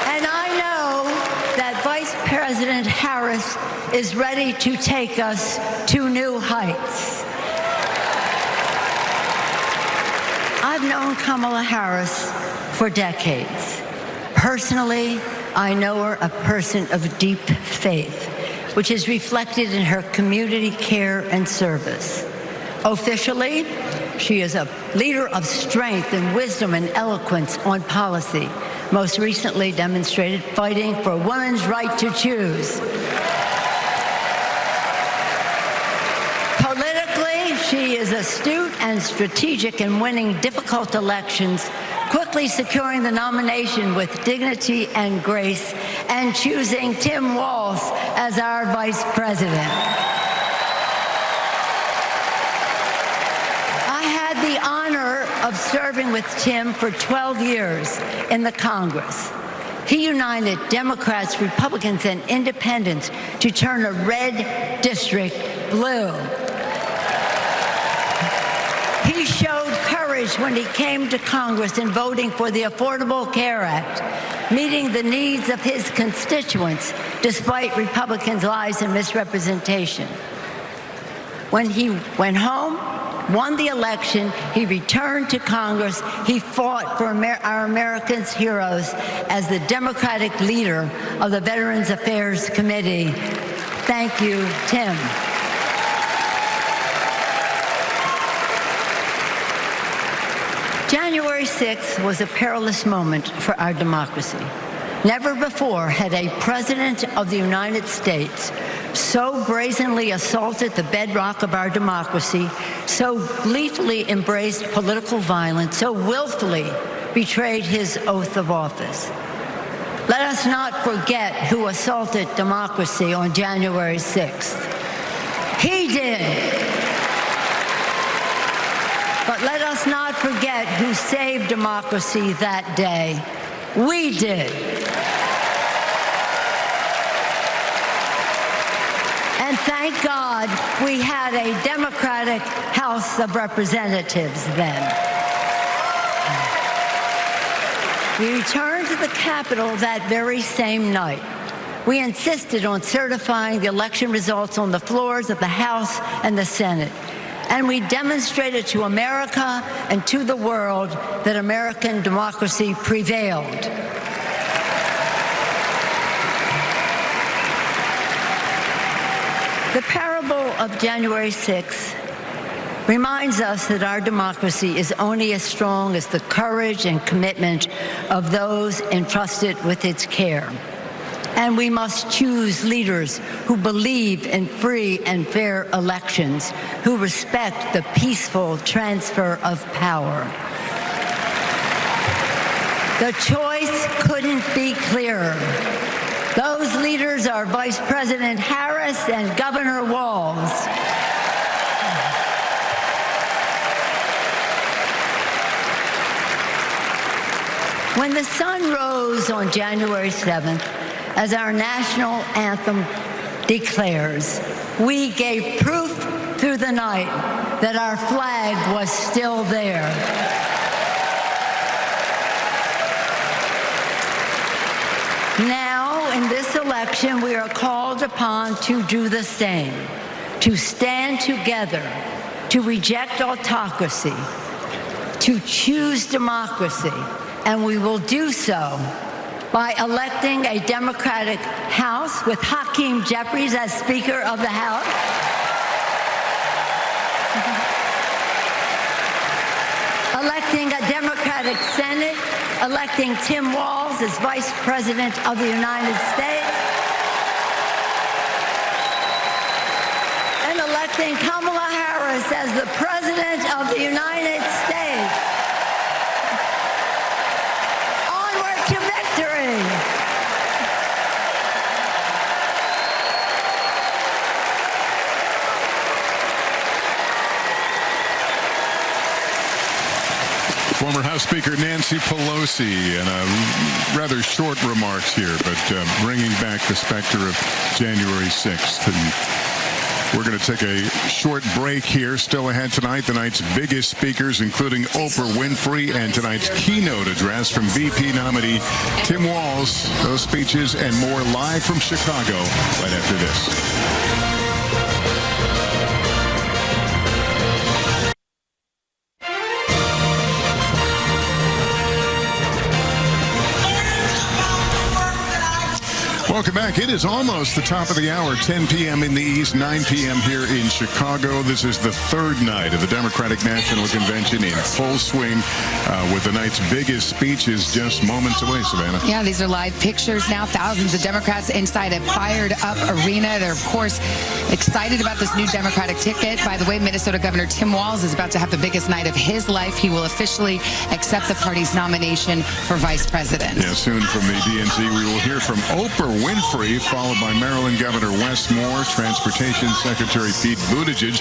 And I know that Vice President Harris is ready to take us to new heights. I've known Kamala Harris for decades. Personally, I know her a person of deep faith, which is reflected in her community care and service. Officially, she is a leader of strength and wisdom and eloquence on policy, most recently demonstrated fighting for women's right to choose. Politically, she is astute and strategic in winning difficult elections, quickly securing the nomination with dignity and grace, and choosing Tim Walz as our vice president. I had the honor of serving with Tim for 12 years in the Congress. He united Democrats, Republicans, and independents to turn a red district blue. He showed courage when he came to Congress in voting for the Affordable Care Act, meeting the needs of his constituents despite Republicans' lies and misrepresentation. When he went home, won the election, he returned to Congress. He fought for our Americans' heroes as the Democratic leader of the Veterans Affairs Committee. Thank you, Tim. January 6th was a perilous moment for our democracy. Never before had a president of the United States so brazenly assaulted the bedrock of our democracy, so gleefully embraced political violence, so willfully betrayed his oath of office. Let us not forget who assaulted democracy on January 6th. He did. But let us not forget who saved democracy that day. We did. And thank God we had a Democratic House of Representatives then. We returned to the Capitol that very same night. We insisted on certifying the election results on the floors of the House and the Senate. And we demonstrated to America and to the world that American democracy prevailed. The parable of January 6th reminds us that our democracy is only as strong as the courage and commitment of those entrusted with its care. And we must choose leaders who believe in free and fair elections, who respect the peaceful transfer of power. The choice couldn't be clearer. Those leaders are Vice President Harris and Governor Walz. When the sun rose on January 7th, as our national anthem declares, we gave proof through the night that our flag was still there. Now, in this election, we are called upon to do the same, to stand together, to reject autocracy, to choose democracy, and we will do so by electing a Democratic House with Hakeem Jeffries as Speaker of the House, electing a Democratic Senate, electing Tim Walz as Vice President of the United States, and electing Kamala Harris as the President of the United States. Onward to victory! House Speaker Nancy Pelosi in a rather short remarks here, but bringing back the specter of January 6th. And we're going to take a short break here. Still ahead tonight, the night's biggest speakers, including Oprah Winfrey, and tonight's keynote address from VP nominee Tim Walz. Those speeches and more live from Chicago right after this. Welcome back. It is almost the top of the hour, 10 p.m. in the East, 9 p.m. here in Chicago. This is the third night of the Democratic National Convention in full swing, with the night's biggest speeches just moments away, Savannah. Yeah, these are live pictures now. Thousands of Democrats inside a fired-up arena. They're, of course, excited about this new Democratic ticket. By the way, Minnesota Governor Tim Walz is about to have the biggest night of his life. He will officially accept the party's nomination for vice president. Yeah, soon from the DNC, we will hear from Oprah Winfrey, followed by Maryland Governor Wes Moore, Transportation Secretary Pete Buttigieg,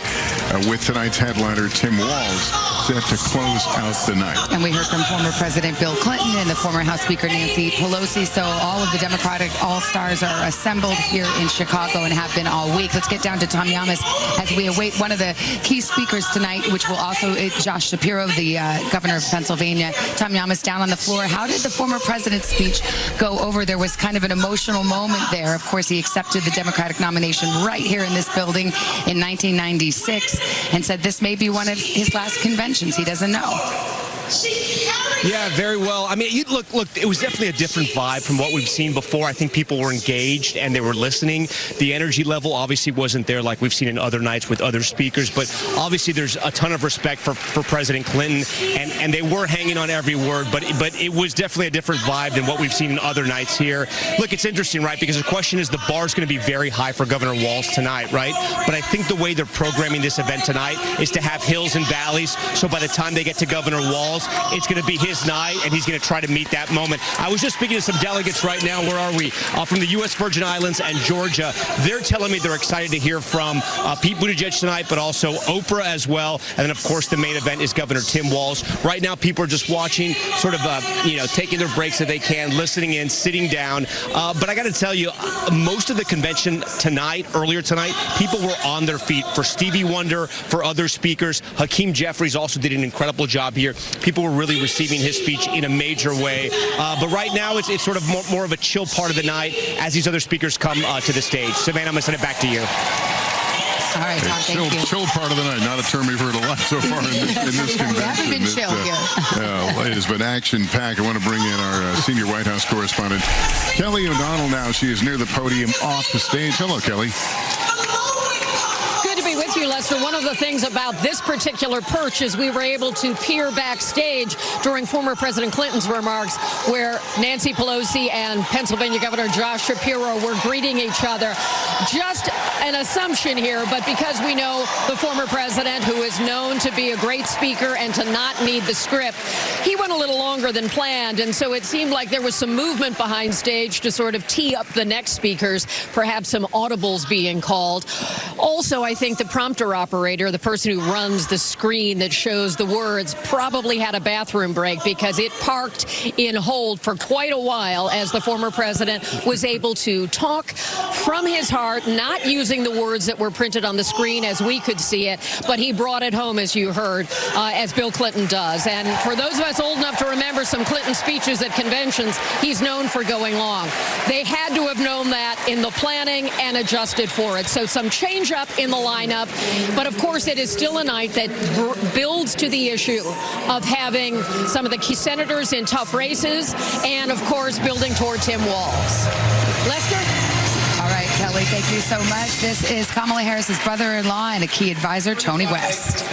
with tonight's headliner Tim Walz, set to close out the night. And we heard from former President Bill Clinton and the former House Speaker Nancy Pelosi. So all of the Democratic all-stars are assembled here in Chicago and have been all week. Let's get down to Tom Yamas as we await one of the key speakers tonight, which will also Josh Shapiro, the governor of Pennsylvania. Tom Yamas down on the floor. How did the former president's speech go over? There was kind of an emotional moment there. Of course, he accepted the Democratic nomination right here in this building in 1996 and said this may be one of his last conventions. He doesn't know. Yeah, very well. I mean, look, it was definitely a different vibe from what we've seen before. I think people were engaged and they were listening. The energy level obviously wasn't there like we've seen in other nights with other speakers, but obviously there's a ton of respect for President Clinton, and they were hanging on every word, but it was definitely a different vibe than what we've seen in other nights here. Look, it's interesting, right, because the question is the bar's going to be very high for Governor Walz tonight, right? But I think the way they're programming this event tonight is to have hills and valleys, so by the time they get to Governor Walz, it's going to be his night, and he's going to try to meet that moment. I was just speaking to some delegates right now. Where are we? From the U.S. Virgin Islands and Georgia. They're telling me they're excited to hear from Pete Buttigieg tonight, but also Oprah as well. And then, of course, the main event is Governor Tim Walz. Right now, people are just watching, sort of, taking their breaks if they can, listening in, sitting down. But I got to tell you, most of the convention earlier tonight, people were on their feet for Stevie Wonder, for other speakers. Hakeem Jeffries also did an incredible job here. People were really receiving his speech in a major way. But right now, it's sort of more of a chill part of the night as these other speakers come to the stage. Savannah, I'm going to send it back to you. All right, Tom, thank you. Chill part of the night, not a term we've heard a lot so far in this convention. We haven't been chill here. It has been action-packed. I want to bring in our senior White House correspondent, Kelly O'Donnell now. She is near the podium off the stage. Hello, Kelly. With you, Lester. One of the things about this particular perch is we were able to peer backstage during former President Clinton's remarks, where Nancy Pelosi and Pennsylvania Governor Josh Shapiro were greeting each other. Just an assumption here, but because we know the former president, who is known to be a great speaker and to not need the script, he went a little longer than planned, and so it seemed like there was some movement behind stage to sort of tee up the next speakers, perhaps some audibles being called. Also, I think the prompter operator, the person who runs the screen that shows the words, probably had a bathroom break because it parked in hold for quite a while as the former president was able to talk from his heart, not using the words that were printed on the screen as we could see it, but he brought it home, as you heard, as Bill Clinton does. And for those of us old enough to remember some Clinton speeches at conventions, he's known for going long. They had to have known that in the planning and adjusted for it. So some change up in the lineup. But, of course, it is still a night that builds to the issue of having some of the key senators in tough races and, of course, building toward Tim Walz. Lester? All right, Kelly, thank you so much. This is Kamala Harris's brother-in-law and a key advisor, Tony West.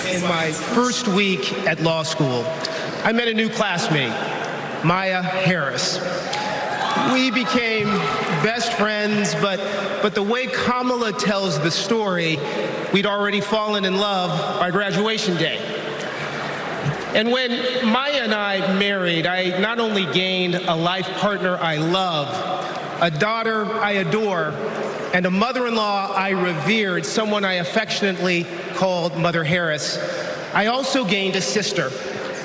In my first week at law school, I met a new classmate, Maya Harris. We became best friends, but the way Kamala tells the story, we'd already fallen in love by graduation day. And when Maya and I married, I not only gained a life partner I love, a daughter I adore, and a mother-in-law I revered, someone I affectionately called Mother Harris, I also gained a sister,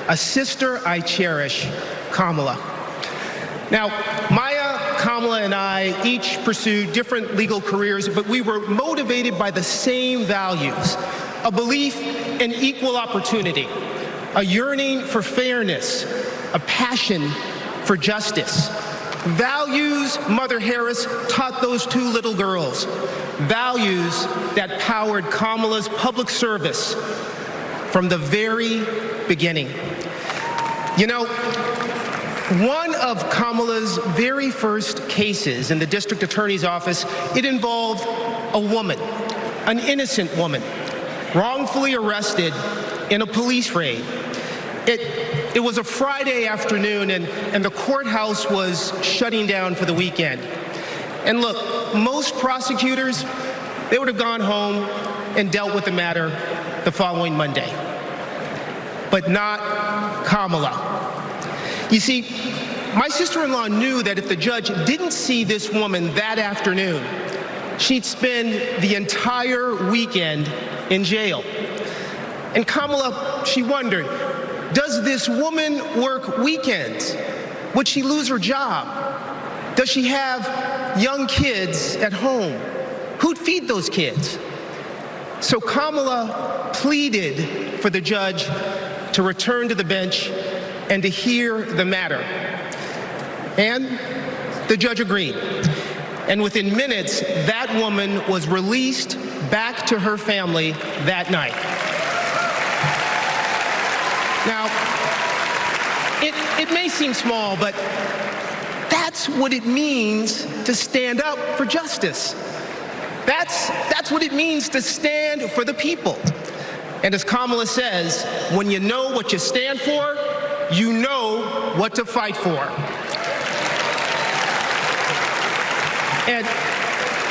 a sister I cherish, Kamala. Now, Maya, Kamala, and I each pursued different legal careers, but we were motivated by the same values: a belief in equal opportunity, a yearning for fairness, a passion for justice. Values Mother Harris taught those two little girls. Values that powered Kamala's public service from the very beginning. You know, one of Kamala's very first cases in the district attorney's office, it involved a woman, an innocent woman, wrongfully arrested in a police raid. It was a Friday afternoon, and the courthouse was shutting down for the weekend. And look, most prosecutors, they would have gone home and dealt with the matter the following Monday. But not Kamala. You see, my sister-in-law knew that if the judge didn't see this woman that afternoon, she'd spend the entire weekend in jail. And Kamala, she wondered, does this woman work weekends? Would she lose her job? Does she have young kids at home? Who'd feed those kids? So Kamala pleaded for the judge to return to the bench and to hear the matter. And the judge agreed. And within minutes, that woman was released back to her family that night. Now, it may seem small, but that's what it means to stand up for justice. That's what it means to stand for the people. And as Kamala says, when you know what you stand for, you know what to fight for.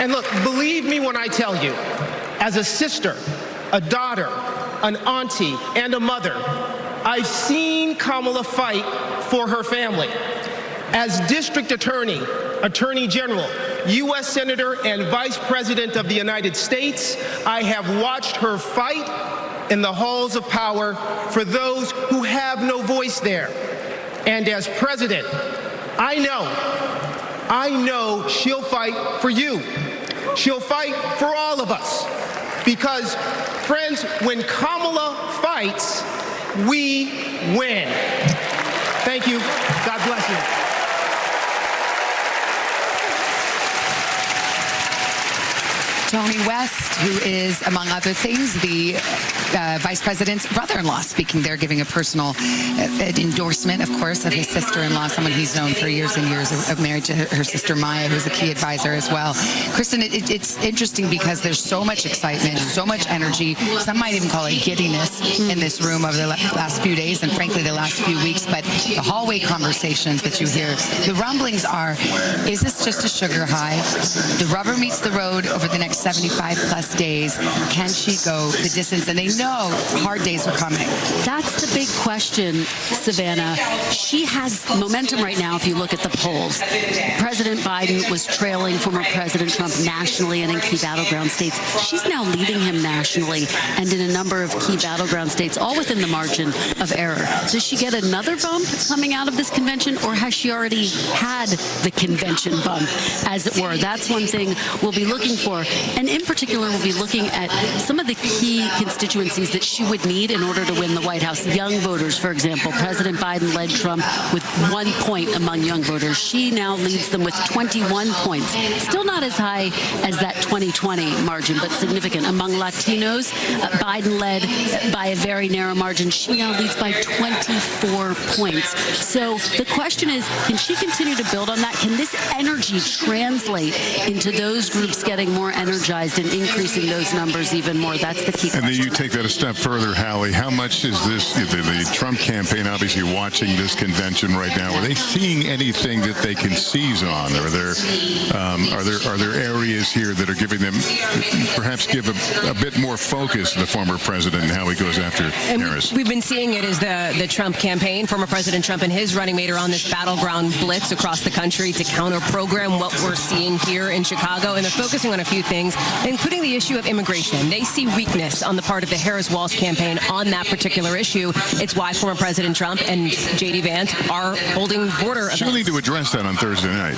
And look, believe me when I tell you, as a sister, a daughter, an auntie, and a mother, I've seen Kamala fight for her family. As district attorney, attorney general, U.S. Senator, and Vice President of the United States, I have watched her fight in the halls of power for those who have no voice there. And as president, I know she'll fight for you. She'll fight for all of us. Because, friends, when Kamala fights, we win. Thank you. God bless you. Tony West, who is, among other things, the vice president's brother-in-law, speaking there, giving a personal endorsement, of course, of his sister-in-law, someone he's known for years and years, married to her sister Maya, who's a key advisor as well. Kristen, it's interesting because there's so much excitement, so much energy. Some might even call it giddiness in this room over the last few days and, frankly, the last few weeks. But the hallway conversations that you hear, the rumblings are, is this just a sugar high? The rubber meets the road over the next 75 plus days. Can she go the distance? And they know hard days are coming. That's the big question, Savannah. She has momentum right now if you look at the polls. President Biden was trailing former President Trump nationally and in key battleground states. She's now leading him nationally and in a number of key battleground states, all within the margin of error. Does she get another bump coming out of this convention, or has she already had the convention bump, as it were? That's one thing we'll be looking for. And in particular, we'll be looking at some of the key constituencies that she would need in order to win the White House. Young voters, for example. President Biden led Trump with 1 point among young voters. She now leads them with 21 points. Still not as high as that 2020 margin, but significant. Among Latinos, Biden led by a very narrow margin. She now leads by 24 points. So the question is, can she continue to build on that? Can this energy translate into those groups getting more energized and increasing those numbers even more? That's the key question. And then you take that a step further, Hallie. How much is this, the Trump campaign obviously watching this convention right now? Are they seeing anything that they can seize on? Are there areas here that are giving them, perhaps give a bit more focus to the former president and how he goes after Harris? We've been seeing it as the Trump campaign. Former President Trump and his running mate are on this battleground blitz across the country to counter-program what we're seeing here in Chicago. And they're focusing on a few things. things, including the issue of immigration. They see weakness on the part of the Harris-Walz campaign on that particular issue. It's why former President Trump and J.D. Vance are holding border events. She'll need to address that on Thursday night.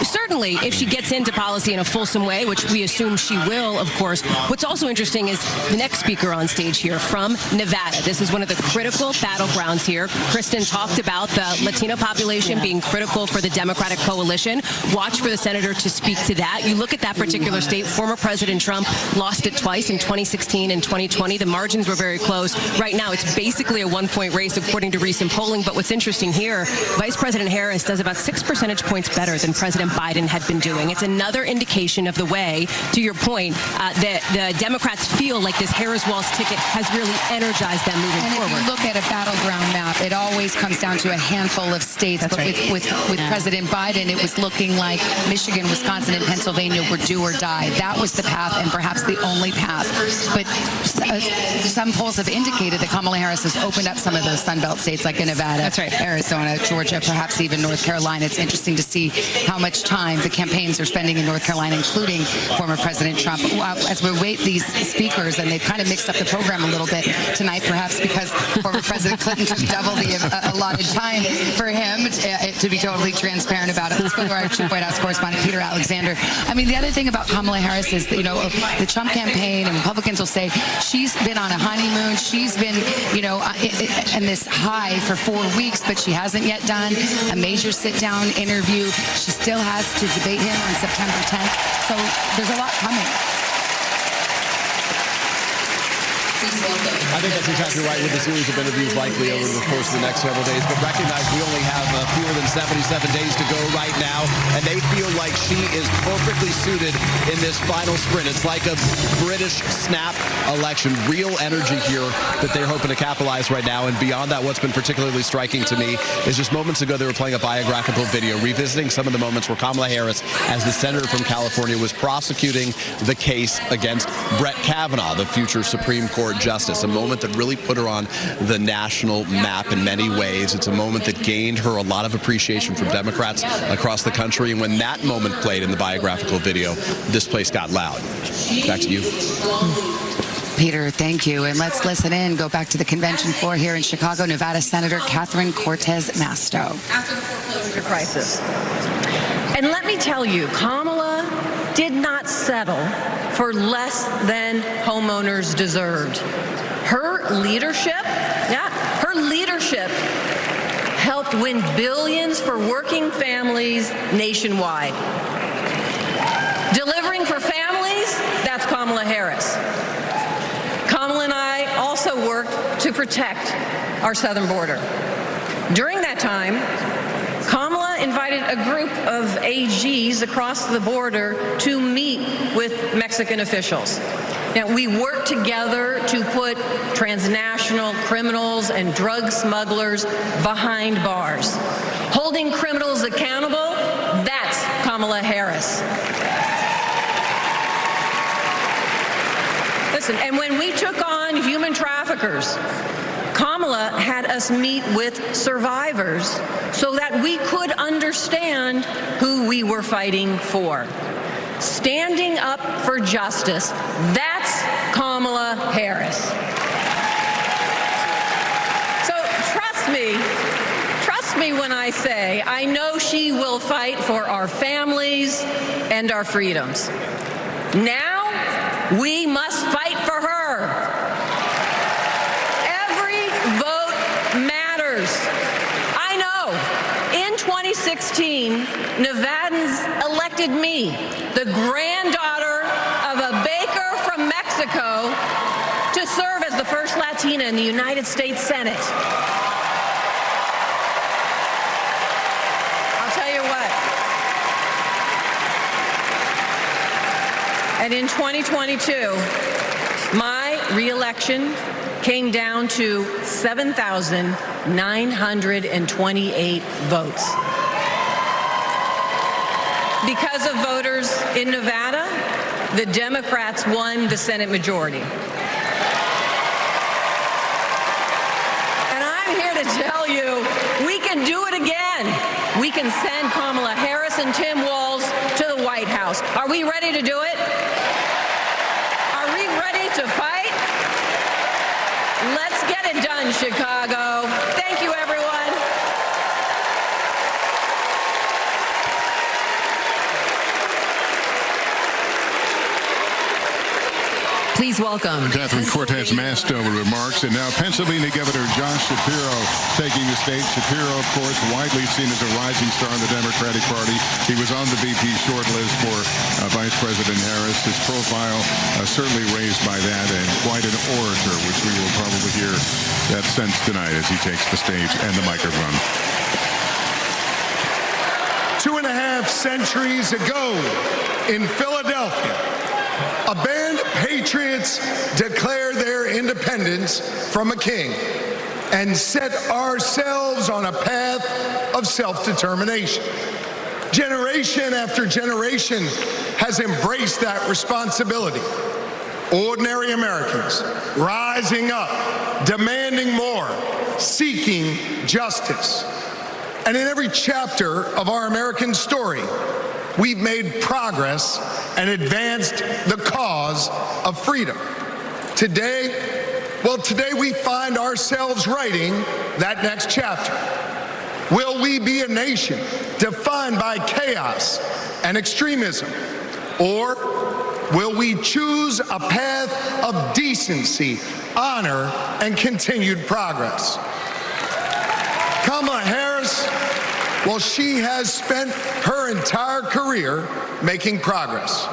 Certainly, if she gets into policy in a fulsome way, which we assume she will, of course. What's also interesting is the next speaker on stage here from Nevada. This is one of the critical battlegrounds here. Kristen talked about the Latino population being critical for the Democratic coalition. Watch for the senator to speak to that. You look at that particular state, former President Trump lost it twice in 2016 and 2020. The margins were very close. Right now, it's basically a one-point race according to recent polling. But what's interesting here, Vice President Harris does about 6 percentage points better than President Biden had been doing. It's another indication of the way, to your point, that the Democrats feel like this Harris-Walz ticket has really energized them moving forward. If you look at a battleground map, it always comes down to a handful of states. But with President Biden, it was looking like Michigan, Wisconsin, and Pennsylvania were do or die. That was the path, and perhaps the only path. But some polls have indicated that Kamala Harris has opened up some of those Sunbelt states like in Nevada, Arizona, Georgia, perhaps even North Carolina. It's interesting to see how much time the campaigns are spending in North Carolina, including former President Trump. As we wait these speakers, and they've kind of mixed up the program a little bit tonight, perhaps because former President Clinton took double the allotted time for him, to be totally transparent about it. Let's go to our Chief White House correspondent, Peter Alexander. I mean, the other thing about Kamala Harris is that, you know, the Trump campaign and Republicans will say she's been on a honeymoon. She's been, you know, in this high for 4 weeks, but she hasn't yet done a major sit-down interview. She still has to debate him on September 10th. So there's a lot coming. I think that's exactly right, with a series of interviews likely over the course of the next several days. But recognize we only have fewer than 77 days to go right now, and they feel like she is perfectly suited in this final sprint. It's like a British snap election. Real energy here that they're hoping to capitalize right now. And beyond that, what's been particularly striking to me is just moments ago they were playing a biographical video, revisiting some of the moments where Kamala Harris, as the senator from California, was prosecuting the case against Brett Kavanaugh, the future Supreme Court justice. A moment that really put her on the national map in many ways. It's a moment that gained her a lot of appreciation from Democrats across the country. And when that moment played in the biographical video, this place got loud. Back to you. Peter, thank you. And let's listen in. Go back to the convention floor here in Chicago. Nevada Senator Catherine Cortez Masto. After the foreclosure crisis. And let me tell you, Kamala did not settle for less than homeowners deserved. Her leadership helped win billions for working families nationwide. Delivering for families, that's Kamala Harris. Kamala and I also worked to protect our southern border. During that time, Kamala invited a group of AGs across the border to meet with Mexican officials. Now, we worked together to put transnational criminals and drug smugglers behind bars. Holding criminals accountable, that's Kamala Harris. Listen, and when we took on human traffickers, Kamala had us meet with survivors so that we could understand who we were fighting for. Standing up for justice, that's Kamala Harris. So trust me when I say I know she will fight for our families and our freedoms. Now, we must fight for her. Every vote matters. I know. In 2016, Nevadans elected me, the granddaughter of a baker from Mexico, to serve as the first Latina in the United States Senate. I'll tell you what. And in 2022, my re-election came down to 7,928 votes. Because of voters in Nevada, the Democrats won the Senate majority. And I'm here to tell you, we can do it again. We can send Kamala Harris and Tim Walz to the White House. Are we ready to do it? ready to fight? Let's get it done, Chicago. Thank you, everyone. Please welcome Catherine Cortez Masto remarks, and now Pennsylvania Governor Josh Shapiro taking the stage. Shapiro, of course, widely seen as a rising star in the Democratic Party. He was on the VP shortlist for Vice President Harris. His profile certainly raised by that, and quite an orator, which we will probably hear that sense tonight as he takes the stage and the microphone. 2.5 centuries ago in Philadelphia, a band of patriots declared their independence from a king and set ourselves on a path of self-determination. Generation after generation has embraced that responsibility. Ordinary Americans rising up, demanding more, seeking justice. And in every chapter of our American story, we've made progress and advanced the cause of freedom. Today we find ourselves writing that next chapter. Will we be a nation defined by chaos and extremism? Or will we choose a path of decency, honor, and continued progress? Kamala Harris, well, she has spent her entire career making progress.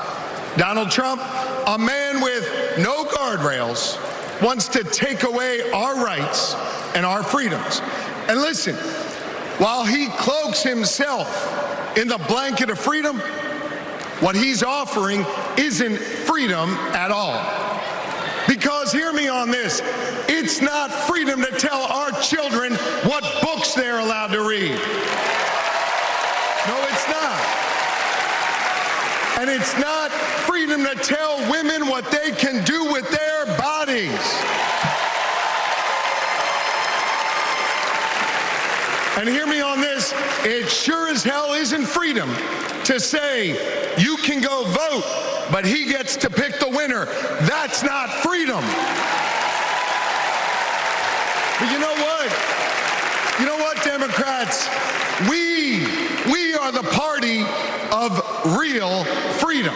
Donald Trump, a man with no guardrails, wants to take away our rights and our freedoms. And listen, while he cloaks himself in the blanket of freedom, what he's offering isn't freedom at all. Because hear me on this, it's not freedom to tell our children what books they're allowed to read. No, it's not. And it's not freedom to tell women what they can do with their bodies. And hear me on this, it sure as hell isn't freedom to say you can go vote, but he gets to pick the winner. That's not freedom. But you know what? You know what, Democrats? We are the party of real freedom.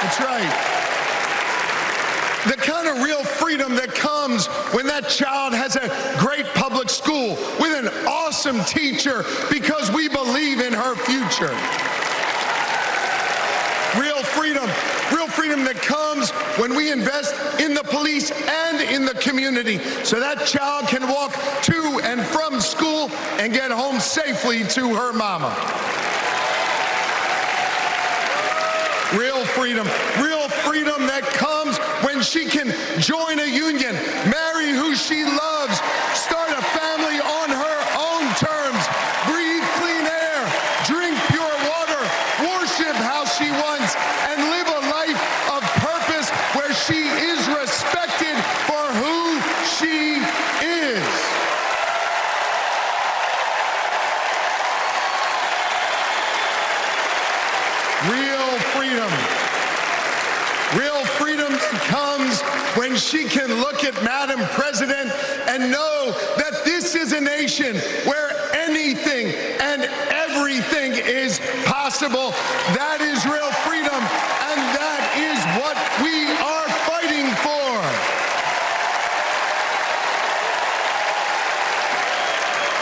That's right. The kind of real freedom that comes when that child has a great public school with an awesome teacher because we believe in her future. Real freedom that comes when we invest in the police and in the community so that child can walk to and from school and get home safely to her mama. Real freedom that comes when she can join a union, marry who she loves, start a family on her own terms, breathe clean air, drink pure water, worship how she wants, and live a life of purpose where she is respected for who she is. Real freedom comes when she can look at Madam President and know that this is a nation where anything and everything is possible. That is real freedom, and that is what we are fighting for.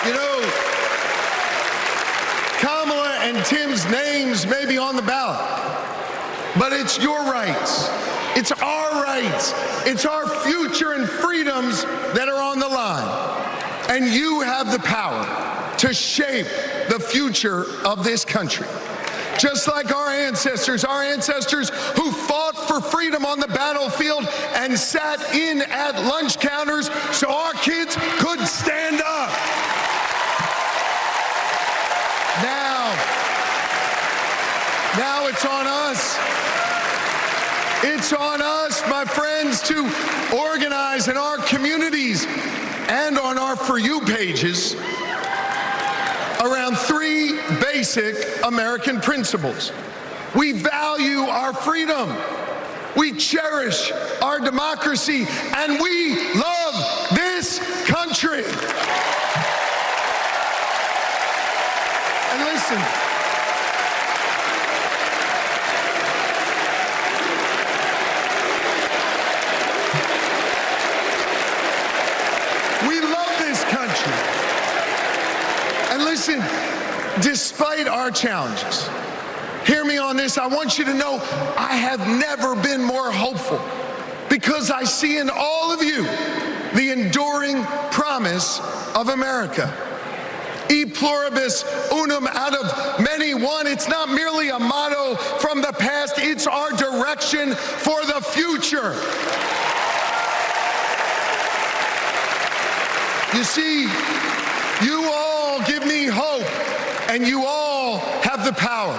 You know, Kamala and Tim's names may be on the ballot, but it's your rights. It's our rights. It's our future and freedoms that are on the line. And you have the power to shape the future of this country. Just like our ancestors who fought for freedom on the battlefield and sat in at lunch counters so our kids could stand up. Now it's on us. It's on us, my friends, to organize in our communities and on our For You pages around three basic American principles. We value our freedom. we cherish our democracy, and we love this country. And listen, we love this country. And listen, despite our challenges, hear me on this, I want you to know I have never been more hopeful because I see in all of you the enduring promise of America. E pluribus unum, out of many one. It's not merely a motto from the past, it's our direction for the future. You see, you all give me hope, and you all have the power.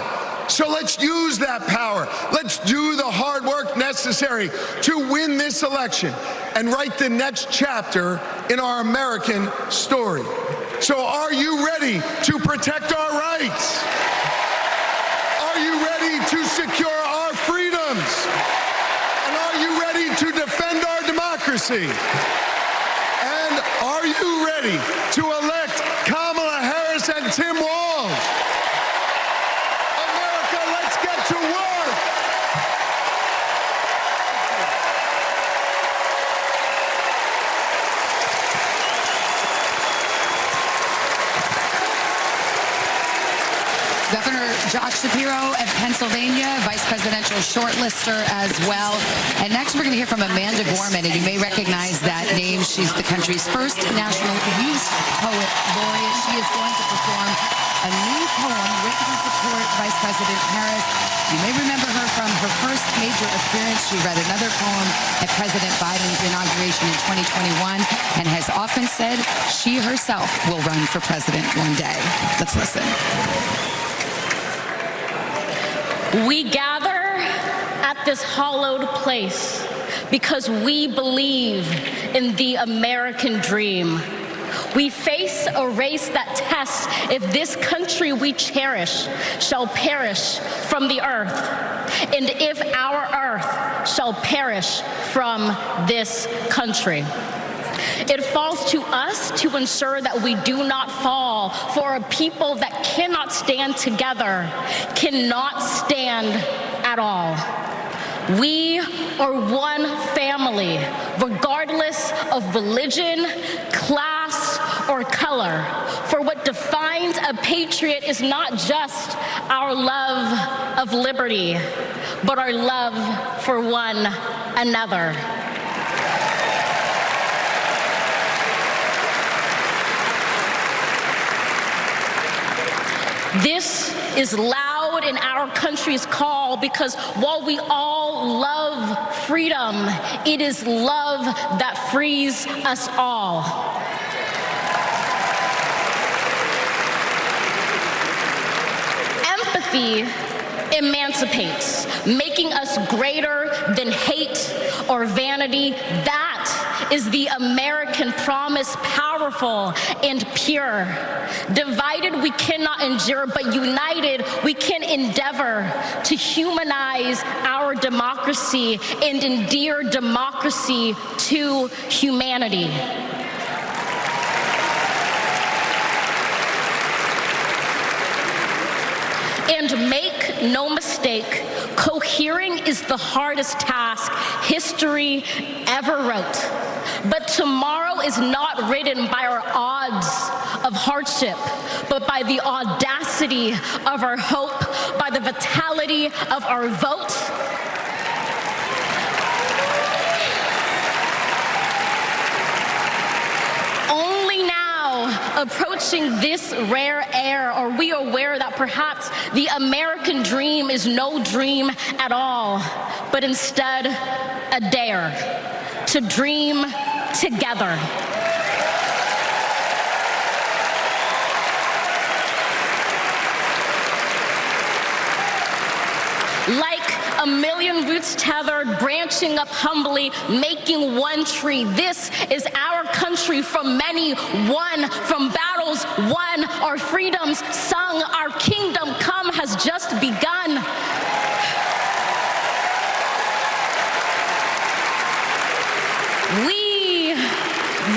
So let's use that power. Let's do the hard work necessary to win this election and write the next chapter in our American story. So are you ready to protect our rights? Are you ready to secure our freedoms? And are you ready to defend our democracy? And are you ready to elect Kamala Harris and Tim Walz? America, let's get to work. Governor Josh Shapiro of Pennsylvania, vice presidential shortlister as well. And next we're going to hear from Amanda Gorman, and you may recognize that name. She's the country's first National Youth Poet Laureate. She is going to perform a new poem written to support Vice President Harris. You may remember her from her first major appearance. She read another poem at President Biden's inauguration in 2021 and has often said she herself will run for president one day. Let's listen. We gather at this hallowed place because we believe in the American dream. We face a race that tests if this country we cherish shall perish from the earth, and if our earth shall perish from this country. It falls to us to ensure that we do not fall for a people that cannot stand together, cannot stand at all. We are one family, regardless of religion, class, or color. For what defines a patriot is not just our love of liberty, but our love for one another. This is loud in our country's call because while we all love freedom, it is love that frees us all. Empathy emancipates, making us greater than hate or vanity. That is the American promise, powerful and pure. Divided we cannot endure, but united we can endeavor to humanize our democracy and endear democracy to humanity. And make no mistake, cohering is the hardest task history ever wrote. But tomorrow is not written by our odds of hardship, but by the audacity of our hope, by the vitality of our vote. Only now, approaching this rare air, are we aware that perhaps the American dream is no dream at all, but instead a dare to dream together. Like a million roots tethered, branching up humbly, making one tree. This is our country from many, one, from battles won, our freedoms sung, our kingdom come has just begun.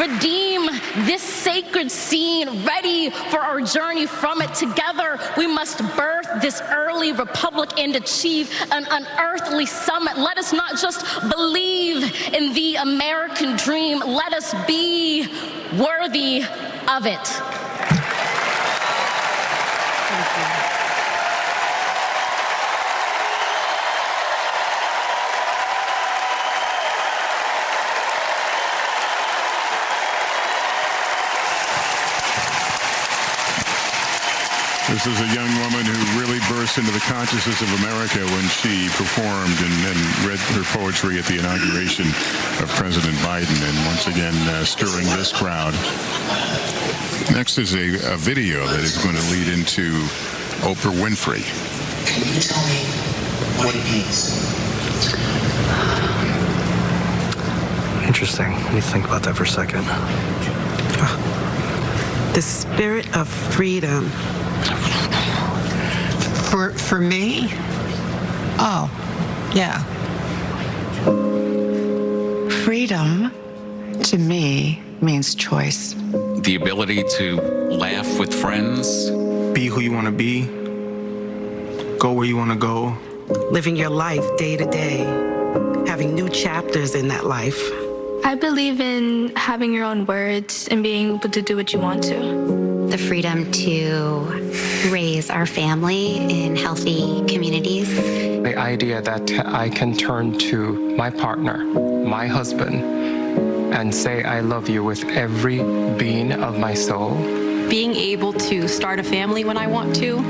redeem this sacred scene, ready for our journey from it. Together, we must birth this early republic and achieve an unearthly summit. Let us not just believe in the American dream. Let us be worthy of it. This is a young woman who really burst into the consciousness of America when she performed and read her poetry at the inauguration of President Biden, and once again stirring this crowd. Next is a video that is going to lead into Oprah Winfrey. Can you tell me what it means? Interesting. Let me think about that for a second. The spirit of freedom. For me? Oh, yeah. Freedom, to me, means choice. The ability to laugh with friends. Be who you want to be. Go where you want to go. Living your life day to day. Having new chapters in that life. I believe in having your own words and being able to do what you want to. The freedom to raise our family in healthy communities. The idea that I can turn to my partner, my husband, and say I love you with every being of my soul. Being able to start a family when I want to,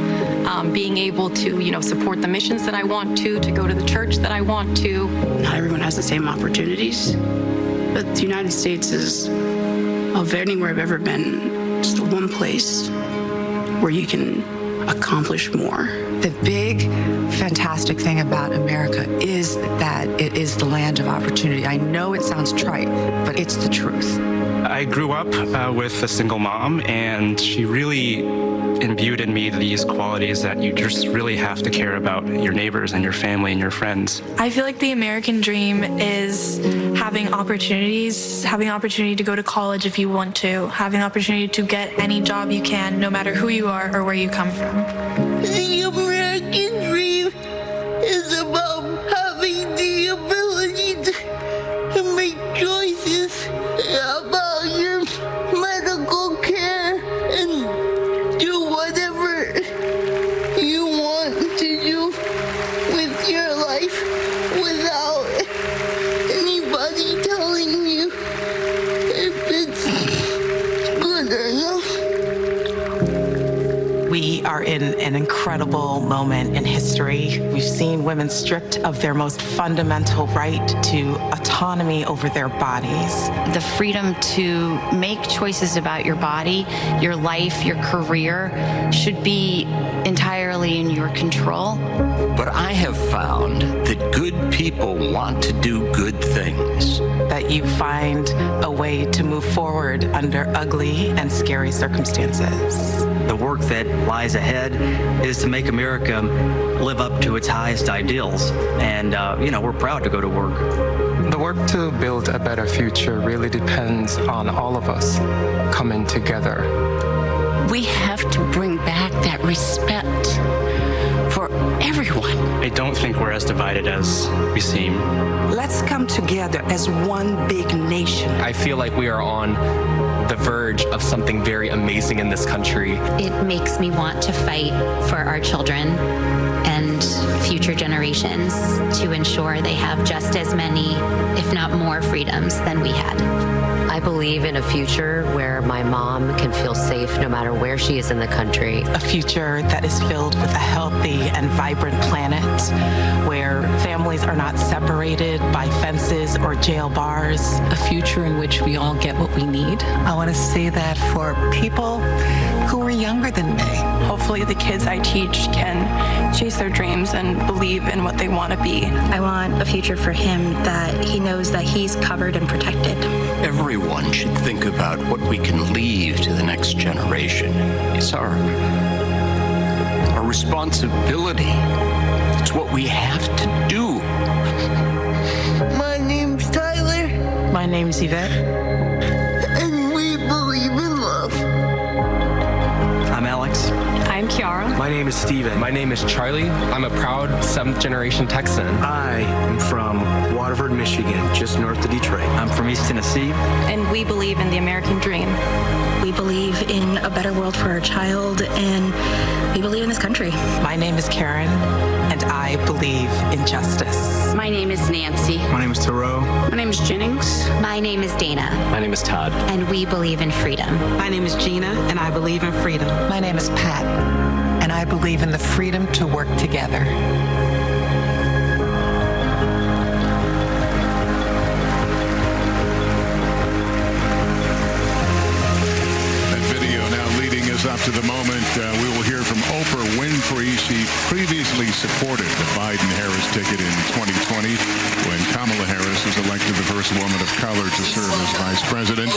being able to, support the missions that I want to go to the church that I want to. Not everyone has the same opportunities, but the United States is, of anywhere I've ever been, it's the one place where you can accomplish more. The big, fantastic thing about America is that it is the land of opportunity. I know it sounds trite, but it's the truth. I grew up with a single mom, and she really imbued in me these qualities that you just really have to care about your neighbors and your family and your friends. I feel like the American dream is having opportunities, having opportunity to go to college if you want to, having opportunity to get any job you can, no matter who you are or where you come from. The American dream is about having the ability to make choices about your medical care and do whatever you want to do with your life without anybody telling you if it's good or not. We are in an incredible moment in history. We've seen women stripped of their most fundamental right to autonomy over their bodies. The freedom to make choices about your body, your life, your career should be entirely in your control. But I have found that good people want to do good things. That you find a way to move forward under ugly and scary circumstances. The work that lies ahead is to make America live up to its highest ideals. And, we're proud to go to work. The work to build a better future really depends on all of us coming together. We have to bring back that respect for everyone. I don't think we're as divided as we seem. Let's come together as one big nation. I feel like we are on the verge of something very amazing in this country. It makes me want to fight for our children and future generations to ensure they have just as many, if not more, freedoms than we had. I believe in a future where my mom can feel safe no matter where she is in the country. A future that is filled with a healthy and vibrant planet where families are not separated by fences or jail bars. A future in which we all get what we need. I want to say that for people who are younger than me. Hopefully the kids I teach can chase their dreams and believe in what they want to be. I want a future for him that he knows that he's covered and protected. Everyone should think about what we can leave to the next generation. It's our responsibility. It's what we have to do. My name's Tyler. My name's Yvette. And Vermont. I'm Kiara. My name is Steven. My name is Charlie. I'm a proud 7th generation Texan. I am from Waterford, Michigan, just north of Detroit. I'm from East Tennessee. And we believe in the American dream. We believe in a better world for our child, and we believe in this country. My name is Karen, and I believe in justice. My name is Nancy. My name is Thoreau. My name is Jennings. My name is Dana, My name is Todd. and we believe in freedom. My name is Gina, and I believe in freedom. My name is Pat, and I believe in the freedom to work together. That video now leading us up to the moment we will hear from Oprah Winfrey. She previously supported the Biden-Harris ticket in 2020 when Kamala Harris was elected the first woman of color to serve as vice president.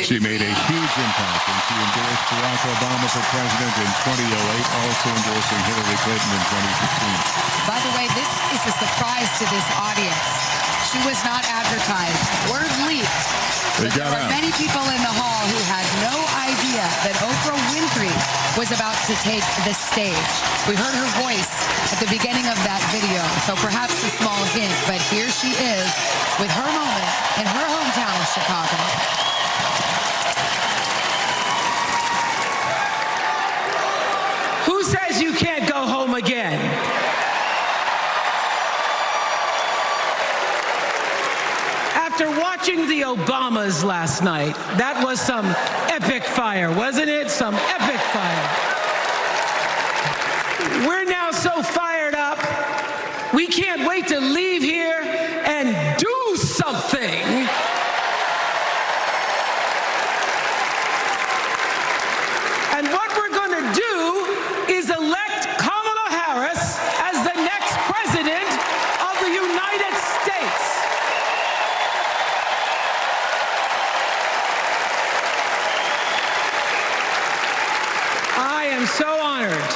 She made a huge impact when she endorsed Barack Obama for president in 2008, also endorsing Hillary Clinton in 2016. By the way, this is a surprise to this audience. She was not advertised. Word leaked. But there were many people in the hall who had no idea that Oprah Winfrey was about to take the stage. We heard her voice at the beginning of that video, so perhaps a small hint, but here she is with her moment in her hometown of Chicago. Who says you can't go home again? After watching the Obamas last night, that was some epic fire, wasn't it? Some epic fire. We're now so fired up, we can't wait to leave here and do something. And what we're going to do is elect Kamala Harris as the next president of the United States. I am so honored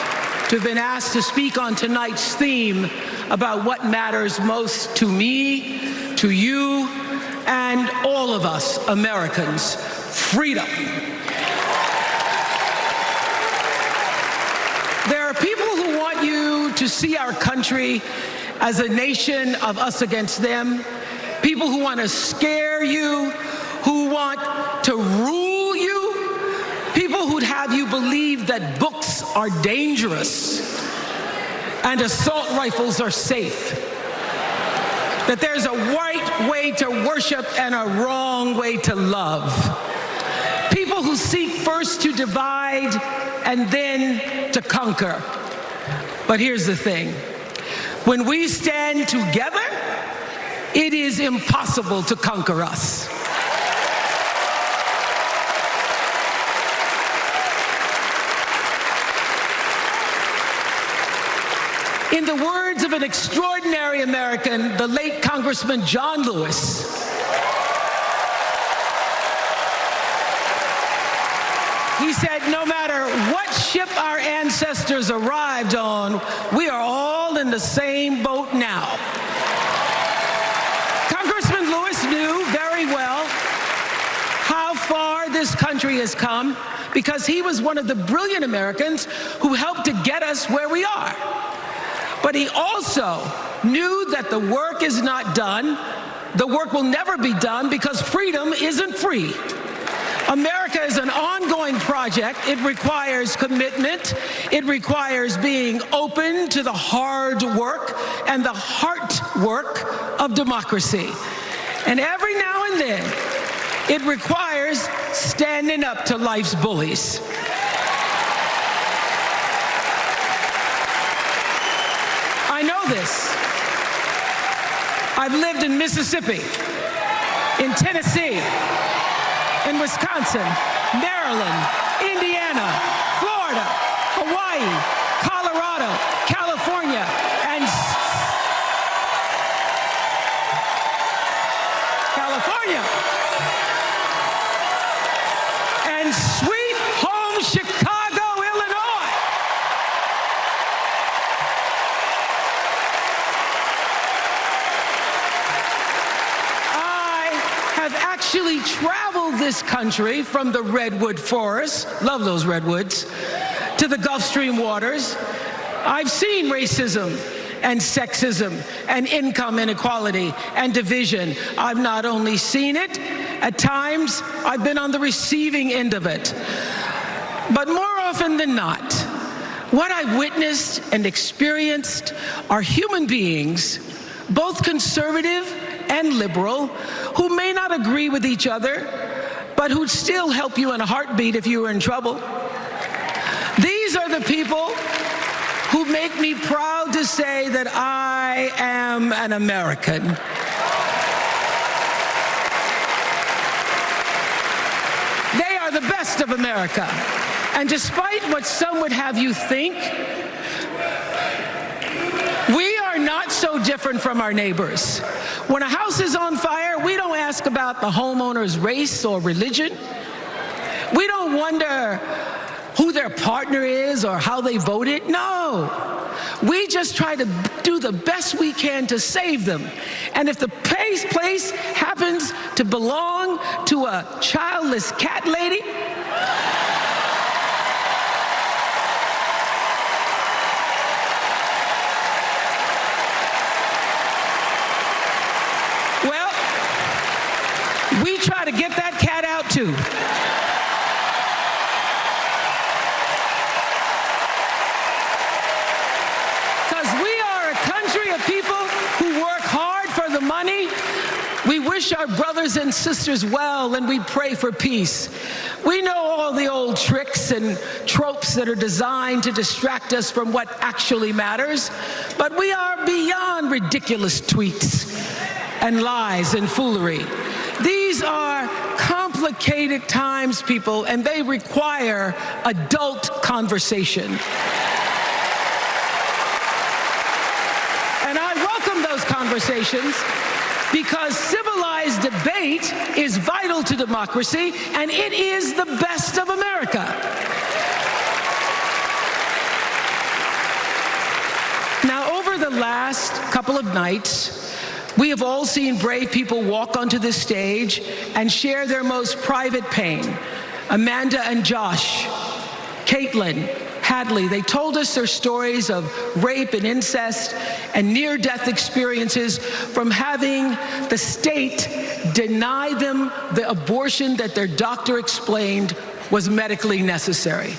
to have been asked to speak on tonight's theme about what matters most to me, to you, and all of us Americans: freedom. There are people who want you to see our country as a nation of us against them, people who want to scare you, who want to rule you, people who'd have you believe that books are dangerous and assault rifles are safe, that there's a right way to worship and a wrong way to love. People who seek first to divide and then to conquer. But here's the thing. When we stand together, it is impossible to conquer us. In the words of an extraordinary American, the late Congressman John Lewis, he said, no matter what ship our ancestors arrived on, we are all in the same boat now. Congressman Lewis knew very well how far this country has come because he was one of the brilliant Americans who helped to get us where we are. But he also knew that the work is not done. The work will never be done because freedom isn't free. America is an ongoing project. It requires commitment. It requires being open to the hard work and the heart work of democracy. And every now and then, it requires standing up to life's bullies. I know this. I've lived in Mississippi, in Tennessee, in Wisconsin, Maryland, Indiana, Florida, Hawaii, Colorado, California, and sweet home Chicago, Illinois. I have actually traveled this country from the redwood forest, love those redwoods, to to the Gulf Stream waters. I've seen racism and sexism and income inequality and division. I've not only seen it, at times I've been on the receiving end of it. But more often than not, what I've witnessed and experienced are human beings, both conservative and liberal, who may not agree with each other, but who'd still help you in a heartbeat if you were in trouble. These are the people who make me proud to say that I am an American. They are the best of America. And despite what some would have you think, we are not so different from our neighbors. When a house is on fire, we don't ask about the homeowner's race or religion. We don't wonder who their partner is or how they voted. No. We just try to do the best we can to save them. And if the place happens to belong to a childless cat lady, well, we try to get that cat out too. People who work hard for the money. We wish our brothers and sisters well, and we pray for peace. We know all the old tricks and tropes that are designed to distract us from what actually matters, but we are beyond ridiculous tweets and lies and foolery. These are complicated times, people, and they require adult conversation. Conversations, because civilized debate is vital to democracy, and it is the best of America. Now, over the last couple of nights, we have all seen brave people walk onto this stage and share their most private pain. Amanda and Josh, Caitlin, Hadley, they told us their stories of rape and incest and near-death experiences from having the state deny them the abortion that their doctor explained was medically necessary.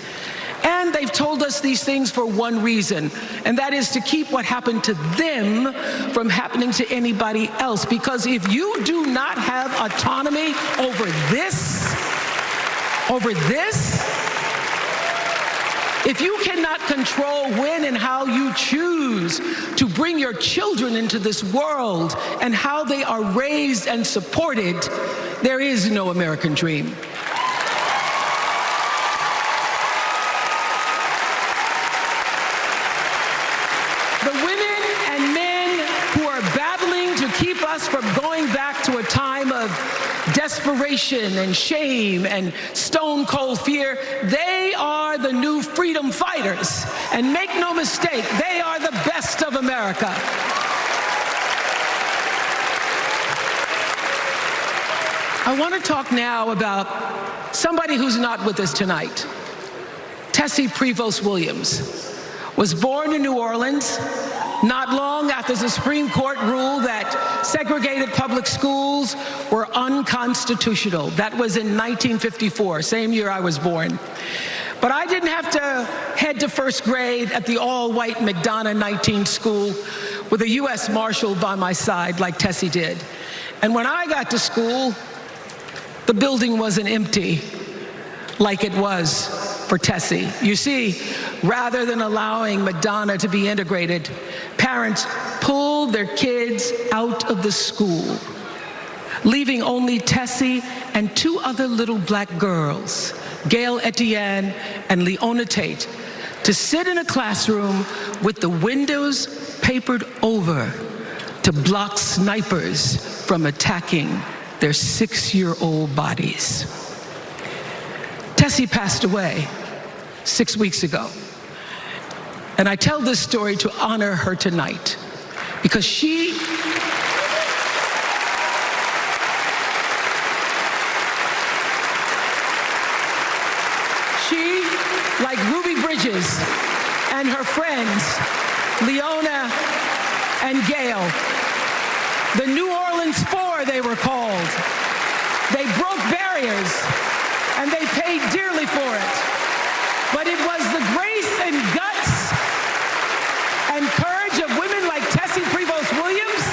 And they've told us these things for one reason, and that is to keep what happened to them from happening to anybody else. Because if you do not have autonomy over this, if you cannot control when and how you choose to bring your children into this world and how they are raised and supported, there is no American dream. The women and men who are battling to keep us from going back to a time of desperation and shame and stone cold fear, they are the new freedom fighters. And make no mistake, they are the best of America. I want to talk now about somebody who's not with us tonight. Tessie Prevost Williams was born in New Orleans not long after the Supreme Court ruled that segregated public schools were unconstitutional. That was in 1954, same year I was born. But I didn't have to head to first grade at the all-white McDonough 19 school with a U.S. Marshal by my side like Tessie did. And when I got to school, the building wasn't empty like it was for Tessie. You see, rather than allowing McDonough to be integrated, parents pulled their kids out of the school, leaving only Tessie and two other little black girls, Gail Etienne and Leona Tate, to sit in a classroom with the windows papered over to block snipers from attacking their 6-year-old bodies. Tessie passed away 6 weeks ago. And I tell this story to honor her tonight because she like Ruby Bridges, Peaches and her friends, Leona and Gail. The New Orleans Four, they were called. They broke barriers, and they paid dearly for it. But it was the grace and guts and courage of women like Tessie Prevost Williams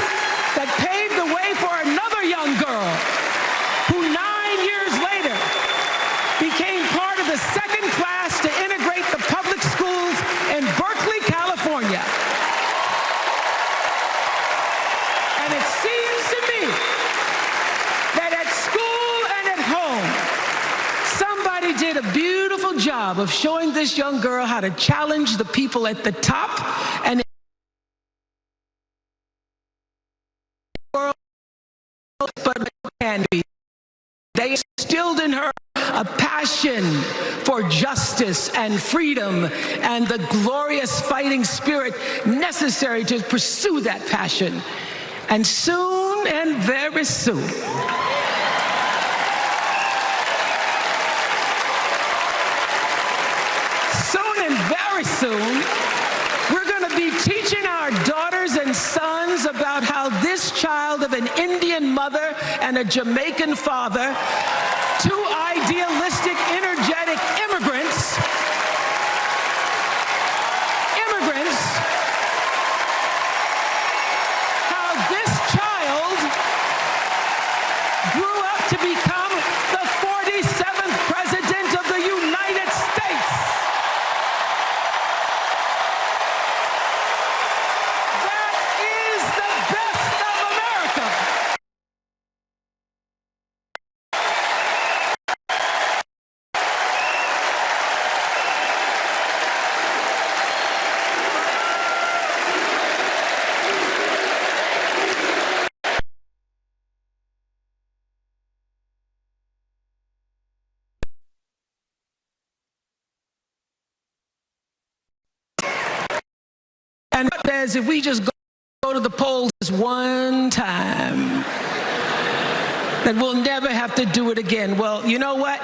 that paved the way for another young girl who 9 years later became part of the second class to integrate the public schools in Berkeley, California. And it seems to me that at school and at home, somebody did a beautiful job of showing this young girl how to challenge the people at the top and but it can be. They instilled in her a passion for justice and freedom and the glorious fighting spirit necessary to pursue that passion. And soon and very soon, we're going to be teaching our daughters and sons about how this child of an Indian mother and a Jamaican father, two idealistic, energetic immigrants, how this child grew up to become the 47th president of the United States. And says if we just go to the polls one time, that we'll never have to do it again. Well, you know what?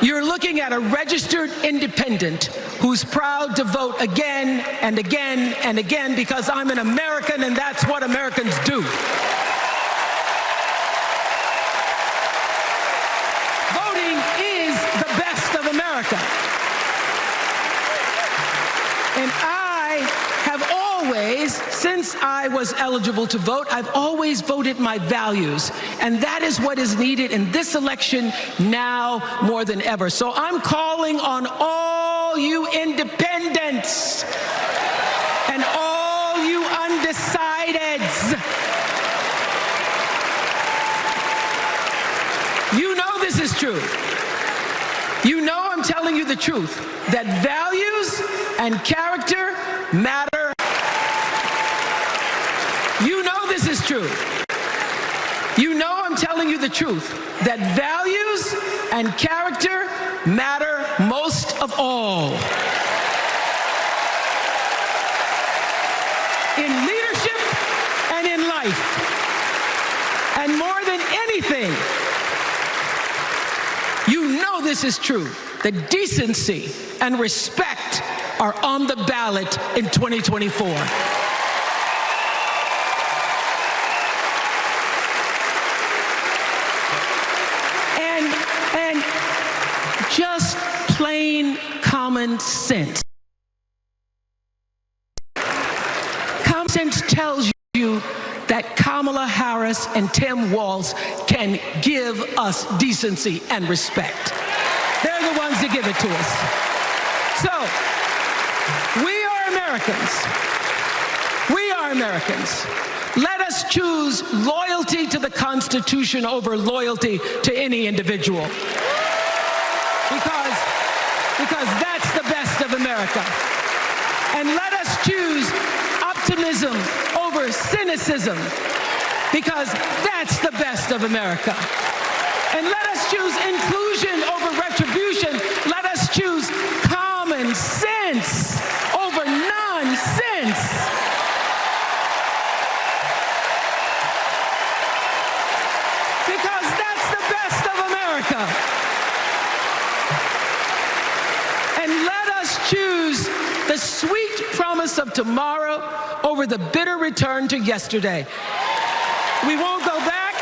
You're looking at a registered independent who's proud to vote again and again and again because I'm an American and that's what Americans do. Voting is the best of America. And I have always, since I was eligible to vote, I've always voted my values. And that is what is needed in this election now more than ever. So I'm calling on all you independents and all you undecideds. You know this is true. You know I'm telling you the truth, that values and character matter. You know this is true. You know I'm telling you the truth, that values and character matter most of all. In leadership and in life. And more than anything, you know this is true, that decency and respect are on the ballot in 2024. And just plain common sense. Common sense tells you that Kamala Harris and Tim Walz can give us decency and respect. They're the ones that give it to us. So, we are Americans. We are Americans. Let us choose loyalty to the Constitution over loyalty to any individual. Because that's the best of America. And let us choose optimism over cynicism, because that's the best of America. And let us choose inclusion over retribution. Let us choose common sense over nonsense. Because that's the best of America. And let us choose promise of tomorrow over the bitter return to yesterday. We won't go back.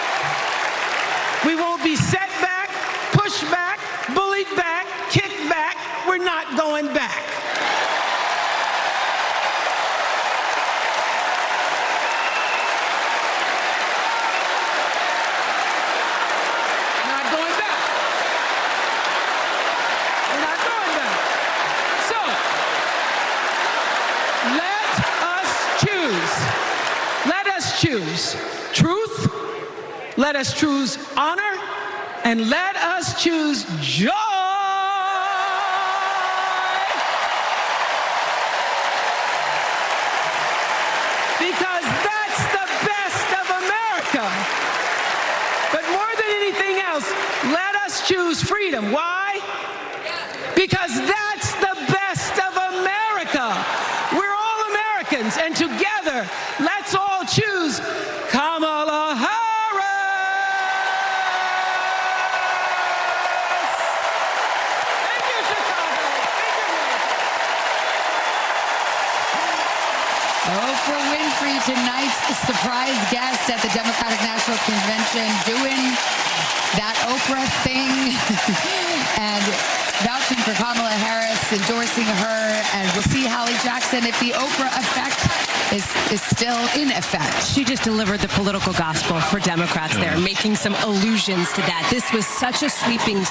We won't be set back, pushed back, bullied back, kicked back. We're not going back. Not going back. We're not going back. So, let us choose. Let us choose truth. Let us choose honor, and let us choose joy. Because that's the best of America. But more than anything else, let us choose freedom. Why? Because that's the best of America. We're all Americans, and together, let's all choose Kamala Harris. Oprah Winfrey, tonight's surprise guest at the Democratic National Convention, doing that Oprah thing and vouching for Kamala Harris, endorsing her, and we'll see, Hallie Jackson, if the Oprah effect is still in effect. She just delivered the political gospel for Democrats there, making some allusions to that. This was such a sweeping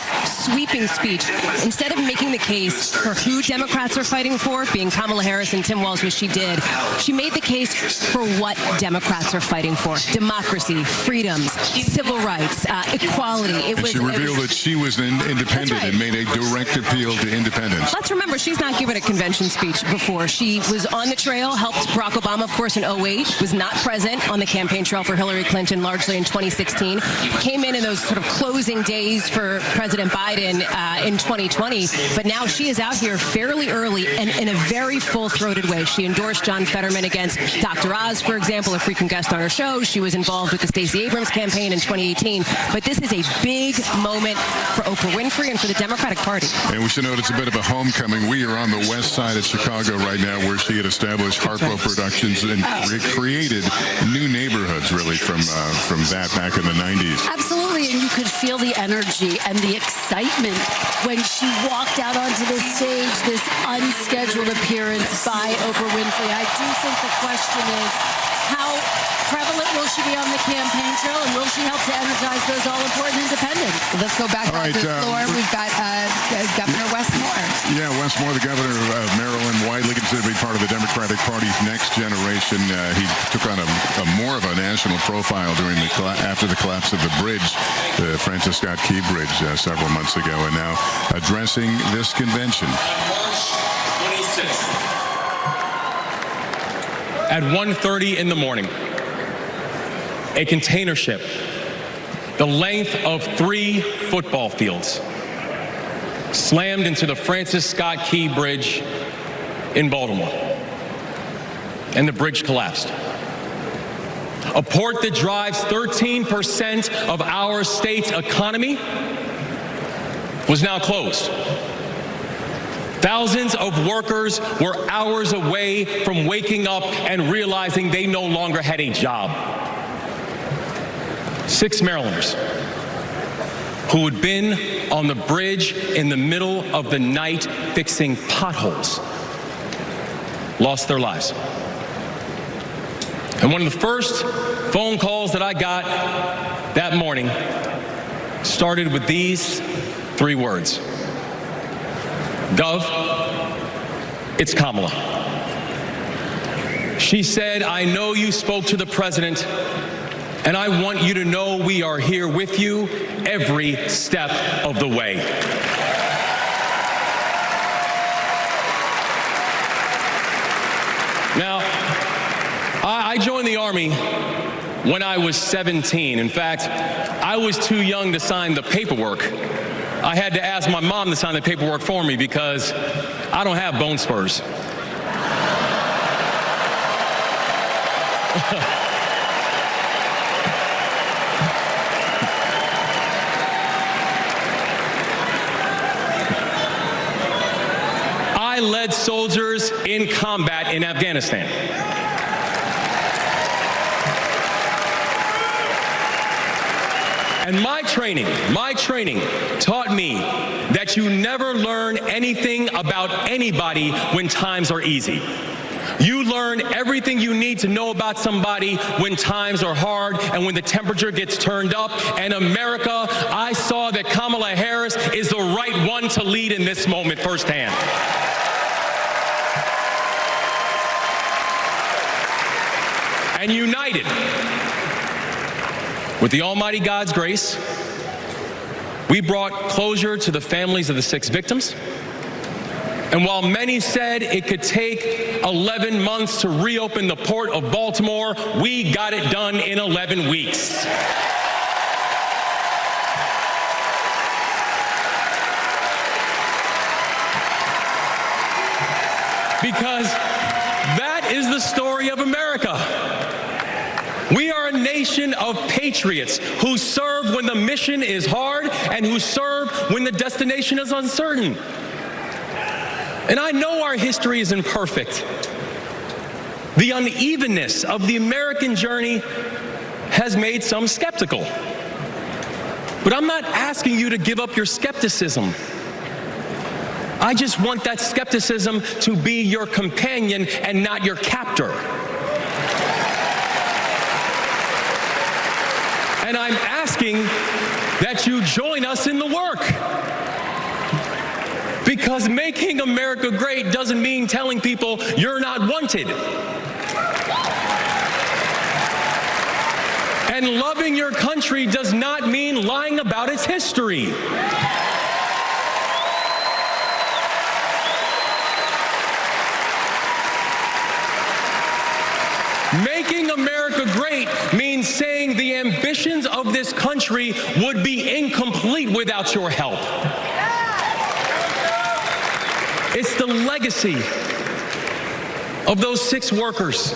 speech. Instead of making the case for who Democrats are fighting for, being Kamala Harris and Tim Walz, which she did, she made the case for what Democrats are fighting for: democracy, freedoms, civil rights, equality. She revealed that she was an independent and made a direct appeal to independence. Let's remember, she's not given a convention speech before. She was on the trail, helped Barack Obama, of course, in 2008, was not present on the campaign trail for Hillary Clinton largely in 2016, came in those sort of closing days for President Biden in 2020, but now she is out here fairly early and in a very full-throated way. She endorsed John Fetterman against Dr. Oz, for example, a frequent guest on her show. She was involved with the Stacey Abrams campaign in 2018, but this is a big moment for Oprah Winfrey and for the Democratic Party. And we should note it's a bit of a homecoming. We are on the west side of Chicago right now, where she had established Harpo Productions and created new neighborhoods, really, from that back in the 90s. Absolutely, and you could feel the energy and the excitement when she walked out onto the stage, this unscheduled appearance by Oprah Winfrey. I do think the question is, how prevalent will she be on the campaign trail, and will she help to energize those all-important independents? Let's go back to the floor. We've got Governor Wes Moore. Yeah, Wes Moore, the governor of Maryland, widely considered to be part of the Democratic Party's next generation. He took on a more of a national profile after the collapse of the bridge, the Francis Scott Key Bridge, several months ago, and now addressing this convention. At 1:30 in the morning, a container ship the length of 3 football fields slammed into the Francis Scott Key Bridge in Baltimore, and the bridge collapsed. A port that drives 13% of our state's economy was now closed. Thousands of workers were hours away from waking up and realizing they no longer had a job. 6 Marylanders who had been on the bridge in the middle of the night fixing potholes lost their lives. And one of the first phone calls that I got that morning started with these 3 words: Gov, it's Kamala. She said, I know you spoke to the president, and I want you to know we are here with you every step of the way. Now, I joined the Army when I was 17. In fact, I was too young to sign the paperwork. I had to ask my mom to sign the paperwork for me because I don't have bone spurs. I led soldiers in combat in Afghanistan. And my training taught me that you never learn anything about anybody when times are easy. You learn everything you need to know about somebody when times are hard and when the temperature gets turned up. And America, I saw that Kamala Harris is the right one to lead in this moment firsthand. And united, with the Almighty God's grace, we brought closure to the families of the 6 victims. And while many said it could take 11 months to reopen the port of Baltimore, we got it done in 11 weeks. Because that is the story of America. We are a nation of patriots who serve when the mission is hard and who serve when the destination is uncertain. And I know our history is imperfect. The unevenness of the American journey has made some skeptical. But I'm not asking you to give up your skepticism. I just want that skepticism to be your companion and not your captor. And I'm asking that you join us in the work. Because making America great doesn't mean telling people you're not wanted. And loving your country does not mean lying about its history. Making America great means saying the ambitions of this country would be incomplete without your help. It's the legacy of those 6 workers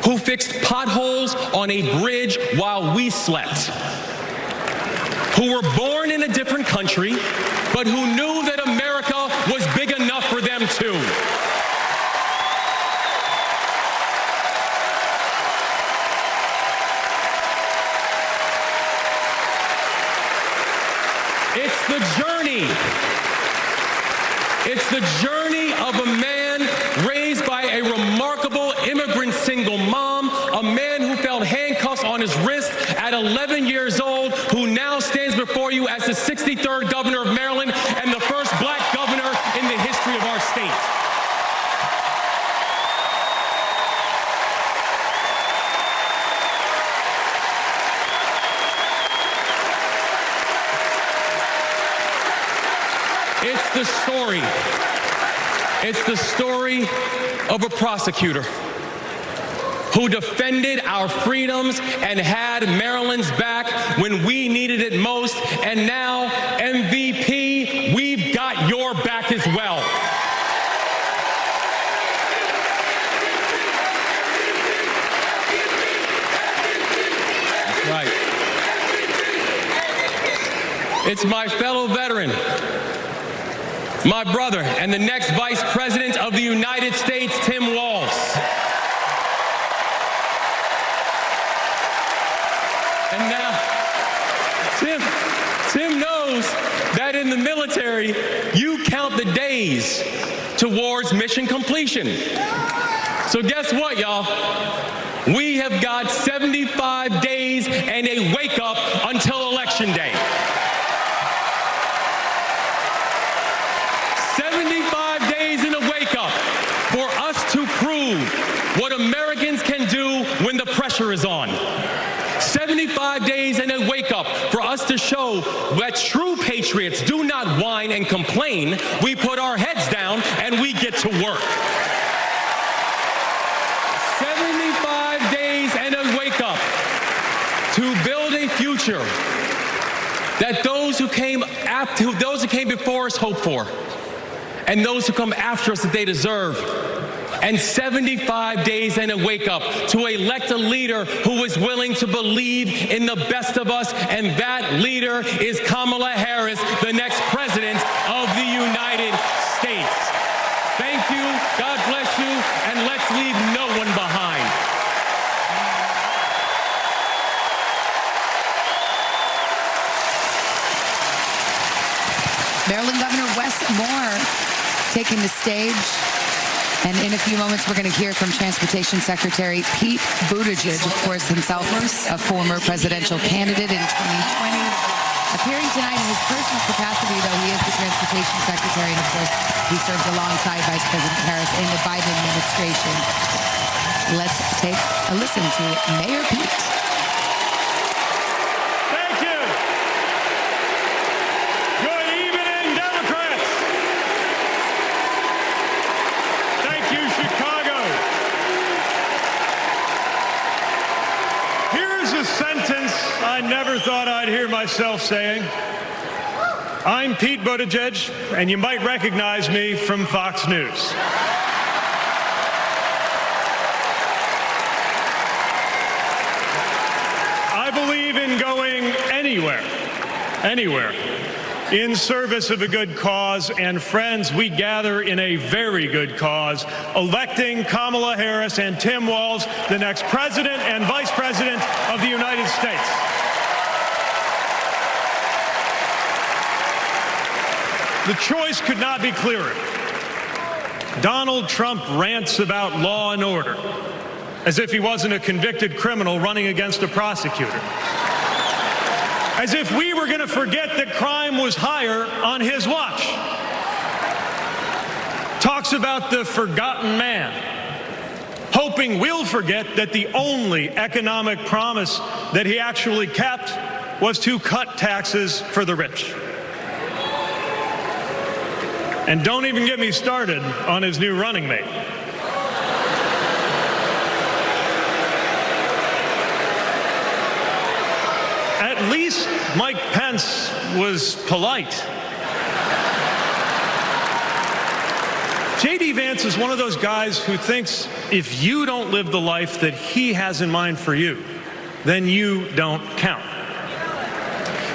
who fixed potholes on a bridge while we slept, who were born in a different country, but who knew that America was big enough for them too. It's the journey. It's the journey of a man raised by a remarkable immigrant single mom, a man who felt handcuffs on his wrist at 11 years old, who now stands before you as the 63rd governor of Maryland and the first black governor in the history of our state. It's the story of a prosecutor who defended our freedoms and had Maryland's back when we needed it most. And now, MVP, we've got your back as well. That's right. It's my fellow veteran, my brother, and the next Vice President of the United States, Tim Walz. And now, Tim knows that in the military, you count the days towards mission completion. So guess what, y'all? We have got 75 days and a wake-up until Election Day. 75 days in a wake-up for us to prove what Americans can do when the pressure is on. 75 days and a wake-up for us to show that true patriots do not whine and complain. We put our heads down and we get to work. 75 days and a wake-up to build a future that those who came before us hope for, and those who come after us that they deserve. And 75 days and a wake-up to elect a leader who is willing to believe in the best of us, and that leader is Kamala Harris, the next president of the United States. God bless you, and let's leave no one behind. Maryland Governor Wes Moore taking the stage. And in a few moments, we're going to hear from Transportation Secretary Pete Buttigieg, of course, himself a former presidential candidate in 2020. Appearing tonight in his personal capacity, though, he is the Transportation Secretary, and of course, he served alongside Vice President Harris in the Biden administration. Let's take a listen to Mayor Pete. Thank you. Good evening, Democrats. Thank you, Chicago. Here's a sentence I never thought I'd hear myself saying. I'm Pete Buttigieg, and you might recognize me from Fox News. I believe in going anywhere, in service of a good cause, and friends, we gather in a very good cause, electing Kamala Harris and Tim Walz, the next president and vice president of the United States. The choice could not be clearer. Donald Trump rants about law and order, as if he wasn't a convicted criminal running against a prosecutor. As if we were going to forget that crime was higher on his watch. Talks about the forgotten man, hoping we'll forget that the only economic promise that he actually kept was to cut taxes for the rich. And don't even get me started on his new running mate. At least Mike Pence was polite. J.D. Vance is one of those guys who thinks if you don't live the life that he has in mind for you, then you don't count.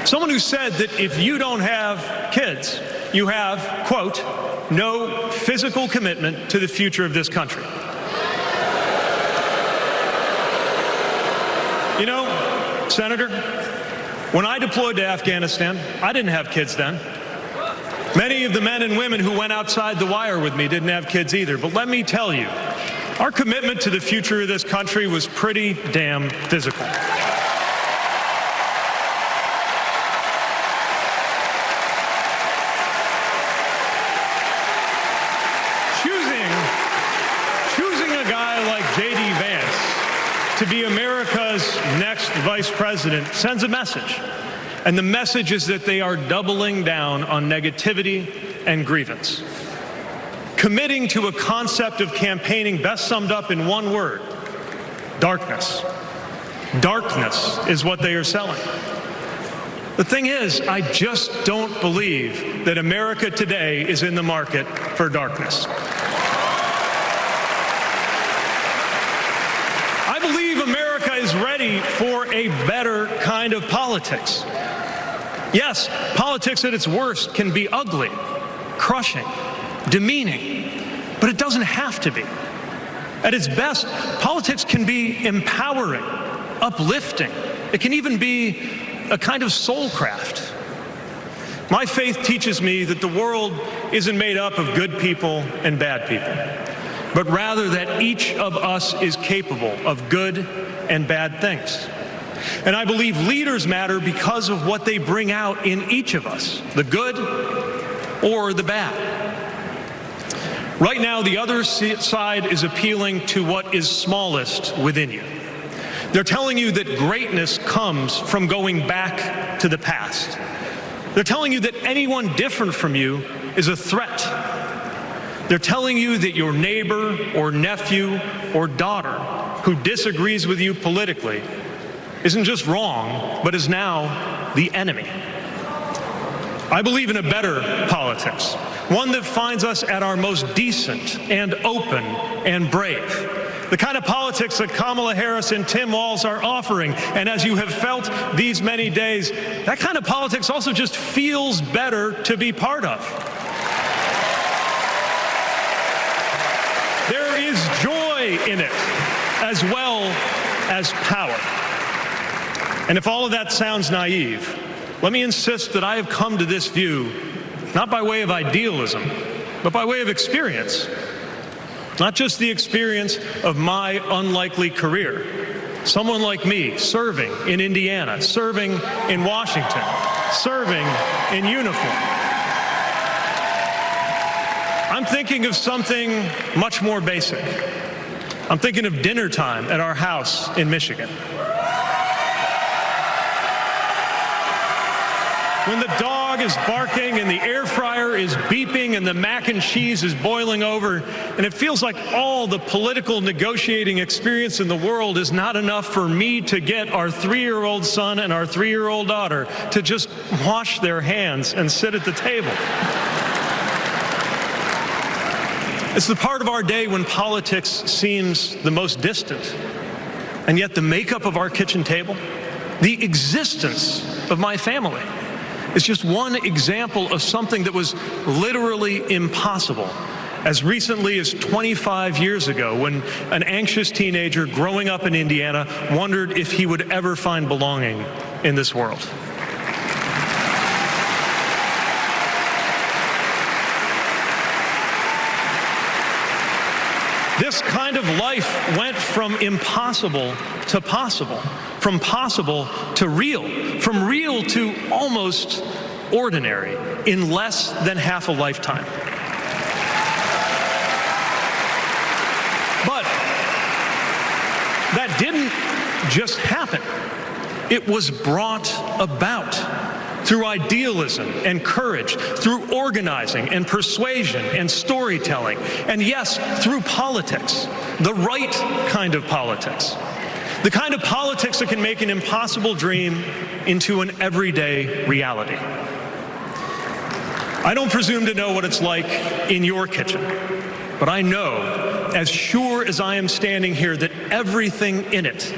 Someone who said that if you don't have kids, you have, quote, no physical commitment to the future of this country. You know, Senator, when I deployed to Afghanistan, I didn't have kids then. Many of the men and women who went outside the wire with me didn't have kids either. But let me tell you, our commitment to the future of this country was pretty damn physical. To be America's next vice president sends a message. And the message is that they are doubling down on negativity and grievance. Committing to a concept of campaigning best summed up in one word: darkness. Darkness is what they are selling. The thing is, I just don't believe that America today is in the market for darkness. I believe America is ready for a better kind of politics. Yes, politics at its worst can be ugly, crushing, demeaning, but it doesn't have to be. At its best, politics can be empowering, uplifting. It can even be a kind of soul craft. My faith teaches me that the world isn't made up of good people and bad people, but rather that each of us is capable of good and bad things. And I believe leaders matter because of what they bring out in each of us, the good or the bad. Right now, the other side is appealing to what is smallest within you. They're telling you that greatness comes from going back to the past. They're telling you that anyone different from you is a threat. They're telling you that your neighbor or nephew or daughter who disagrees with you politically isn't just wrong, but is now the enemy. I believe in a better politics, one that finds us at our most decent and open and brave. The kind of politics that Kamala Harris and Tim Walz are offering. And as you have felt these many days, that kind of politics also just feels better to be part of. as well as power. And if all of that sounds naive, let me insist that I have come to this view not by way of idealism, but by way of experience. Not just the experience of my unlikely career. Someone like me serving in Indiana, serving in Washington, serving in uniform. I'm thinking of something much more basic. I'm thinking of dinner time at our house in Michigan. When the dog is barking and the air fryer is beeping and the mac and cheese is boiling over, and it feels like all the political negotiating experience in the world is not enough for me to get our 3-year-old son and our 3-year-old daughter to just wash their hands and sit at the table. It's the part of our day when politics seems the most distant, and yet the makeup of our kitchen table, the existence of my family, is just one example of something that was literally impossible as recently as 25 years ago, when an anxious teenager growing up in Indiana wondered if he would ever find belonging in this world. This kind of life went from impossible to possible, from possible to real, from real to almost ordinary in less than half a lifetime. But that didn't just happen. It was brought about through idealism and courage, through organizing and persuasion and storytelling, and yes, through politics, the right kind of politics. The kind of politics that can make an impossible dream into an everyday reality. I don't presume to know what it's like in your kitchen, but I know, as sure as I am standing here, that everything in it,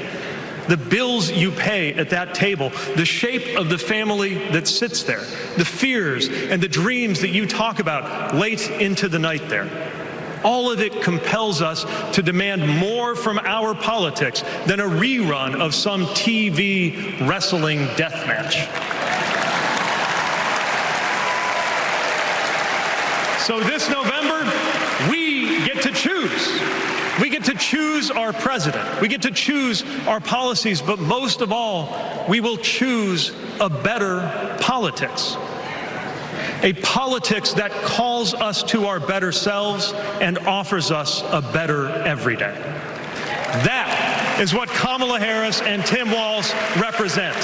the bills you pay at that table, the shape of the family that sits there, the fears and the dreams that you talk about late into the night there, all of it compels us to demand more from our politics than a rerun of some TV wrestling death match. So this November, we get to choose. We get to choose our president. We get to choose our policies, but most of all, we will choose a better politics. A politics that calls us to our better selves and offers us a better everyday. That is what Kamala Harris and Tim Walz represent.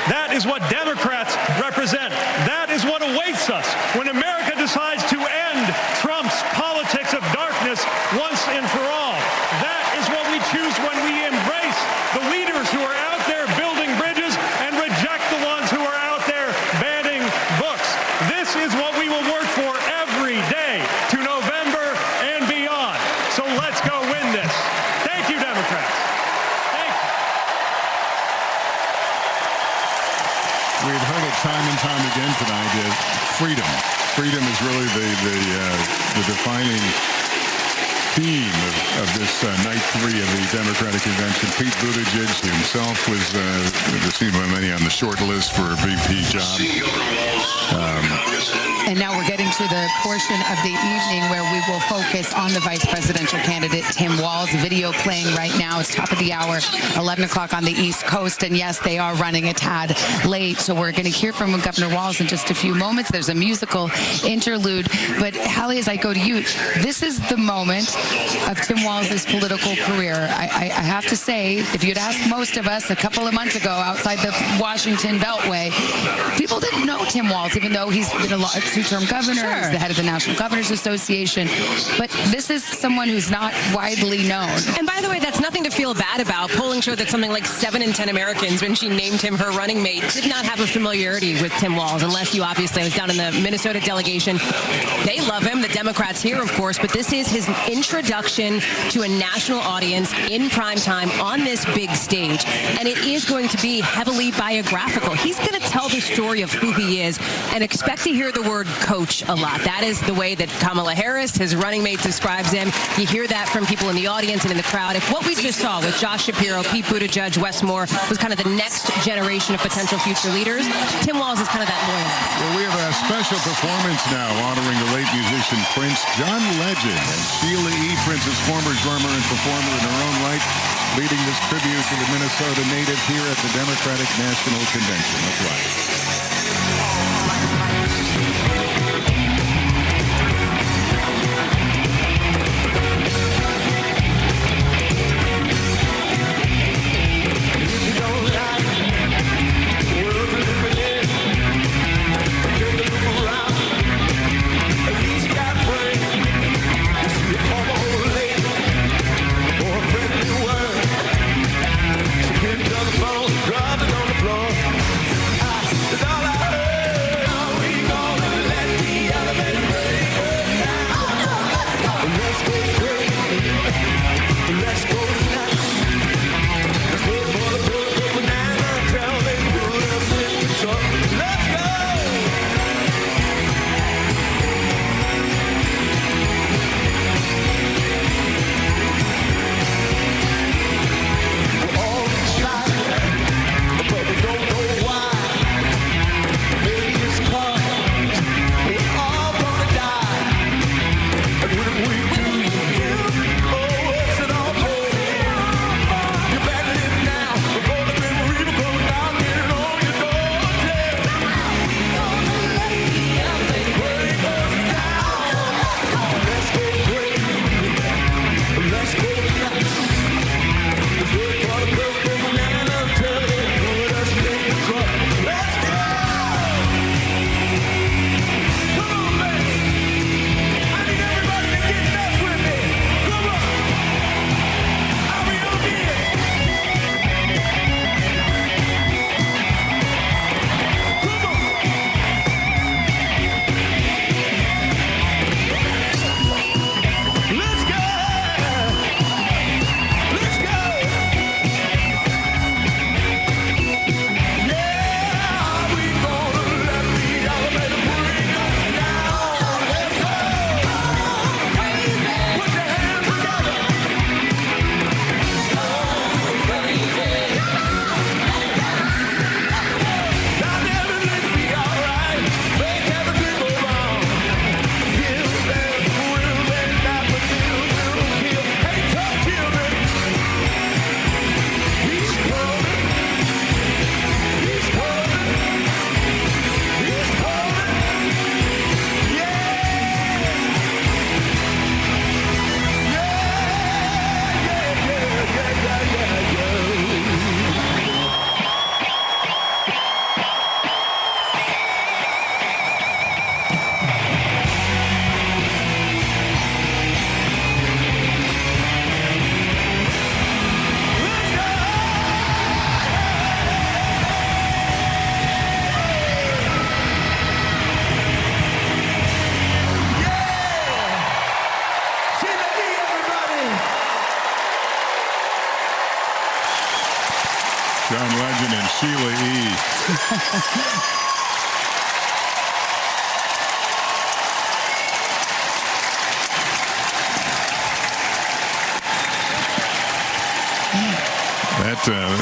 That is what Democrats represent. That is what awaits us when America decides to end Trump's politics of darkness once and for all. That is what we choose when we embrace the leaders who are out there building bridges and reject the ones who are out there banning books. This is what we will work for every day to November and beyond. So let's go win this. Thank you, Democrats. Thank you. We've heard it time and time again tonight. Freedom. Freedom is really the defining theme of this night 3 of the Democratic Convention. Pete Buttigieg himself was seen by many on the short list for a VP job. And now we're getting to the portion of the evening where we will focus on the vice presidential candidate, Tim Walz. Video playing right now. It's top of the hour, 11 o'clock on the East Coast. And yes, they are running a tad late. So we're going to hear from Governor Walz in just a few moments. There's a musical interlude. But Hallie, as I go to you, this is the moment of Tim Walz's political career. I have to say, if you'd asked most of us a couple of months ago outside the Washington Beltway, people didn't know Tim Walz, even though he's been a two-term governor. Sure. He's the head of the National Governors Association. But this is someone who's not widely known. And by the way, that's nothing to feel bad about. Polling showed that something like 7 in 10 Americans, when she named him her running mate, did not have a familiarity with Tim Walz, unless you obviously was down in the Minnesota delegation. They love him, the Democrats here, of course, but this is his introduction to a national audience in prime time on this big stage. And it is going to be heavily biographical. He's going to tell the story of who he is and expect to hear hear the word coach a lot. That is the way that Kamala Harris, his running mate, describes him. You hear that from people in the audience and in the crowd. If what we just saw with Josh Shapiro, Pete Buttigieg, Wes Moore was kind of the next generation of potential future leaders, Tim Walz is kind of that loyalist. Well, we have a special performance now honoring the late musician Prince, John Legend, and Sheila E., Prince's former drummer and performer in her own right, leading this tribute to the Minnesota native here at the Democratic National Convention. That's right. John Legend and Sheila E.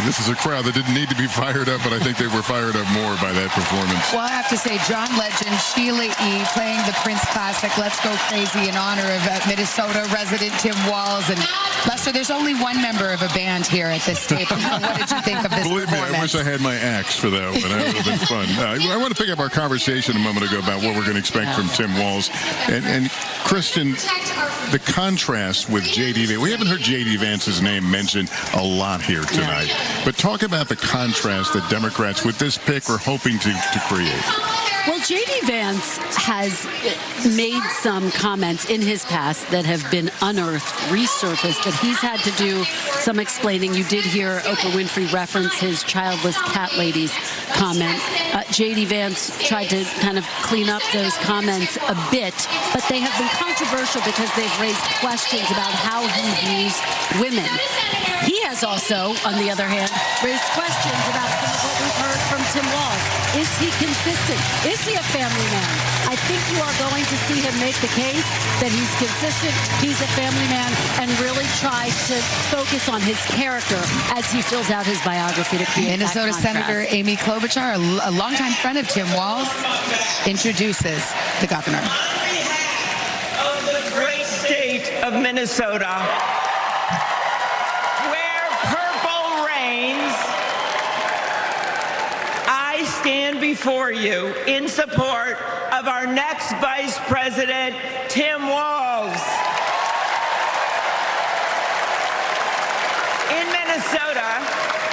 This is a crowd that didn't need to be fired up, but I think they were fired up more by that performance. Well, I have to say, John Legend, Sheila E. playing the Prince classic, Let's Go Crazy, in honor of Minnesota resident Tim Walz. And Lester, there's only one member of a band here at this table. So what did you think of this Believe performance? me, I wish I had my axe for that one. That would have been fun. I want to pick up our conversation a moment ago about what we're going to expect from Tim Walz. And Kristen, the contrast with J.D. Vance. We haven't heard J.D. Vance's name mentioned a lot here tonight. But talk about the contrast that Democrats with this pick are hoping to create. Well, J.D. Vance has made some comments in his past that have been unearthed, resurfaced, that he's had to do some explaining. You did hear Oprah Winfrey reference his childless cat ladies comment. J.D. Vance tried to kind of clean up those comments a bit, but they have been controversial because they've raised questions about how he views women. He has has also, on the other hand, raised questions about some of what we've heard from Tim Walz. Is he consistent? Is he a family man? I think you are going to see him make the case that he's consistent, he's a family man, and really tries to focus on his character as he fills out his biography to create Minnesota Senator Amy Klobuchar, a longtime friend of Tim Walz, introduces the governor. Of the great state of Minnesota, where purple reigns, I stand before you in support of our next Vice President, Tim Walz. In Minnesota,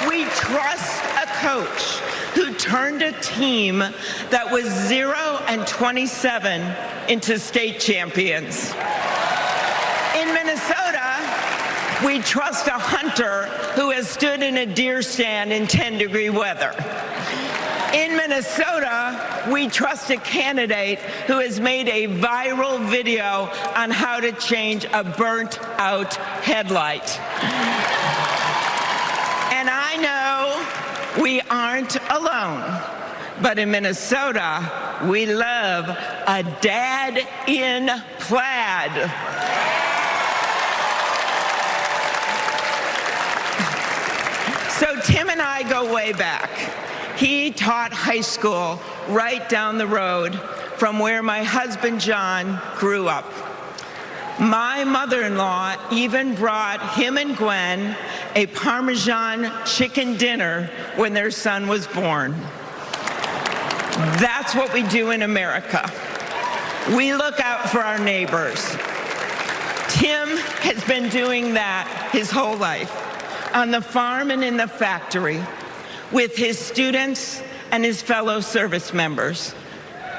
we trust a coach who turned a team that was 0-27 into state champions. In Minnesota, we trust a hunter who has stood in a deer stand in 10-degree weather. In Minnesota, we trust a candidate who has made a viral video on how to change a burnt-out headlight. And I know we aren't alone, but in Minnesota, we love a dad in plaid. So Tim and I go way back. He taught high school right down the road from where my husband John grew up. My mother-in-law even brought him and Gwen a Parmesan chicken dinner when their son was born. That's what we do in America. We look out for our neighbors. Tim has been doing that his whole life, on the farm and in the factory, with his students and his fellow service members.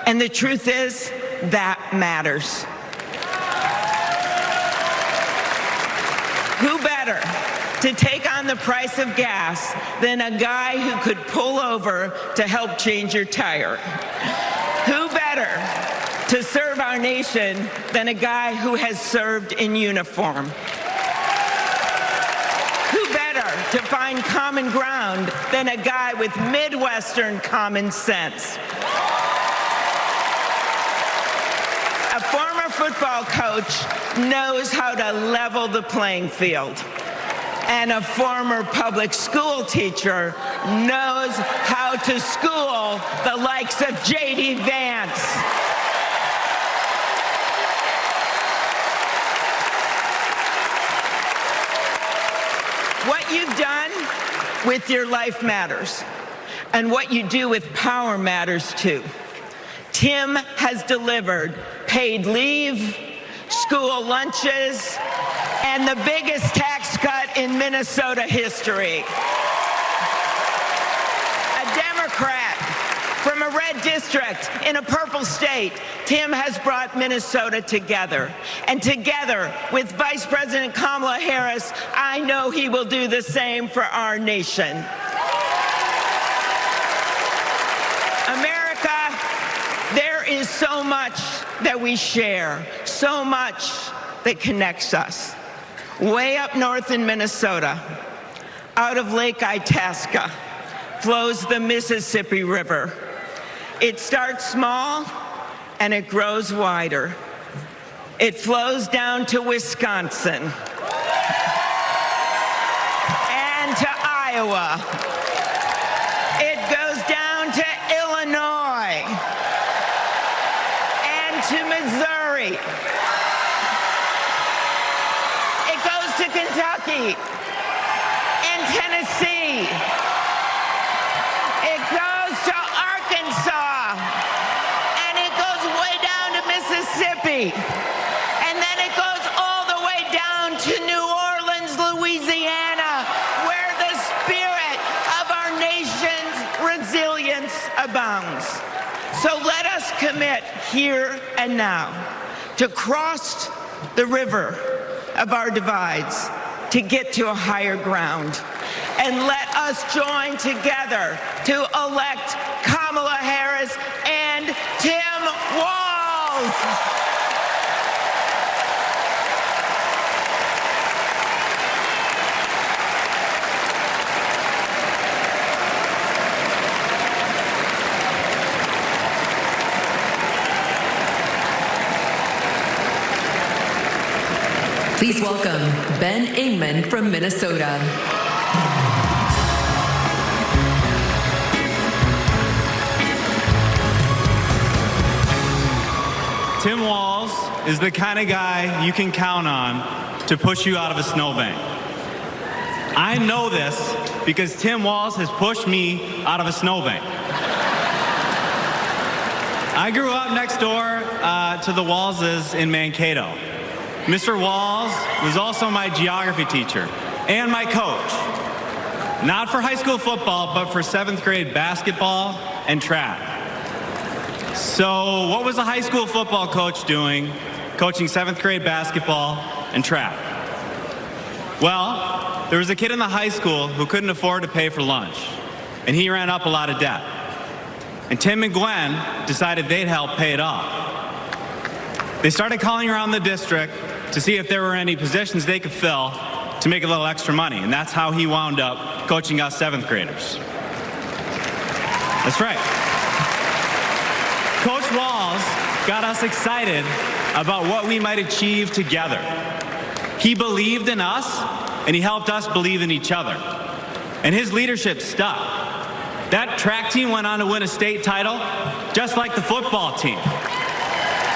And the truth is, that matters. Who better to take on the price of gas than a guy who could pull over to help change your tire? Who better to serve our nation than a guy who has served in uniform? Who better to find common ground than a guy with Midwestern common sense? A former football coach knows how to level the playing field. And a former public school teacher knows how to school the likes of J.D. Vance. What you've done with your life matters, and what you do with power matters too. Tim has delivered paid leave, school lunches, and the biggest tax cut in Minnesota history. A Democrat from a red district in a purple state, Tim has brought Minnesota together. And together with Vice President Kamala Harris, I know he will do the same for our nation. America, there is so much that we share, so much that connects us. Way up north in Minnesota, out of Lake Itasca, flows the Mississippi River. It starts small and it grows wider. It flows down to Wisconsin and to Iowa. It goes down to Illinois and to Missouri. It goes to Kentucky and Tennessee. It goes to Arkansas, and it goes way down to Mississippi, and then it goes all the way down to New Orleans, Louisiana, where the spirit of our nation's resilience abounds. So let us commit here and now to cross the river of our divides to get to a higher ground. And let us join together to elect Kamala Harris and Tim Walz. Please welcome Ben Ingman from Minnesota. Tim Walz is the kind of guy you can count on to push you out of a snowbank. I know this because Tim Walz has pushed me out of a snowbank. I grew up next door to the Walzes in Mankato. Mr. Walz was also my geography teacher and my coach. Not for high school football, but for 7th grade basketball and track. So what was a high school football coach doing, coaching 7th grade basketball and track? Well, there was a kid in the high school who couldn't afford to pay for lunch, and he ran up a lot of debt. And Tim and Gwen decided they'd help pay it off. They started calling around the district to see if there were any positions they could fill to make a little extra money, and that's how he wound up coaching us 7th graders. That's right. Coach Walz got us excited about what we might achieve together. He believed in us, and he helped us believe in each other. And his leadership stuck. That track team went on to win a state title, just like the football team.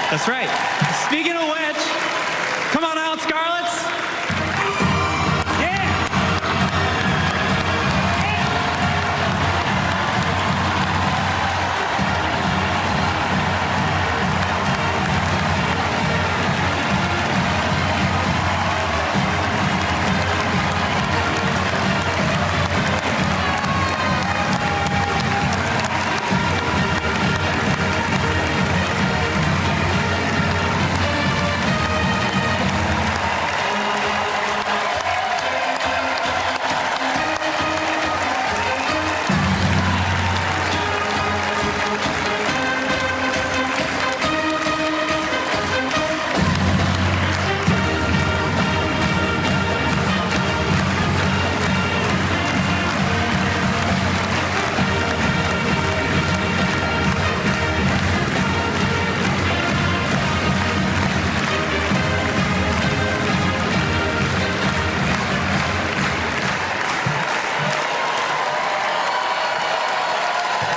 That's right. Speaking of which, come on out, Scarlets.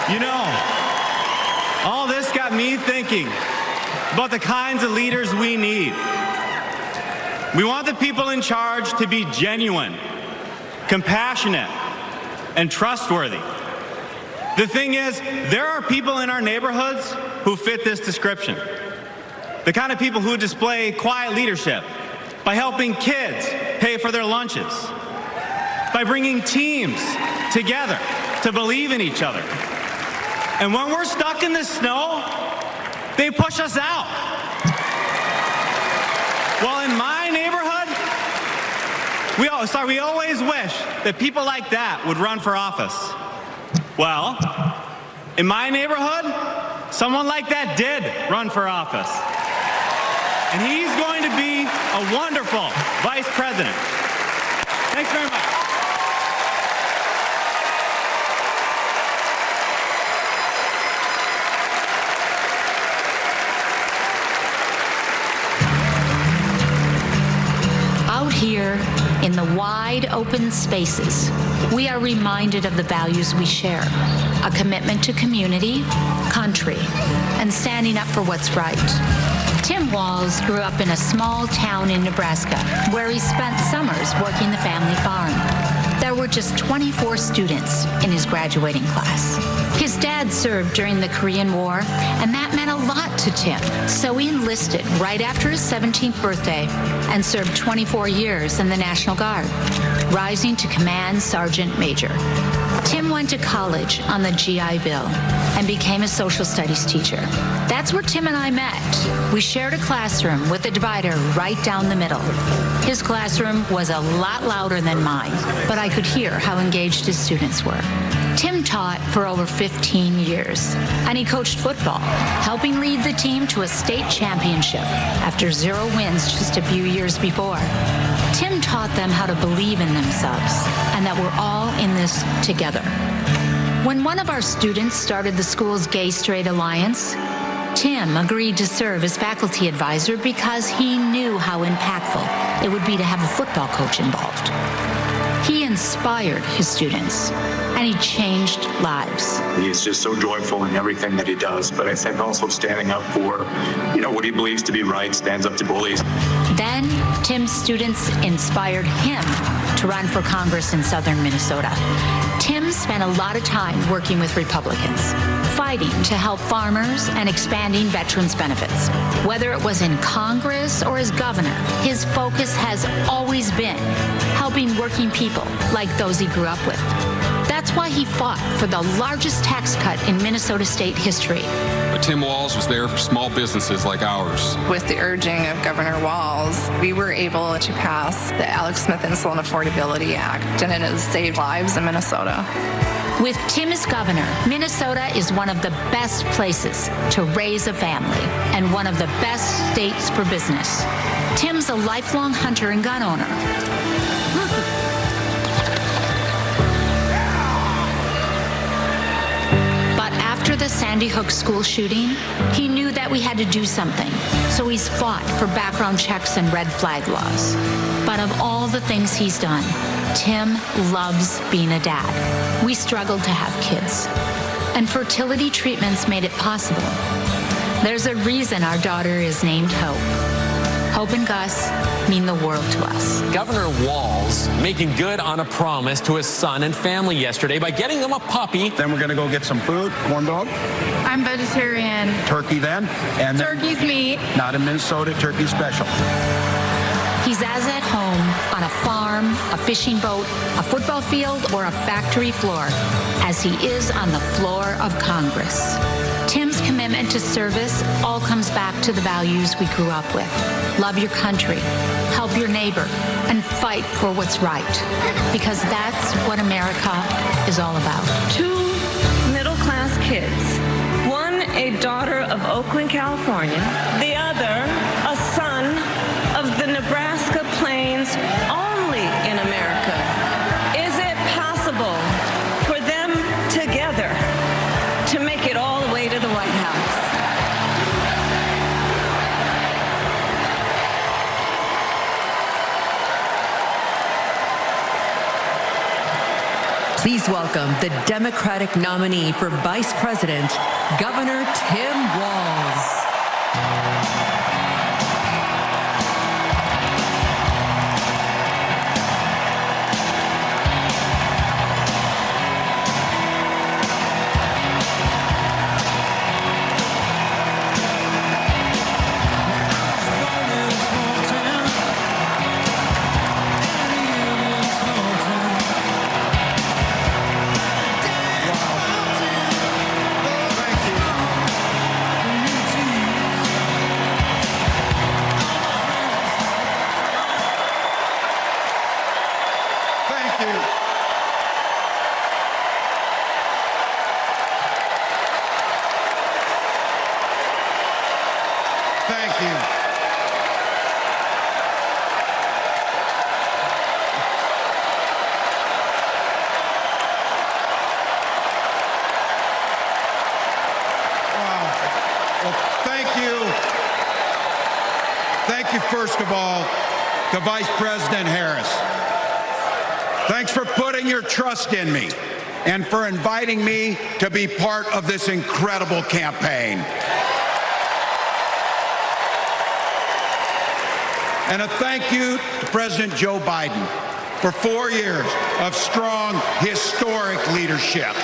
You know, all this got me thinking about the kinds of leaders we need. We want the people in charge to be genuine, compassionate, and trustworthy. The thing is, there are people in our neighborhoods who fit this description. The kind of people who display quiet leadership by helping kids pay for their lunches, by bringing teams together to believe in each other. And when we're stuck in the snow, they push us out. Well, in my neighborhood, we always wish that people like that would run for office. Well, in my neighborhood, someone like that did run for office. And he's going to be a wonderful vice president. Thanks very much. Here, in the wide open spaces, we are reminded of the values we share: a commitment to community, country, and standing up for what's right. Tim Walz grew up in a small town in Nebraska where he spent summers working the family farm. There were just 24 students in his graduating class. His dad served during the Korean War, and that meant a lot to Tim. So he enlisted right after his 17th birthday and served 24 years in the National Guard, rising to Command Sergeant Major. Tim went to college on the GI Bill and became a social studies teacher. That's where Tim and I met. We shared a classroom with a divider right down the middle. His classroom was a lot louder than mine, but I could hear how engaged his students were. Tim taught for over 15 years, and he coached football, helping lead the team to a state championship after 0 wins just a few years before. Tim taught them how to believe in themselves and that we're all in this together. When one of our students started the school's Gay Straight Alliance, Tim agreed to serve as faculty advisor because he knew how impactful it would be to have a football coach involved. He inspired his students, and he changed lives. He's just so joyful in everything that he does, but I think also standing up for, what he believes to be right, stands up to bullies. Then, Tim's students inspired him to run for Congress in southern Minnesota. Tim spent a lot of time working with Republicans, fighting to help farmers and expanding veterans' benefits. Whether it was in Congress or as governor, his focus has always been helping working people like those he grew up with. That's why he fought for the largest tax cut in Minnesota state history. But Tim Walz was there for small businesses like ours. With the urging of Governor Walz, we were able to pass the Alex Smith Insulin Affordability Act, and it has saved lives in Minnesota. With Tim as governor, Minnesota is one of the best places to raise a family and one of the best states for business. Tim's a lifelong hunter and gun owner. After the Sandy Hook school shooting, he knew that we had to do something, so he's fought for background checks and red flag laws. But of all the things he's done, Tim loves being a dad. We struggled to have kids, and fertility treatments made it possible. There's a reason our daughter is named Hope. Hope and Gus mean the world to us. Governor Walz making good on a promise to his son and family yesterday by getting them a puppy. Then we're going to go get some food, corn dog. I'm vegetarian. Turkey then. And Turkey's meat. Not in Minnesota, turkey special. He's as at home on a farm, a fishing boat, a football field, or a factory floor as he is on the floor of Congress. Tim's commitment to service all comes back to the values we grew up with. Love your country, help your neighbor, and fight for what's right. Because that's what America is all about. Two middle-class kids. One, a daughter of Oakland, California. The other, a son of the Nebraska Plains, only in America. Is it possible for them together to make it all the way to the White House? Please welcome the Democratic nominee for Vice President, Governor Tim Walz. Thank you. Wow. Well, thank you. Thank you, first of all, to Vice President Harris. Thanks for putting your trust in me and for inviting me to be part of this incredible campaign. And a thank you to President Joe Biden for 4 years of strong, historic leadership.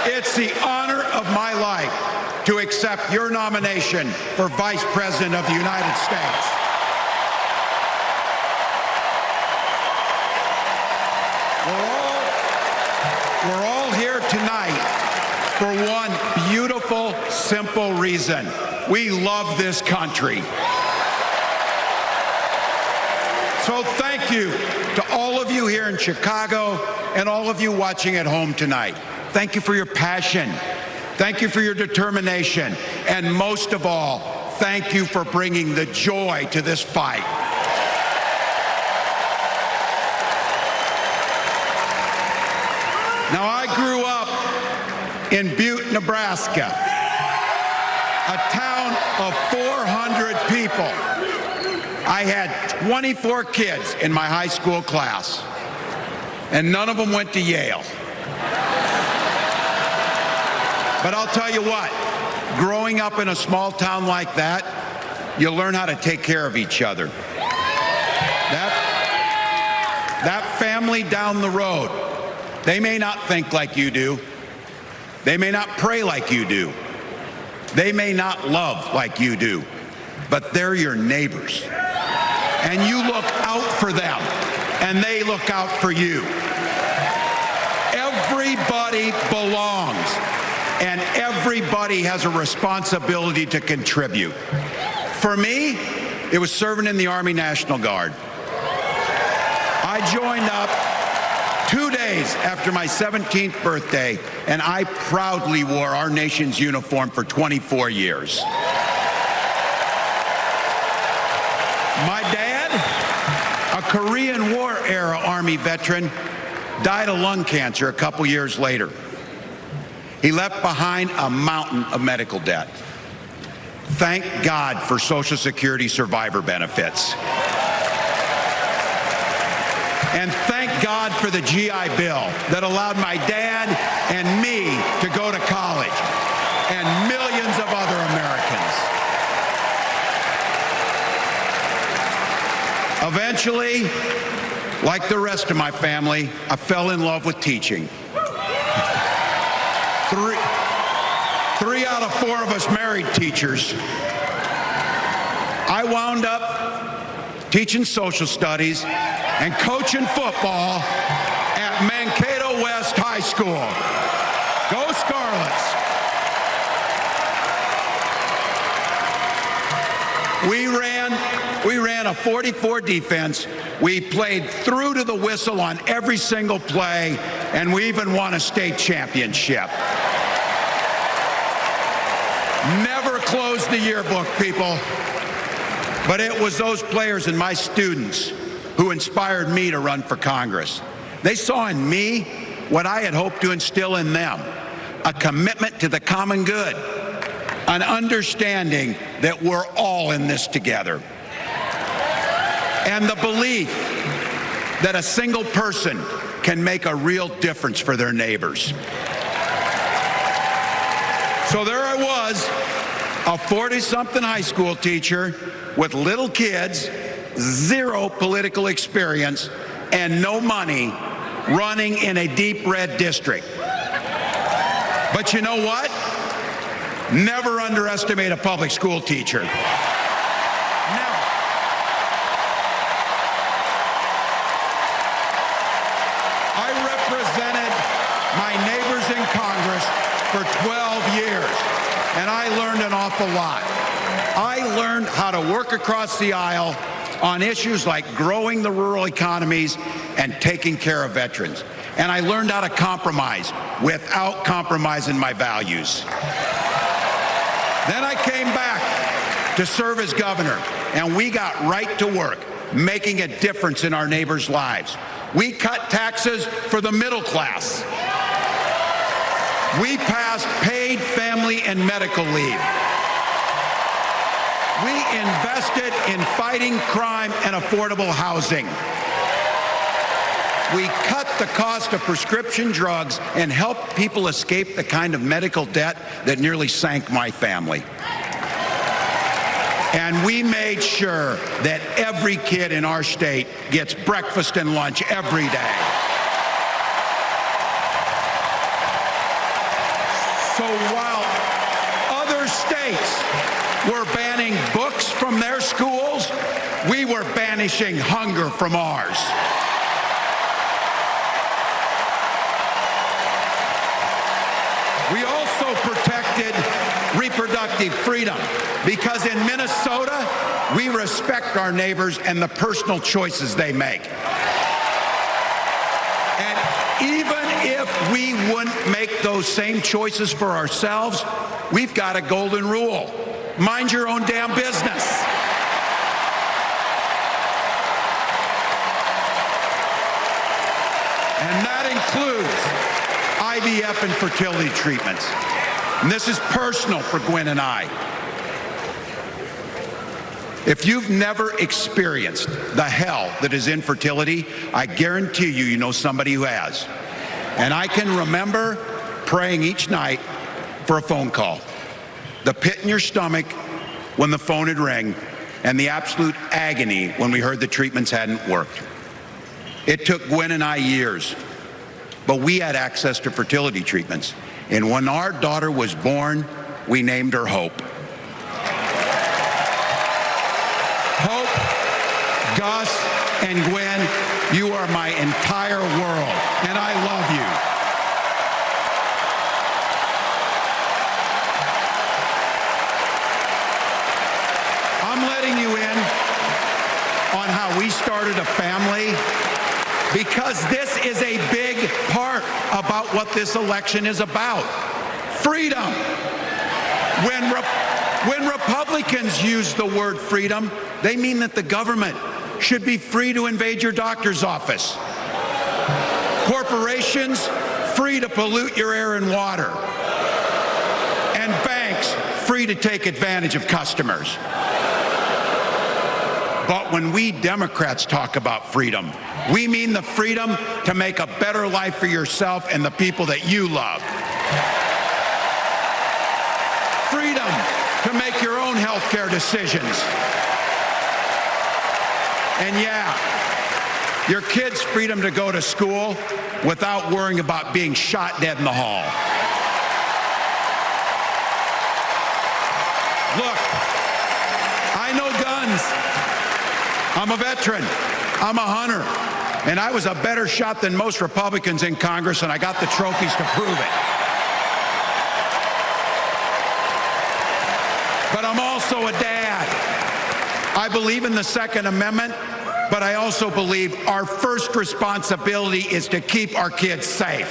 It's the honor of my life to accept your nomination for Vice President of the United States. We're all here tonight for one beautiful, simple reason. We love this country. So thank you to all of you here in Chicago and all of you watching at home tonight. Thank you for your passion. Thank you for your determination. And most of all, thank you for bringing the joy to this fight. Now, I grew up in Butte, Nebraska. a town of 400 people. I had 24 kids in my high school class, and none of them went to Yale. But I'll tell you what, growing up in a small town like that, you learn how to take care of each other. That family down the road, they may not think like you do. They may not pray like you do. They may not love like you do, but they're your neighbors. And you look out for them, and they look out for you. Everybody belongs, and everybody has a responsibility to contribute. For me, it was serving in the Army National Guard. I joined up 2 days after my 17th birthday, and I proudly wore our nation's uniform for 24 years. My dad, a Korean War era Army veteran, died of lung cancer a couple years later. He left behind a mountain of medical debt. Thank God for Social Security survivor benefits. And thank God for the GI Bill that allowed my dad and me to go to college, and millions of other Americans. Eventually, like the rest of my family, I fell in love with teaching. Three out of 4 of us married teachers. I wound up teaching social studies and coaching football at Mankato West High School. Go Scarlets! We ran a 44 defense. We played through to the whistle on every single play, and we even won a state championship. Never closed the yearbook, people. But it was those players and my students who inspired me to run for Congress. They saw in me what I had hoped to instill in them, a commitment to the common good, an understanding that we're all in this together, and the belief that a single person can make a real difference for their neighbors. So there I was, a 40-something high school teacher with little kids, 0 political experience, and no money, running in a deep red district. But you know what? Never underestimate a public school teacher. Never. I represented my neighbors in Congress for 12 years, and I learned an awful lot. I learned how to work across the aisle on issues like growing the rural economies and taking care of veterans. And I learned how to compromise without compromising my values. Then I came back to serve as governor, and we got right to work, making a difference in our neighbors' lives. We cut taxes for the middle class. We passed paid family and medical leave. We invested in fighting crime and affordable housing. We cut the cost of prescription drugs and helped people escape the kind of medical debt that nearly sank my family. And we made sure that every kid in our state gets breakfast and lunch every day. So while other states were banning books from their schools, we were banishing hunger from ours. We also protected reproductive freedom because in Minnesota, we respect our neighbors and the personal choices they make. And even if we wouldn't make those same choices for ourselves, we've got a golden rule. Mind your own damn business. And that includes IVF and fertility treatments. And this is personal for Gwen and I. If you've never experienced the hell that is infertility, I guarantee you know somebody who has. And I can remember praying each night for a phone call. The pit in your stomach when the phone had rang, and the absolute agony when we heard the treatments hadn't worked. It took Gwen and I years, but we had access to fertility treatments. And when our daughter was born, we named her Hope. Hope, Gus, and Gwen, you are my entire world, and I love you. I'm letting you in on how we started a family, because this is a big part about what this election is about. Freedom. When Republicans use the word freedom, they mean that the government should be free to invade your doctor's office. Corporations free to pollute your air and water. And banks free to take advantage of customers. But when we Democrats talk about freedom, we mean the freedom to make a better life for yourself and the people that you love. Freedom to make your own health care decisions. And yeah, your kids' freedom to go to school without worrying about being shot dead in the hall. Look, I know guns. I'm a veteran. I'm a hunter. And I was a better shot than most Republicans in Congress, and I got the trophies to prove it. But I'm also a dad. I believe in the Second Amendment, but I also believe our first responsibility is to keep our kids safe.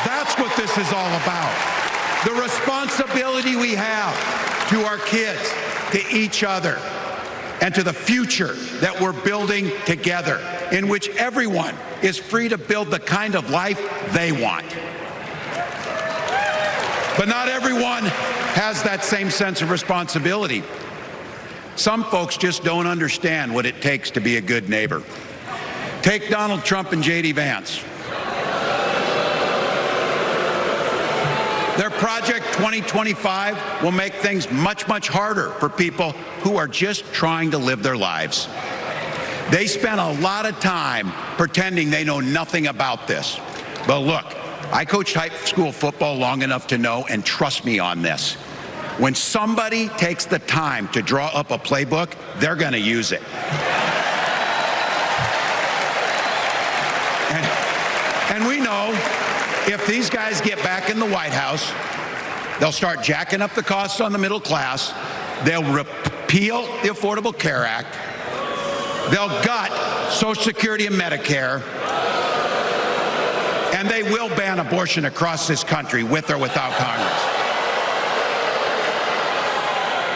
That's what this is all about. The responsibility we have to our kids, to each other, and to the future that we're building together, in which everyone is free to build the kind of life they want. But not everyone has that same sense of responsibility. Some folks just don't understand what it takes to be a good neighbor. Take Donald Trump and J.D. Vance. Their Project 2025 will make things much, much harder for people who are just trying to live their lives. They spent a lot of time pretending they know nothing about this. But look, I coached high school football long enough to know, and trust me on this, when somebody takes the time to draw up a playbook, they're going to use it. And we know if these guys get back in the White House, they'll start jacking up the costs on the middle class. They'll repeal the Affordable Care Act. They'll gut Social Security and Medicare. And they will ban abortion across this country, with or without Congress.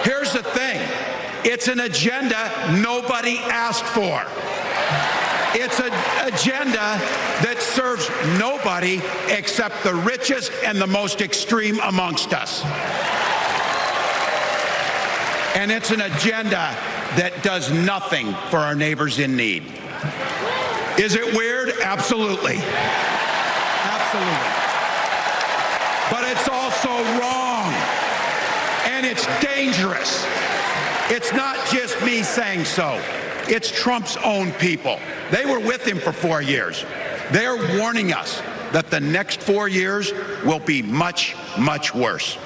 Here's the thing. It's an agenda nobody asked for. It's an agenda that serves nobody except the richest and the most extreme amongst us. And it's an agenda that does nothing for our neighbors in need. Is it weird? Absolutely. Absolutely. But it's also wrong. And it's dangerous. It's not just me saying so. It's Trump's own people. They were with him for 4 years. They're warning us that the next 4 years will be much, much worse.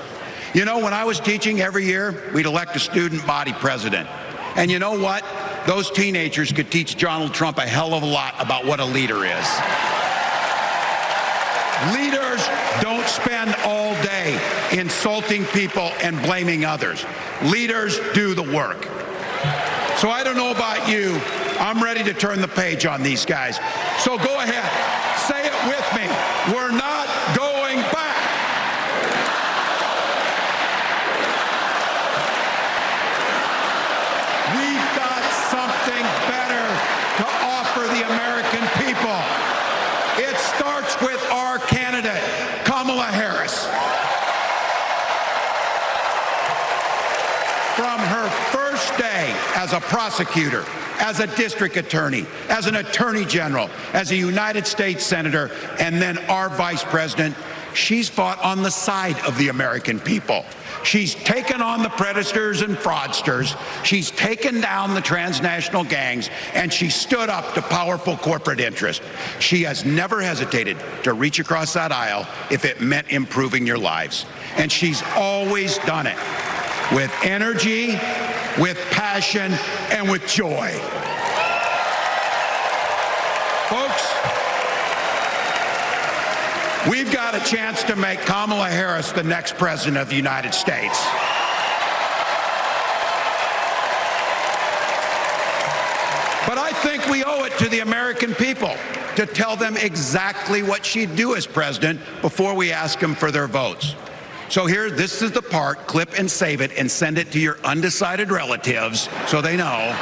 You know, when I was teaching every year, we'd elect a student body president. And you know what? Those teenagers could teach Donald Trump a hell of a lot about what a leader is. Leaders don't spend all day insulting people and blaming others. Leaders do the work. So I don't know about you. I'm ready to turn the page on these guys. So go ahead. Say it with me. We're not going back. We've got something better to offer the American people. It starts with our candidate, Kamala Harris. as a prosecutor, as a district attorney, as an attorney general, as a United States senator, and then our vice president. She's fought on the side of the American people. She's taken on the predators and fraudsters. She's taken down the transnational gangs, and she stood up to powerful corporate interests. She has never hesitated to reach across that aisle if it meant improving your lives. And she's always done it with energy, with passion, and with joy. Folks, we've got a chance to make Kamala Harris the next president of the United States. But I think we owe it to the American people to tell them exactly what she'd do as president before we ask them for their votes. So here, this is the part, clip and save it and send it to your undecided relatives so they know.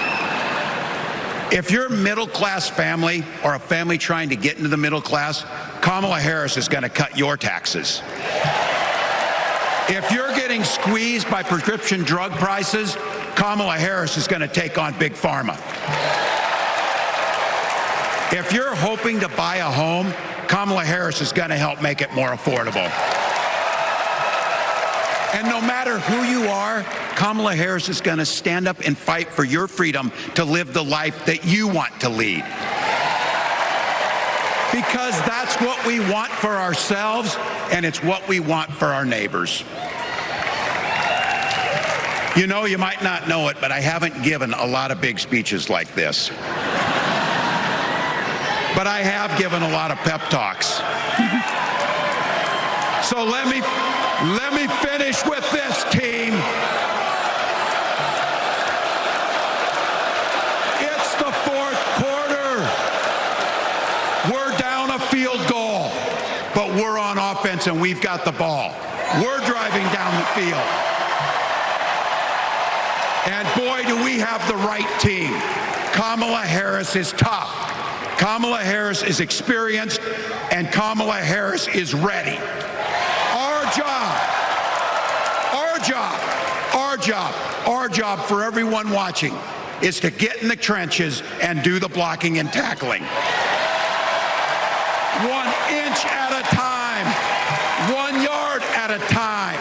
If you're a middle-class family or a family trying to get into the middle class, Kamala Harris is going to cut your taxes. If you're getting squeezed by prescription drug prices, Kamala Harris is going to take on Big Pharma. If you're hoping to buy a home, Kamala Harris is going to help make it more affordable. And no matter who you are, Kamala Harris is going to stand up and fight for your freedom to live the life that you want to lead. Because that's what we want for ourselves, and it's what we want for our neighbors. You know, you might not know it, but I haven't given a lot of big speeches like this. But I have given a lot of pep talks. So let me finish with this, team. It's the fourth quarter. We're down a field goal, but we're on offense and we've got the ball. We're driving down the field. And boy, do we have the right team. Kamala Harris is tough. Kamala Harris is experienced, and Kamala Harris is ready. Our job for everyone watching is to get in the trenches and do the blocking and tackling. 1 inch at a time, 1 yard at a time,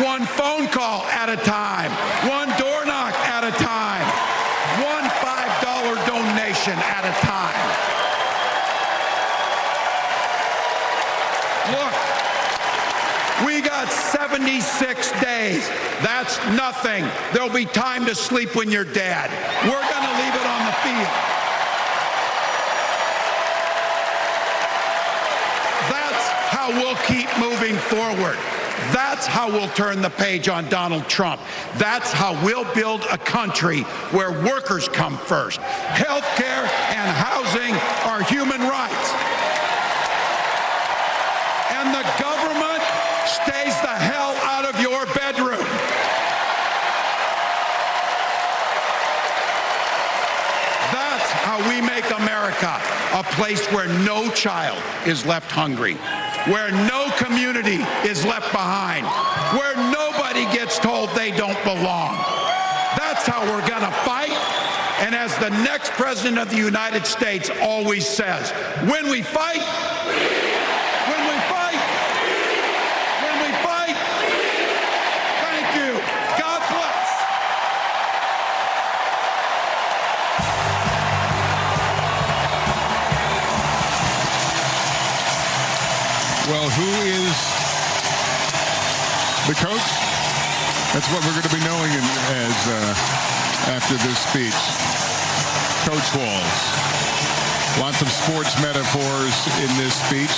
1 phone call at a time, 1 door knock at a time, 1 $5 donation at a time. Look, we got 76 days. That's nothing. There'll be time to sleep when you're dead. We're going to leave it on the field. That's how we'll keep moving forward. That's how we'll turn the page on Donald Trump. That's how we'll build a country where workers come first. Healthcare and housing are human rights. And the government stays the hell out of your bedroom. That's how we make America a place where no child is left hungry, where no community is left behind, where nobody gets told they don't belong. That's how we're going to fight. And as the next president of the United States always says, when we fight, thank you. God bless. Well, who is the coach? That's what we're going to be knowing after this speech. Coach Walz. Lots of sports metaphors in this speech.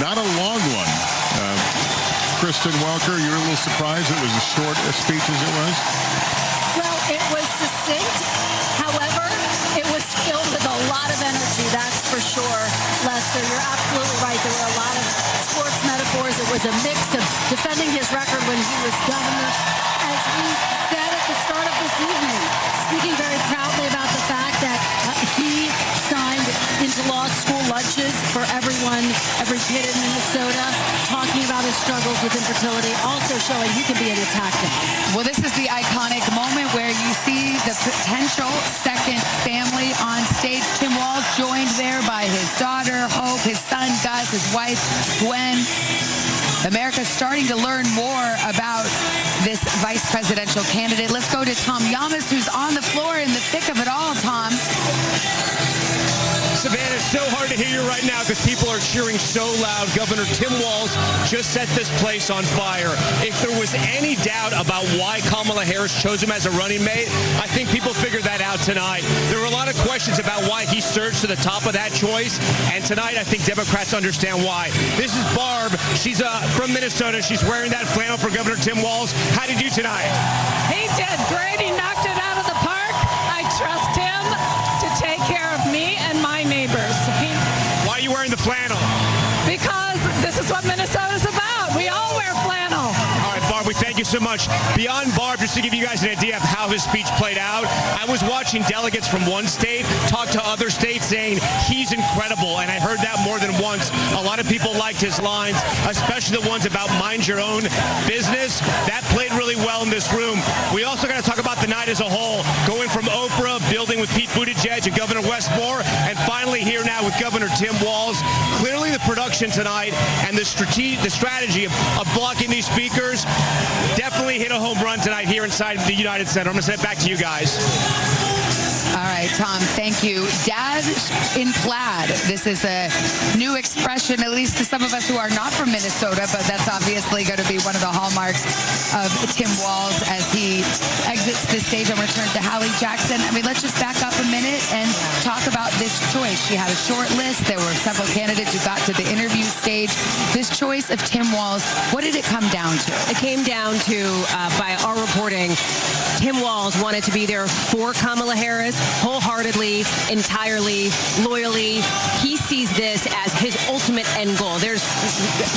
Not a long one. Kristen Welker, you're a little surprised it was as short a speech as it was? Well, it was succinct. However, it was filled with a lot of energy, that's for sure. Lester, you're absolutely right. There were a lot of sports metaphors. It was a mix of defending his record when he was governor. As we said at the start of this evening, speaking very proudly about the fact that he signed into law school lunches for everyone, every kid in Minnesota, talking about his struggles with infertility, also showing he can be an attack dog. Well, this is the iconic moment where you see the potential second family on stage. Tim Walz joined there by his daughter, Hope, his son, Gus, his wife, Gwen. America's starting to learn more about this vice presidential candidate. Let's go to Tom Yamas, who's on the floor in the thick of it all. Tom. Savannah, it's so hard to hear you right now because people are cheering so loud. Governor Tim Walz just set this place on fire. If there was any doubt about why Kamala Harris chose him as a running mate, I think people figured that out tonight. There were a lot of questions about why he surged to the top of that choice, and tonight I think Democrats understand why. This is Barb. She's from Minnesota. She's wearing that flannel for Governor Tim Walz. How did you do tonight? He did great. He knocked it out of the park. I trust him to take care of me and my neighbors. Why are you wearing the flannel? Because this is what Minnesota's about. We all wear flannel. All right, Barb, we thank you so much. Beyond Barb, just to give you guys an idea of how his speech played out, I was watching delegates from one state talk to other states saying he's incredible, and I heard that more than once. A lot of people liked his lines, especially the ones about mind your own business. That played really well in this room. We also got to talk about the night as a whole, going from Oprah, building with Pete Buttigieg and Governor Westmore, and finally here now with Governor Tim Walz. Clearly the production tonight and the strategy of blocking these speakers definitely hit a home run tonight here inside the United Center. I'm going to send it back to you guys. All right, Tom, thank you. Dad in plaid. This is a new expression, at least to some of us who are not from Minnesota, but that's obviously going to be one of the hallmarks of Tim Walz as he exits the stage. I'm going to turn to Hallie Jackson. I mean, let's just back up a minute and talk about this choice. She had a short list. There were several candidates who got to the interview stage. This choice of Tim Walz, what did it come down to? It came down to, by our reporting, Tim Walz wanted to be there for Kamala Harris wholeheartedly, entirely, loyally. He sees this as his ultimate end goal. There's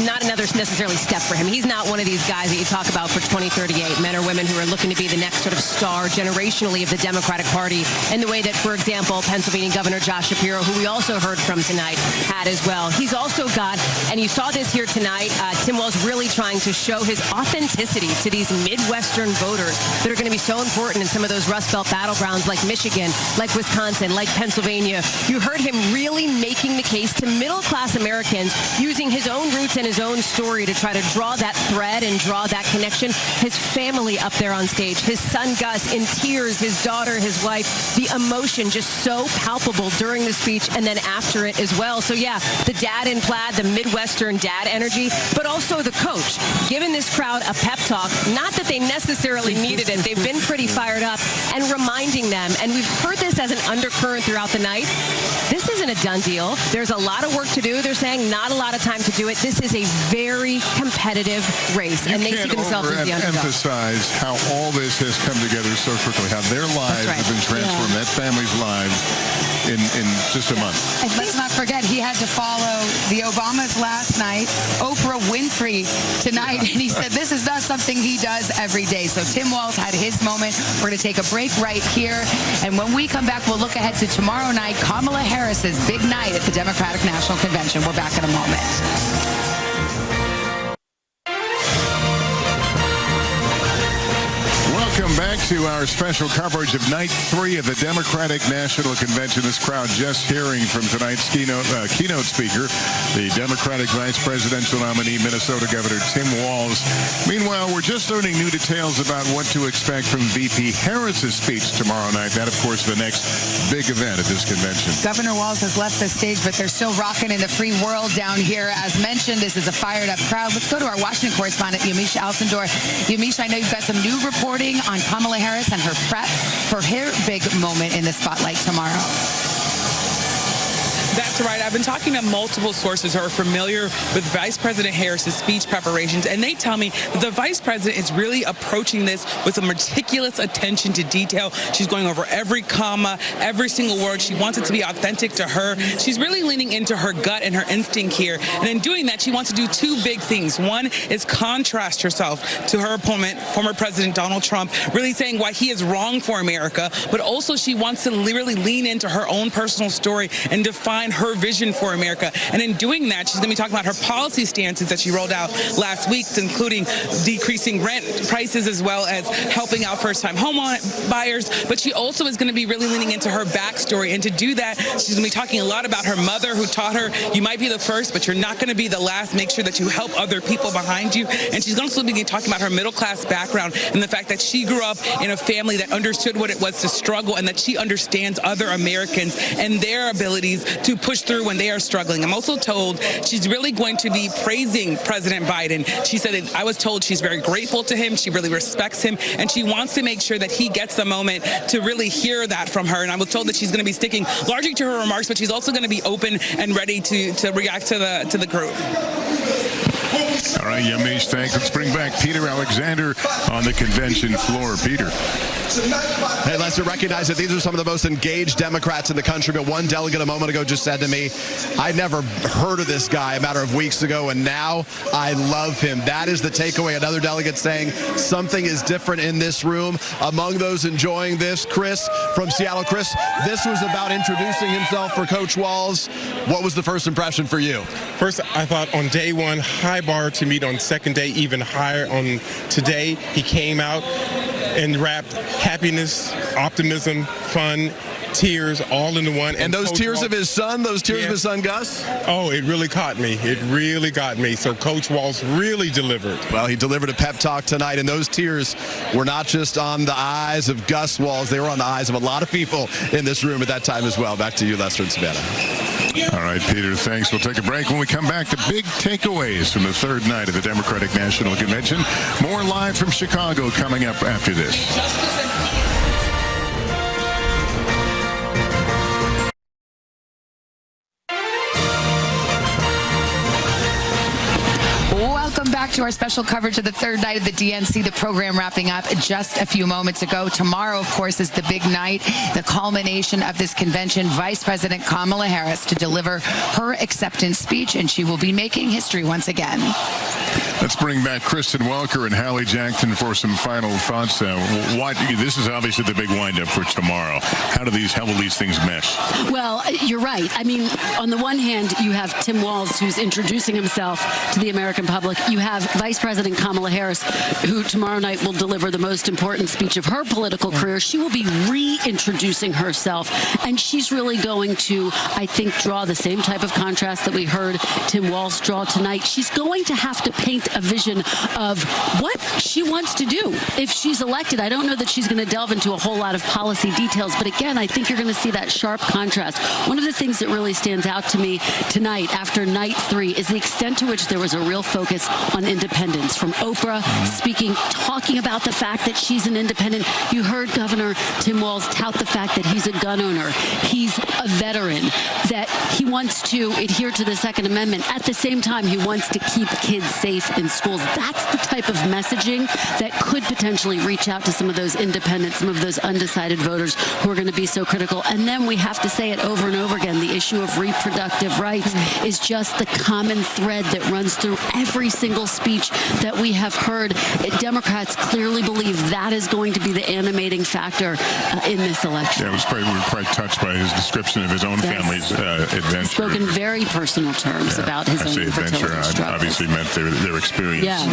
not another necessarily step for him. He's not one of these guys that you talk about for 2038, men or women who are looking to be the next sort of star generationally of the Democratic Party in the way that, for example, Pennsylvania Governor Josh Shapiro, who we also heard from tonight, had as well. He's also got, and you saw this here tonight, Tim Walz really trying to show his authenticity to these Midwestern voters that are going to be so important in some of those Rust Belt battlegrounds like Michigan, like Wisconsin, like Pennsylvania. You heard him really making the case to middle-class Americans using his own roots and his own story to try to draw that thread and draw that connection. His family up there on stage, his son Gus in tears, his daughter, his wife, the emotion just so palpable during the speech and then after it as well. So yeah, the dad in plaid, the Midwestern dad energy, but also the coach, giving this crowd a pep talk. Not that they necessarily needed it. They've been pretty fired up, and reminding them, and we've heard this as an undercurrent throughout the night, this isn't a done deal. There's a lot of work to do. They're saying not a lot of time to do it. This is a very competitive race, and they see themselves as the underdog. Emphasize how all this has come together so quickly, how their lives have been transformed, that family's lives in just a month. And let's not forget, he had to follow the Obamas last night, Oprah Winfrey tonight, and he said this is not something he does every day. So Tim Walz had his moment. We're going to take a break right here, and when we come back, we'll look ahead to tomorrow night, Kamala Harris's big night at the Democratic National Convention. We're back in a moment. Welcome back to our special coverage of Night 3 of the Democratic National Convention. This crowd just hearing from tonight's keynote speaker, the Democratic Vice Presidential nominee, Minnesota Governor Tim Walz. Meanwhile, we're just learning new details about what to expect from VP Harris's speech tomorrow night. That, of course, the next big event at this convention. Governor Walz has left the stage, but they're still rocking in the free world down here. As mentioned, this is a fired-up crowd. Let's go to our Washington correspondent, Yamiche Alcindor. Yamiche, I know you've got some new reporting on Kamala Harris and her prep for her big moment in the spotlight tomorrow. That's right. I've been talking to multiple sources who are familiar with Vice President Harris's speech preparations, and they tell me that the Vice President is really approaching this with a meticulous attention to detail. She's going over every comma, every single word. She wants it to be authentic to her. She's really leaning into her gut and her instinct here, and in doing that, she wants to do two big things. One is contrast herself to her opponent, former President Donald Trump, really saying why he is wrong for America, but also she wants to really lean into her own personal story and define outline her vision for America. And in doing that, she's going to be talking about her policy stances that she rolled out last week, including decreasing rent prices as well as helping out first-time home buyers. But she also is going to be really leaning into her backstory. And to do that, she's going to be talking a lot about her mother, who taught her, you might be the first, but you're not going to be the last. Make sure that you help other people behind you. And she's also going to be talking about her middle-class background and the fact that she grew up in a family that understood what it was to struggle, and that she understands other Americans and their abilities to push through when they are struggling. I'm also told she's really going to be praising President Biden. She said, I was told she's very grateful to him. She really respects him, and she wants to make sure that he gets the moment to really hear that from her. And I was told that she's going to be sticking largely to her remarks, but she's also going to be open and ready to react to the group. All right, Yamish, thanks. Let's bring back Peter Alexander on the convention floor. Peter. Hey, Lester, recognize that these are some of the most engaged Democrats in the country, but one delegate a moment ago just said to me, I never heard of this guy a matter of weeks ago, and now I love him. That is the takeaway. Another delegate saying something is different in this room. Among those enjoying this, Chris from Seattle. Chris, this was about introducing himself for Coach Walz. What was the first impression for you? First, I thought on day one, high bar to meet. On second day, even higher. On today, he came out and rapped happiness, optimism, fun, tears, all into one. And those tears of his son, those tears of his son, Gus? Oh, it really caught me. It really got me. So Coach Walz really delivered. Well, he delivered a pep talk tonight, and those tears were not just on the eyes of Gus Walz. They were on the eyes of a lot of people in this room at that time as well. Back to you, Lester and Savannah. All right, Peter, thanks. We'll take a break. When we come back, the big takeaways from the third night of the Democratic National Convention. More live from Chicago coming up after this. Welcome back to our special coverage of the third night of the DNC. The program wrapping up just a few moments ago. Tomorrow, of course, is the big night, the culmination of this convention. Vice President Kamala Harris to deliver her acceptance speech, and she will be making history once again. Let's bring back Kristen Welker and Hallie Jackson for some final thoughts. This is obviously the big windup for tomorrow. How will these things mesh? Well, you're right. I mean, on the one hand, you have Tim Walz, who's introducing himself to the American public. You have Vice President Kamala Harris, who tomorrow night will deliver the most important speech of her political career. She will be reintroducing herself, and she's really going to, I think, draw the same type of contrast that we heard Tim Walz draw tonight. She's going to have to paint a vision of what she wants to do if she's elected. I don't know that she's going to delve into a whole lot of policy details, but again, I think you're going to see that sharp contrast. One of the things that really stands out to me tonight after night 3 is the extent to which there was a real focus on independence. From Oprah talking about the fact that she's an independent. You heard Governor Tim Walz tout the fact that he's a gun owner. He's a veteran, that he wants to adhere to the Second Amendment. At the same time, he wants to keep kids safe in schools. That's the type of messaging that could potentially reach out to some of those independents, some of those undecided voters who are going to be so critical. And then we have to say it over and over again, the issue of reproductive rights is just the common thread that runs through every single speech that we have heard. Democrats clearly believe that is going to be the animating factor in this election. Yeah, we were quite touched by his description of his own family's adventure. Spoken very personal terms about his own adventure. Obviously meant their experience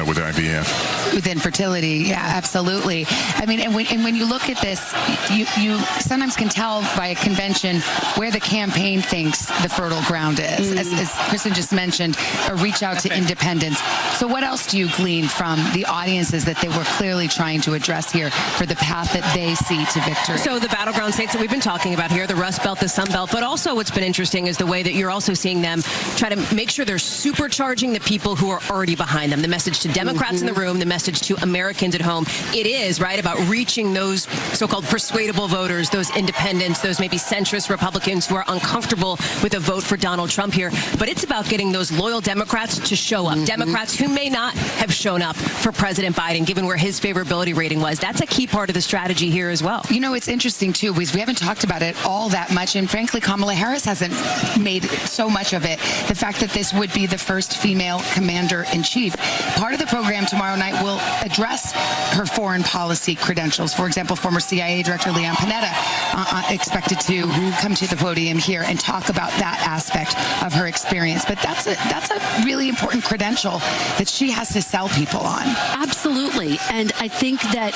with IVF. With infertility, yeah, absolutely. I mean, and when you look at this, you sometimes can tell by a convention where the campaign thinks the fertile ground is. As Kristen just mentioned, a reach out to independence. So what else do you glean from the audiences that they were clearly trying to address here for the path that they see to victory? So the battleground states that we've been talking about here, the Rust Belt, the Sun Belt, but also what's been interesting is the way that you're also seeing them try to make sure they're supercharging the people who are already behind them. The message to Democrats in the room, the message to Americans at home. It is, right, about reaching those so-called persuadable voters, those independents, those maybe centrist Republicans who are uncomfortable with a vote for Donald Trump here. But it's about getting those loyal Democrats to show up. Democrats who who may not have shown up for President Biden, given where his favorability rating was. That's a key part of the strategy here as well. You know, it's interesting, too, because we haven't talked about it all that much, and frankly, Kamala Harris hasn't made so much of it. The fact that this would be the first female commander-in-chief. Part of the program tomorrow night will address her foreign policy credentials. For example, former CIA Director Leon Panetta expected to come to the podium here and talk about that aspect of her experience. But that's a really important credential that she has to sell people on. Absolutely. And I think that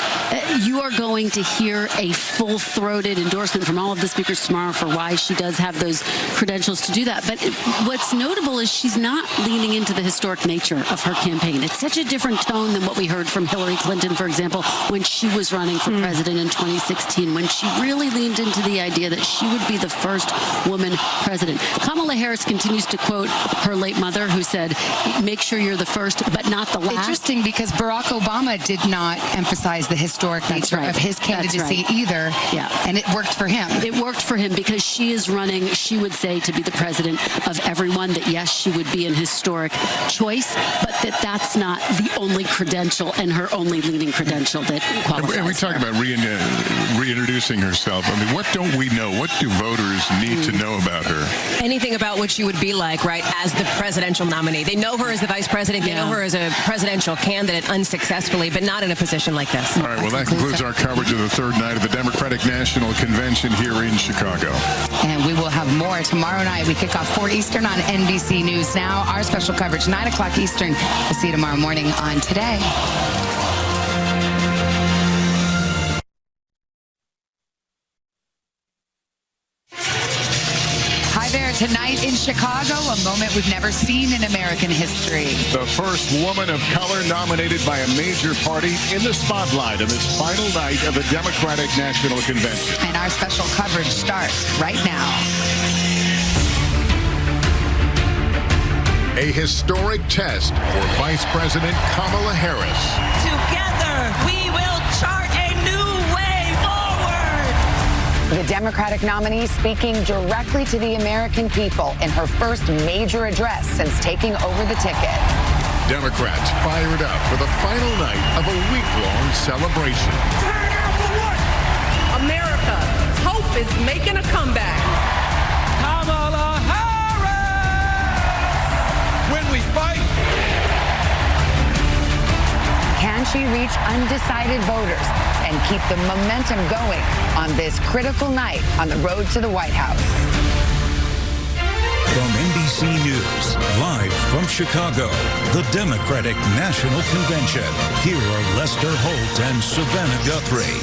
you are going to hear a full-throated endorsement from all of the speakers tomorrow for why she does have those credentials to do that. But what's notable is she's not leaning into the historic nature of her campaign. It's such a different tone than what we heard from Hillary Clinton, for example, when she was running for president in 2016, when she really leaned into the idea that she would be the first woman president. Kamala Harris continues to quote her late mother, who said, make sure you're the first, but not the last. Interesting, because Barack Obama did not emphasize the historic nature of his candidacy either. Yeah. And it worked for him. It worked for him because she is running, she would say, to be the president of everyone, that yes, she would be an historic choice, but that's not the only credential and her only leading credential that qualifies. And we talk about reintroducing herself. I mean, what don't we know? What do voters need to know about her? Anything about what she would be like, right, as the presidential nominee. They know her as the vice president. They know her as a presidential candidate unsuccessfully, but not in a position like this. All right, well, that concludes our coverage of the third night of the Democratic National Convention here in Chicago. And we will have more tomorrow night. We kick off 4 Eastern on NBC News Now. Our special coverage, 9 o'clock Eastern. We'll see you tomorrow morning on Today. Tonight in Chicago, a moment we've never seen in American history. The first woman of color nominated by a major party in the spotlight on this final night of the Democratic National Convention. And our special coverage starts right now. A historic test for Vice President Kamala Harris. Together, we will chart a new way forward. The Democratic nominee speaking directly to the American people in her first major address since taking over the ticket. Democrats fired up for the final night of a week-long celebration. Turn out for what? America, hope is making a comeback. Kamala Harris! When we fight. Can she reach undecided voters and keep the momentum going on this critical night on the road to the White House? From NBC News, live from Chicago, the Democratic National Convention. Here are Lester Holt and Savannah Guthrie.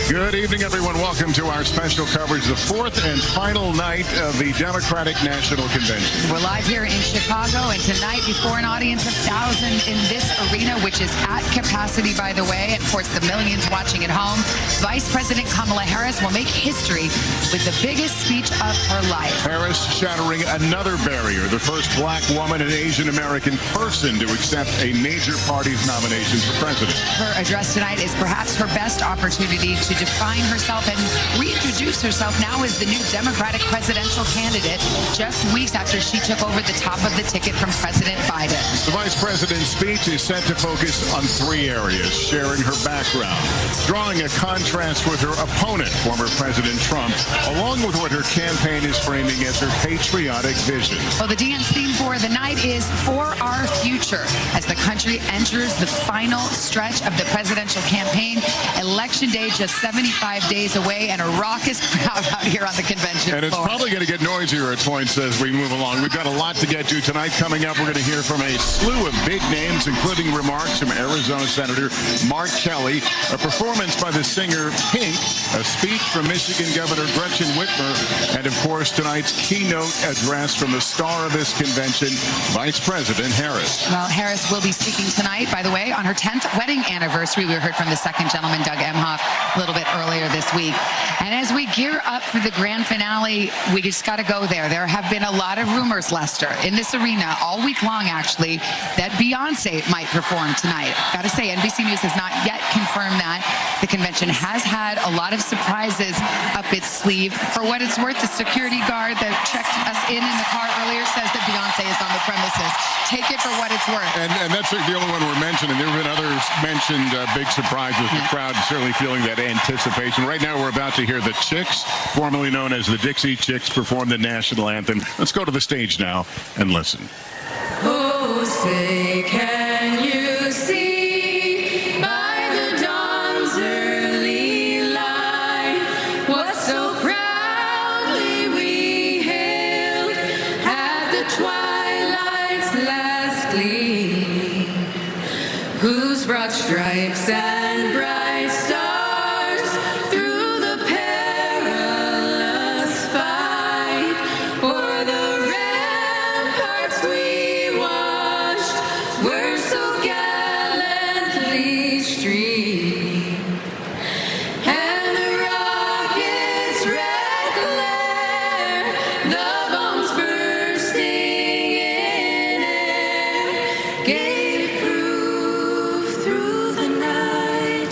Good evening, everyone. Welcome to our special coverage, the fourth and final night of the Democratic National Convention. We're live here in Chicago, and tonight before an audience of thousands in this arena, which is at capacity, by the way, and of course the millions watching at home, Vice President Kamala Harris will make history with the biggest speech of her life. Harris shattering another barrier, the first black woman and Asian American person to accept a major party's nomination for president. Her address tonight is perhaps her best opportunity to define herself and reintroduce herself now as the new Democratic presidential candidate, just weeks after she took over the top of the ticket from President Biden. The vice president's speech is set to focus on 3 areas: sharing her background, drawing a contrast with her opponent, former President Trump, along with what her campaign is framing as her patriotic vision. Well, the DN's theme for the night is For Our Future, as the country enters the final stretch of the presidential campaign. Election day just 75 days away, and a raucous crowd out here on the convention And it's floor. probably going to get noisier at points as we move along. We've got a lot to get to tonight. Coming up, we're going to hear from a slew of big names, including remarks from Arizona Senator Mark Kelly, a performance by the singer Pink, a speech from Michigan Governor Gretchen Whitmer, and, of course, tonight's keynote address from the star of this convention, Vice President Harris. Well, Harris will be speaking tonight, by the way, on her 10th wedding anniversary. We heard from the second gentleman, Doug Emhoff, a little bit earlier this week. And as we gear up for the grand finale, we just got to go there. There have been a lot of rumors, Lester, in this arena all week long, actually, that Beyonce might perform tonight. Gotta say, NBC News has not yet confirmed that. The convention has had a lot of surprises up its sleeve. For what it's worth, the security guard that checked us in the car earlier says that Beyonce is on the premises. Take it for what it's worth. And that's the only one we're mentioning. There have been others mentioned, big surprises. The crowd certainly feeling that anticipation. Right now, we're about to hear the Chicks, formerly known as the Dixie Chicks, perform the national anthem. Let's go to the stage now and listen. Oh, say, can you see by the dawn's early light what so proudly we hailed at the twilight's last gleaming, whose broad stripes and bright stars through the perilous fight o'er the ramparts we watched were so gallantly streaming, and the rocket's red glare, the bombs bursting in air, gave proof through the night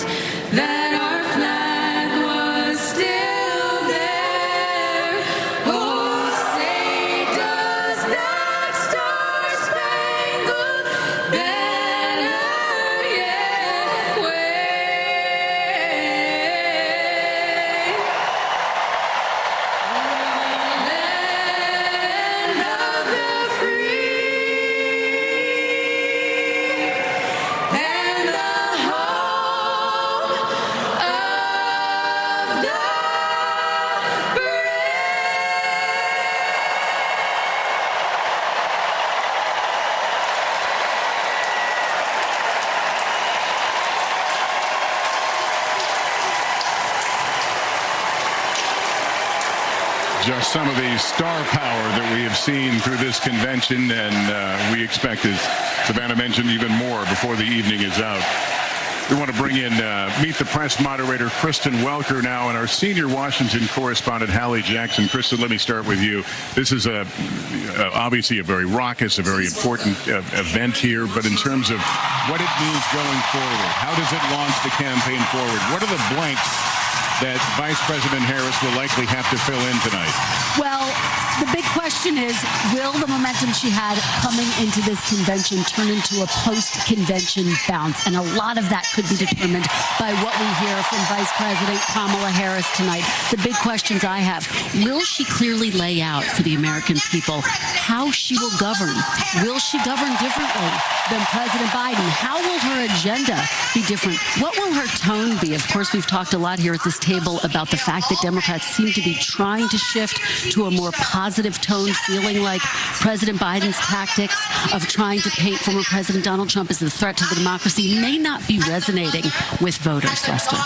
that our flag was still there. Oh, say, does that star-spangled banner yet wave? Land of the free and the home of the Just some of the star power that we have seen through this convention, and we expect, as Savannah mentioned, even more before the evening is out. We want to bring in Meet the Press moderator Kristen Welker now, and our senior Washington correspondent Hallie Jackson. Kristen, let me start with you. This is obviously a very raucous, a very important event here, but in terms of what it means going forward, how does it launch the campaign forward? What are the blanks that Vice President Harris will likely have to fill in tonight? Well, the big question is, will the momentum she had coming into this convention turn into a post-convention bounce? And a lot of that could be determined by what we hear from Vice President Kamala Harris tonight. The big questions I have: will she clearly lay out for the American people how she will govern? Will she govern differently than President Biden? How will her agenda be different? What will her tone be? Of course, we've talked a lot here at this table about the fact that Democrats seem to be trying to shift to a more positive tone, feeling like President Biden's tactics of trying to paint former President Donald Trump as a threat to the democracy may not be resonating with voters, Lester.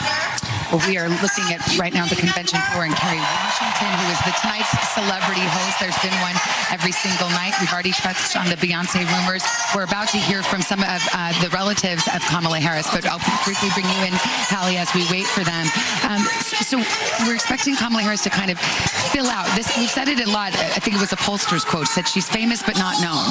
Well, we are looking at right now the convention floor in Kerry, Washington, who is the tonight's celebrity host. There's been one every single night. We've already touched on the Beyonce rumors. We're about to hear from some of the relatives of Kamala Harris, but I'll briefly bring you in, Hallie, as we wait for them. So we're expecting Kamala Harris to kind of fill out this. We've said it a lot. I think it was a pollster's quote, said she's famous but not known.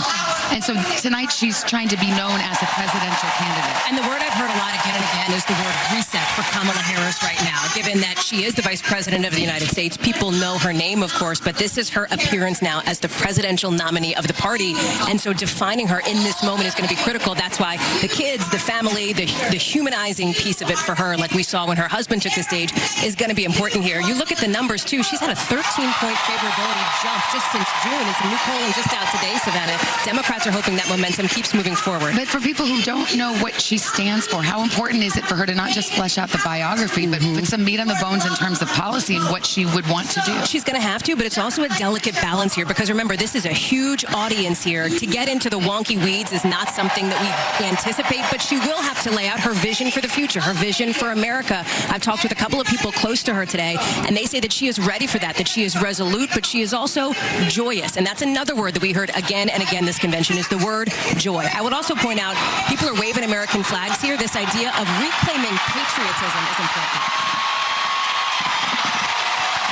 And so tonight she's trying to be known as a presidential candidate. And the word I've heard a lot again and again is the word reset for Kamala Harris right now, given that she is the vice president of the United States. People know her name, of course, but this is her appearance now as the presidential nominee of the party. And so defining her in this moment is going to be critical. That's why the kids, the family, the humanizing piece of it for her, like we saw when her husband took the stage, is going to be important here. You look at the numbers, too. She's had a 13-point favorability jump just since June. It's new polling just out today, Savannah. Democrats are hoping that momentum keeps moving forward. But for people who don't know what she stands for, how important is it for her to not just flesh out the biography, but put some meat on the bones in terms of policy and what she would want to do? She's going to have to, but it's also a delicate balance here, because remember, this is a huge audience here. To get into the wonky weeds is not something that we anticipate, but she will have to lay out her vision for the future, her vision for America. I've talked with a couple of people close to her today, and they say that she is ready for that she is resolute, but she is also joyous. And that's another word that we heard again and again this convention, is the word joy. I would also point out, people are waving American flags here. This idea of reclaiming patriotism is important.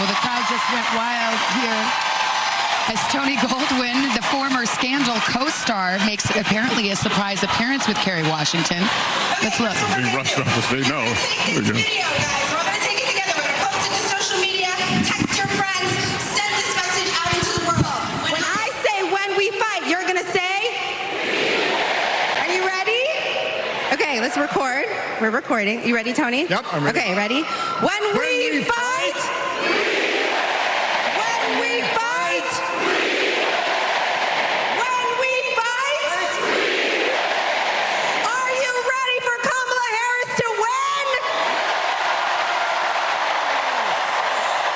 Well, the crowd just went wild here As Tony Goldwyn, the former Scandal co-star, makes apparently a surprise appearance with Kerry Washington. Let's look. Being rushed off as they know. Video, guys. We're going to take it together. We're going to post it to social media. Text your friends. Send this message out into the world. When I say when we fight, you're going to say? Are you ready? Okay, let's record. We're recording. You ready, Tony? Yep, I'm ready. Okay, ready? When we fight! When we fight! When we fight! Are you ready for Kamala Harris to win?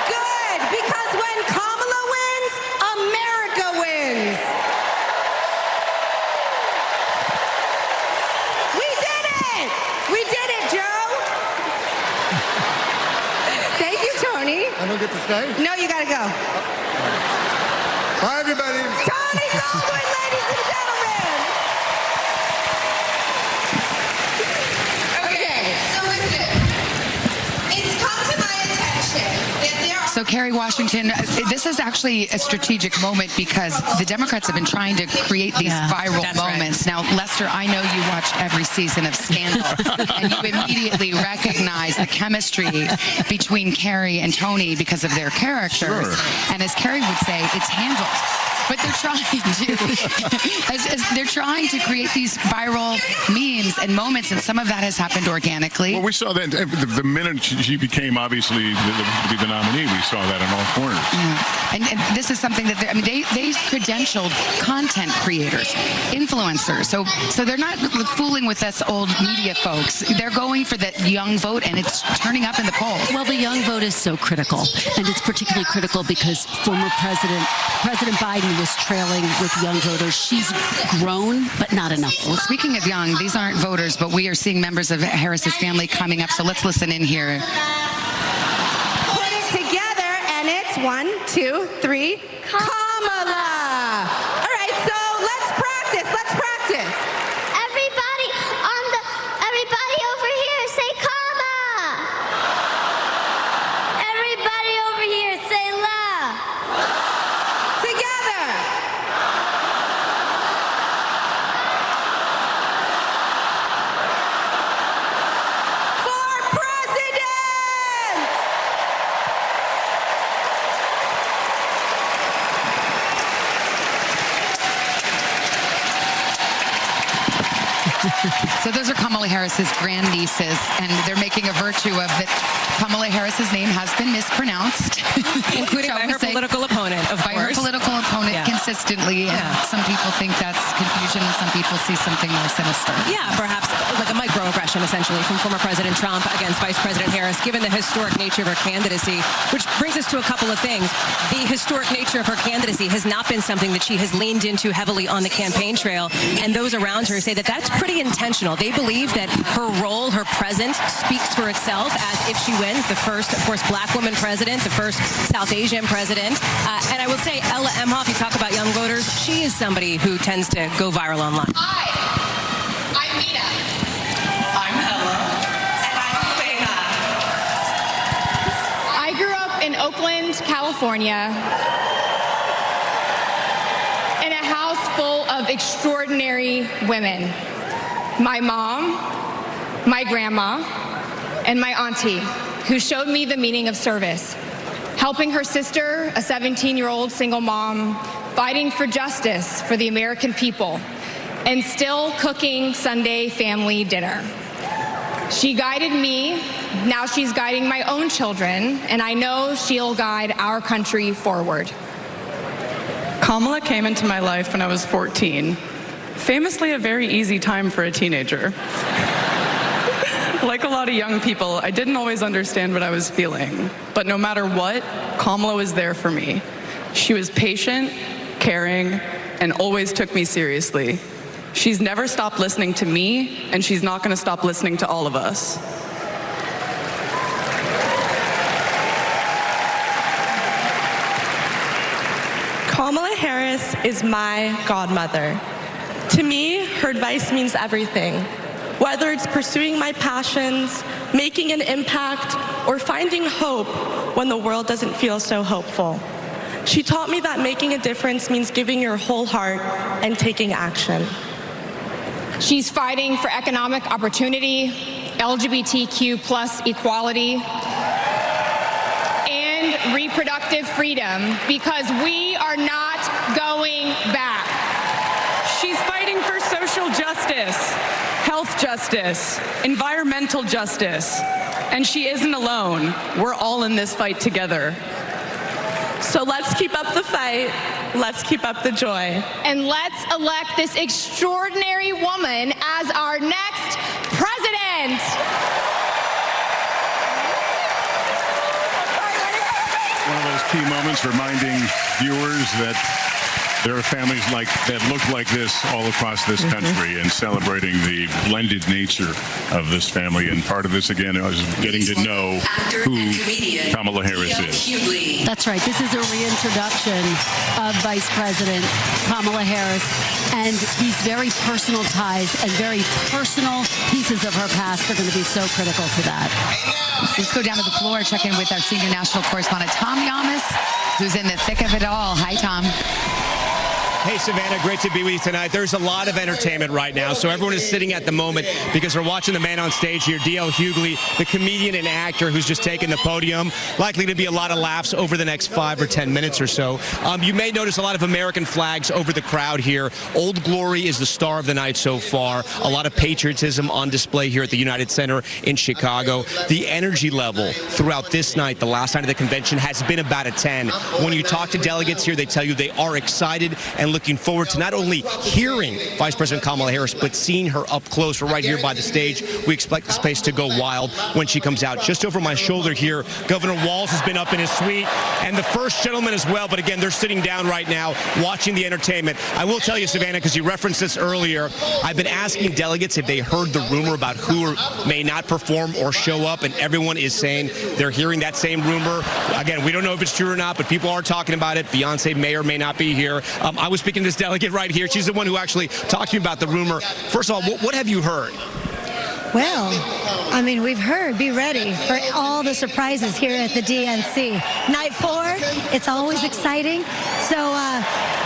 Good, because when Kamala wins, America wins. We did it! We did it, Joe! Thank you, Tony. I don't get to stay? No, you gotta go. Bye, everybody. Tony Goldwyn, ladies and gentlemen. Okay, so listen. It's come to my attention that there are... So, Kerry Washington, this is actually a strategic moment because the Democrats have been trying to create these viral moments. Now, Lester, I know you watched every season of Scandal, and you immediately recognized the chemistry between Kerry and Tony because of their characters. Sure. And as Kerry would say, it's handled. But they're trying to, they're trying to create these viral memes and moments, and some of that has happened organically. Well, we saw that the minute she became obviously to be the nominee. We saw that in all corners. Yeah. And this is something that they credentialed content creators, influencers. So they're not fooling with us old media folks. They're going for that young vote, and it's turning up in the polls. Well, the young vote is so critical, and it's particularly critical because former President Biden was trailing with young voters. She's grown, but not enough. Well, speaking of young, these aren't voters, but we are seeing members of Harris's family coming up. So let's listen in here. Put it together, and it's 1, 2, 3, Kamala. All right, so let's practice. Let's practice. Everybody over here, say Kama. Everybody over here, say La. Together. For president. So those are Kamala Harris's grandnieces, and they're making a virtue of that. Kamala Harris's name has been mispronounced, including by her political opponent, of by course. her political opponent consistently. And some people think that's confusion, and some people see something more sinister. Yeah, perhaps like a microaggression, essentially, from former President Trump against Vice President Harris, given the historic nature of her candidacy, which brings us to a couple of things. The historic nature of her candidacy has not been something that she has leaned into heavily on the campaign trail, and those around her say that that's pretty intentional. They believe that her role, her presence, speaks for itself, as if she wins, the first, of course, black woman president, the first South Asian president. And I will say, Ella Emhoff, you talk about young voters, she is somebody who tends to go viral online. I'm Nina. I'm Ella. And I'm Lena. I grew up in Oakland, California, in a house full of extraordinary women. My mom, my grandma, and my auntie, who showed me the meaning of service, helping her sister, a 17-year-old single mom, fighting for justice for the American people, and still cooking Sunday family dinner. She guided me, now she's guiding my own children, and I know she'll guide our country forward. Kamala came into my life when I was 14. Famously a very easy time for a teenager. Like a lot of young people, I didn't always understand what I was feeling. But no matter what, Kamala was there for me. She was patient, caring, and always took me seriously. She's never stopped listening to me, and she's not going to stop listening to all of us. Kamala Harris is my godmother. To me, her advice means everything. Whether it's pursuing my passions, making an impact, or finding hope when the world doesn't feel so hopeful. She taught me that making a difference means giving your whole heart and taking action. She's fighting for economic opportunity, LGBTQ plus equality, and reproductive freedom, because we are not going back. She's fighting for social justice, health justice, environmental justice, and she isn't alone. We're all in this fight together. So let's keep up the fight. Let's keep up the joy. And let's elect this extraordinary woman as our next president. One of those key moments reminding viewers that there are families that look like this all across this country, and celebrating the blended nature of this family. And part of this, again, is getting to know who Kamala Harris is. That's right. This is a reintroduction of Vice President Kamala Harris, and these very personal ties and very personal pieces of her past are going to be so critical to that. Let's go down to the floor, check in with our senior national correspondent, Tom Yamas, who's in the thick of it all. Hi, Tom. Hey, Savannah, great to be with you tonight. There's a lot of entertainment right now, so everyone is sitting at the moment because they're watching the man on stage here, D.L. Hughley, the comedian and actor who's just taken the podium. Likely to be a lot of laughs over the next 5 or 10 minutes or so. You may notice a lot of American flags over the crowd here. Old Glory is the star of the night so far. A lot of patriotism on display here at the United Center in Chicago. The energy level throughout this night, the last night of the convention, has been about a 10. When you talk to delegates here, they tell you they are excited and looking forward to not only hearing Vice President Kamala Harris, but seeing her up close. We're right here by the stage. We expect the space to go wild when she comes out. Just over my shoulder here, Governor Walz has been up in his suite, and the first gentleman as well. But again, they're sitting down right now watching the entertainment. I will tell you, Savannah, because you referenced this earlier, I've been asking delegates if they heard the rumor about who may not perform or show up, and everyone is saying they're hearing that same rumor. Again, we don't know if it's true or not, but people are talking about it. Beyonce may or may not be here. I was speaking to this delegate right here. She's the one who actually talked to me about the rumor. First of all, what have you heard? Well, I mean, we've heard, be ready for all the surprises here at the DNC. Night 4, it's always exciting. So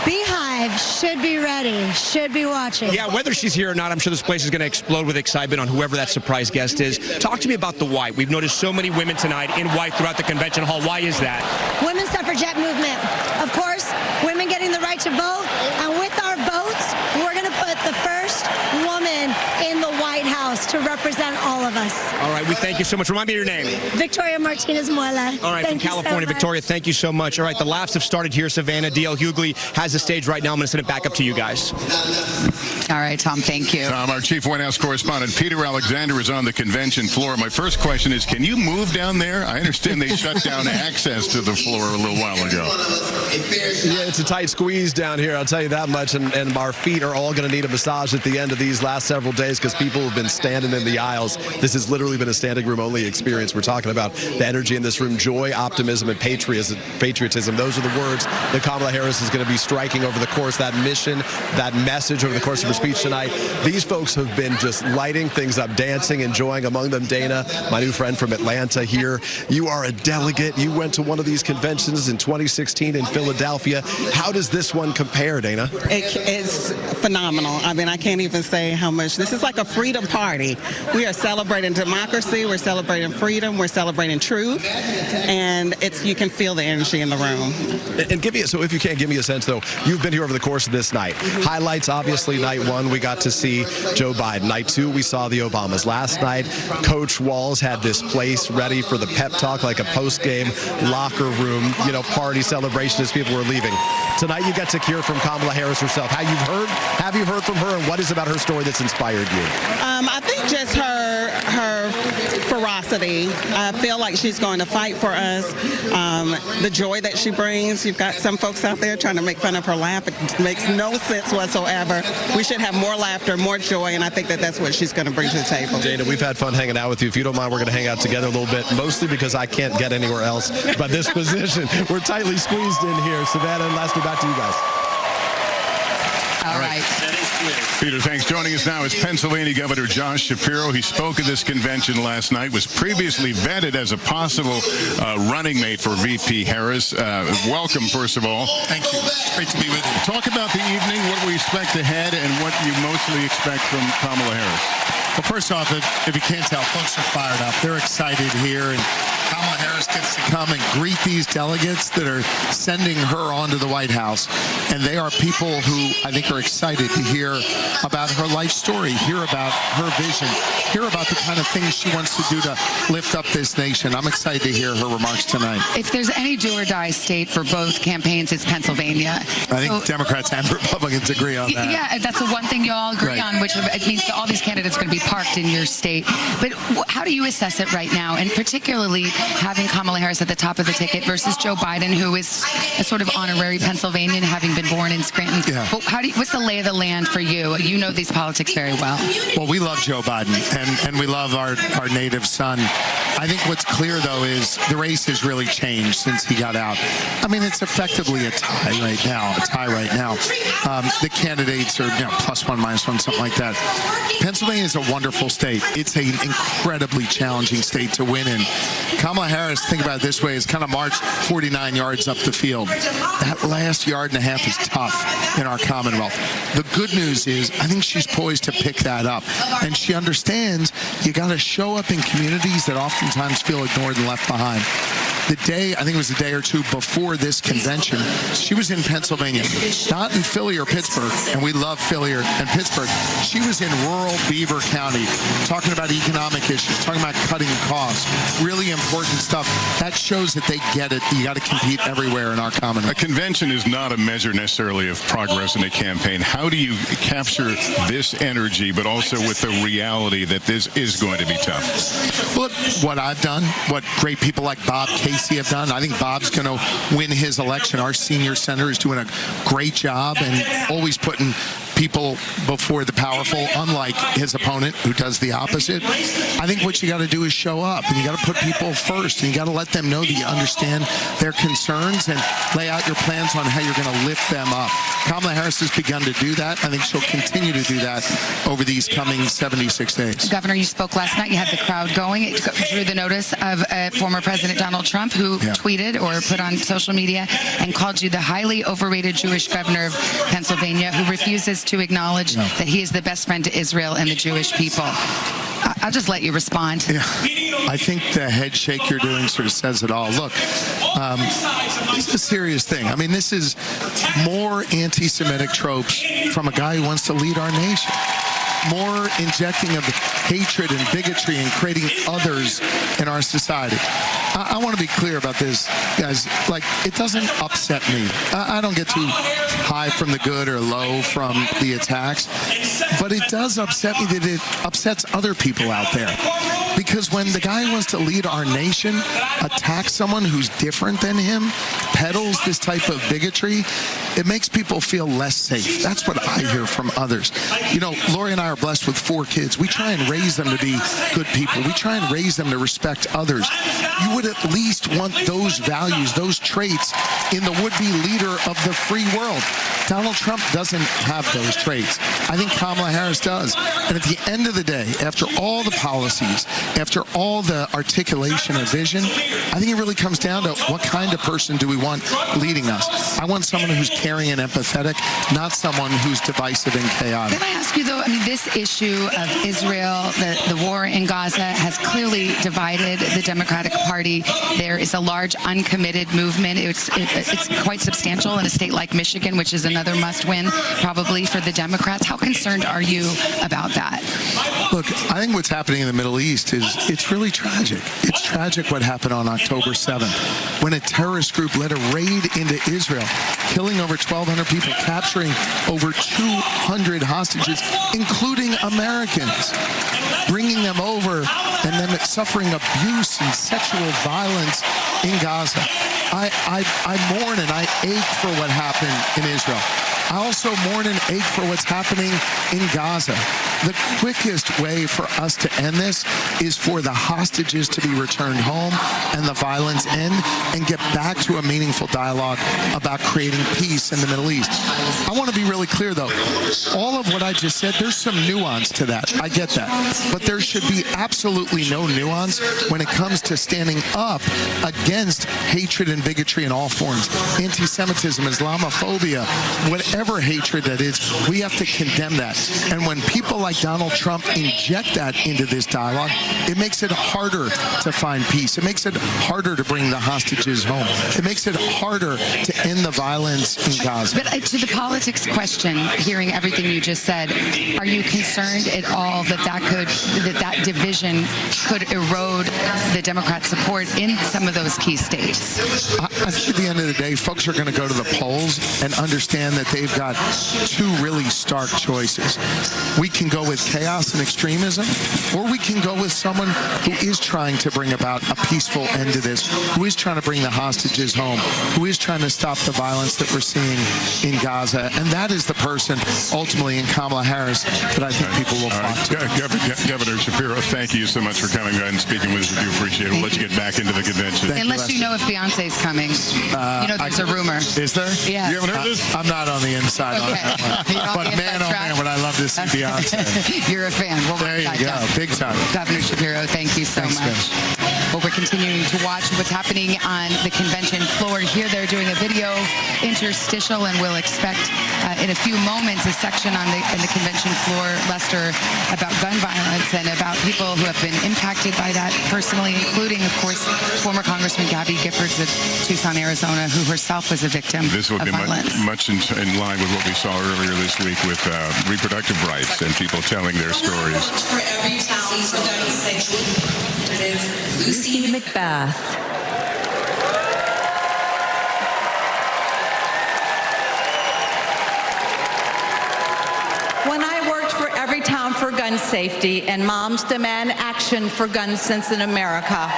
Beehive should be ready, should be watching. Yeah, whether she's here or not, I'm sure this place is going to explode with excitement on whoever that surprise guest is. Talk to me about the white. We've noticed so many women tonight in white throughout the convention hall. Why is that? Women's suffragette movement. Of course, women getting the right to vote. And with our votes, we're going to put the first woman in the White House to represent all of us. All right, we thank you so much. Remind me of your name. Victoria Martinez Muela. All right, thank from California, Victoria, thank you so much. All right, the laughs have started here, Savannah. D.L. Hughley has the stage right now. I'm going to send it back up to you guys. All right, Tom, thank you. Tom, our chief White House correspondent, Peter Alexander, is on the convention floor. My first question is, can you move down there? I understand they shut down access to the floor a little while ago. Yeah, it's a tight squeeze down here, I'll tell you that much, and our feet are all going to need a massage at the end of these last several days because people have been standing in the aisles. This has literally been a standing room only experience. We're talking about the energy in this room, joy, optimism, and patriotism. Those are the words that Kamala Harris is going to be striking over the course, that mission, that message over the course of her speech tonight. These folks have been just lighting things up, dancing, enjoying. Among them, Dana, my new friend from Atlanta here. You are a delegate. You went to one of these conventions in 2016 in Philadelphia. How does this one compare, Dana? It's phenomenal. I mean, I can't even say how much. This is like a freedom party. We are celebrating democracy. We're celebrating freedom. We're celebrating truth. And you can feel the energy in the room. And give me, so if you can, give me a sense, though. You've been here over the course of this night. Highlights, obviously, night 1, we got to see Joe Biden. Night 2, we saw the Obamas. Last night, Coach Walz had this place ready for the pep talk, like a post-game locker room, party celebration as people were leaving. Tonight, you get to hear from Kamala Harris herself. Have you heard from her, and what is about her story that's inspired you? I think just her ferocity. I feel like she's going to fight for us. The joy that she brings. You've got some folks out there trying to make fun of her laugh. It makes no sense whatsoever. We should have more laughter, more joy, and I think that that's what she's going to bring to the table. Dana, we've had fun hanging out with you. If you don't mind, we're going to hang out together a little bit, mostly because I can't get anywhere else but this position. We're tightly squeezed in here. Savannah and Lester, back to you guys. All right. Peter, thanks. Joining us now is Pennsylvania Governor Josh Shapiro. He spoke at this convention last night, was previously vetted as a possible running mate for VP Harris. Welcome, first of all. Thank you. Great to be with you. Talk about the evening, what we expect ahead, and what you mostly expect from Kamala Harris. Well, first off, if you can't tell, folks are fired up. They're excited here, and Kamala Harris gets to come and greet these delegates that are sending her on to the White House. And they are people who I think are excited to hear about her life story, hear about her vision, hear about the kind of things she wants to do to lift up this nation. I'm excited to hear her remarks tonight. If there's any do or die state for both campaigns, it's Pennsylvania. I think Democrats and Republicans agree on that. Yeah, that's the one thing you all agree on, which it means that all these candidates are going to be parked in your state. But how do you assess it right now, and particularly having Kamala Harris at the top of the ticket versus Joe Biden, who is a sort of honorary Pennsylvanian, having been born in Scranton? Yeah. But what's the lay of the land for you? You know these politics very well. Well, we love Joe Biden, and we love our native son. I think what's clear, though, is the race has really changed since he got out. I mean, it's effectively a tie right now. The candidates are +1, -1, something like that. Pennsylvania is a wonderful state. It's an incredibly challenging state to win in. Kamala Harris, think about it this way, has kind of marched 49 yards up the field. That last yard and a half is tough in our Commonwealth. The good news is I think she's poised to pick that up. And she understands you got to show up in communities that oftentimes feel ignored and left behind. The day, I think it was a day or two before this convention, she was in Pennsylvania, not in Philly or Pittsburgh, and we love Philly and Pittsburgh. She was in rural Beaver County talking about economic issues, talking about cutting costs, really important stuff. That shows that they get it. You got to compete everywhere in our Commonwealth. A convention is not a measure necessarily of progress in a campaign. How do you capture this energy, but also with the reality that this is going to be tough? Well, what I've done, what great people like Bob Casey have done, I think Bob's going to win his election. Our senior senator is doing a great job and always putting people before the powerful, unlike his opponent who does the opposite. I think what you got to do is show up, and you got to put people first, and you got to let them know that you understand their concerns and lay out your plans on how you're going to lift them up. Kamala Harris has begun to do that. I think she'll continue to do that over these coming 76 days. Governor, you spoke last night. You had the crowd going. It drew the notice of former President Donald Trump, who tweeted or put on social media and called you the highly overrated Jewish governor of Pennsylvania, who refuses to acknowledge that he is the best friend to Israel and the Jewish people. I'll just let you respond. Yeah. I think the head shake you're doing sort of says it all. Look, it's a serious thing. I mean, this is more anti-Semitic tropes from a guy who wants to lead our nation. More injecting of hatred and bigotry and creating others in our society. I want to be clear about this, guys. Like, it doesn't upset me. I don't get too high from the good or low from the attacks, but it does upset me that it upsets other people out there. Because when the guy who wants to lead our nation attacks someone who's different than him, peddles this type of bigotry, it makes people feel less safe. That's what I hear from others. You know, Lori and I are blessed with 4 kids. We try and raise them to be good people. We try and raise them to respect others. You would at least want those values, those traits in the would-be leader of the free world. Donald Trump doesn't have those traits. I think Kamala Harris does. And at the end of the day, after all the policies, after all the articulation of vision, I think it really comes down to what kind of person do we want leading us. I want someone who's caring and empathetic, not someone who's divisive and chaotic. Can I ask you, though, I mean, this issue of Israel, the war in Gaza, has clearly divided the Democratic Party. There is a large uncommitted movement. It's quite substantial in a state like Michigan, which is another must-win probably for the Democrats. How concerned are you about that? Look, I think what's happening in the Middle East is it's really tragic. It's tragic what happened on October 7th when a terrorist group led a raid into Israel, killing over 1,200 people, capturing over 200 hostages, including Americans, bringing them over and then suffering abuse and sexual violence in Gaza. I mourn and I ache for what happened in Israel. I also mourn and ache for what's happening in Gaza. The quickest way for us to end this is for the hostages to be returned home and the violence end and get back to a meaningful dialogue about creating peace in the Middle East. I want to be really clear, though. All of what I just said, there's some nuance to that. I get that. But there should be absolutely no nuance when it comes to standing up against hatred and bigotry in all forms. Anti-Semitism, Islamophobia, whatever hatred that is, we have to condemn that. And when people like Donald Trump inject that into this dialogue, it makes it harder to find peace. It makes it harder to bring the hostages home. It makes it harder to end the violence in Gaza. But to the politics question, hearing everything you just said, are you concerned at all that division could erode the Democrat support in some of those key states? I think at the end of the day, folks are going to go to the polls and understand that they've got two really stark choices. We can go with chaos and extremism, or we can go with someone who is trying to bring about a peaceful end to this, who is trying to bring the hostages home, who is trying to stop the violence that we're seeing in Gaza. And that is the person, ultimately, in Kamala Harris, that I think people will flock to. Governor Shapiro, thank you so much for coming and speaking with us. We do appreciate it. Let's get back into the convention. Unless you know if Beyonce's coming. There's a rumor. Is there? Yeah. You haven't heard this? I'm not on the inside on that one. But man, oh man, would I love to see Beyonce. You're a fan. There you go. Big time. Governor Shapiro, thank you so much. Well, we're continuing to watch what's happening on the convention floor. Here they're doing a video interstitial, and we'll expect in a few moments a section on the convention floor, Lester, about gun violence and about people who have been impacted by that personally, including, of course, former Congressman Gabby Giffords of Tucson, Arizona, who herself was a victim This will of be violence. much in line with what we saw earlier this week with reproductive rights and people telling their stories. For every town for gun safety. Lucy Macbeth. When I worked for Every Town for Gun Safety and Moms Demand Action for Gun Sense in America,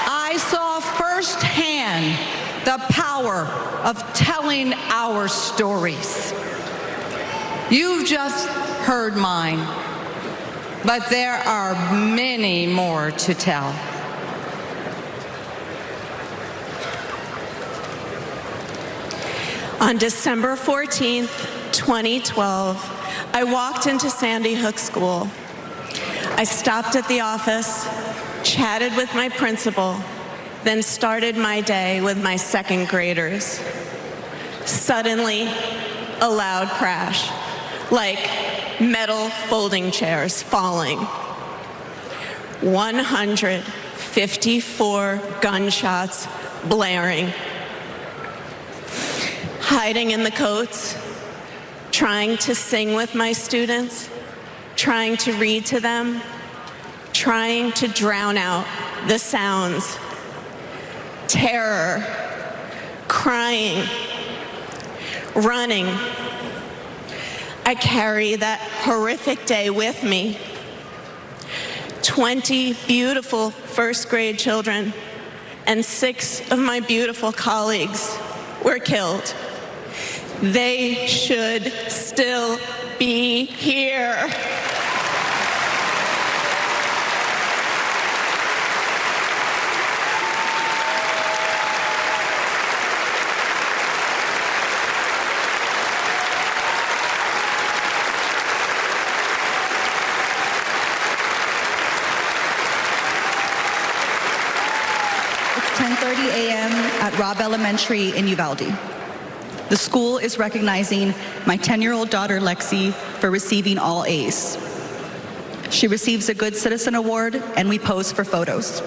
I saw firsthand the power of telling our stories. You just heard mine, but there are many more to tell. On December 14th, 2012, I walked into Sandy Hook School. I stopped at the office, chatted with my principal, then started my day with my second graders. Suddenly, a loud crash, like metal folding chairs falling. 154 gunshots blaring. Hiding in the coats, trying to sing with my students, trying to read to them, trying to drown out the sounds. Terror, crying, running. I carry that horrific day with me. 20 beautiful first grade children and 6 of my beautiful colleagues were killed. They should still be here. It's 10:30 a.m. at Robb Elementary in Uvalde. The school is recognizing my 10-year-old daughter, Lexi, for receiving all A's. She receives a Good Citizen Award, and we pose for photos.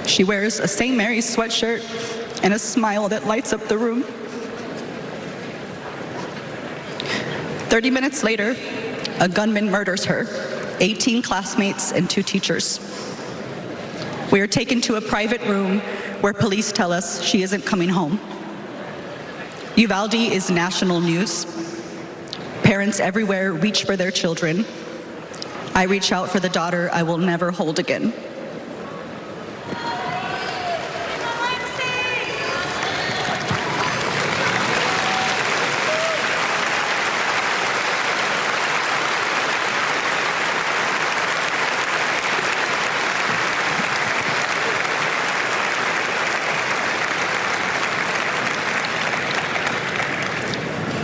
She wears a St. Mary's sweatshirt and a smile that lights up the room. 30 minutes later, a gunman murders her, 18 classmates and 2 teachers. We are taken to a private room where police tell us she isn't coming home. Uvalde is national news. Parents everywhere reach for their children. I reach out for the daughter I will never hold again.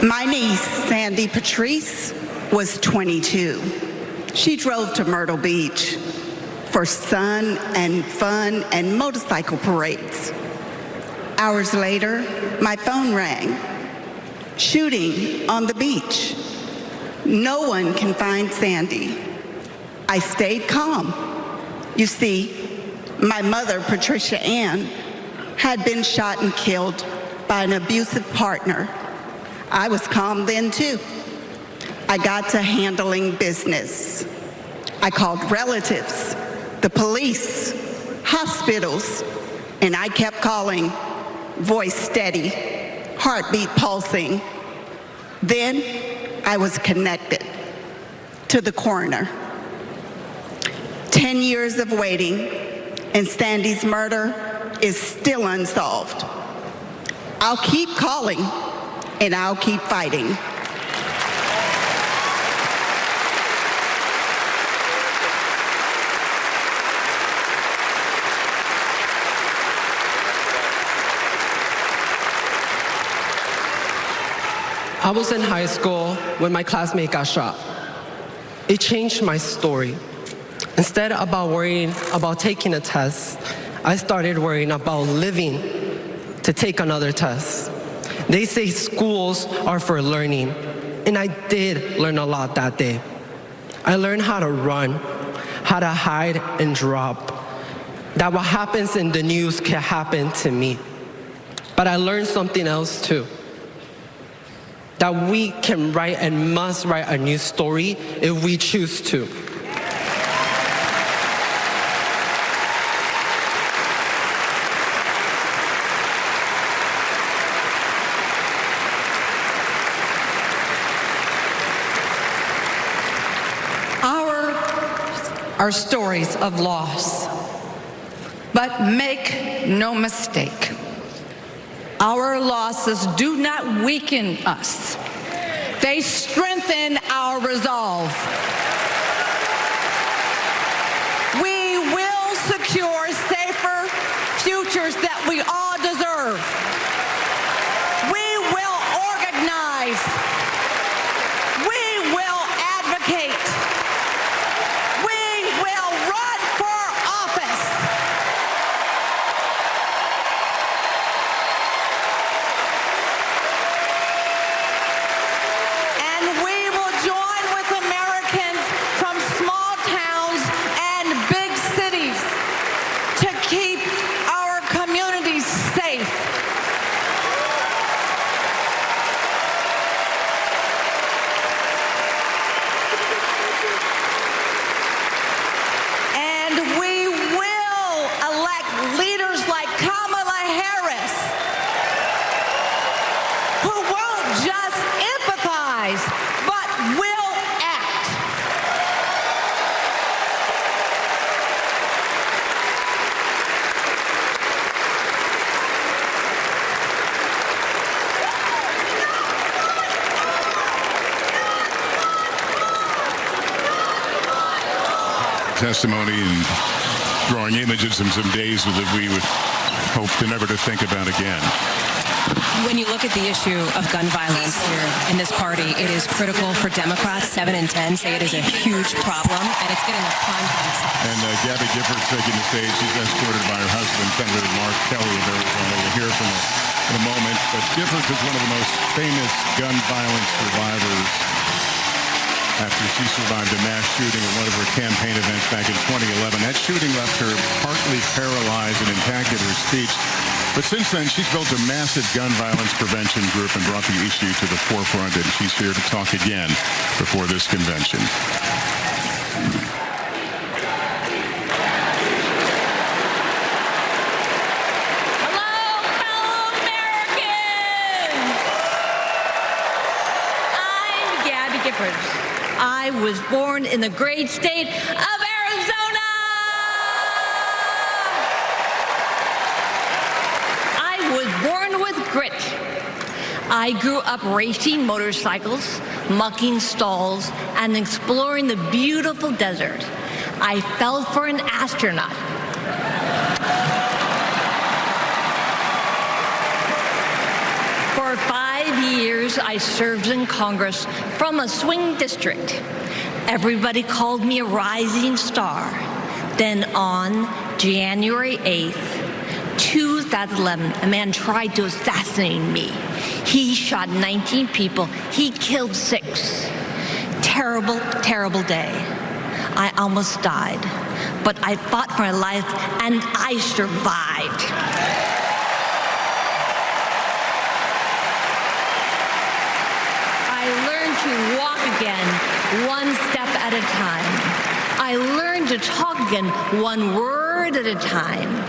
My niece, Sandy Patrice, was 22. She drove to Myrtle Beach for sun and fun and motorcycle parades. Hours later, my phone rang. Shooting on the beach. No one can find Sandy. I stayed calm. You see, my mother, Patricia Ann, had been shot and killed by an abusive partner. I was calm then too. I got to handling business. I called relatives, the police, hospitals, and I kept calling, voice steady, heartbeat pulsing. Then I was connected to the coroner. 10 years of waiting, and Sandy's murder is still unsolved. I'll keep calling, and I'll keep fighting. I was in high school when my classmate got shot. It changed my story. Instead of worrying about taking a test, I started worrying about living to take another test. They say schools are for learning, and I did learn a lot that day. I learned how to run, how to hide and drop, that what happens in the news can happen to me. But I learned something else too, that we can write and must write a new story if we choose to. Are stories of loss. But make no mistake, our losses do not weaken us. They strengthen our resolve. We will secure safer futures that we all deserve. We will organize. We will advocate. Testimony and drawing images and some days that we would hope to never to think about again. When you look at the issue of gun violence here in this party, it is critical for Democrats. 7 in 10 say it is a huge problem, and it's getting a prime time. And Gabby Giffords taking the stage. She's escorted by her husband, Senator Mark Kelly of Arizona. We'll hear from her in a moment. But Giffords is one of the most famous gun violence survivors after she survived a mass shooting at one of her campaign events back in 2011. That shooting left her partly paralyzed and impacted her speech. But since then, she's built a massive gun violence prevention group and brought the issue to the forefront, and she's here to talk again before this convention. I was born in the great state of Arizona. I was born with grit. I grew up racing motorcycles, mucking stalls, and exploring the beautiful desert. I fell for an astronaut. For 5 years, I served in Congress from a swing district. Everybody called me a rising star. Then on January 8th, 2011, a man tried to assassinate me. He shot 19 people. He killed 6. Terrible, terrible day. I almost died, but I fought for my life and I survived. I learned to walk again, one step at a time. I learned to talk again, one word at a time.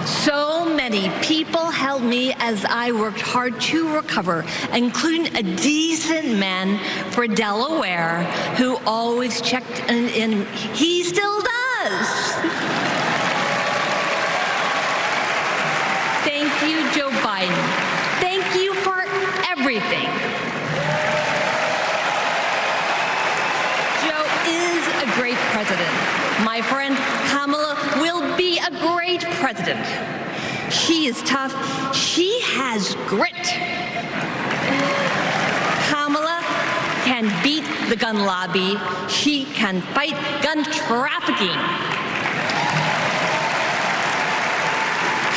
So many people helped me as I worked hard to recover, including a decent man for Delaware who always checked in. He still does. Thank you, Joe Biden. Thank you for everything. Joe is a great president. My friend Kamala will be a great president. She is tough. She has grit. Kamala can beat the gun lobby. She can fight gun trafficking.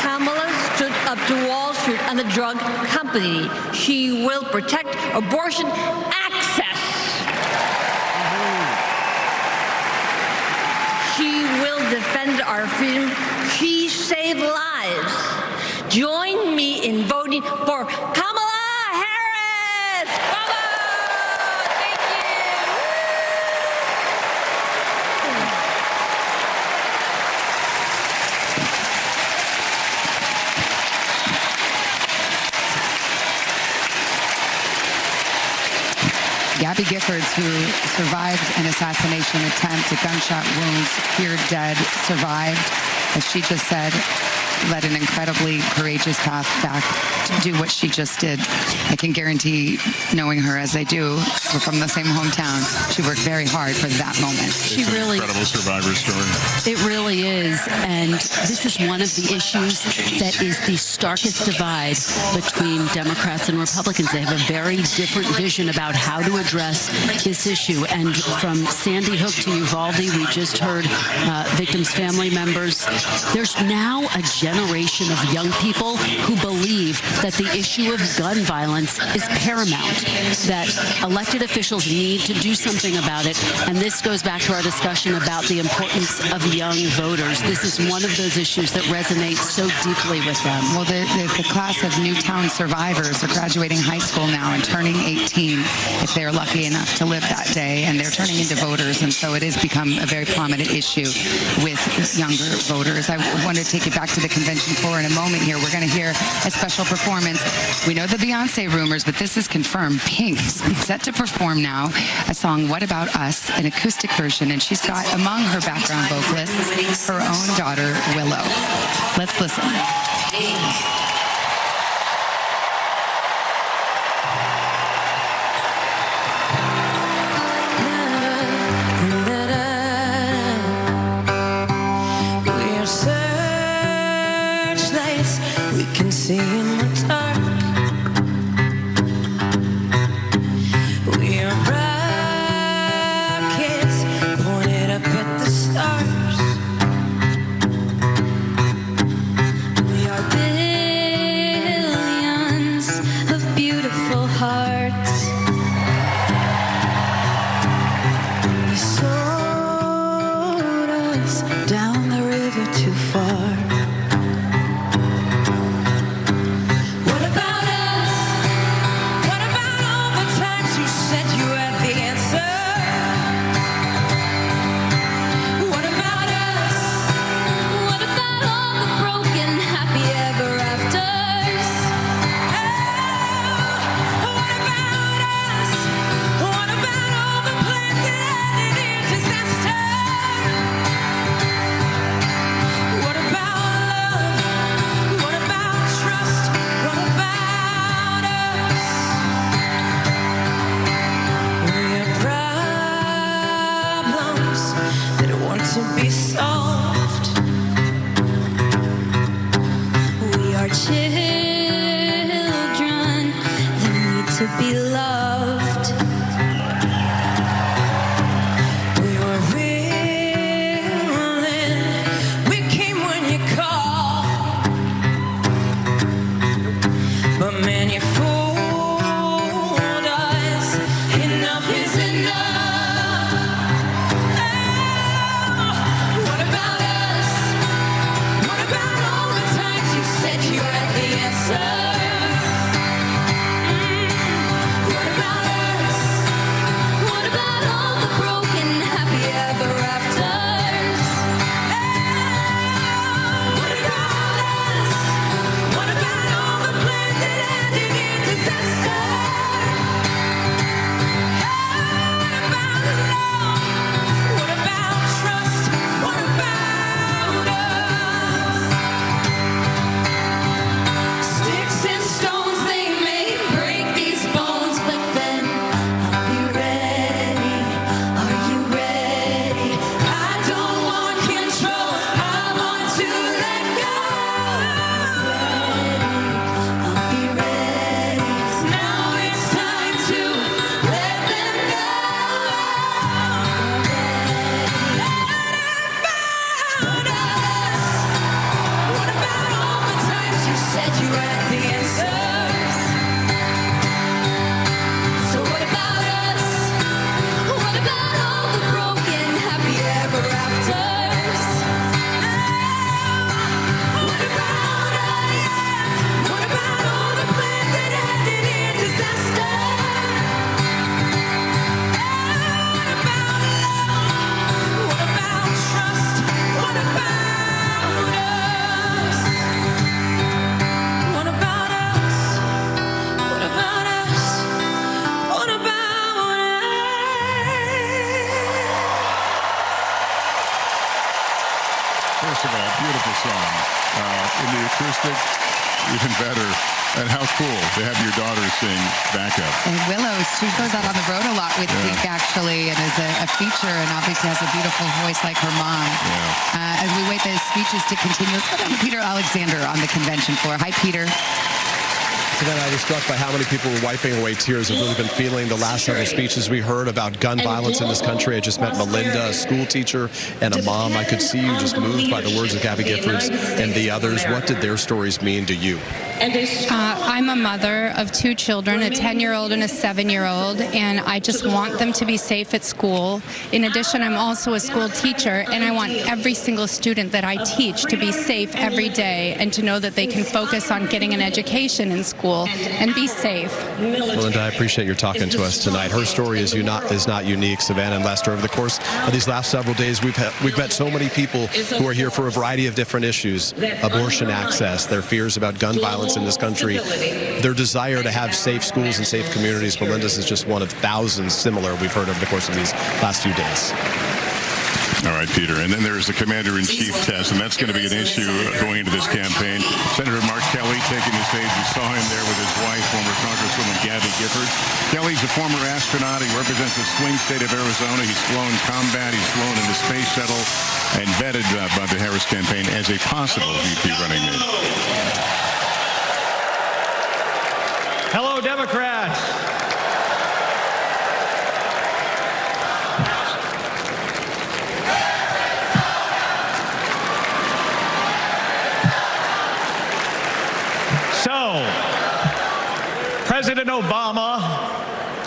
Kamala stood up to Wall Street and the drug company. She will protect abortion access. She will defend our freedom. She saved lives. Join me in voting for Kamala Harris. Bravo! Thank Gabby Giffords, who survived an assassination attempt, a gunshot wounds, feared dead, survived, as she just said, led an incredibly courageous path back to do what she just did. I can guarantee, knowing her as I do, we're from the same hometown, she worked very hard for that moment. It's an incredible survivor story. It really is. And this is one of the issues that is the starkest divide between Democrats and Republicans. They have a very different vision about how to address this issue. And from Sandy Hook to Uvalde, we just heard victims' family members. There's now a generation of young people who believe that the issue of gun violence is paramount, that elected officials need to do something about it. And this goes back to our discussion about the importance of young voters. This is one of those issues that resonates so deeply with them. Well, the class of Newtown survivors are graduating high school now and turning 18 if they're lucky enough to live that day, and they're turning into voters, and so it has become a very prominent issue with younger voters. I want to take you back to the convention floor in a moment here. We're going to hear a special performance. We know the Beyonce rumors, but this is confirmed. Pink's set to perform now a song, What About Us, an acoustic version, and she's got among her background vocalists her own daughter, Willow. Let's listen. We're searchlights we can see in the dark. We are rockets pointed up at the stars. We are billions of beautiful hearts. You sold us down the river too far. What about us? What about all the times you said you had the answer? What about us? What about all the broken happy ever afters? What about us? What about all the plans that ended in disaster? What about love? What about trust? What about us? We're problems that want to be solved. We are children that need to of all, beautiful song. In the acoustic, even better. And how cool to have your daughter sing backup. And Willow, she goes out on the road a lot with Pink, actually, and is a feature, and obviously has a beautiful voice like her mom. As we wait the speeches to continue, let's go down to Peter Alexander on the convention floor. Hi, Peter. Savannah, I was struck by how many people were wiping away tears, have really been feeling the last several speeches we heard about gun violence in this country. I just met Melinda, a school teacher, and a mom. I could see you just moved by the words of Gabby Giffords and the others. What did their stories mean to you? I'm a mother of 2 children, a 10-year-old and a 7-year-old, and I just want them to be safe at school. In addition, I'm also a school teacher, and I want every single student that I teach to be safe every day and to know that they can focus on getting an education in school and be safe. Melinda, I appreciate your talking to us tonight. Her story is not unique. Savannah and Lester, over the course of these last several days, we've met so many people who are here for a variety of different issues: abortion access, their fears about gun violence in this country, their desire to have safe schools and safe communities. Melinda's is just one of thousands similar we've heard over the course of these last few days. All right, Peter. And then there's the commander-in-chief test, and that's going to be an issue going into this campaign. Senator Mark Kelly taking the stage. We saw him there with his wife, former Congresswoman Gabby Giffords. Kelly's a former astronaut. He represents the swing state of Arizona. He's flown combat. He's flown in the space shuttle and vetted by the Harris campaign as a possible VP running mate. Hello, Democrats. So, President Obama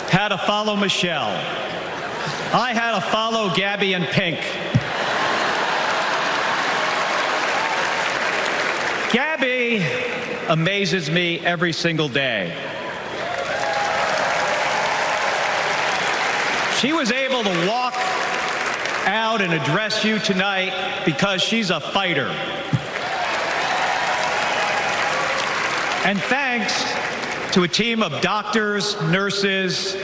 had to follow Michelle. I had to follow Gabby and Pink. Gabby amazes me every single day. She was able to walk out and address you tonight because she's a fighter. And thanks to a team of doctors, nurses,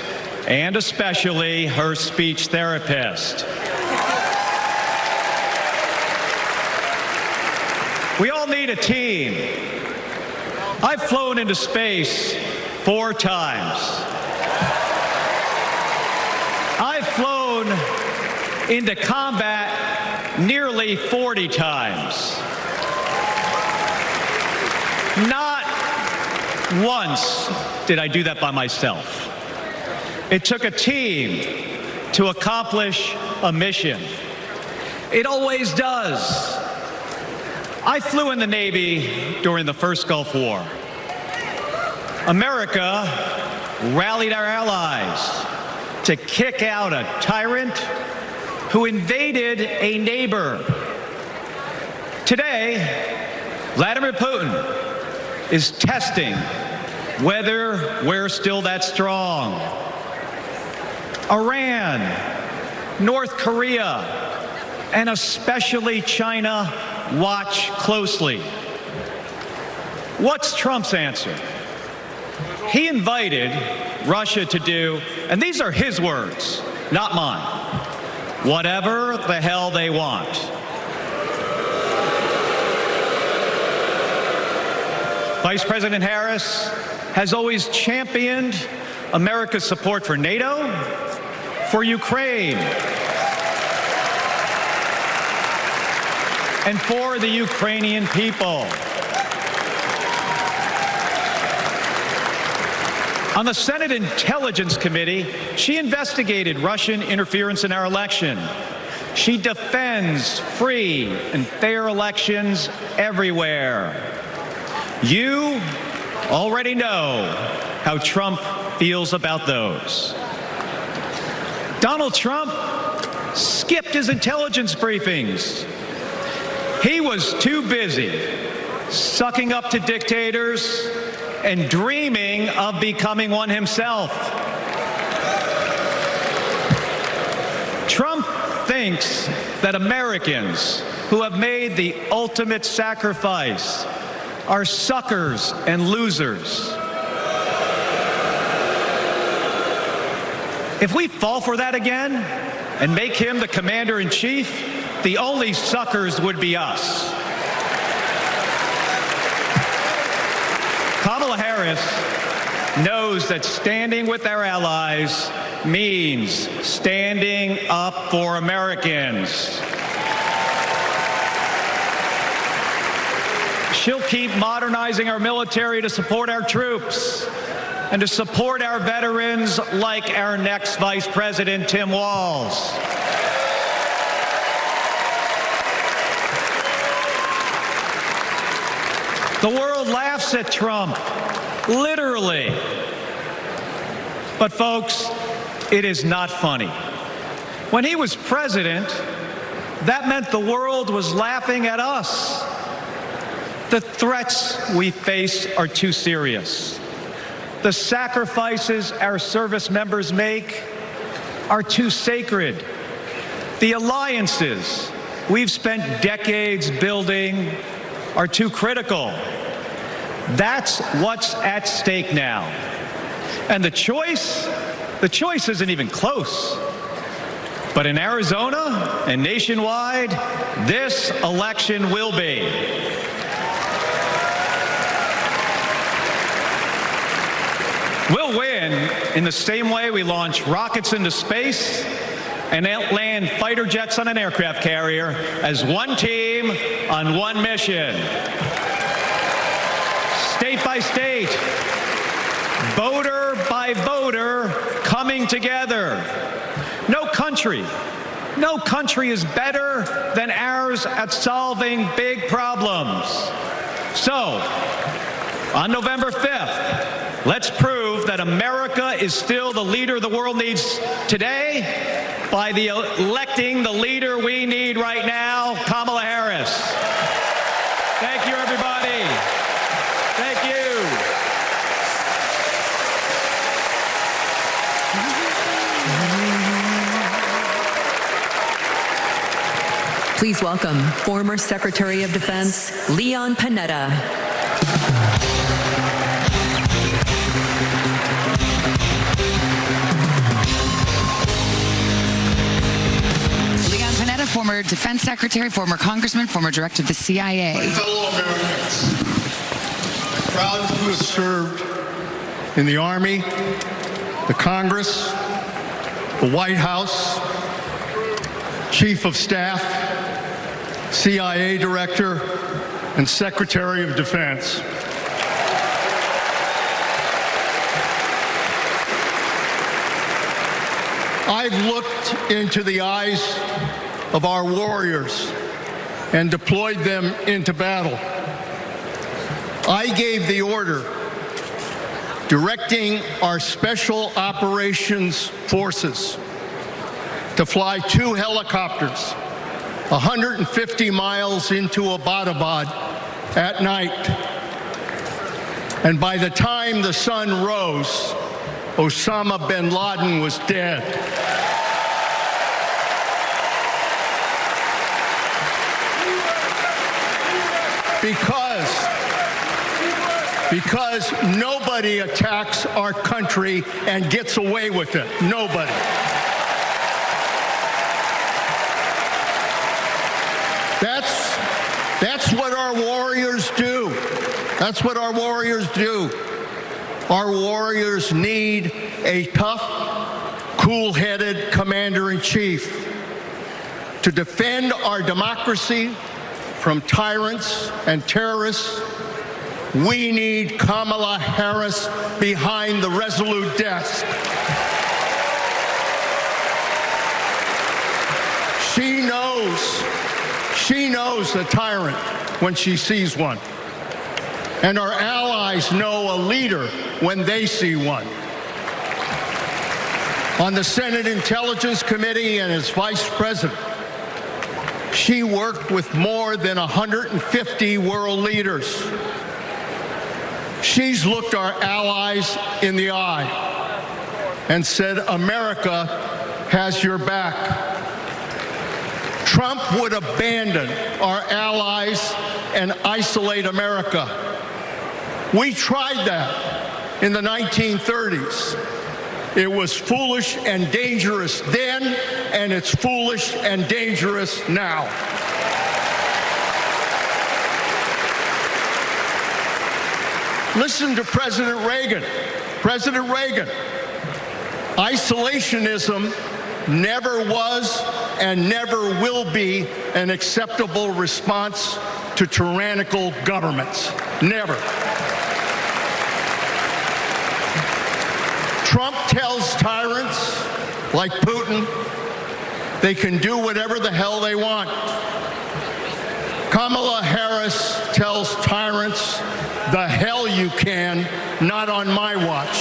and especially her speech therapist. We all need a team. I've flown into space 4 times. I've flown into combat nearly 40 times. Not once did I do that by myself. It took a team to accomplish a mission. It always does. I flew in the Navy during the first Gulf War. America rallied our allies to kick out a tyrant who invaded a neighbor. Today, Vladimir Putin is testing whether we're still that strong. Iran, North Korea, and especially China watch closely. What's Trump's answer? He invited Russia to do, and these are his words, not mine, whatever the hell they want. Vice President Harris has always championed America's support for NATO, for Ukraine, and for the Ukrainian people. On the Senate Intelligence Committee, she investigated Russian interference in our election. She defends free and fair elections everywhere. You already know how Trump feels about those. Donald Trump skipped his intelligence briefings. He was too busy sucking up to dictators and dreaming of becoming one himself. Trump thinks that Americans who have made the ultimate sacrifice are suckers and losers. If we fall for that again and make him the commander-in-chief, the only suckers would be us. Kamala Harris knows that standing with our allies means standing up for Americans. She'll keep modernizing our military to support our troops and to support our veterans like our next Vice President, Tim Walz. The world laughs at Trump, literally. But folks, it is not funny. When he was president, that meant the world was laughing at us. The threats we face are too serious. The sacrifices our service members make are too sacred. The alliances we've spent decades building are too critical. That's what's at stake now. And the choice isn't even close. But in Arizona and nationwide, this election will be. We'll win in the same way we launch rockets into space and land fighter jets on an aircraft carrier as one team on one mission. State by state, voter by voter, coming together. No country is better than ours at solving big problems. So, on November 5th, let's prove that America is still the leader the world needs today by electing the leader we need right now, Kamala Harris. Thank you, everybody. Thank you. Please welcome former Secretary of Defense Leon Panetta. Leon Panetta, former defense secretary, former congressman, former director of the CIA. My fellow Americans, proud to have served in the Army, the Congress, the White House, Chief of Staff, CIA Director, and Secretary of Defense. I've looked into the eyes of our warriors and deployed them into battle. I gave the order directing our Special Operations Forces to fly 2 helicopters 150 miles into Abbottabad at night. And by the time the sun rose, Osama bin Laden was dead. Because nobody attacks our country and gets away with it. Nobody. That's what our warriors do. That's what our warriors do. Our warriors need a tough, cool-headed commander-in-chief to defend our democracy from tyrants and terrorists. We need Kamala Harris behind the resolute desk. She knows the tyrant when she sees one. And our allies know a leader when they see one. On the Senate Intelligence Committee and as Vice President, she worked with more than 150 world leaders. She's looked our allies in the eye and said, America has your back. Trump would abandon our allies and isolate America. We tried that in the 1930s. It was foolish and dangerous then, and it's foolish and dangerous now. Listen to President Reagan. President Reagan. Isolationism never was and never will be an acceptable response to tyrannical governments. Never. Trump tells tyrants like Putin they can do whatever the hell they want. Kamala Harris tells tyrants, the hell you can, not on my watch.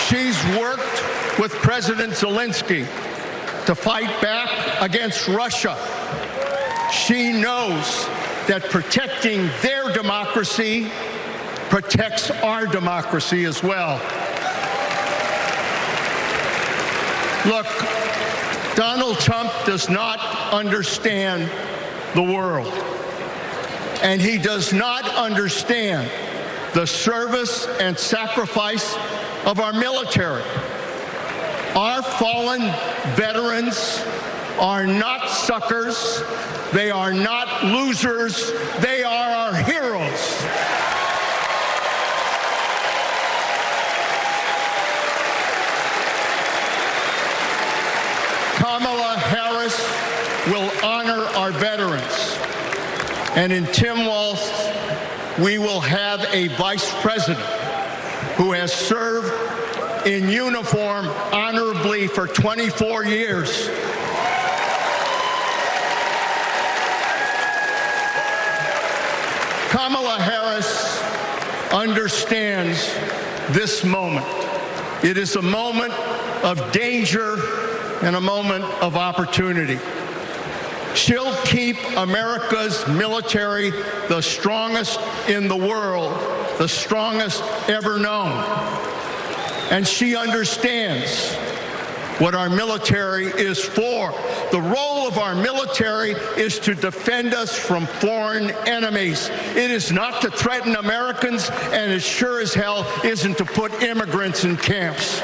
She's worked with President Zelensky to fight back against Russia. She knows that protecting their democracy protects our democracy as well. Look, Donald Trump does not understand the world, and he does not understand the service and sacrifice of our military. Our fallen veterans are not suckers. They are not losers. They are our heroes. Kamala Harris will honor our veterans. And in Tim Walz, we will have a vice president who has served in uniform honorably for 24 years. Kamala Harris understands this moment. It is a moment of danger and a moment of opportunity. She'll keep America's military the strongest in the world, the strongest ever known. And she understands what our military is for. The role of our military is to defend us from foreign enemies. It is not to threaten Americans, and it sure as hell isn't to put immigrants in camps.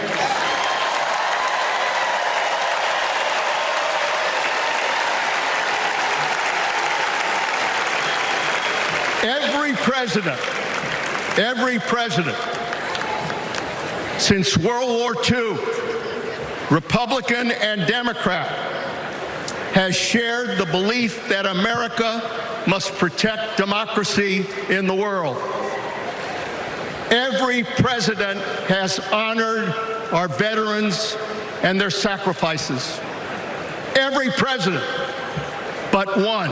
Every president since World War II, Republican and Democrat, has shared the belief that America must protect democracy in the world. Every president has honored our veterans and their sacrifices. Every president, but one.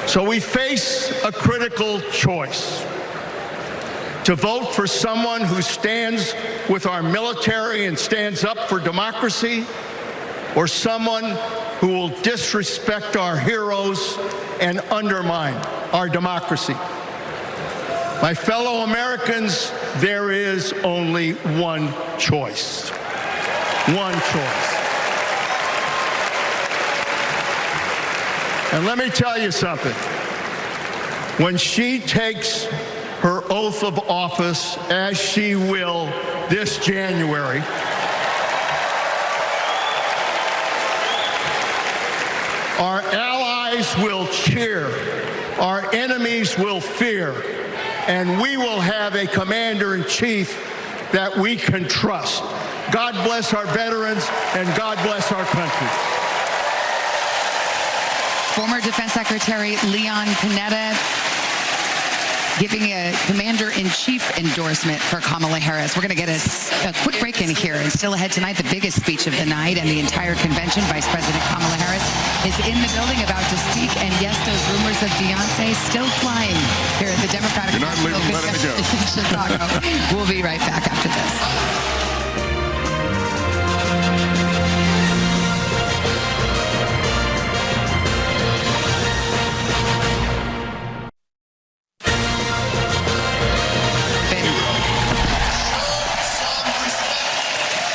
So we face a critical choice: to vote for someone who stands with our military and stands up for democracy, or someone who will disrespect our heroes and undermine our democracy. My fellow Americans, there is only one choice. One choice. And let me tell you something. When she takes her oath of office, as she will this January, our allies will cheer, our enemies will fear, and we will have a commander-in-chief that we can trust. God bless our veterans, and God bless our country. Former Defense Secretary Leon Panetta giving a commander-in-chief endorsement for Kamala Harris. We're going to get a quick break in here. And still ahead tonight, the biggest speech of the night and the entire convention. Vice President Kamala Harris is in the building about to speak. And yes, those rumors of Beyonce still flying here at the Democratic National Convention in Chicago. We'll be right back after this.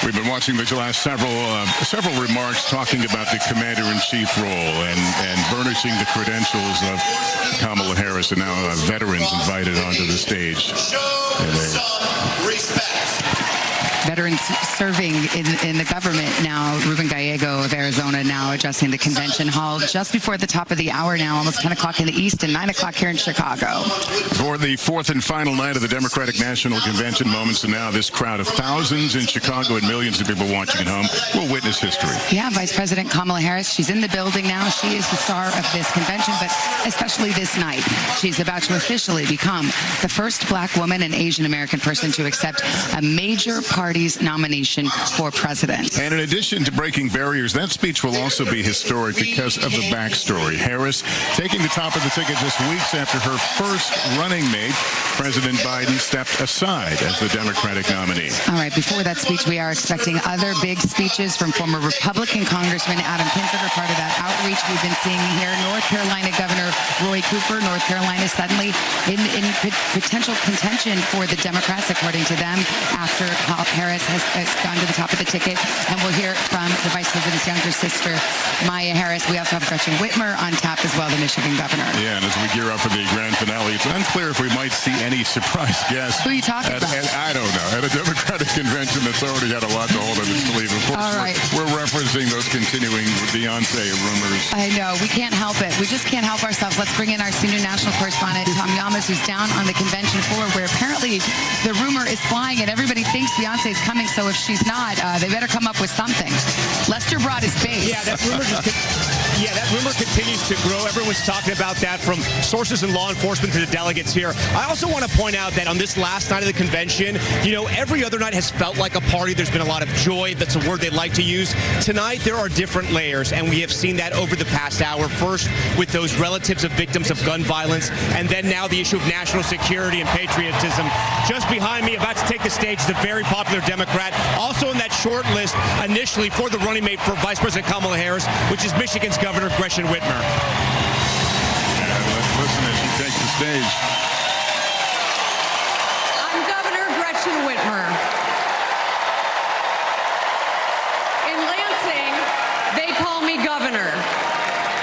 We've been watching the last several remarks talking about the commander-in-chief role and burnishing the credentials of Kamala Harris, and now veterans invited onto the stage. Veterans serving in the government now. Ruben Gallego of Arizona now addressing the convention hall just before the top of the hour now, almost 10 o'clock in the East and 9 o'clock here in Chicago. For the fourth and final night of the Democratic National Convention, moments to now, this crowd of thousands in Chicago and millions of people watching at home will witness history. Yeah, Vice President Kamala Harris, she's in the building now. She is the star of this convention, but especially this night. She's about to officially become the first black woman and Asian American person to accept a major party's nomination for president. And in addition to breaking barriers, that speech will also be historic because of the backstory. Harris taking the top of the ticket just weeks after her first running mate, President Biden, stepped aside as the Democratic nominee. All right, before that speech, we are expecting other big speeches from former Republican Congressman Adam Kinzinger, part of that outreach we've been seeing here. North Carolina Governor Roy Cooper, North Carolina suddenly in potential contention for the Democrats, according to them, after Harris has gone to the top of the ticket. And we'll hear from the Vice President's younger sister, Maya Harris. We also have Gretchen Whitmer on tap as well, the Michigan governor. Yeah, and as we gear up for the grand finale, it's unclear if we might see any surprise guests. Who are you talking about? I don't know. At a Democratic convention that's already had a lot to hold on its sleeve. Of course, all right. We're referencing those continuing Beyonce rumors. I know. We can't help it. We just can't help ourselves. Let's bring in our senior national correspondent, Tom Yamas, who's down on the convention floor, where apparently the rumor is flying and everybody thinks Beyonce is coming. So if she's not, they better come up with something. Lester brought his base. Yeah, that rumor continues to grow. Everyone's talking about that, from sources in law enforcement to the delegates here. I also want to point out that on this last night of the convention, every other night has felt like a party. There's been a lot of joy. That's a word they like to use. Tonight, there are different layers, and we have seen that over the past hour. First, with those relatives of victims of gun violence, and then now the issue of national security and patriotism. Just behind me, about to take the stage, is a very popular Democrat, also in that short list initially for the running mate for Vice President Kamala Harris, which is Michigan's Governor Gretchen Whitmer. And let's listen as she takes the stage. I'm Governor Gretchen Whitmer. In Lansing, they call me Governor.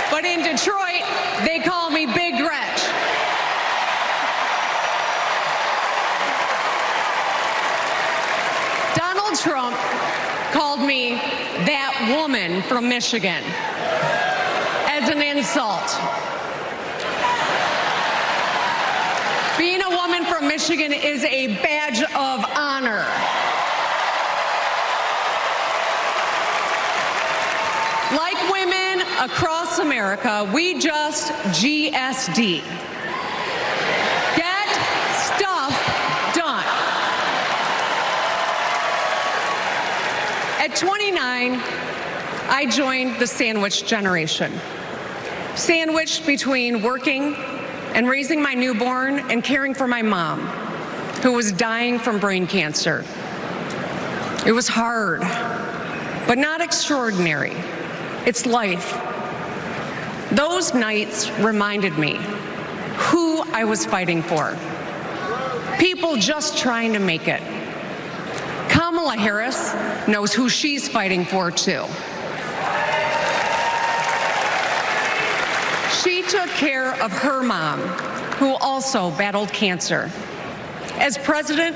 But in Detroit, they call me Big Gretch. Donald Trump called me that woman from Michigan as an insult. Being a woman from Michigan is a badge of honor. Like women across America, we just GSD. Get stuff done. At 29, I joined the sandwich generation. Sandwiched between working and raising my newborn and caring for my mom, who was dying from brain cancer. It was hard, but not extraordinary. It's life. Those nights reminded me who I was fighting for. People just trying to make it. Kamala Harris knows who she's fighting for, too. She took care of her mom, who also battled cancer. As president,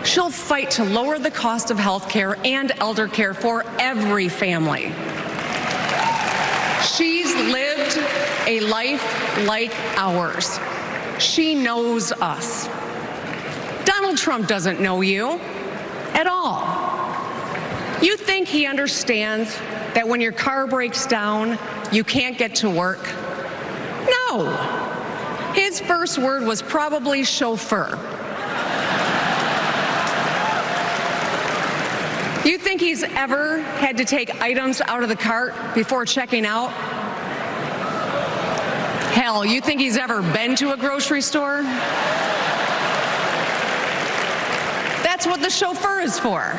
she'll fight to lower the cost of health care and elder care for every family. She's lived a life like ours. She knows us. Donald Trump doesn't know you at all. You think he understands that when your car breaks down, you can't get to work? No. His first word was probably chauffeur. You think he's ever had to take items out of the cart before checking out? Hell, you think he's ever been to a grocery store? That's what the chauffeur is for.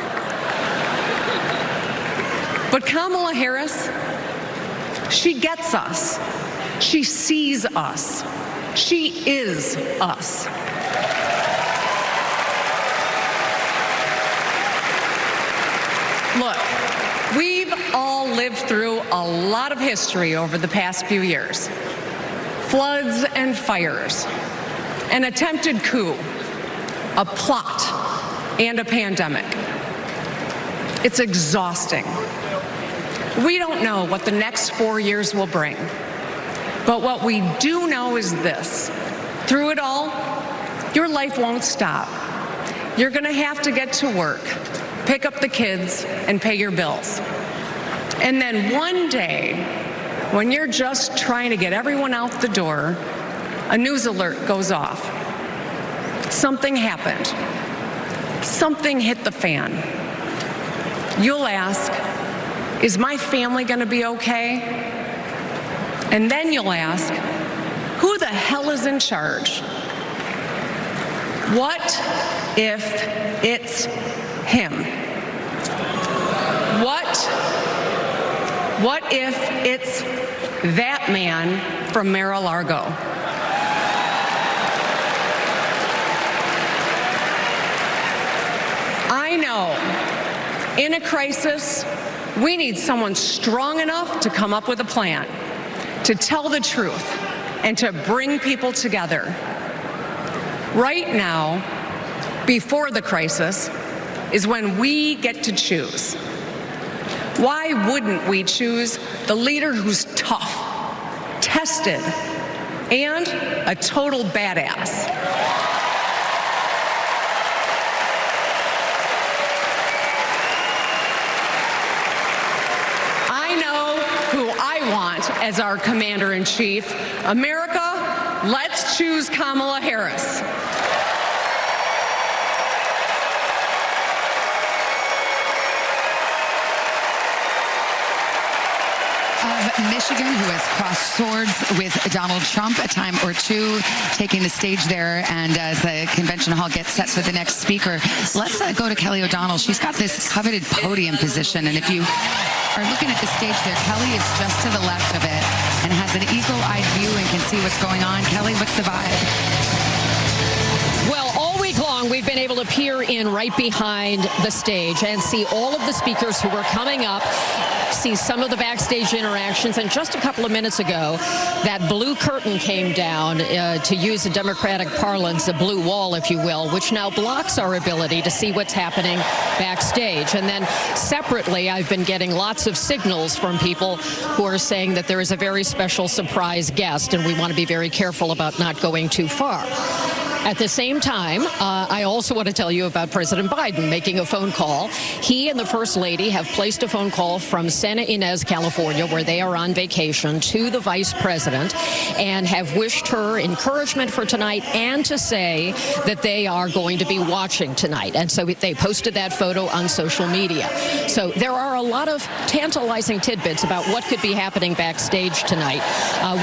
But Kamala Harris, she gets us. She sees us. She is us. Look, lived through a lot of history over the past few years. Floods and fires, an attempted coup, a plot, and a pandemic. It's exhausting. We don't know what the next 4 years will bring. But what we do know is this. Through it all, your life won't stop. You're going to have to get to work, pick up the kids, and pay your bills. And then one day, when you're just trying to get everyone out the door, a news alert goes off. Something happened. Something hit the fan. You'll ask, is my family going to be okay? And then you'll ask, who the hell is in charge? What if it's him? What if it's that man from Mar-a-Lago? I know, in a crisis, we need someone strong enough to come up with a plan, to tell the truth, and to bring people together. Right now, before the crisis, is when we get to choose. Why wouldn't we choose the leader who's tough, tested, and a total badass? I know who I want as our commander-in-chief. America, let's choose Kamala Harris. Of Michigan, who has crossed swords with Donald Trump a time or two, taking the stage there. And as the convention hall gets set for the next speaker, let's go to Kelly O'Donnell. She's got this coveted podium position. And if you are looking at the stage there, Kelly is just to the left of it and has an eagle-eyed view and can see what's going on. Kelly, what's the vibe? Well, all week long, we've been able to peer in right behind the stage and see all of the speakers who were coming up, see some of the backstage interactions. And just a couple of minutes ago, that blue curtain came down, to use a Democratic parlance, a blue wall, if you will, which now blocks our ability to see what's happening backstage. And then separately, I've been getting lots of signals from people who are saying that there is a very special surprise guest, and we want to be very careful about not going too far. At the same time, I also want to tell you about President Biden making a phone call. He and the First Lady have placed a phone call from Santa Ynez, California, where they are on vacation, to the Vice President and have wished her encouragement for tonight and to say that they are going to be watching tonight. And so they posted that photo on social media. So there are a lot of tantalizing tidbits about what could be happening backstage tonight.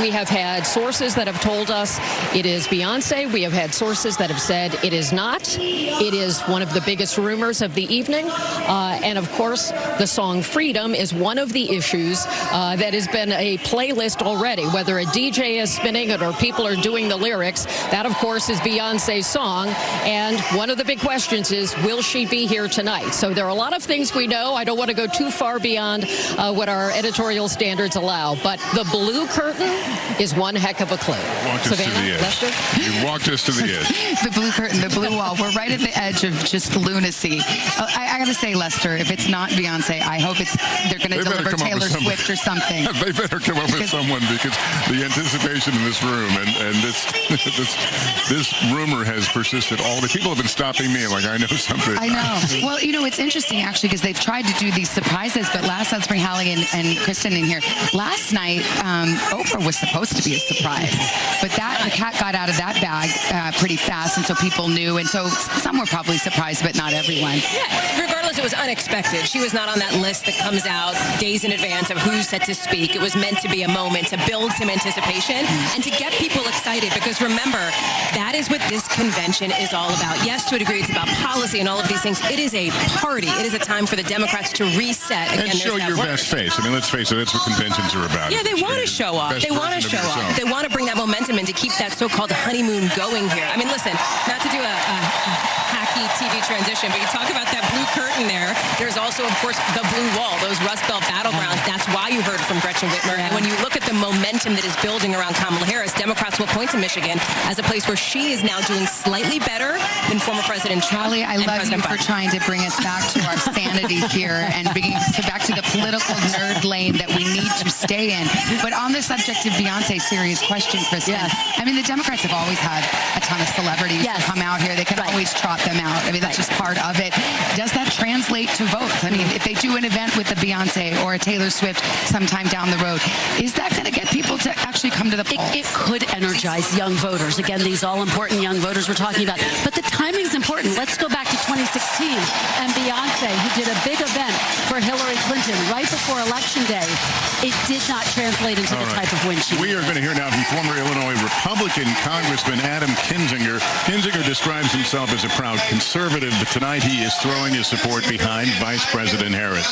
We have had sources that have told us it is Beyonce. We have had sources that have said it is not. It is one of the biggest rumors of the evening. And of course, the song Freedom is one of the issues that has been a playlist already, whether a DJ is spinning it or people are doing the lyrics. That, of course, is Beyonce's song. And one of the big questions is, will she be here tonight? So there are a lot of things we know. I don't want to go too far beyond what our editorial standards allow. But the blue curtain is one heck of a clue. Savannah, Lester? You walked us to the edge. The blue curtain, the blue wall. We're right at the edge of just lunacy. I got to say, Lester, if it's not Beyonce, I hope they're going to deliver Taylor Swift or something. They better come up with someone, because the anticipation in this room and this rumor has persisted. All the people have been stopping me like I know something. I know. Well, you know, it's interesting, actually, because they've tried to do these surprises, but let's bring Hallie and Kristen in here. Last night, Oprah was supposed to be a surprise, but the cat got out of that bag pretty fast, and so people knew, and so some were probably surprised, but not everyone. Yeah, regardless, it was unexpected. She was not on that list that comes out days in advance of who's set to speak. It was meant to be a moment to build some anticipation and to get people excited, because remember, that is what this convention is all about. Yes, to a degree, it's about policy and all of these things. It is a party. It is a time for the Democrats to reset. Again, and show your best face. I mean, let's face it, that's what conventions are about. Yeah, they want to show off. They want to show off. They want to bring that momentum and to keep that so-called honeymoon going here. I mean, listen, not to do a hack key TV transition. But you talk about that blue curtain there. There's also, of course, the blue wall, those Rust Belt battlegrounds. That's why you heard from Gretchen Whitmer. And when you look at the momentum that is building around Kamala Harris, Democrats will point to Michigan as a place where she is now doing slightly better than former President Trump. Charlie, I love you for trying to bring us back to our sanity here and bringing us back to the political nerd lane that we need to stay in. But on the subject of Beyonce, serious question, Kristen. Yes. I mean, the Democrats have always had a ton of celebrities come out here. They can always trot them out. I mean, that's just part of it. Does that translate to votes? I mean, if they do an event with a Beyonce or a Taylor Swift sometime down the road, is that going to get people to actually come to the polls? It could energize young voters. Again, these all-important young voters we're talking about. But the timing is important. Let's go back to 2016 and Beyonce, who did a big event for Hillary Clinton right before Election Day. It did not translate into the type of win she We are going to hear now from former Illinois Republican Congressman Adam Kinzinger. Kinzinger describes himself as a proud conservative, but tonight he is throwing his support behind Vice President Harris.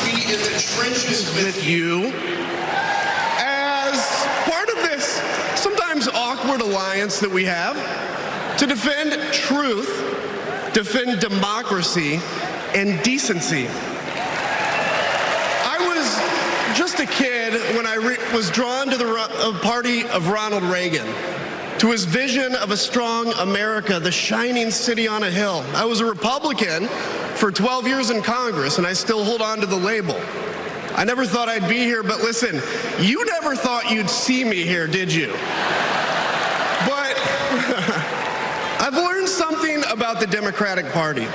Be in the trenches with you as part of this sometimes awkward alliance that we have to defend truth, defend democracy, and decency. I was just a kid when I was drawn to the party of Ronald Reagan, to his vision of a strong America, the shining city on a hill. I was a Republican for 12 years in Congress, and I still hold on to the label. I never thought I'd be here, but listen, you never thought you'd see me here, did you? But I've learned something about the Democratic Party,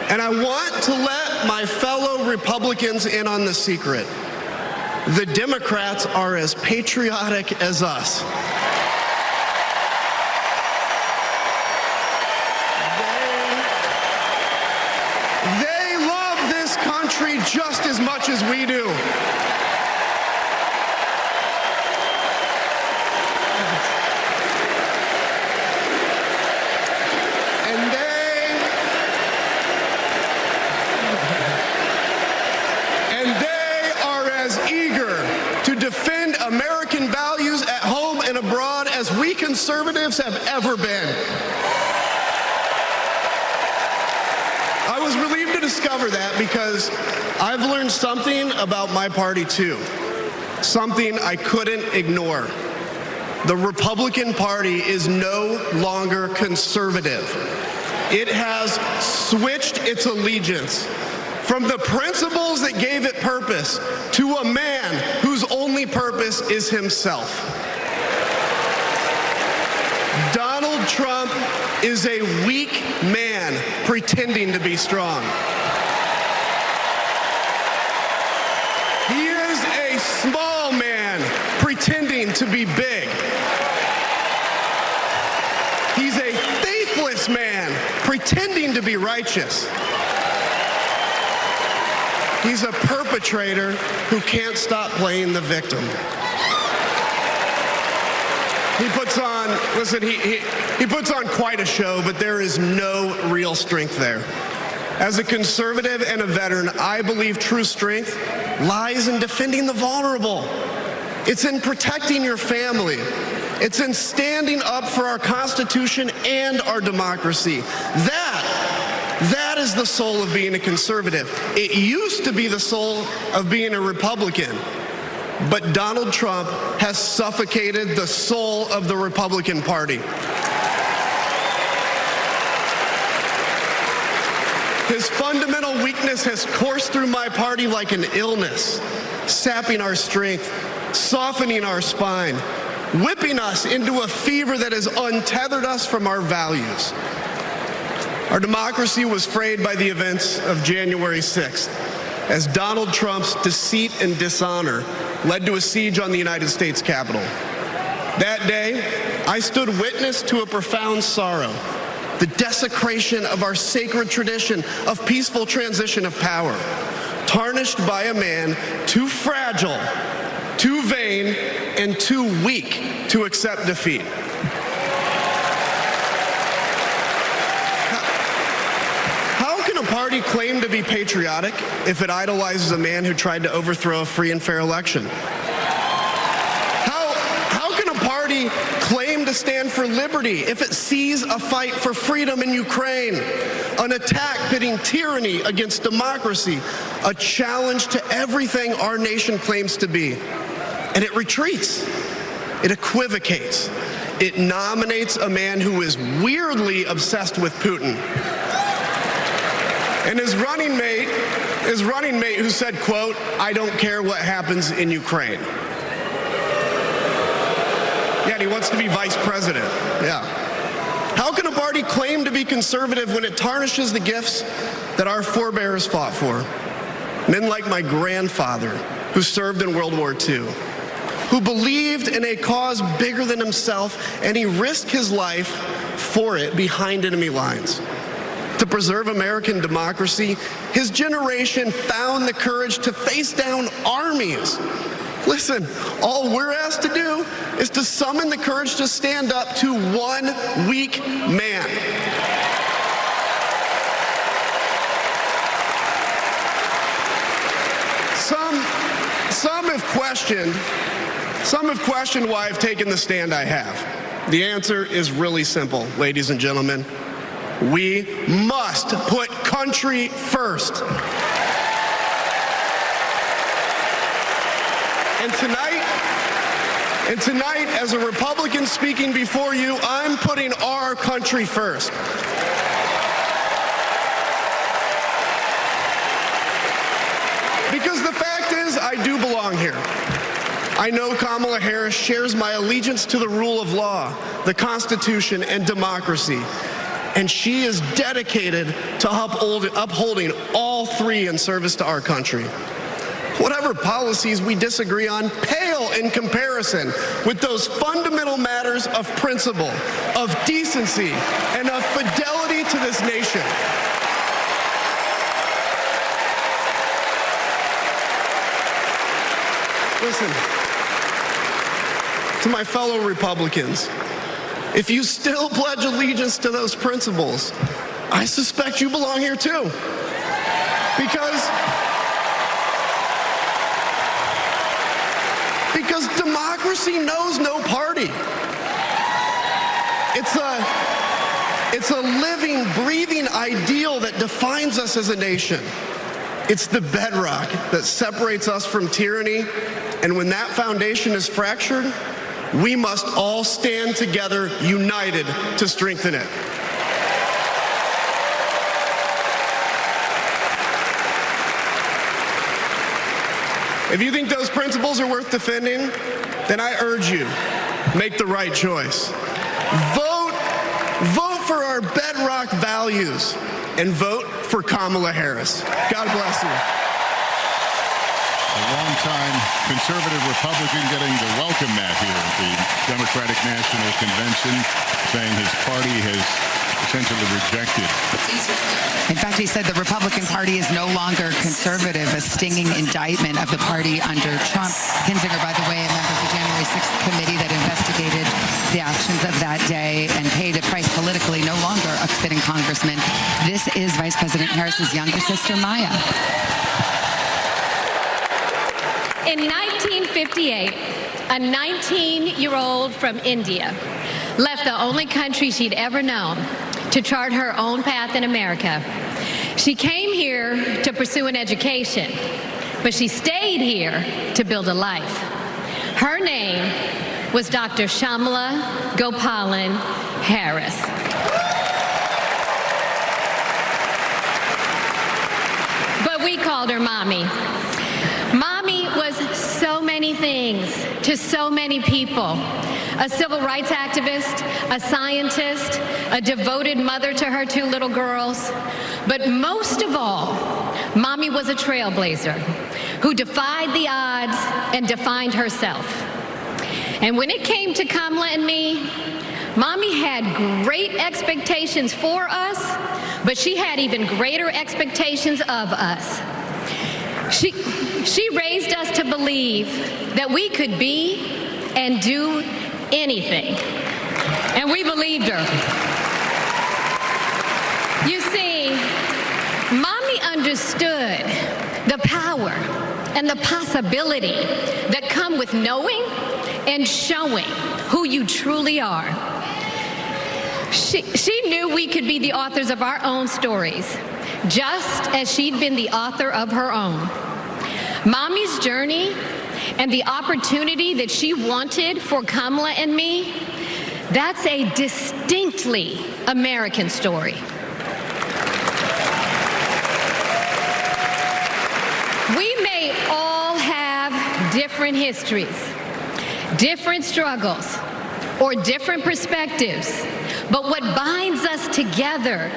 and I want to let my fellow Republicans in on the secret. The Democrats are as patriotic as us. They love this country just as much as we do. And they are as eager to defend American values at home and abroad as we conservatives have ever been. I was relieved to discover that because I've learned something about my party too, something I couldn't ignore. The Republican Party is no longer conservative. It has switched its allegiance from the principles that gave it purpose to a man whose only purpose is himself. Donald Trump is a weak man pretending to be strong. He is a small man pretending to be big. He's a faithless man pretending to be righteous. He's a perpetrator who can't stop playing the victim. He puts on, listen, he puts on quite a show, but there is no real strength there. As a conservative and a veteran, I believe true strength lies in defending the vulnerable. It's in protecting your family. It's in standing up for our Constitution and our democracy. That is the soul of being a conservative. It used to be the soul of being a Republican. But Donald Trump has suffocated the soul of the Republican Party. His fundamental weakness has coursed through my party like an illness, sapping our strength, softening our spine, whipping us into a fever that has untethered us from our values. Our democracy was frayed by the events of January 6th, as Donald Trump's deceit and dishonor led to a siege on the United States Capitol. That day, I stood witness to a profound sorrow, the desecration of our sacred tradition of peaceful transition of power, tarnished by a man too fragile, too vain, and too weak to accept defeat. How can a party claim to be patriotic if it idolizes a man who tried to overthrow a free and fair election? How can a party party claim to stand for liberty if it sees a fight for freedom in Ukraine, an attack pitting tyranny against democracy, a challenge to everything our nation claims to be? And it retreats. It equivocates. It nominates a man who is weirdly obsessed with Putin. And his running mate who said, quote, "I don't care what happens in Ukraine." Yeah, and he wants to be vice president. Yeah. How can a party claim to be conservative when it tarnishes the gifts that our forebears fought for? Men like my grandfather, who served in World War II, who believed in a cause bigger than himself, and he risked his life for it behind enemy lines. To preserve American democracy, his generation found the courage to face down armies. Listen, all we're asked to do is to summon the courage to stand up to one weak man. Some have questioned why I've taken the stand I have. The answer is really simple, ladies and gentlemen. We must put country first. And tonight, as a Republican speaking before you, I'm putting our country first. Because the fact is, I do belong here. I know Kamala Harris shares my allegiance to the rule of law, the Constitution, and democracy. And she is dedicated to upholding all three in service to our country. Whatever policies we disagree on pale in comparison with those fundamental matters of principle, of decency, and of fidelity to this nation. Listen, to my fellow Republicans, if you still pledge allegiance to those principles, I suspect you belong here too. Because democracy knows no party. It's a living, breathing ideal that defines us as a nation. It's the bedrock that separates us from tyranny, and when that foundation is fractured, we must all stand together, united, to strengthen it. If you think those principles are worth defending, then I urge you, make the right choice. Vote for our bedrock values, and vote for Kamala Harris. God bless you. A long-time conservative Republican getting the welcome mat here at the Democratic National Convention, saying his party has essentially rejected. In fact, he said the Republican Party is no longer conservative, a stinging indictment of the party under Trump. Kinzinger, by the way, a member of the January 6th committee that investigated the actions of that day and paid a price politically, no longer a sitting congressman. This is Vice President Harris's younger sister, Maya. In 1958, a 19-year-old from India left the only country she'd ever known to chart her own path in America. She came here to pursue an education, but she stayed here to build a life. Her name was Dr. Shamala Gopalan Harris. But we called her Mommy. Mommy was so many things to so many people. A civil rights activist, a scientist, a devoted mother to her two little girls. But most of all, Mommy was a trailblazer who defied the odds and defined herself. And when it came to Kamala and me, Mommy had great expectations for us, but she had even greater expectations of us. She raised us to believe that we could be and do anything. And we believed her. You see, Mommy understood the power and the possibility that come with knowing and showing who you truly are. She knew we could be the authors of our own stories, just as she'd been the author of her own. Mommy's journey and the opportunity that she wanted for Kamala and me, that's a distinctly American story. We may all have different histories, different struggles, or different perspectives, but what binds us together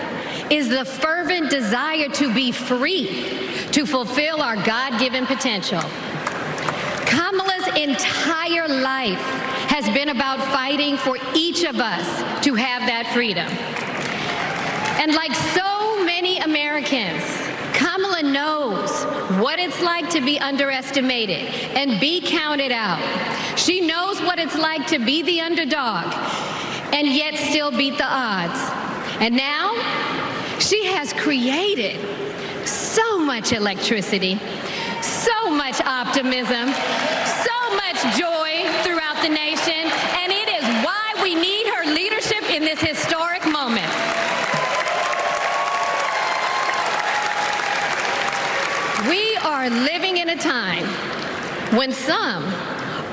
is the fervent desire to be free, to fulfill our God-given potential. Kamala's entire life has been about fighting for each of us to have that freedom. And like so many Americans, Kamala knows what it's like to be underestimated and be counted out. She knows what it's like to be the underdog and yet still beat the odds. And now she has created so much electricity, so much optimism, so much joy throughout the nation, and it is why we need her leadership in this historic moment. We are living in a time when some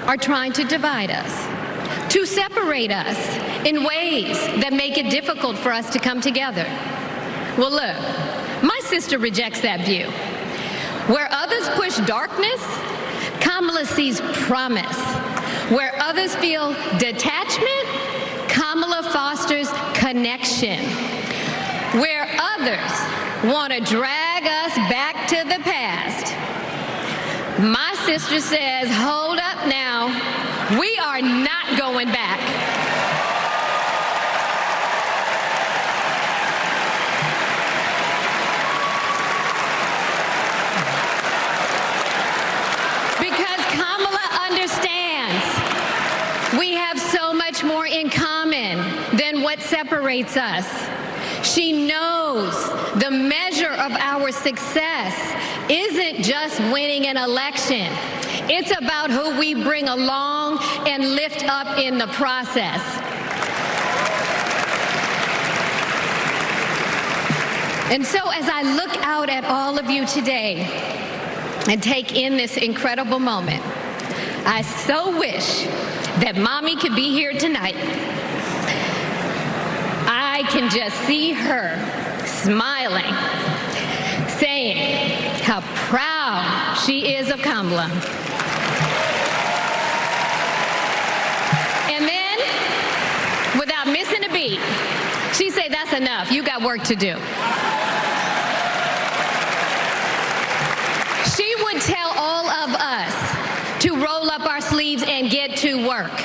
are trying to divide us, to separate us in ways that make it difficult for us to come together. Well, look, my sister rejects that view. Where others push darkness, Kamala sees promise. Where others feel detachment, Kamala fosters connection. Where others want to drag us back to the past, my sister says, hold up now, we are not going back. Because Kamala understands we have so much more in common than what separates us. She knows the measure of our success isn't just winning an election. It's about who we bring along and lift up in the process. And so as I look out at all of you today and take in this incredible moment, I so wish that Mommy could be here tonight. I can just see her smiling, saying how proud she is of Kamala. And then, without missing a beat, she say, that's enough, you got work to do. She would tell all of us to roll up our sleeves and get to work,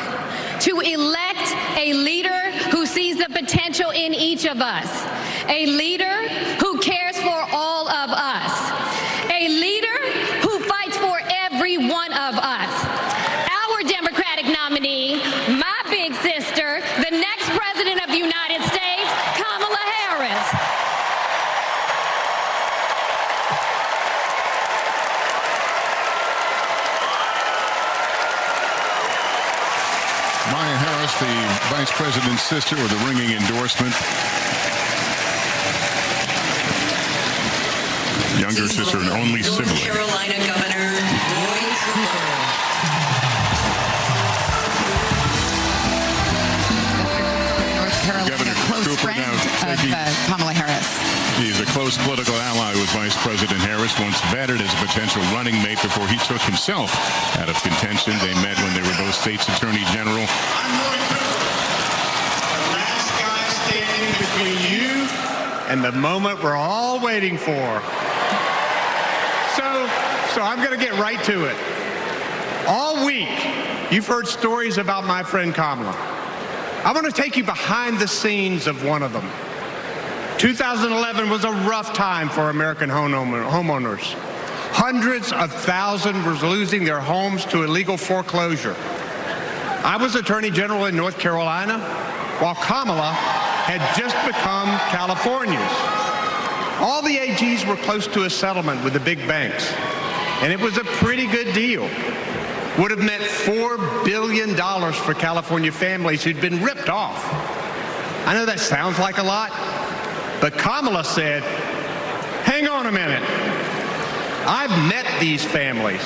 to elect a leader who sees the potential in each of us, a leader who cares for all of us, a leader who fights for every one of us. Our Democratic nominee, my big sister, the next president of the United States, Kamala Harris. Maya Harris, the Vice President's sister, with a ringing endorsement. Younger sister and only sibling. North Carolina Governor Governor close Cooper friend now of Kamala Harris. He's a close political ally with Vice President Harris, once vetted as a potential running mate before he took himself out of contention. They met when they were both states' attorney general. The last guy standing between you and the moment we're all waiting for. So I'm going to get right to it. All week, you've heard stories about my friend Kamala. I want to take you behind the scenes of one of them. 2011 was a rough time for American homeowners. Hundreds of thousands were losing their homes to illegal foreclosure. I was Attorney General in North Carolina, while Kamala had just become California's. All the AGs were close to a settlement with the big banks, and it was a pretty good deal. would have meant $4 billion for California families who'd been ripped off. I know that sounds like a lot, but Kamala said, hang on a minute. I've met these families.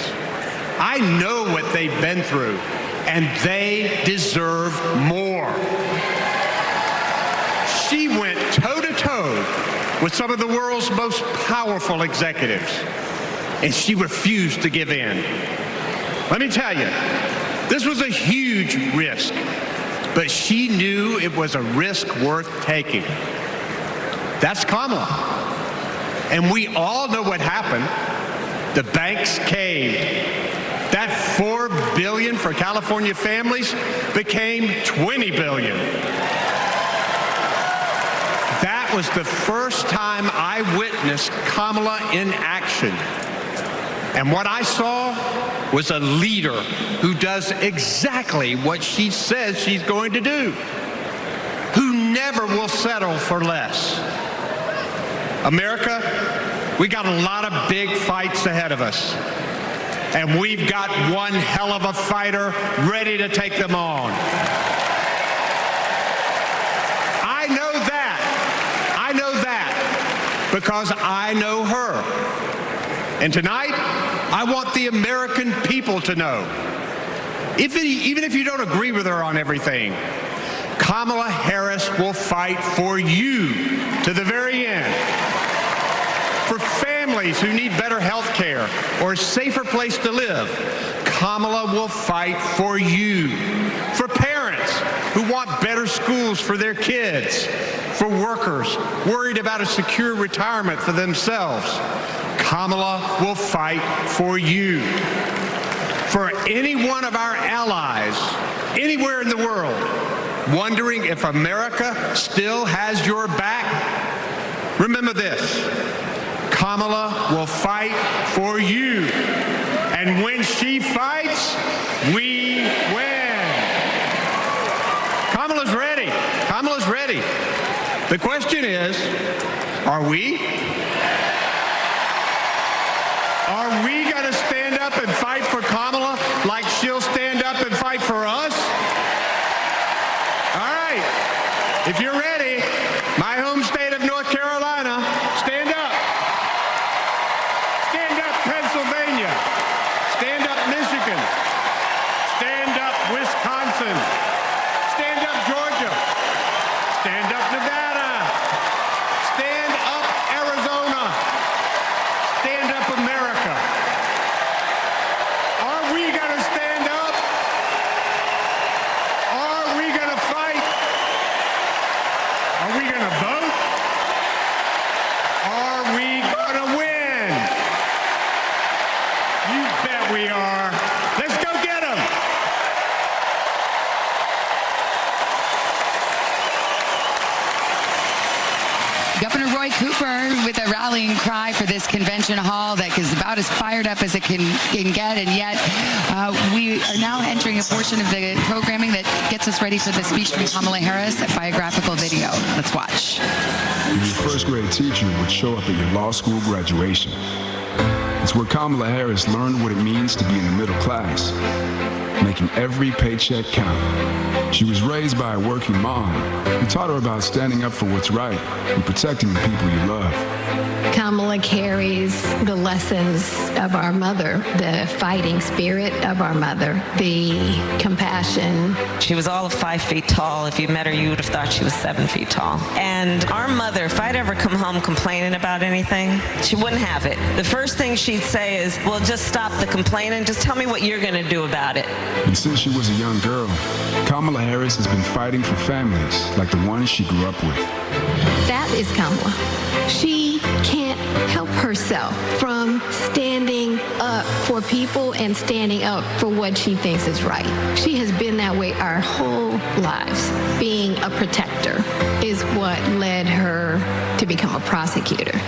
I know what they've been through, and they deserve more. She went toe-to-toe with some of the world's most powerful executives, and she refused to give in. Let me tell you, this was a huge risk, but she knew it was a risk worth taking. That's Kamala. And we all know what happened. The banks caved. That $4 billion for California families became $20 billion. That was the first time I witnessed Kamala in action. And what I saw was a leader who does exactly what she says she's going to do, who never will settle for less. America, we got a lot of big fights ahead of us. And we've got one hell of a fighter ready to take them on. I know that because I know her. And tonight, I want the American people to know, even if you don't agree with her on everything, Kamala Harris will fight for you to the very end. For families who need better health care or a safer place to live, Kamala will fight for you. For parents who want better schools for their kids, for workers worried about a secure retirement for themselves, Kamala will fight for you. For any one of our allies, anywhere in the world, wondering if America still has your back, remember this. Kamala will fight for you. And when she fights, we win. Kamala's ready. Kamala's ready. The question is, are we? Are we going to stand up and fight for Kamala like she'll stand up and fight for us? All right. If you're ready, my home state of North Carolina, stand up. Stand up, Pennsylvania. Stand up, Michigan. Stand up, Wisconsin. Stand up, Georgia. Stand up, Nevada. Stand up, Arizona. Stand up, America. Are we going to stand up? Are we going to fight? Are we going to vote? Are we going to win? You bet we are. Let's go get them. Governor Roy Cooper with a rallying cry for this convention hall that is about as fired up as it can get, and yet we are now entering a portion of the programming that gets us ready for the speech from Kamala Harris, a biographical video. Let's watch. Your first grade teacher would show up at your law school graduation. It's where Kamala Harris learned what it means to be in the middle class, making every paycheck count. She was raised by a working mom who taught her about standing up for what's right and protecting the people you love. Kamala carries the lessons of our mother, the fighting spirit of our mother, the compassion. She was all of 5 feet tall. If you met her, you would have thought she was 7 feet tall. And our mother, if I'd ever come home complaining about anything, she wouldn't have it. The first thing she'd say is, well, just stop the complaining. Just tell me what you're going to do about it. And since she was a young girl, Kamala Harris has been fighting for families like the one she grew up with. That is Kamala. She can't help herself from standing up for people and standing up for what she thinks is right. She has been that way our whole lives. Being a protector is what led her to become a prosecutor.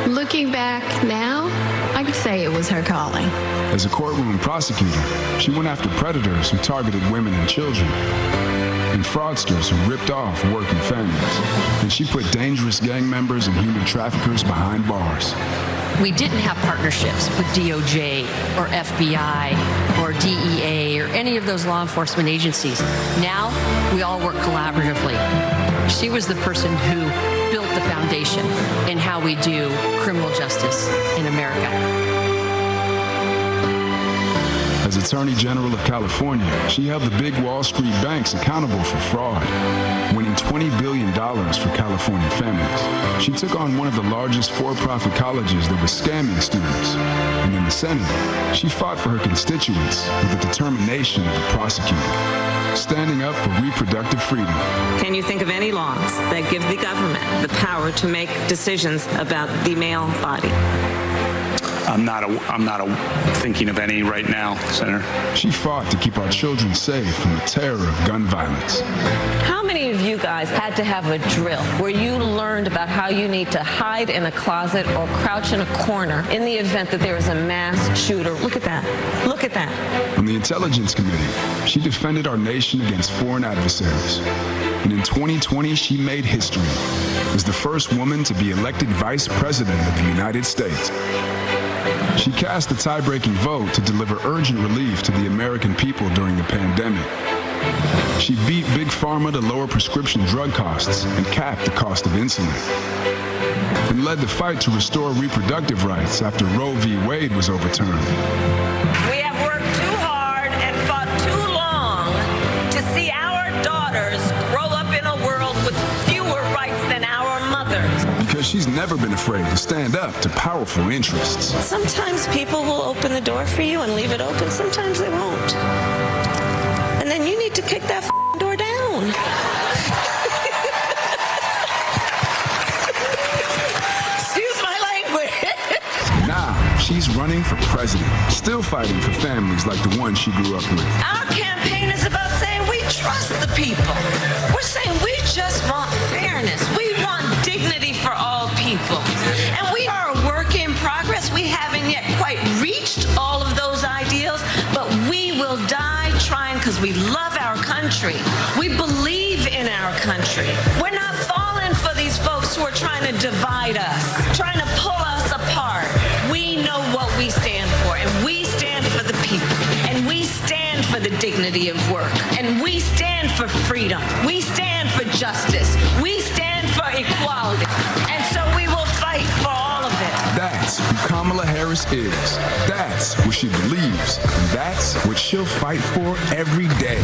Looking back now, I could say it was her calling. As a courtroom prosecutor, she went after predators who targeted women and children, and fraudsters who ripped off working families. And she put dangerous gang members and human traffickers behind bars. We didn't have partnerships with DOJ or FBI or DEA or any of those law enforcement agencies. Now, we all work collaboratively. She was the person who built the foundation in how we do criminal justice in America. As Attorney General of California, she held the big Wall Street banks accountable for fraud, winning $20 billion for California families. She took on one of the largest for-profit colleges that was scamming students. And in the Senate, she fought for her constituents with the determination of a prosecutor, standing up for reproductive freedom. Can you think of any laws that give the government the power to make decisions about the male body? I'm not thinking of any right now, Senator. She fought to keep our children safe from the terror of gun violence. How many of you guys had to have a drill where you learned about how you need to hide in a closet or crouch in a corner in the event that there is a mass shooter? Look at that. Look at that. On the Intelligence Committee, she defended our nation against foreign adversaries. And in 2020, she made history as the first woman to be elected Vice President of the United States. She cast the tie-breaking vote to deliver urgent relief to the American people during the pandemic. She beat Big Pharma to lower prescription drug costs and cap the cost of insulin. And led the fight to restore reproductive rights after Roe v. Wade was overturned. We have worked too hard and fought too long to see our daughters grow up in a world with fewer rights than our mothers. Because she's never been afraid to stand up to powerful interests. Sometimes people will open the door for you and leave it open. Sometimes they won't. And then you need to kick that door down. Excuse my language. Now, she's running for president, still fighting for families like the one she grew up with. Our campaign is about saying we trust the people. We're saying we just want fairness. We want dignity for all people. And we are a work in progress. We haven't yet quite reached all of those ideals, but we will die trying because we love our country. We believe in our country. We're not falling for these folks who are trying to divide us, trying to pull us apart. We know what we stand for, and we stand for the people, and we stand for the dignity of work, and we stand for freedom. We stand for justice. We stand for equality. And so we will fight for all of it. That's who Kamala Harris is. That's what she believes. And that's what she'll fight for every day.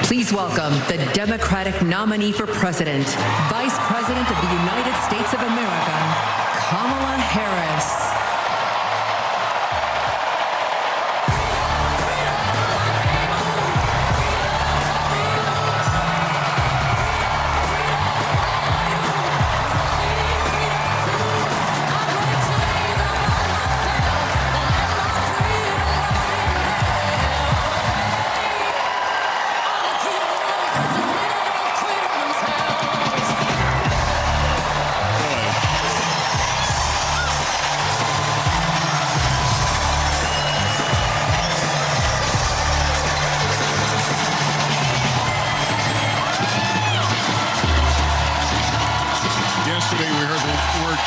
Please welcome the Democratic nominee for president, Vice President of the United States of America, Kamala Harris.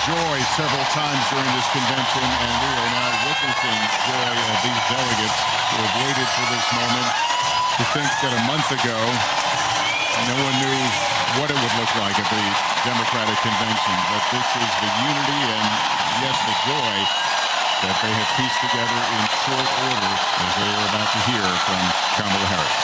Joy several times during this convention, and we are now witnessing joy of these delegates who have waited for this moment. To think that a month ago, no one knew what it would look like at the Democratic convention, but this is the unity and, yes, the joy that they have pieced together in short order, as they are about to hear from Kamala Harris.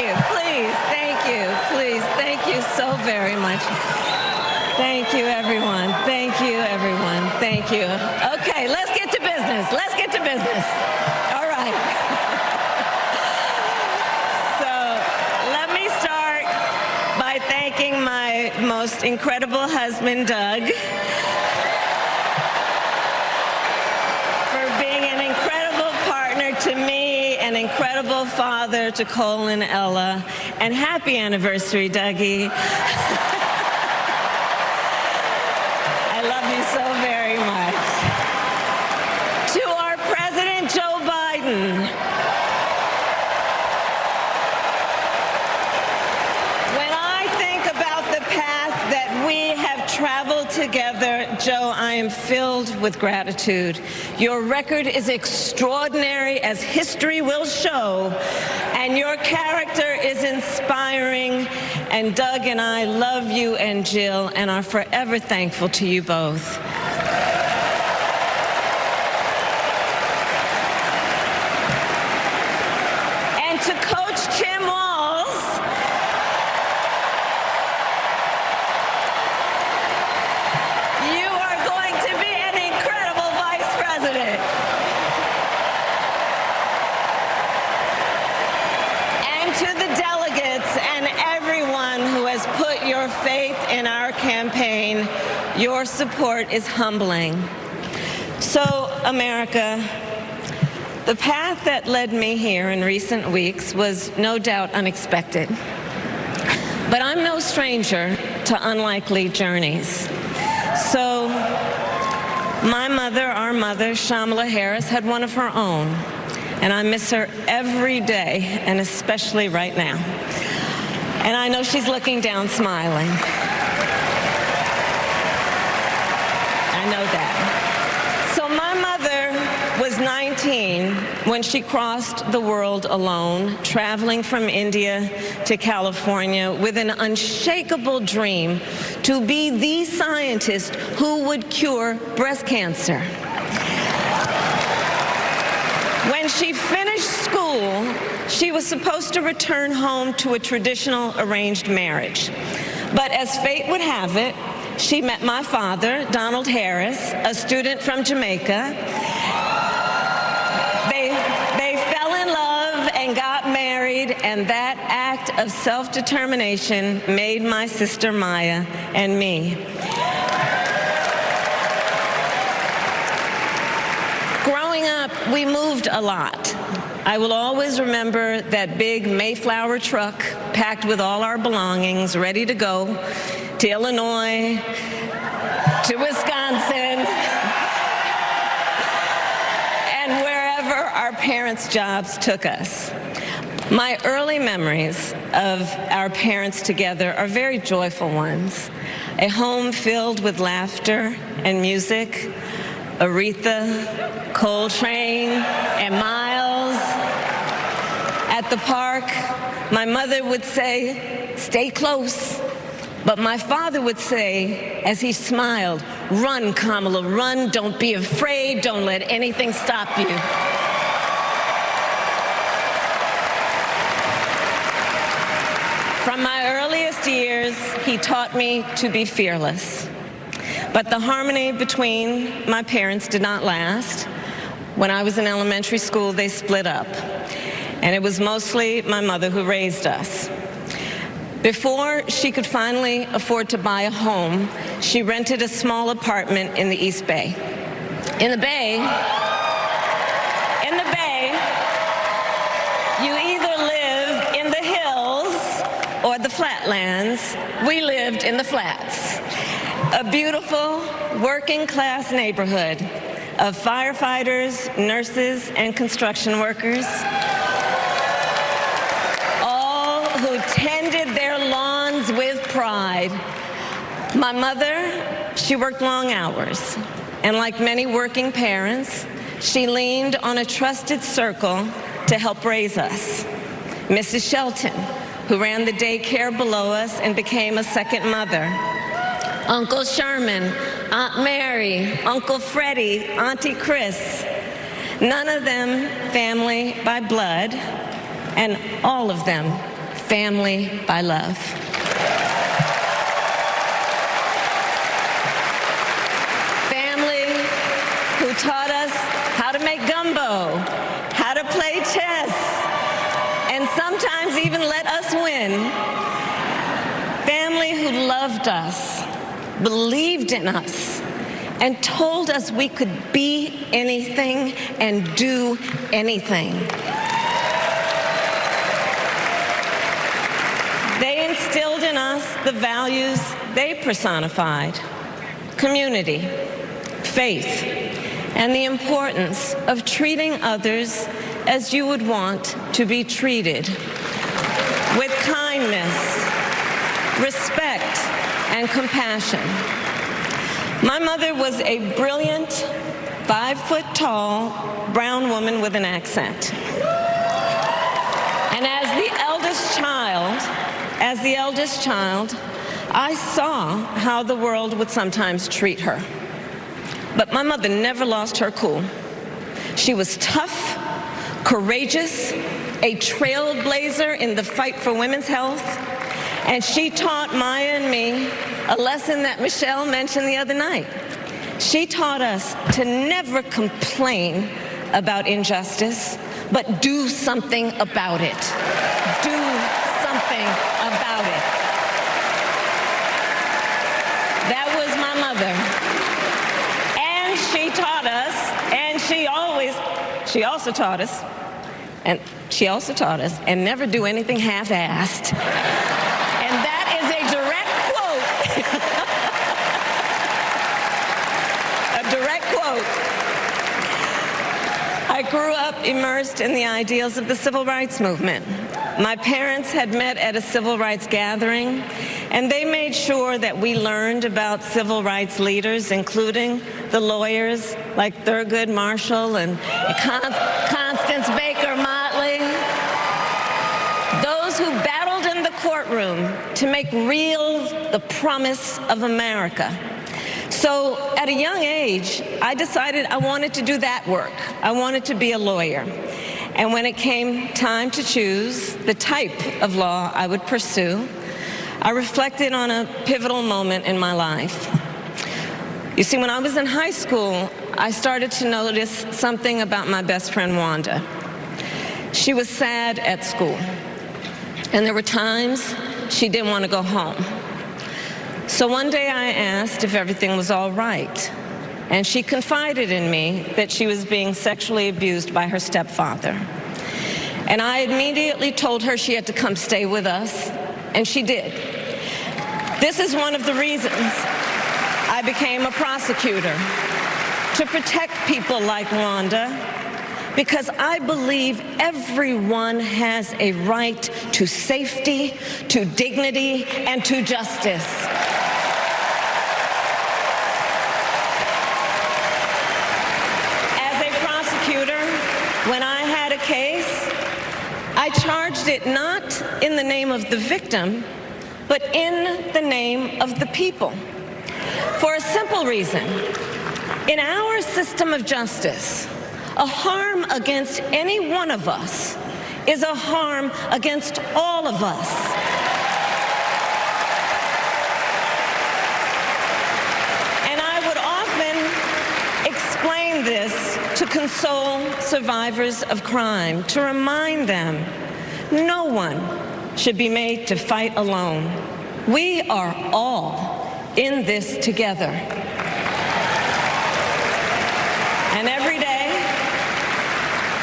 you. Please, thank you. Please, thank you so very much. Thank you, everyone. Thank you, everyone. Thank you. Okay, let's get to business. Let's get to business. All right. So let me start by thanking my most incredible husband, Doug, for being an incredible partner to me, an incredible father to Cole and Ella, and happy anniversary, Dougie. I love you so very much. To our President Joe Biden, when I think about the path that we have traveled together, Joe, I am filled with gratitude. Your record is extraordinary, as history will show, and your character is inspiring. And Doug and I love you and Jill and are forever thankful to you both. And to Coach Tim Walz, you are going to be an incredible vice president. And to the delegates and everyone who has put your faith in our campaign, your support is humbling. So, America, the path that led me here in recent weeks was no doubt unexpected. But I'm no stranger to unlikely journeys. So, my mother, our mother, Shamala Harris, had one of her own. And I miss her every day, and especially right now. And I know she's looking down smiling. I know that. So my mother was 19 when she crossed the world alone, traveling from India to California with an unshakable dream to be the scientist who would cure breast cancer. When she finished school, she was supposed to return home to a traditional arranged marriage. But as fate would have it, she met my father, Donald Harris, a student from Jamaica. They fell in love and got married, and that act of self-determination made my sister Maya and me. Growing up, we moved a lot. I will always remember that big Mayflower truck packed with all our belongings, ready to go to Illinois, to Wisconsin, and wherever our parents' jobs took us. My early memories of our parents together are very joyful ones. A home filled with laughter and music, Aretha, Coltrane, and Miles. At the park, my mother would say, "Stay close." But my father would say, as he smiled, "Run, Kamala, run. Don't be afraid. Don't let anything stop you." From my earliest years, he taught me to be fearless. But the harmony between my parents did not last. When I was in elementary school, they split up. And it was mostly my mother who raised us. Before she could finally afford to buy a home, she rented a small apartment in the East Bay. In the Bay, you either live in the hills or the flatlands. We lived in the flats. A beautiful working-class neighborhood of firefighters, nurses, and construction workers, all who tended their lawns with pride. My mother, she worked long hours, and like many working parents, she leaned on a trusted circle to help raise us. Mrs. Shelton, who ran the daycare below us and became a second mother. Uncle Sherman, Aunt Mary, Uncle Freddie, Auntie Chris. None of them family by blood, and all of them family by love. Family who taught us how to make gumbo, how to play chess, and sometimes even let us win. Family who loved us, believed in us, and told us we could be anything and do anything. They instilled in us the values they personified: community, faith, and the importance of treating others as you would want to be treated, with kindness, respect, and compassion. My mother was a brilliant, 5-foot-tall brown woman with an accent. And as the eldest child, I saw how the world would sometimes treat her. But my mother never lost her cool. She was tough, courageous, a trailblazer in the fight for women's health, and she taught Maya and me a lesson that Michelle mentioned the other night. She taught us to never complain about injustice, but do something about it. Do something about it. That was my mother. And she taught us, and she also taught us, and never do anything half-assed. And that is a direct quote. A direct quote. I grew up immersed in the ideals of the civil rights movement. My parents had met at a civil rights gathering, and they made sure that we learned about civil rights leaders, including the lawyers like Thurgood Marshall and Constance Baker Motley, those who battled in the courtroom to make real the promise of America. So at a young age, I decided I wanted to do that work. I wanted to be a lawyer. And when it came time to choose the type of law I would pursue, I reflected on a pivotal moment in my life. You see, when I was in high school, I started to notice something about my best friend, Wanda. She was sad at school, and there were times she didn't want to go home. So one day I asked if everything was all right, and she confided in me that she was being sexually abused by her stepfather. And I immediately told her she had to come stay with us, and she did. This is one of the reasons I became a prosecutor, to protect people like Wanda, because I believe everyone has a right to safety, to dignity, and to justice. As a prosecutor, when I had a case, I charged it not in the name of the victim, but in the name of the people. For a simple reason. In our system of justice, a harm against any one of us is a harm against all of us. And I would often explain this to console survivors of crime, to remind them no one should be made to fight alone. We are all in this together. And every day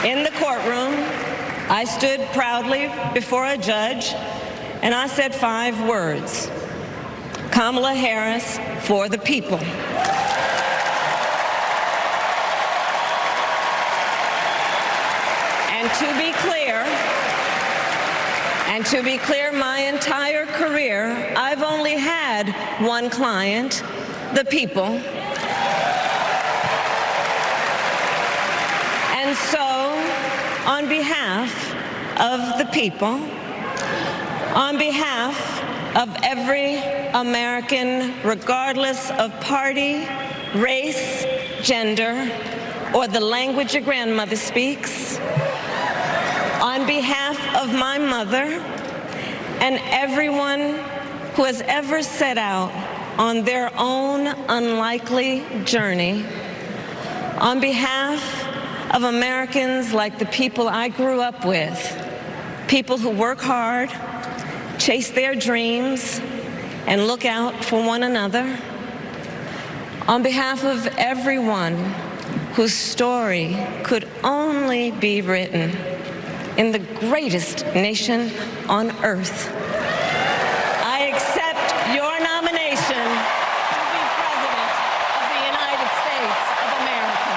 in the courtroom, I stood proudly before a judge and I said 5 words: Kamala Harris for the people. And to be clear, my entire career, I've only had one client, the people. And so, on behalf of the people, on behalf of every American, regardless of party, race, gender, or the language your grandmother speaks, on behalf of my mother and everyone who has ever set out on their own unlikely journey, on behalf of Americans like the people I grew up with, people who work hard, chase their dreams, and look out for one another, on behalf of everyone whose story could only be written in the greatest nation on earth, I accept your nomination to be President of the United States of America.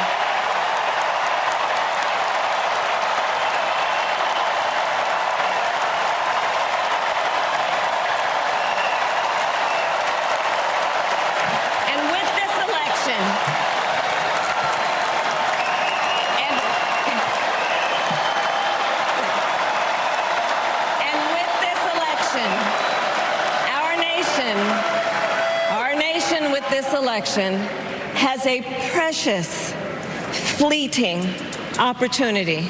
And with this election, this election has a precious, fleeting opportunity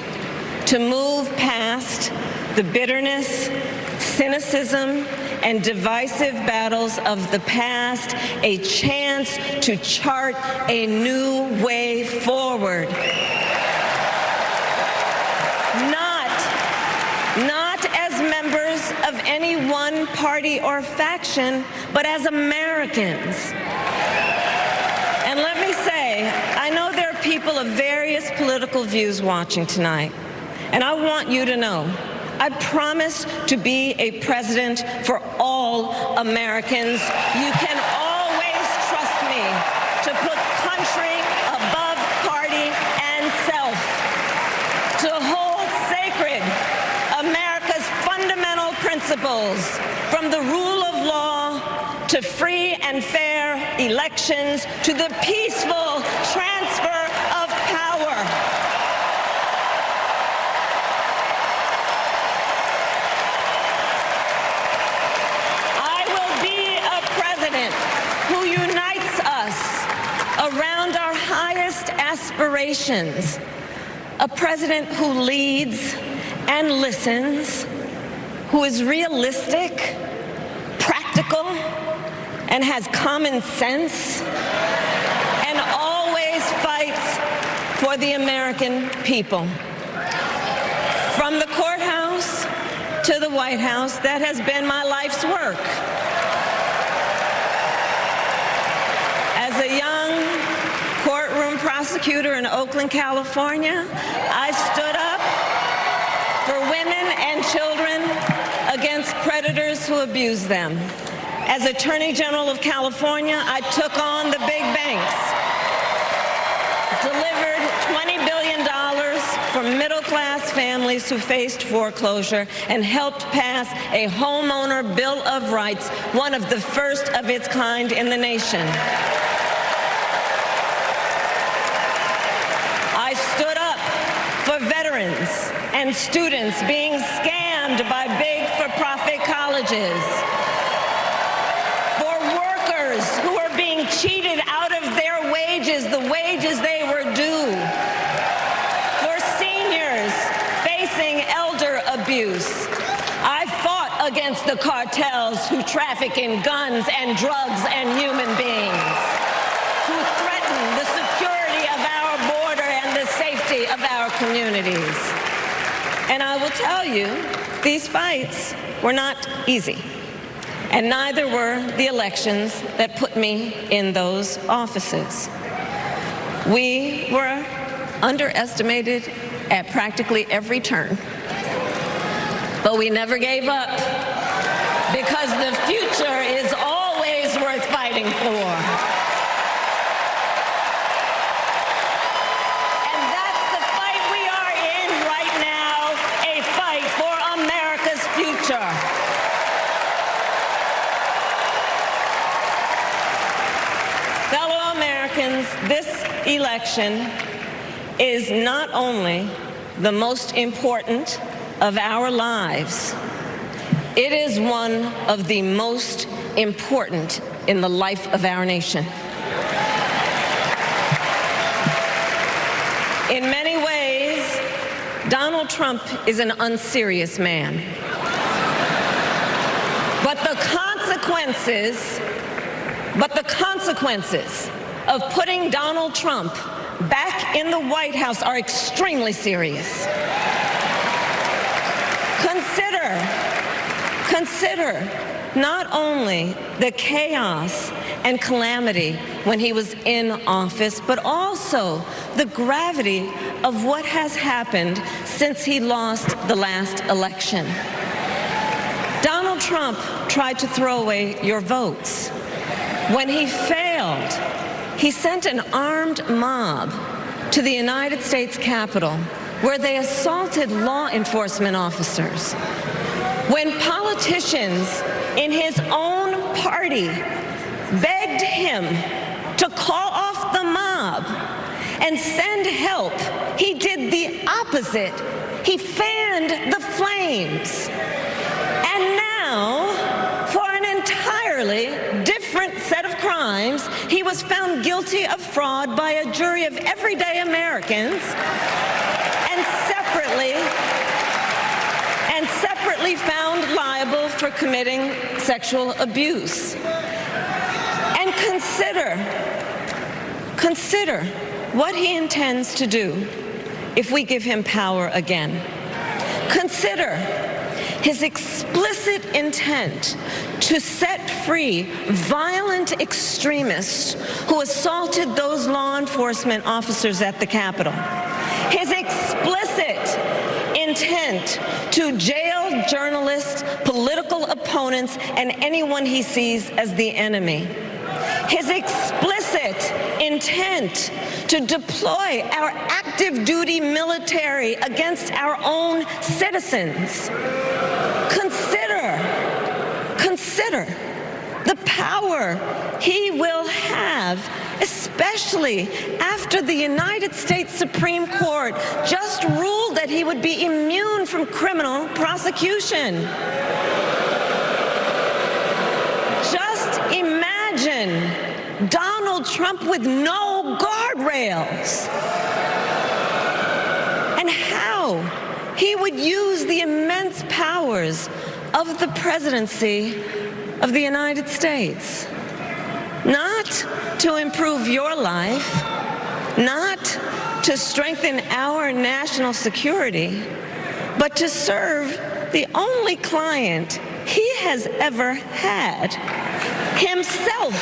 to move past the bitterness, cynicism, and divisive battles of the past, a chance to chart a new way forward. Not as members of any one party or faction, but as Americans. And let me say, I know there are people of various political views watching tonight, and I want you to know, I promise to be a president for all Americans. You can always trust me to put country above party and self, to hold sacred America's fundamental principles, from the rule of law to free and fair elections to the peaceful transfer of power. I will be a president who unites us around our highest aspirations, a president who leads and listens, who is realistic, practical, and has common sense, and always fights for the American people. From the courthouse to the White House, that has been my life's work. As a young courtroom prosecutor in Oakland, California, I stood up for women and children against predators who abuse them. As Attorney General of California, I took on the big banks, delivered $20 billion for middle-class families who faced foreclosure, and helped pass a homeowner bill of rights, one of the first of its kind in the nation. I stood up for veterans and students being scammed by big for-profit colleges, who are being cheated out of their wages, the wages they were due, for seniors facing elder abuse. I fought against the cartels who traffic in guns and drugs and human beings, who threaten the security of our border and the safety of our communities. And I will tell you, these fights were not easy. And neither were the elections that put me in those offices. We were underestimated at practically every turn. But we never gave up, because the future is always worth fighting for. And that's the fight we are in right now, a fight for America's future. Fellow Americans, this election is not only the most important of our lives, it is one of the most important in the life of our nation. In many ways, Donald Trump is an unserious man. consequences of putting Donald Trump back in the White House are extremely serious. Consider not only the chaos and calamity when he was in office, but also the gravity of what has happened since he lost the last election. Donald Trump tried to throw away your votes. When he failed, he sent an armed mob to the United States Capitol where they assaulted law enforcement officers. When politicians in his own party begged him to call off the mob and send help, he did the opposite. He fanned the flames. And now, for an entirely different set of crimes, he was found guilty of fraud by a jury of everyday Americans and separately found liable for committing sexual abuse. And consider what he intends to do if we give him power again. Consider his explicit intent to set free violent extremists who assaulted those law enforcement officers at the Capitol. His explicit intent to jail journalists, political opponents, and anyone he sees as the enemy. His explicit intent to deploy our active duty military against our own citizens. Consider the power he will have, especially after the United States Supreme Court just ruled that he would be immune from criminal prosecution. Just imagine Donald Trump with no guardrails, and how he would use the immense powers of the presidency of the United States, not to improve your life, not to strengthen our national security, but to serve the only client he has ever had, himself.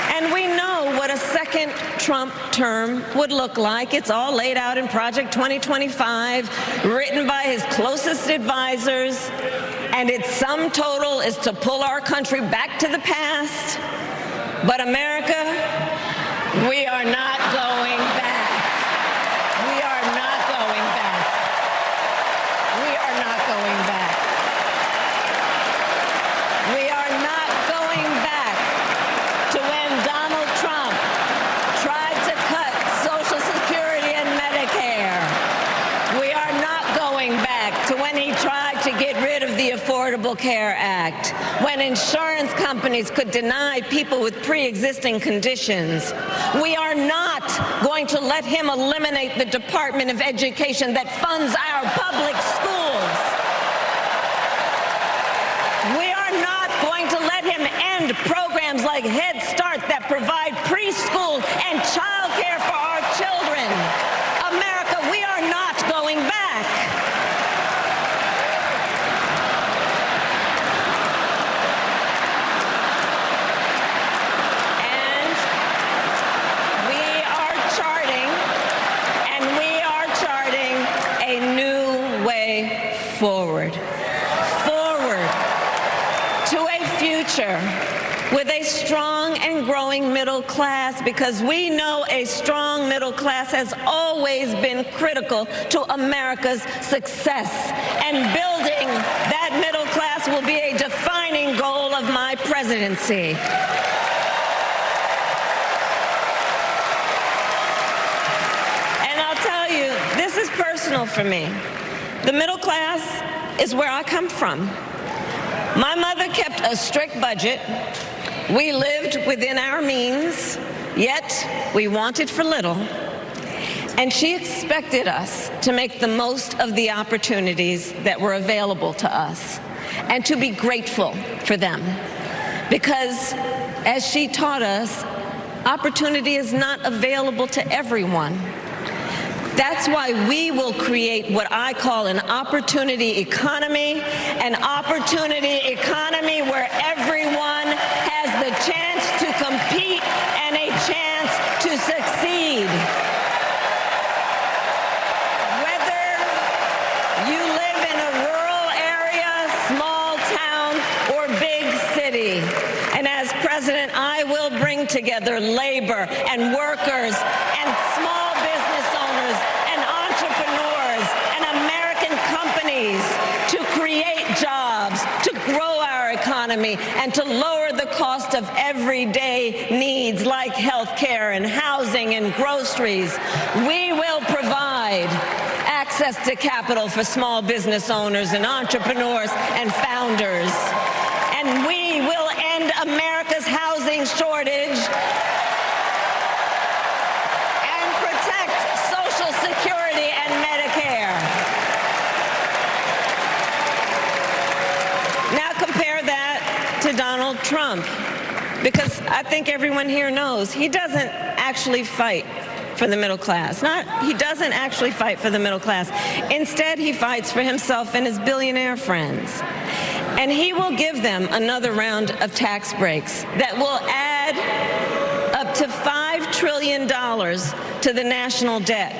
And we know what a second Trump term would look like. It's all laid out in Project 2025, written by his closest advisors, and its sum total is to pull our country back to the past. But America, we are not going back. We are not going back. We are not going back. We are not going back to when Donald Trump tried to cut Social Security and Medicare. We are not going back to when he tried to get rid of the Affordable Care Act, when insurance companies could deny people with pre-existing conditions. We are not going to let him eliminate the Department of Education that funds our public schools. We are not going to let him end programs like Head Start that provide preschool and child care for our children. America, we are not going back. And we are charting a new way forward. To a future with a strong and growing middle class, because we know a strong middle class has always been critical to America's success. And building that middle class will be a defining goal of my presidency. And I'll tell you, this is personal for me. The middle class is where I come from. My mother kept a strict budget. We lived within our means, yet we wanted for little. And she expected us to make the most of the opportunities that were available to us and to be grateful for them. Because, as she taught us, opportunity is not available to everyone. That's why we will create what I call an opportunity economy where everyone has the chance to compete and a chance to succeed. Whether you live in a rural area, small town, or big city. And as president, I will bring together labor and workers and small business owners and entrepreneurs and American companies to create jobs, to grow our economy, and to lower the cost of everyday needs like health care and housing and groceries. We will provide access to capital for small business owners and entrepreneurs and founders. And we will end America's housing shortage and protect Social Security and Medicare. Now compare that to Donald Trump, because I think everyone here knows he doesn't actually fight for the middle class. He doesn't actually fight for the middle class. Instead, he fights for himself and his billionaire friends. And he will give them another round of tax breaks that will add up to $5 trillion to the national debt.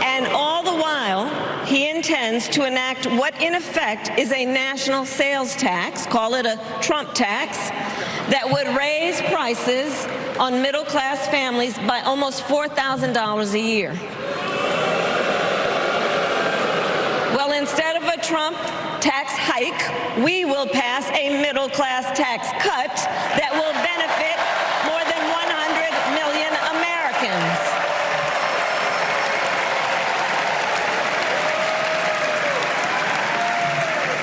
And all the while, he intends to enact what in effect is a national sales tax, call it a Trump tax, that would raise prices on middle-class families by almost $4,000 a year. Well, instead of a Trump tax hike, we will pass a middle-class tax cut that will benefit more than 100 million Americans.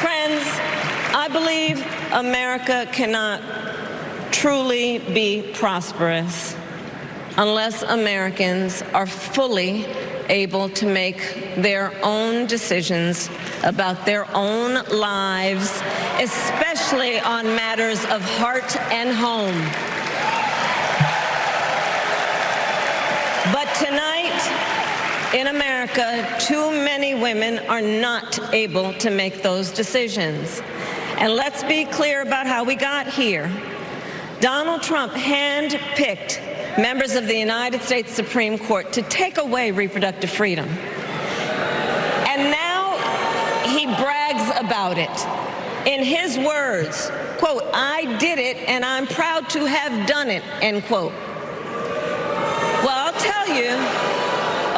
Friends, I believe America cannot truly be prosperous unless Americans are fully able to make their own decisions about their own lives, especially on matters of heart and home. But tonight, in America, too many women are not able to make those decisions. And let's be clear about how we got here. Donald Trump handpicked members of the United States Supreme Court to take away reproductive freedom. And now he brags about it. In his words, quote, "I did it and I'm proud to have done it," end quote. Well, I'll tell you,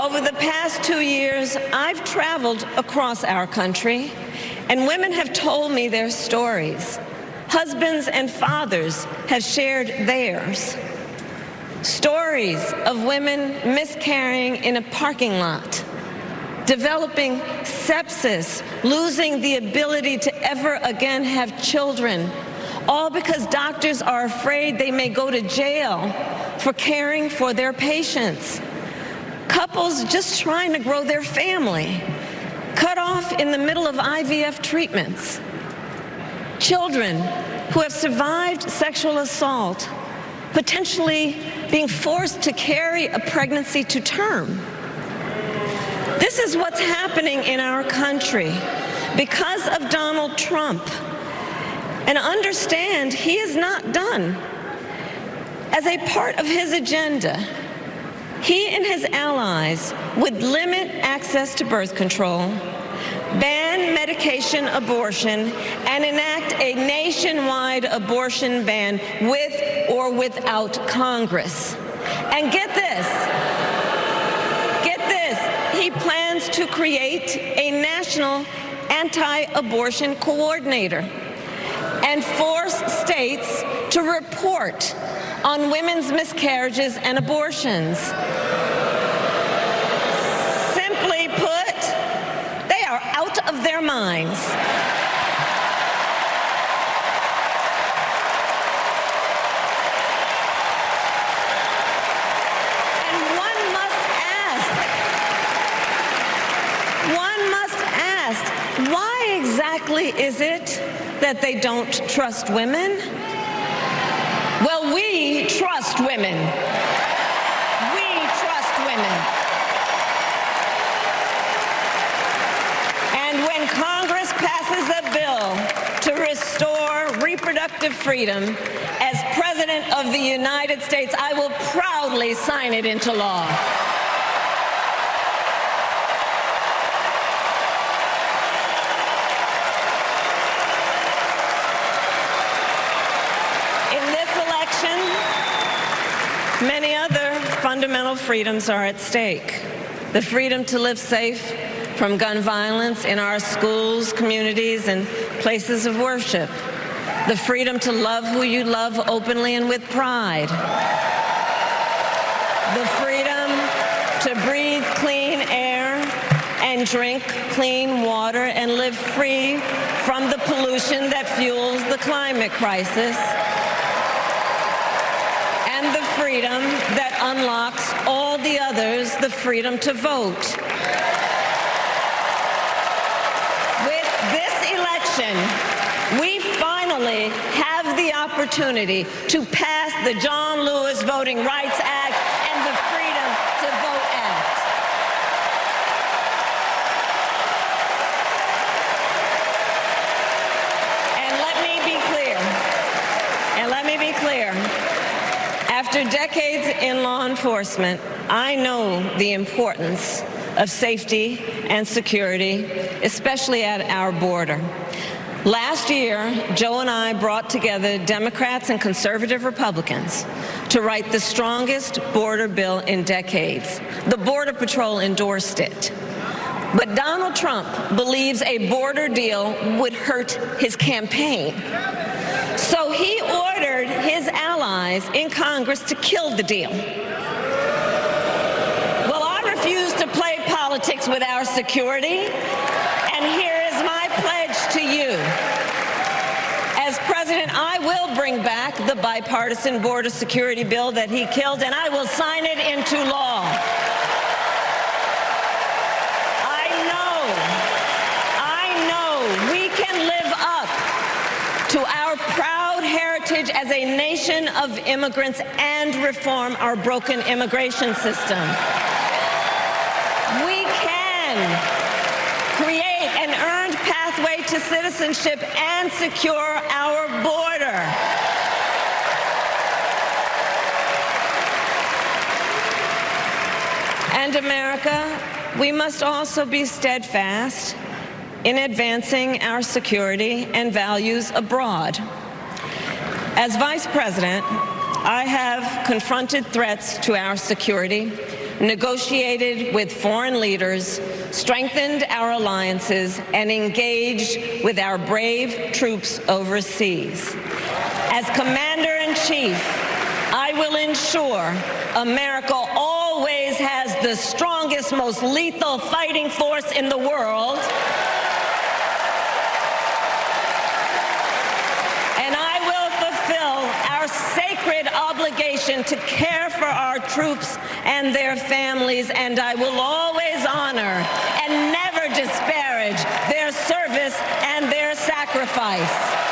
over the past 2 years, I've traveled across our country, and women have told me their stories. Husbands and fathers have shared theirs. Stories of women miscarrying in a parking lot, developing sepsis, losing the ability to ever again have children, all because doctors are afraid they may go to jail for caring for their patients. Couples just trying to grow their family, cut off in the middle of IVF treatments. Children who have survived sexual assault, potentially being forced to carry a pregnancy to term. This is what's happening in our country because of Donald Trump. And understand, he is not done. As a part of his agenda, he and his allies would limit access to birth control, ban medication abortion, and enact a nationwide abortion ban with or without Congress. And get this, he plans to create a national anti-abortion coordinator and force states to report on women's miscarriages and abortions. Simply put, they are out of their minds. And one must why is it that they don't trust women? Well, we trust women. We trust women. And when Congress passes a bill to restore reproductive freedom, as President of the United States, I will proudly sign it into law. Many other fundamental freedoms are at stake. The freedom to live safe from gun violence in our schools, communities, and places of worship. The freedom to love who you love openly and with pride. The freedom to breathe clean air and drink clean water and live free from the pollution that fuels the climate crisis. And the freedom that unlocks all the others, the freedom to vote. With this election, we finally have the opportunity to pass the John Lewis Voting Rights Act and the Freedom to Vote Act. And let me be clear. After decades in law enforcement, I know the importance of safety and security, especially at our border. Last year, Joe and I brought together Democrats and conservative Republicans to write the strongest border bill in decades. The Border Patrol endorsed it. But Donald Trump believes a border deal would hurt his campaign. So he ordered his allies in Congress to kill the deal. Well, I refuse to play politics with our security, and here is my pledge to you. As president, I will bring back the bipartisan border security bill that he killed, and I will sign it into law. I know we can live up to our proud heritage as a nation of immigrants and reform our broken immigration system. We can create an earned pathway to citizenship and secure our border. And America, we must also be steadfast in advancing our security and values abroad. As Vice President, I have confronted threats to our security, negotiated with foreign leaders, strengthened our alliances, and engaged with our brave troops overseas. As Commander-in-Chief, I will ensure America always has the strongest, most lethal fighting force in the world. Sacred obligation to care for our troops and their families, and I will always honor and never disparage their service and their sacrifice.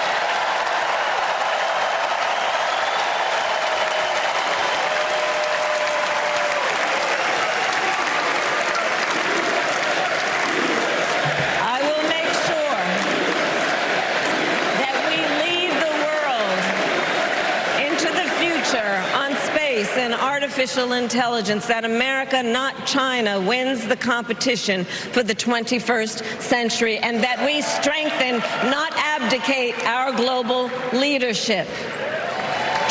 And artificial intelligence, that America, not China, wins the competition for the 21st century, and that we strengthen, not abdicate, our global leadership.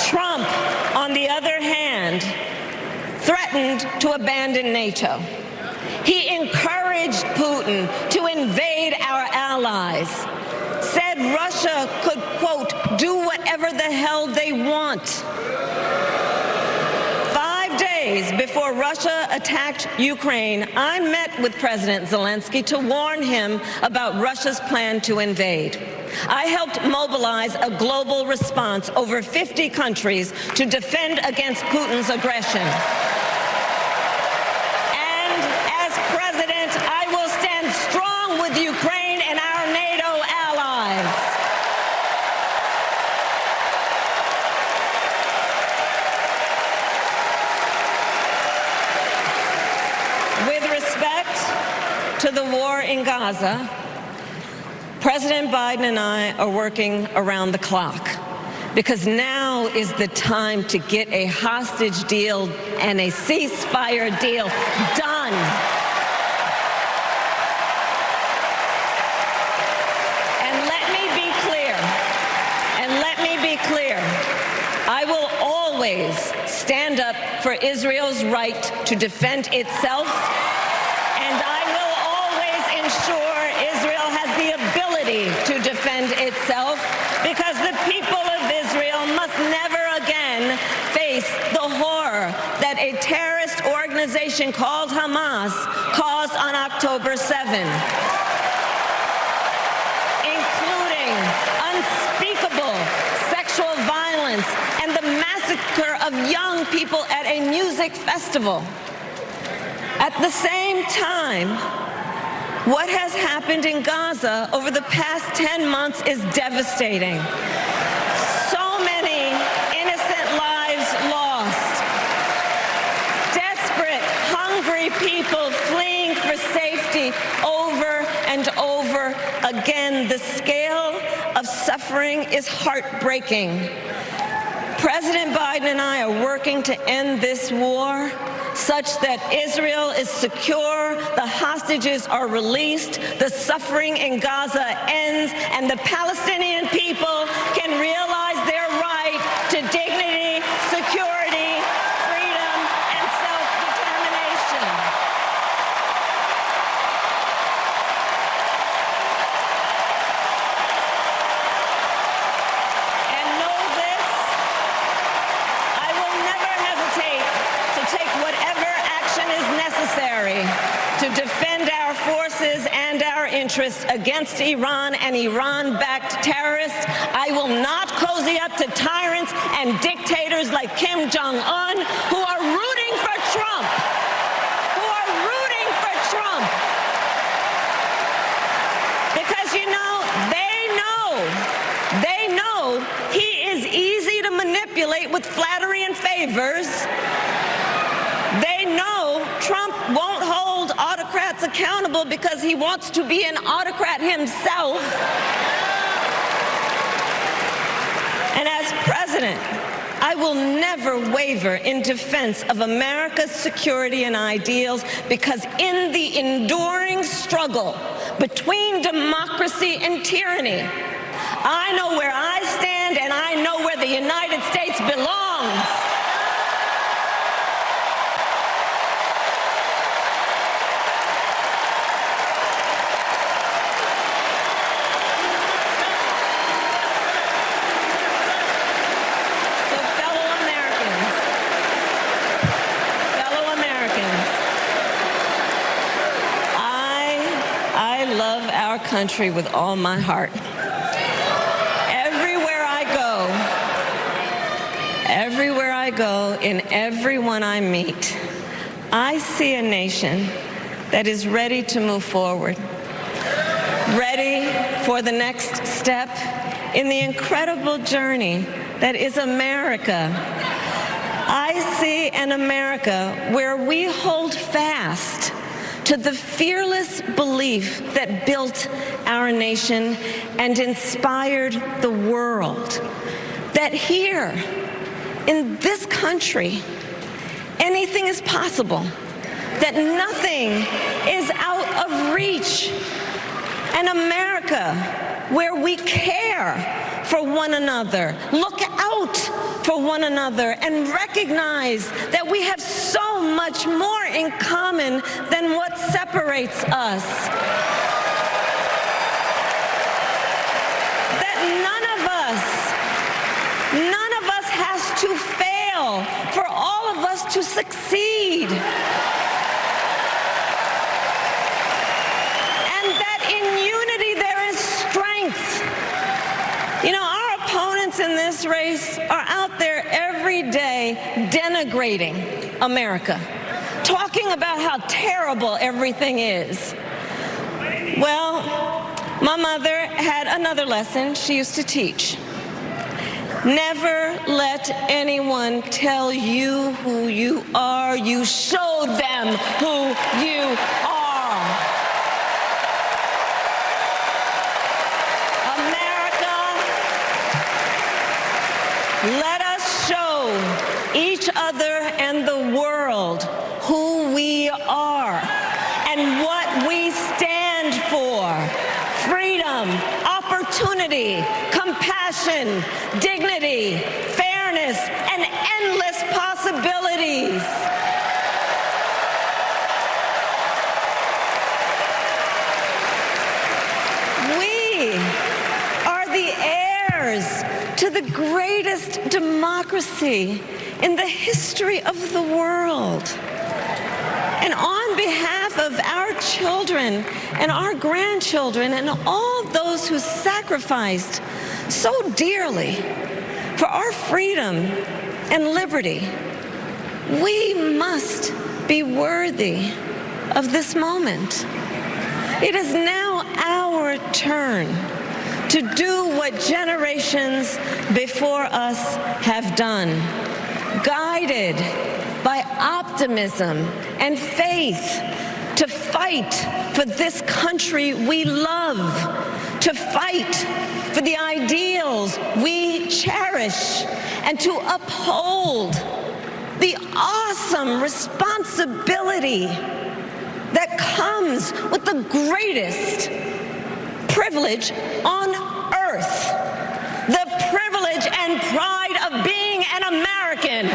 Trump, on the other hand, threatened to abandon NATO. He encouraged Putin to invade our allies, said Russia could, quote, do whatever the hell they want. Before Russia attacked Ukraine, I met with President Zelensky to warn him about Russia's plan to invade. I helped mobilize a global response, over 50 countries, to defend against Putin's aggression. And as president, I will stand strong with Ukraine and our NATO allies. to the war in Gaza, President Biden and I are working around the clock because now is the time to get a hostage deal and a ceasefire deal done. And let me be clear, I will always stand up for Israel's right to defend itself, and I will always ensure Israel has the ability to defend itself, because the people of Israel must never again face the horror that a terrorist organization called Hamas caused on October 7, including unspeakable sexual violence and the massacre of young people at a music festival. At the same time, what has happened in Gaza over the past 10 months is devastating. So many innocent lives lost. Desperate, hungry people fleeing for safety over and over again. The scale of suffering is heartbreaking. President Biden and I are working to end this war such that Israel is secure, the hostages are released, the suffering in Gaza ends, and the Palestinian people can realize their right to dignity, security, freedom, and self-determination. And know this, I will never hesitate to take whatever action is necessary to defend our forces and our interests against Iran and Iran-backed terrorists. I will not cozy up to tyrants and dictators like Kim Jong-un who are rooting for Trump. Because, you know, they know he is easy to manipulate with flattery and favors. They know Trump won't hold autocrats accountable because he wants to be an autocrat himself. And as president, I will never waver in defense of America's security and ideals, because in the enduring struggle between democracy and tyranny, I know where I stand and I know where the United States belongs. Country with all my heart. Everywhere I go, in everyone I meet, I see a nation that is ready to move forward, ready for the next step in the incredible journey that is America. I see an America where we hold fast to the fearless belief that built our nation and inspired the world, that here in this country, anything is possible, that nothing is out of reach. An America where we care for one another, look out for one another, and recognize that we have so much more in common than what separates us. That none of us has to fail for all of us to succeed. And that in unity there is strength. You know, our opponents in this race are out there every day denigrating America, talking about how terrible everything is. Well, my mother had another lesson she used to teach. Never let anyone tell you who you are. You show them who you are. Let us show each other and the world who we are and what we stand for. Freedom, opportunity, compassion, dignity, fairness, and endless possibilities. We are the heirs to the greatest democracy in the history of the world. And on behalf of our children and our grandchildren and all those who sacrificed so dearly for our freedom and liberty, we must be worthy of this moment. It is now our turn to do what generations before us have done, guided by optimism and faith, to fight for this country we love, to fight for the ideals we cherish, and to uphold the awesome responsibility that comes with the greatest privilege on earth, the privilege and pride of being an American.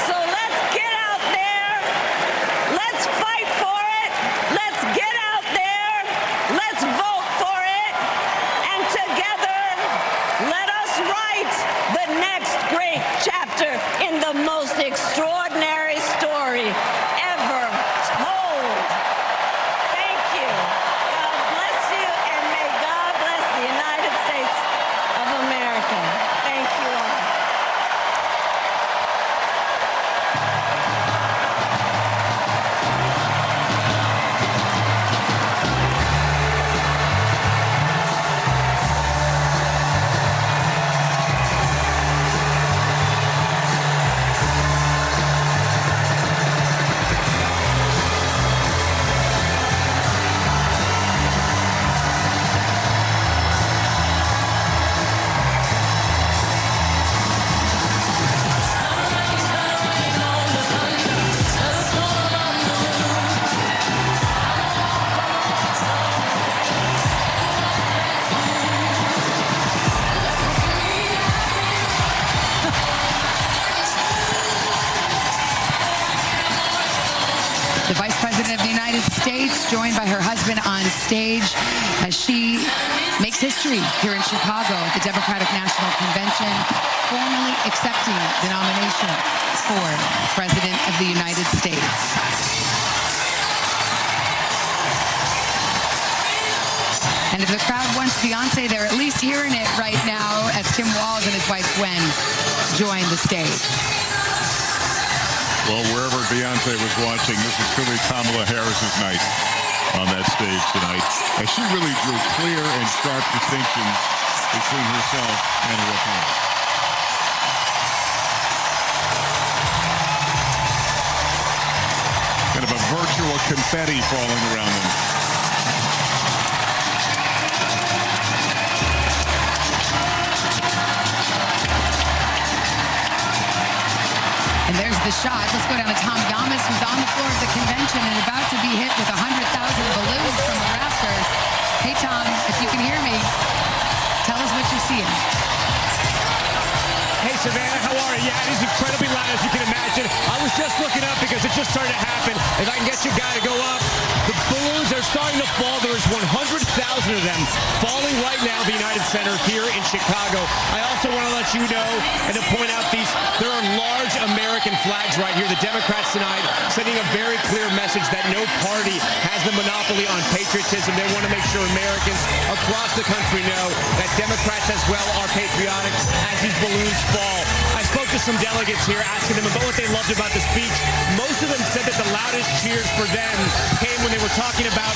So let's get out there, let's fight for it, let's get out there, let's vote for it, and together let us write the next great chapter in the most extraordinary story ever told. Thank you. God bless you, and may God bless the United States of America. Thank you all. The Vice President of the United States, joined by her husband on stage as she makes history here in Chicago at the Democratic National Convention, formally accepting the nomination for President of the United States. And if the crowd wants Beyonce, they're at least hearing it right now as Tim Walz and his wife Gwen join the stage. Well, wherever Beyonce was watching, this is truly Kamala Harris's night on that stage tonight, as she really drew clear and sharp distinctions between herself and her opponent. Kind of a virtual confetti falling around them. And there's the shot. Let's go down to Tom Yamas, who's on the floor of the convention and about to be hit with 100,000 balloons from the rafters. Hey, Tom, if you can hear me, tell us what you're seeing. Hey, Savannah, how are you? Yeah, it is incredibly loud, as you can imagine. I was just looking up because it just started to happen. If I can get your guy to go up, the balloons are starting to fall. There's 100,000 of them falling right now at the United Center here in Chicago. I also want to let you know and to point out there are large American flags right here. The Democrats tonight sending a very clear message that no party has the monopoly on patriotism. They want to make sure Americans across the country know that Democrats as well are patriotic as these balloons fall. I spoke to some delegates here asking them about what they loved about the speech. Most of them said that the loudest cheers for them came when they were talking about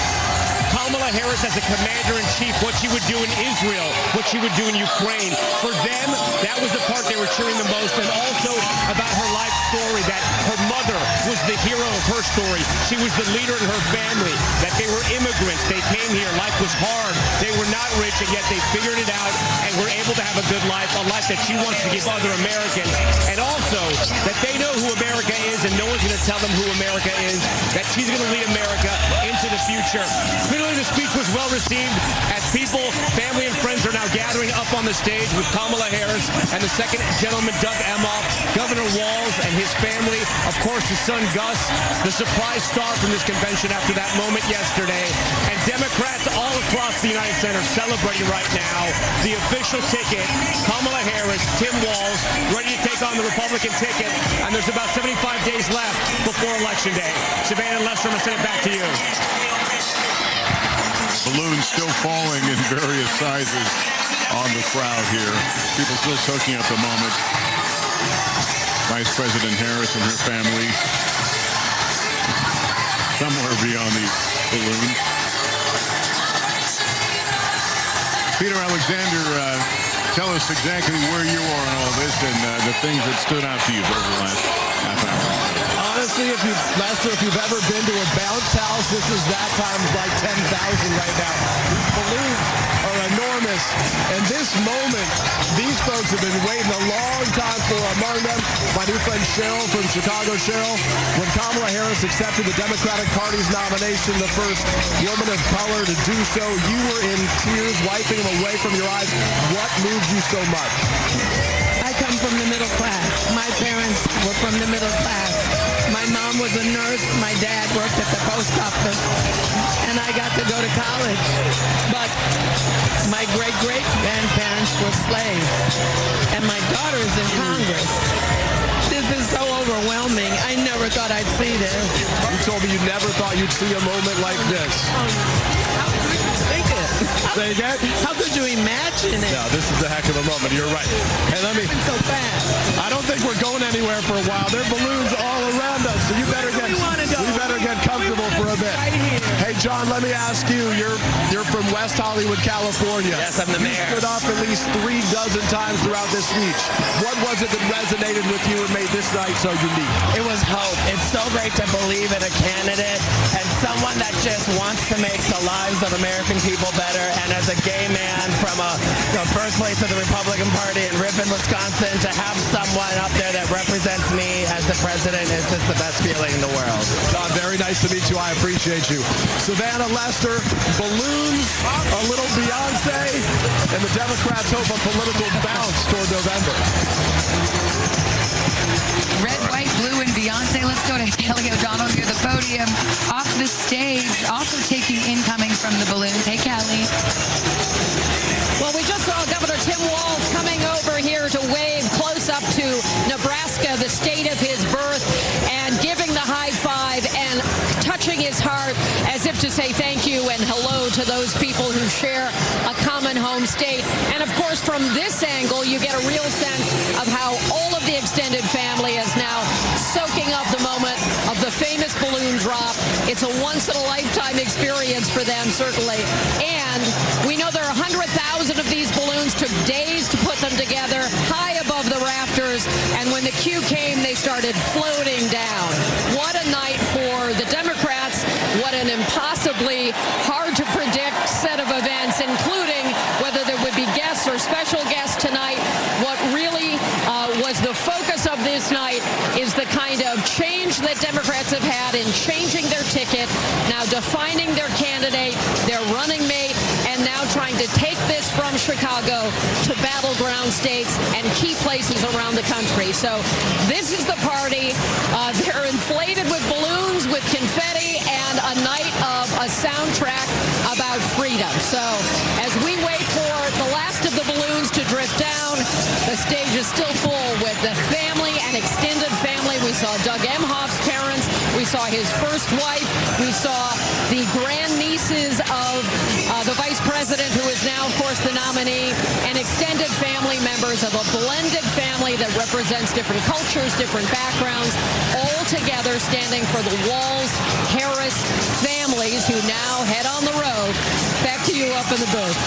Kamala Harris as a commander-in-chief, what she would do in Israel, what she would do in Ukraine. For them, that was the part they were cheering the most, and also about her life story, that her mother was the hero of her story. She was the leader in her family, that they were immigrants. They came here. Life was hard. They were not rich, and yet they figured it out and were able to have a good life, a life that she wants to give other Americans. And also that they know who America is, and no one's going to tell them who America is, that she's going to lead America into the future. Clearly, the speech was well received as people, family, and friends are now gathering up on the stage with Kamala Harris and the second gentleman, Doug Emhoff, Governor Walz and his family, of course, his son, Gus, the surprise star from this convention after that moment yesterday, and Democrats all across the United Center celebrating right now the official ticket, Kamala Harris, Tim Walz, ready to take on the Republican ticket, and there's about 75 days left before Election Day. Savannah and Lester, I'm going to send it back to you. Balloons still falling in various sizes on the crowd here. People still soaking up the moment. Vice President Harris and her family somewhere beyond these balloons. Peter Alexander, tell us exactly where you are in all this and the things that stood out to you over the last half hour. Honestly, Lester, if you've ever been to a bounce house, this is that times like 10,000 right now. Balloons are enormous. And this moment, these folks have been waiting a long time for. Among them, my new friend Cheryl from Chicago. Cheryl, when Kamala Harris accepted the Democratic Party's nomination, the first woman of color to do so, you were in tears, wiping them away from your eyes. What moved you so much? I come from the middle class. My parents were from the middle class. My mom was a nurse. My dad worked at the post office. And I got to go to college. But my great-great-grandparents were slaves. And my daughter's in Congress. This is so overwhelming. I never thought I'd see this. You told me you never thought you'd see a moment like this. How could you think it? Say again? How could you imagine it? No, this is a heck of a moment. You're right. Hey, So fast. I don't think we're going anywhere for a while. There are balloons all around us, so you better get comfortable for a bit. Right here. Hey, John, let me ask you. You're from West Hollywood, California. Yes, I'm the mayor. You stood up at least 3 dozen times throughout this speech. What was it that resonated with you and made this night so unique? It was hope. It's so great to believe in a candidate and someone that just wants to make the lives of American people better. And as a gay man from the birthplace of the Republican Party in Ripon, Wisconsin, to have someone up there that represents me as the president is just the best feeling in the world. John, very nice to meet you. I appreciate you. Savannah, Lester, balloons, a little Beyonce, and the Democrats hope a political bounce toward November. Red, white, blue, and Beyonce. Let's go to Kelly O'Donnell near the podium. Off the stage, also taking incoming from the balloons. Hey, Kelly. Well, we just saw Governor Tim Walz coming over here to wave close up to Nebraska, the state of his birth, and giving the high five and touching his heart as if to say thank you and hello to those people who share a common home state. And, of course, from this angle, you get a real sense of how all of the extended family is now soaking up the moment of the famous balloon drop. It's a once-in-a-lifetime experience for them, certainly. And we know there are 100,000 of these balloons. Took days to put them together, high above the rafters. And when the cue came, they started floating down. What a night for the Democrats. What an impossibly hard-to-predict set of events, including whether there would be guests or special guests tonight. What really was the focus of this night is the kind of change that Democrats have had in changing their ticket, now defining their candidate, their running mate, and now trying to take this from Chicago to battleground states and key places around the country. So this is the party. They're inflated with balloons, with confetti, and a night of a soundtrack about freedom. So as we wait for the last of the balloons to drift down, the stage is still full with the family and extended family. We saw Doug Emhoff's parents. We saw his first wife. We saw the grandnieces of the vice president, who is now, of course, the nominee, and extended family members of a blended family that represents different cultures, different backgrounds, all together standing for the Walz-Harris families who now head on the road see you up in the booth.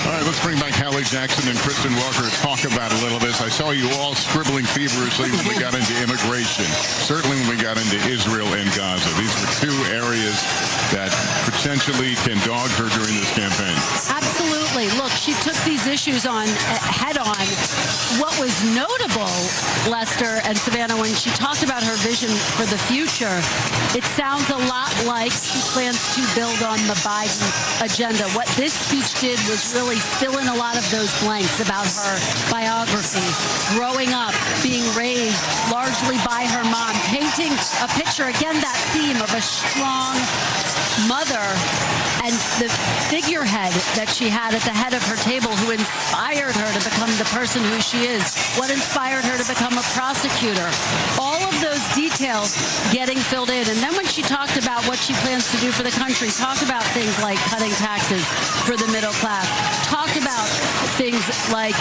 All right, let's bring back Hallie Jackson and Kristen Walker to talk about a little bit. I saw you all scribbling feverishly when we got into immigration, certainly when we got into Israel and Gaza. These were two areas that potentially can dog her during this campaign. Absolutely. Look, she took these issues on head on. What was notable, Lester and Savannah, when she talked about her vision for the future, it sounds a lot like she plans to build on the Biden agenda. What this speech did was really fill in a lot of those blanks about her biography, growing up, being raised largely by her mom, painting a picture, again, that theme of a strong mother and the figurehead that she had at the head of her table who inspired her to become the person who she is, what inspired her to become a prosecutor. All of those details getting filled in. And then when she talked about what she plans to do for the country, talked about things like cutting taxes for the middle class, talked about things like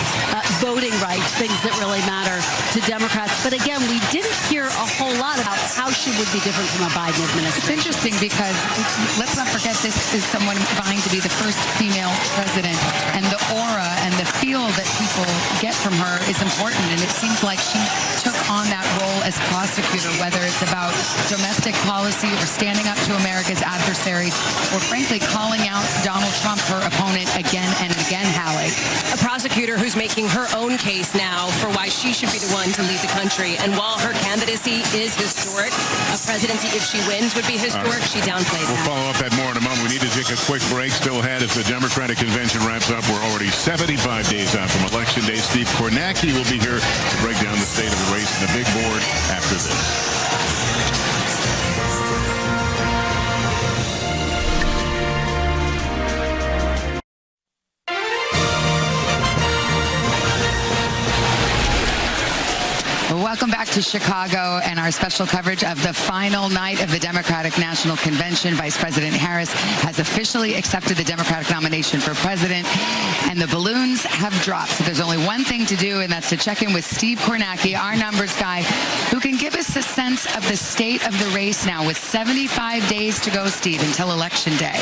voting rights, things that really matter to Democrats. But again, we didn't hear a whole lot about how she would be different from a Biden administration. It's interesting because let's not forget this is someone vying to be the first female president, and the aura and the feel that people get from her is important. And it seems like she took on that role as prosecutor, whether it's about domestic policy or standing up to America's adversaries, or frankly calling out Donald Trump, her opponent, again and again, Hallie. A prosecutor who's making her own case now for why she should be the one to lead the country. And while her candidacy is historic, a presidency, if she wins, would be historic, she downplayed that. We'll follow up that more in a moment. We need to take a quick break. Still ahead as the Democratic Convention wraps up. We're already 75 days out from Election Day. Steve Kornacki will be here to break down the state of the race and the big board after this. Welcome back to Chicago and our special coverage of the final night of the Democratic National Convention. Vice President Harris has officially accepted the Democratic nomination for president, and the balloons have dropped. So there's only one thing to do, and that's to check in with Steve Kornacki, our numbers guy, who can give us a sense of the state of the race now with 75 days to go, Steve, until Election Day.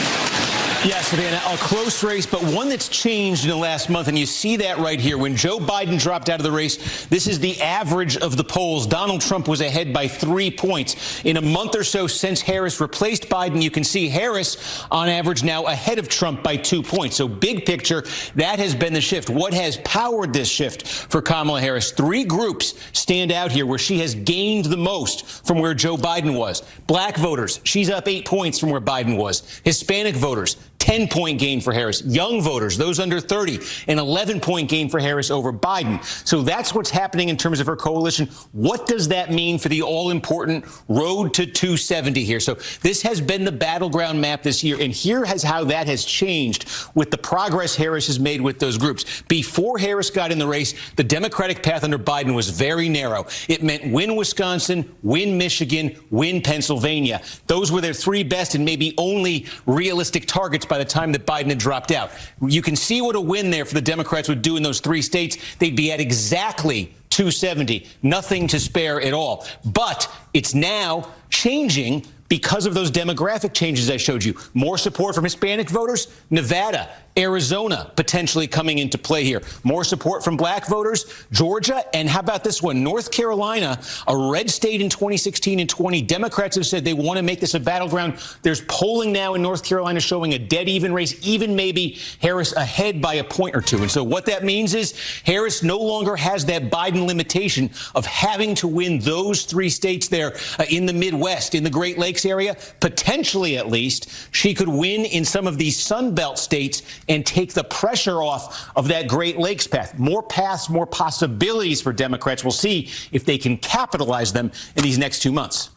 Yes, Savannah, a close race, but one that's changed in the last month, and you see that right here. When Joe Biden dropped out of the race, this is the average of the polls. Donald Trump was ahead by 3 points. In a month or so since Harris replaced Biden, you can see Harris, on average, now ahead of Trump by 2 points. So big picture, that has been the shift. What has powered this shift for Kamala Harris? 3 groups stand out here where she has gained the most from where Joe Biden was. Black voters, she's up 8 points from where Biden was. Hispanic voters, 10-point gain for Harris. Young voters, those under 30, an 11-point gain for Harris over Biden. So that's what's happening in terms of her coalition. What does that mean for the all-important road to 270 here? So this has been the battleground map this year, and here is how that has changed with the progress Harris has made with those groups. Before Harris got in the race, the Democratic path under Biden was very narrow. It meant win Wisconsin, win Michigan, win Pennsylvania. Those were their 3 best and maybe only realistic targets by the time that Biden had dropped out. You can see what a win there for the Democrats would do in those 3 states. They'd be at exactly 270, nothing to spare at all. But it's now changing because of those demographic changes I showed you. More support from Hispanic voters, Nevada, Arizona potentially coming into play here. More support from black voters, Georgia, and how about this one? North Carolina, a red state in 2016 and 20. Democrats have said they want to make this a battleground. There's polling now in North Carolina showing a dead even race, even maybe Harris ahead by a point or 2. And so what that means is Harris no longer has that Biden limitation of having to win those 3 states there in the Midwest, in the Great Lakes area. Potentially, at least, she could win in some of these Sun Belt states and take the pressure off of that Great Lakes path. More paths, more possibilities for Democrats. We'll see if they can capitalize them in these next 2 months.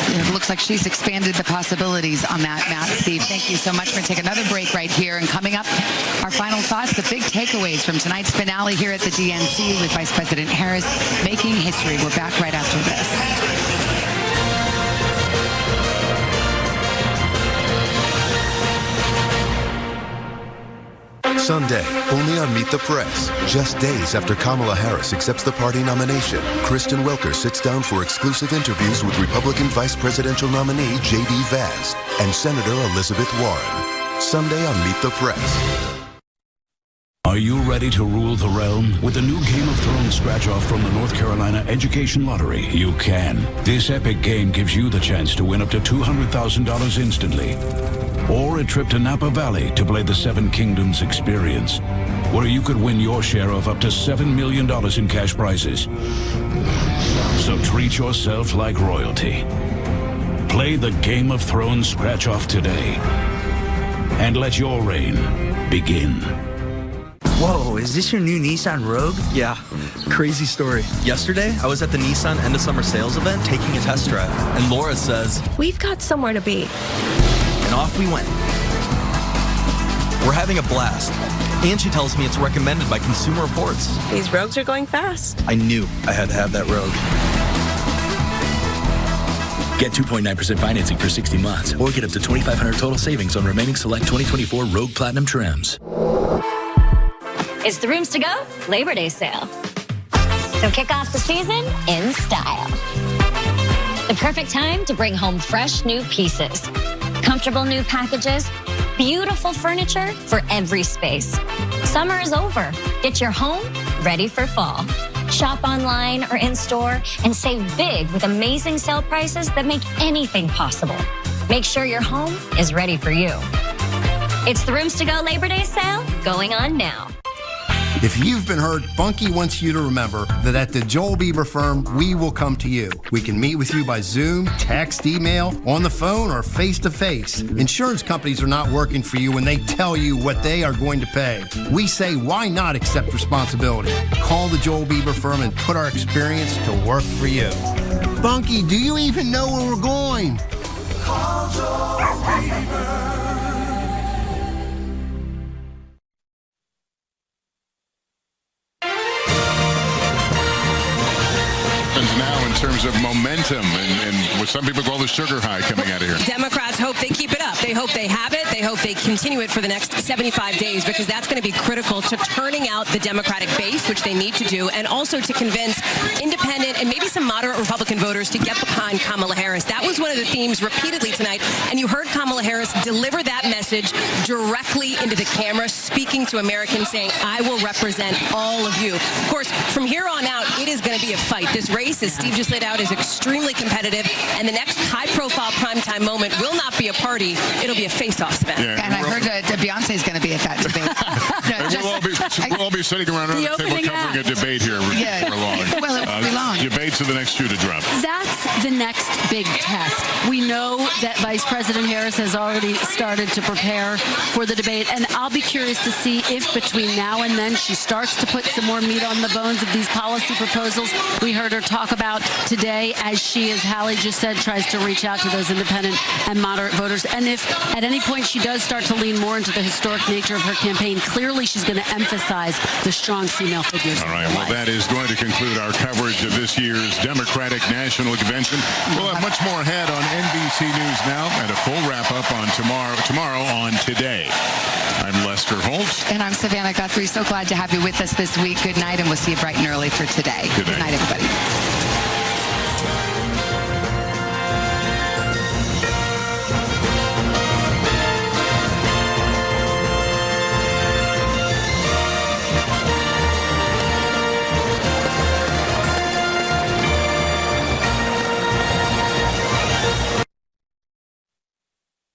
It looks like she's expanded the possibilities on that map, Steve. Thank you so much. We're going to take another break right here. And coming up, our final thoughts, the big takeaways from tonight's finale here at the DNC with Vice President Harris making history. We're back right after this. Sunday, only on Meet the Press. Just days after Kamala Harris accepts the party nomination, Kristen Welker sits down for exclusive interviews with Republican Vice Presidential nominee J.D. Vance and Senator Elizabeth Warren. Sunday on Meet the Press. Are you ready to rule the realm? With the new Game of Thrones scratch-off from the North Carolina Education Lottery, you can. This epic game gives you the chance to win up to $200,000 instantly. Or a trip to Napa Valley to play the Seven Kingdoms experience, where you could win your share of up to $7 million in cash prizes. So treat yourself like royalty. Play the Game of Thrones scratch-off today. And let your reign begin. Whoa, is this your new Nissan Rogue? Yeah, crazy story. Yesterday, I was at the Nissan end of summer sales event taking a test drive, and Laura says, "We've got somewhere to be." And off we went. We're having a blast. And she tells me it's recommended by Consumer Reports. These Rogues are going fast. I knew I had to have that Rogue. Get 2.9% financing for 60 months, or get up to $2,500 total savings on remaining select 2024 Rogue Platinum trims. It's the Rooms to Go Labor Day sale. So kick off the season in style. The perfect time to bring home fresh new pieces, comfortable new packages, beautiful furniture for every space. Summer is over. Get your home ready for fall. Shop online or in-store and save big with amazing sale prices that make anything possible. Make sure your home is ready for you. It's the Rooms to Go Labor Day sale going on now. If you've been hurt, Bunky wants you to remember that at the Joel Bieber firm, we will come to you. We can meet with you by Zoom, text, email, on the phone, or face-to-face. Insurance companies are not working for you when they tell you what they are going to pay. We say, why not accept responsibility? Call the Joel Bieber firm and put our experience to work for you. Bunky, do you even know where we're going? Call Joel Bieber. Now in terms of momentum and what some people call the sugar high coming out of here. Democrats hope they keep it up. They hope they have it. They hope they continue it for the next 75 days because that's going to be critical to turning out the Democratic base, which they need to do, and also to convince independent and maybe some moderate Republican voters to get behind Kamala Harris. That was one of the themes repeatedly tonight, and you heard Kamala Harris deliver that message directly into the camera, speaking to Americans, saying, I will represent all of you. Of course, from here on out, it is going to be a fight. This race, as Steve just laid out, is extremely competitive, and the next high-profile primetime moment will not be a party. It'll be a face-off event. Yeah, and I heard that Beyonce's going to be at that debate. We'll all be sitting around the table covering a debate here for long. Well, it won't be long. Debates are the next shoe to drop. That's the next big test. We know that Vice President Harris has already started to prepare for the debate, and I'll be curious to see if between now and then she starts to put some more meat on the bones of these policy proposals we heard her talk about today, as she, as Hallie just said, tries to reach out to those independent and moderate voters. And if at any point she does start to lean more into the historic nature of her campaign, clearly she's going to emphasize the strong female figures. All right, well, that is going to conclude our coverage of this year's Democratic National Convention. We'll have much more ahead on NBC News Now and a full wrap-up on tomorrow on Today. I'm Lester Holt. And I'm Savannah Guthrie. So glad to have you with us this week. Good night, and we'll see you bright and early for Today. Good night, everybody.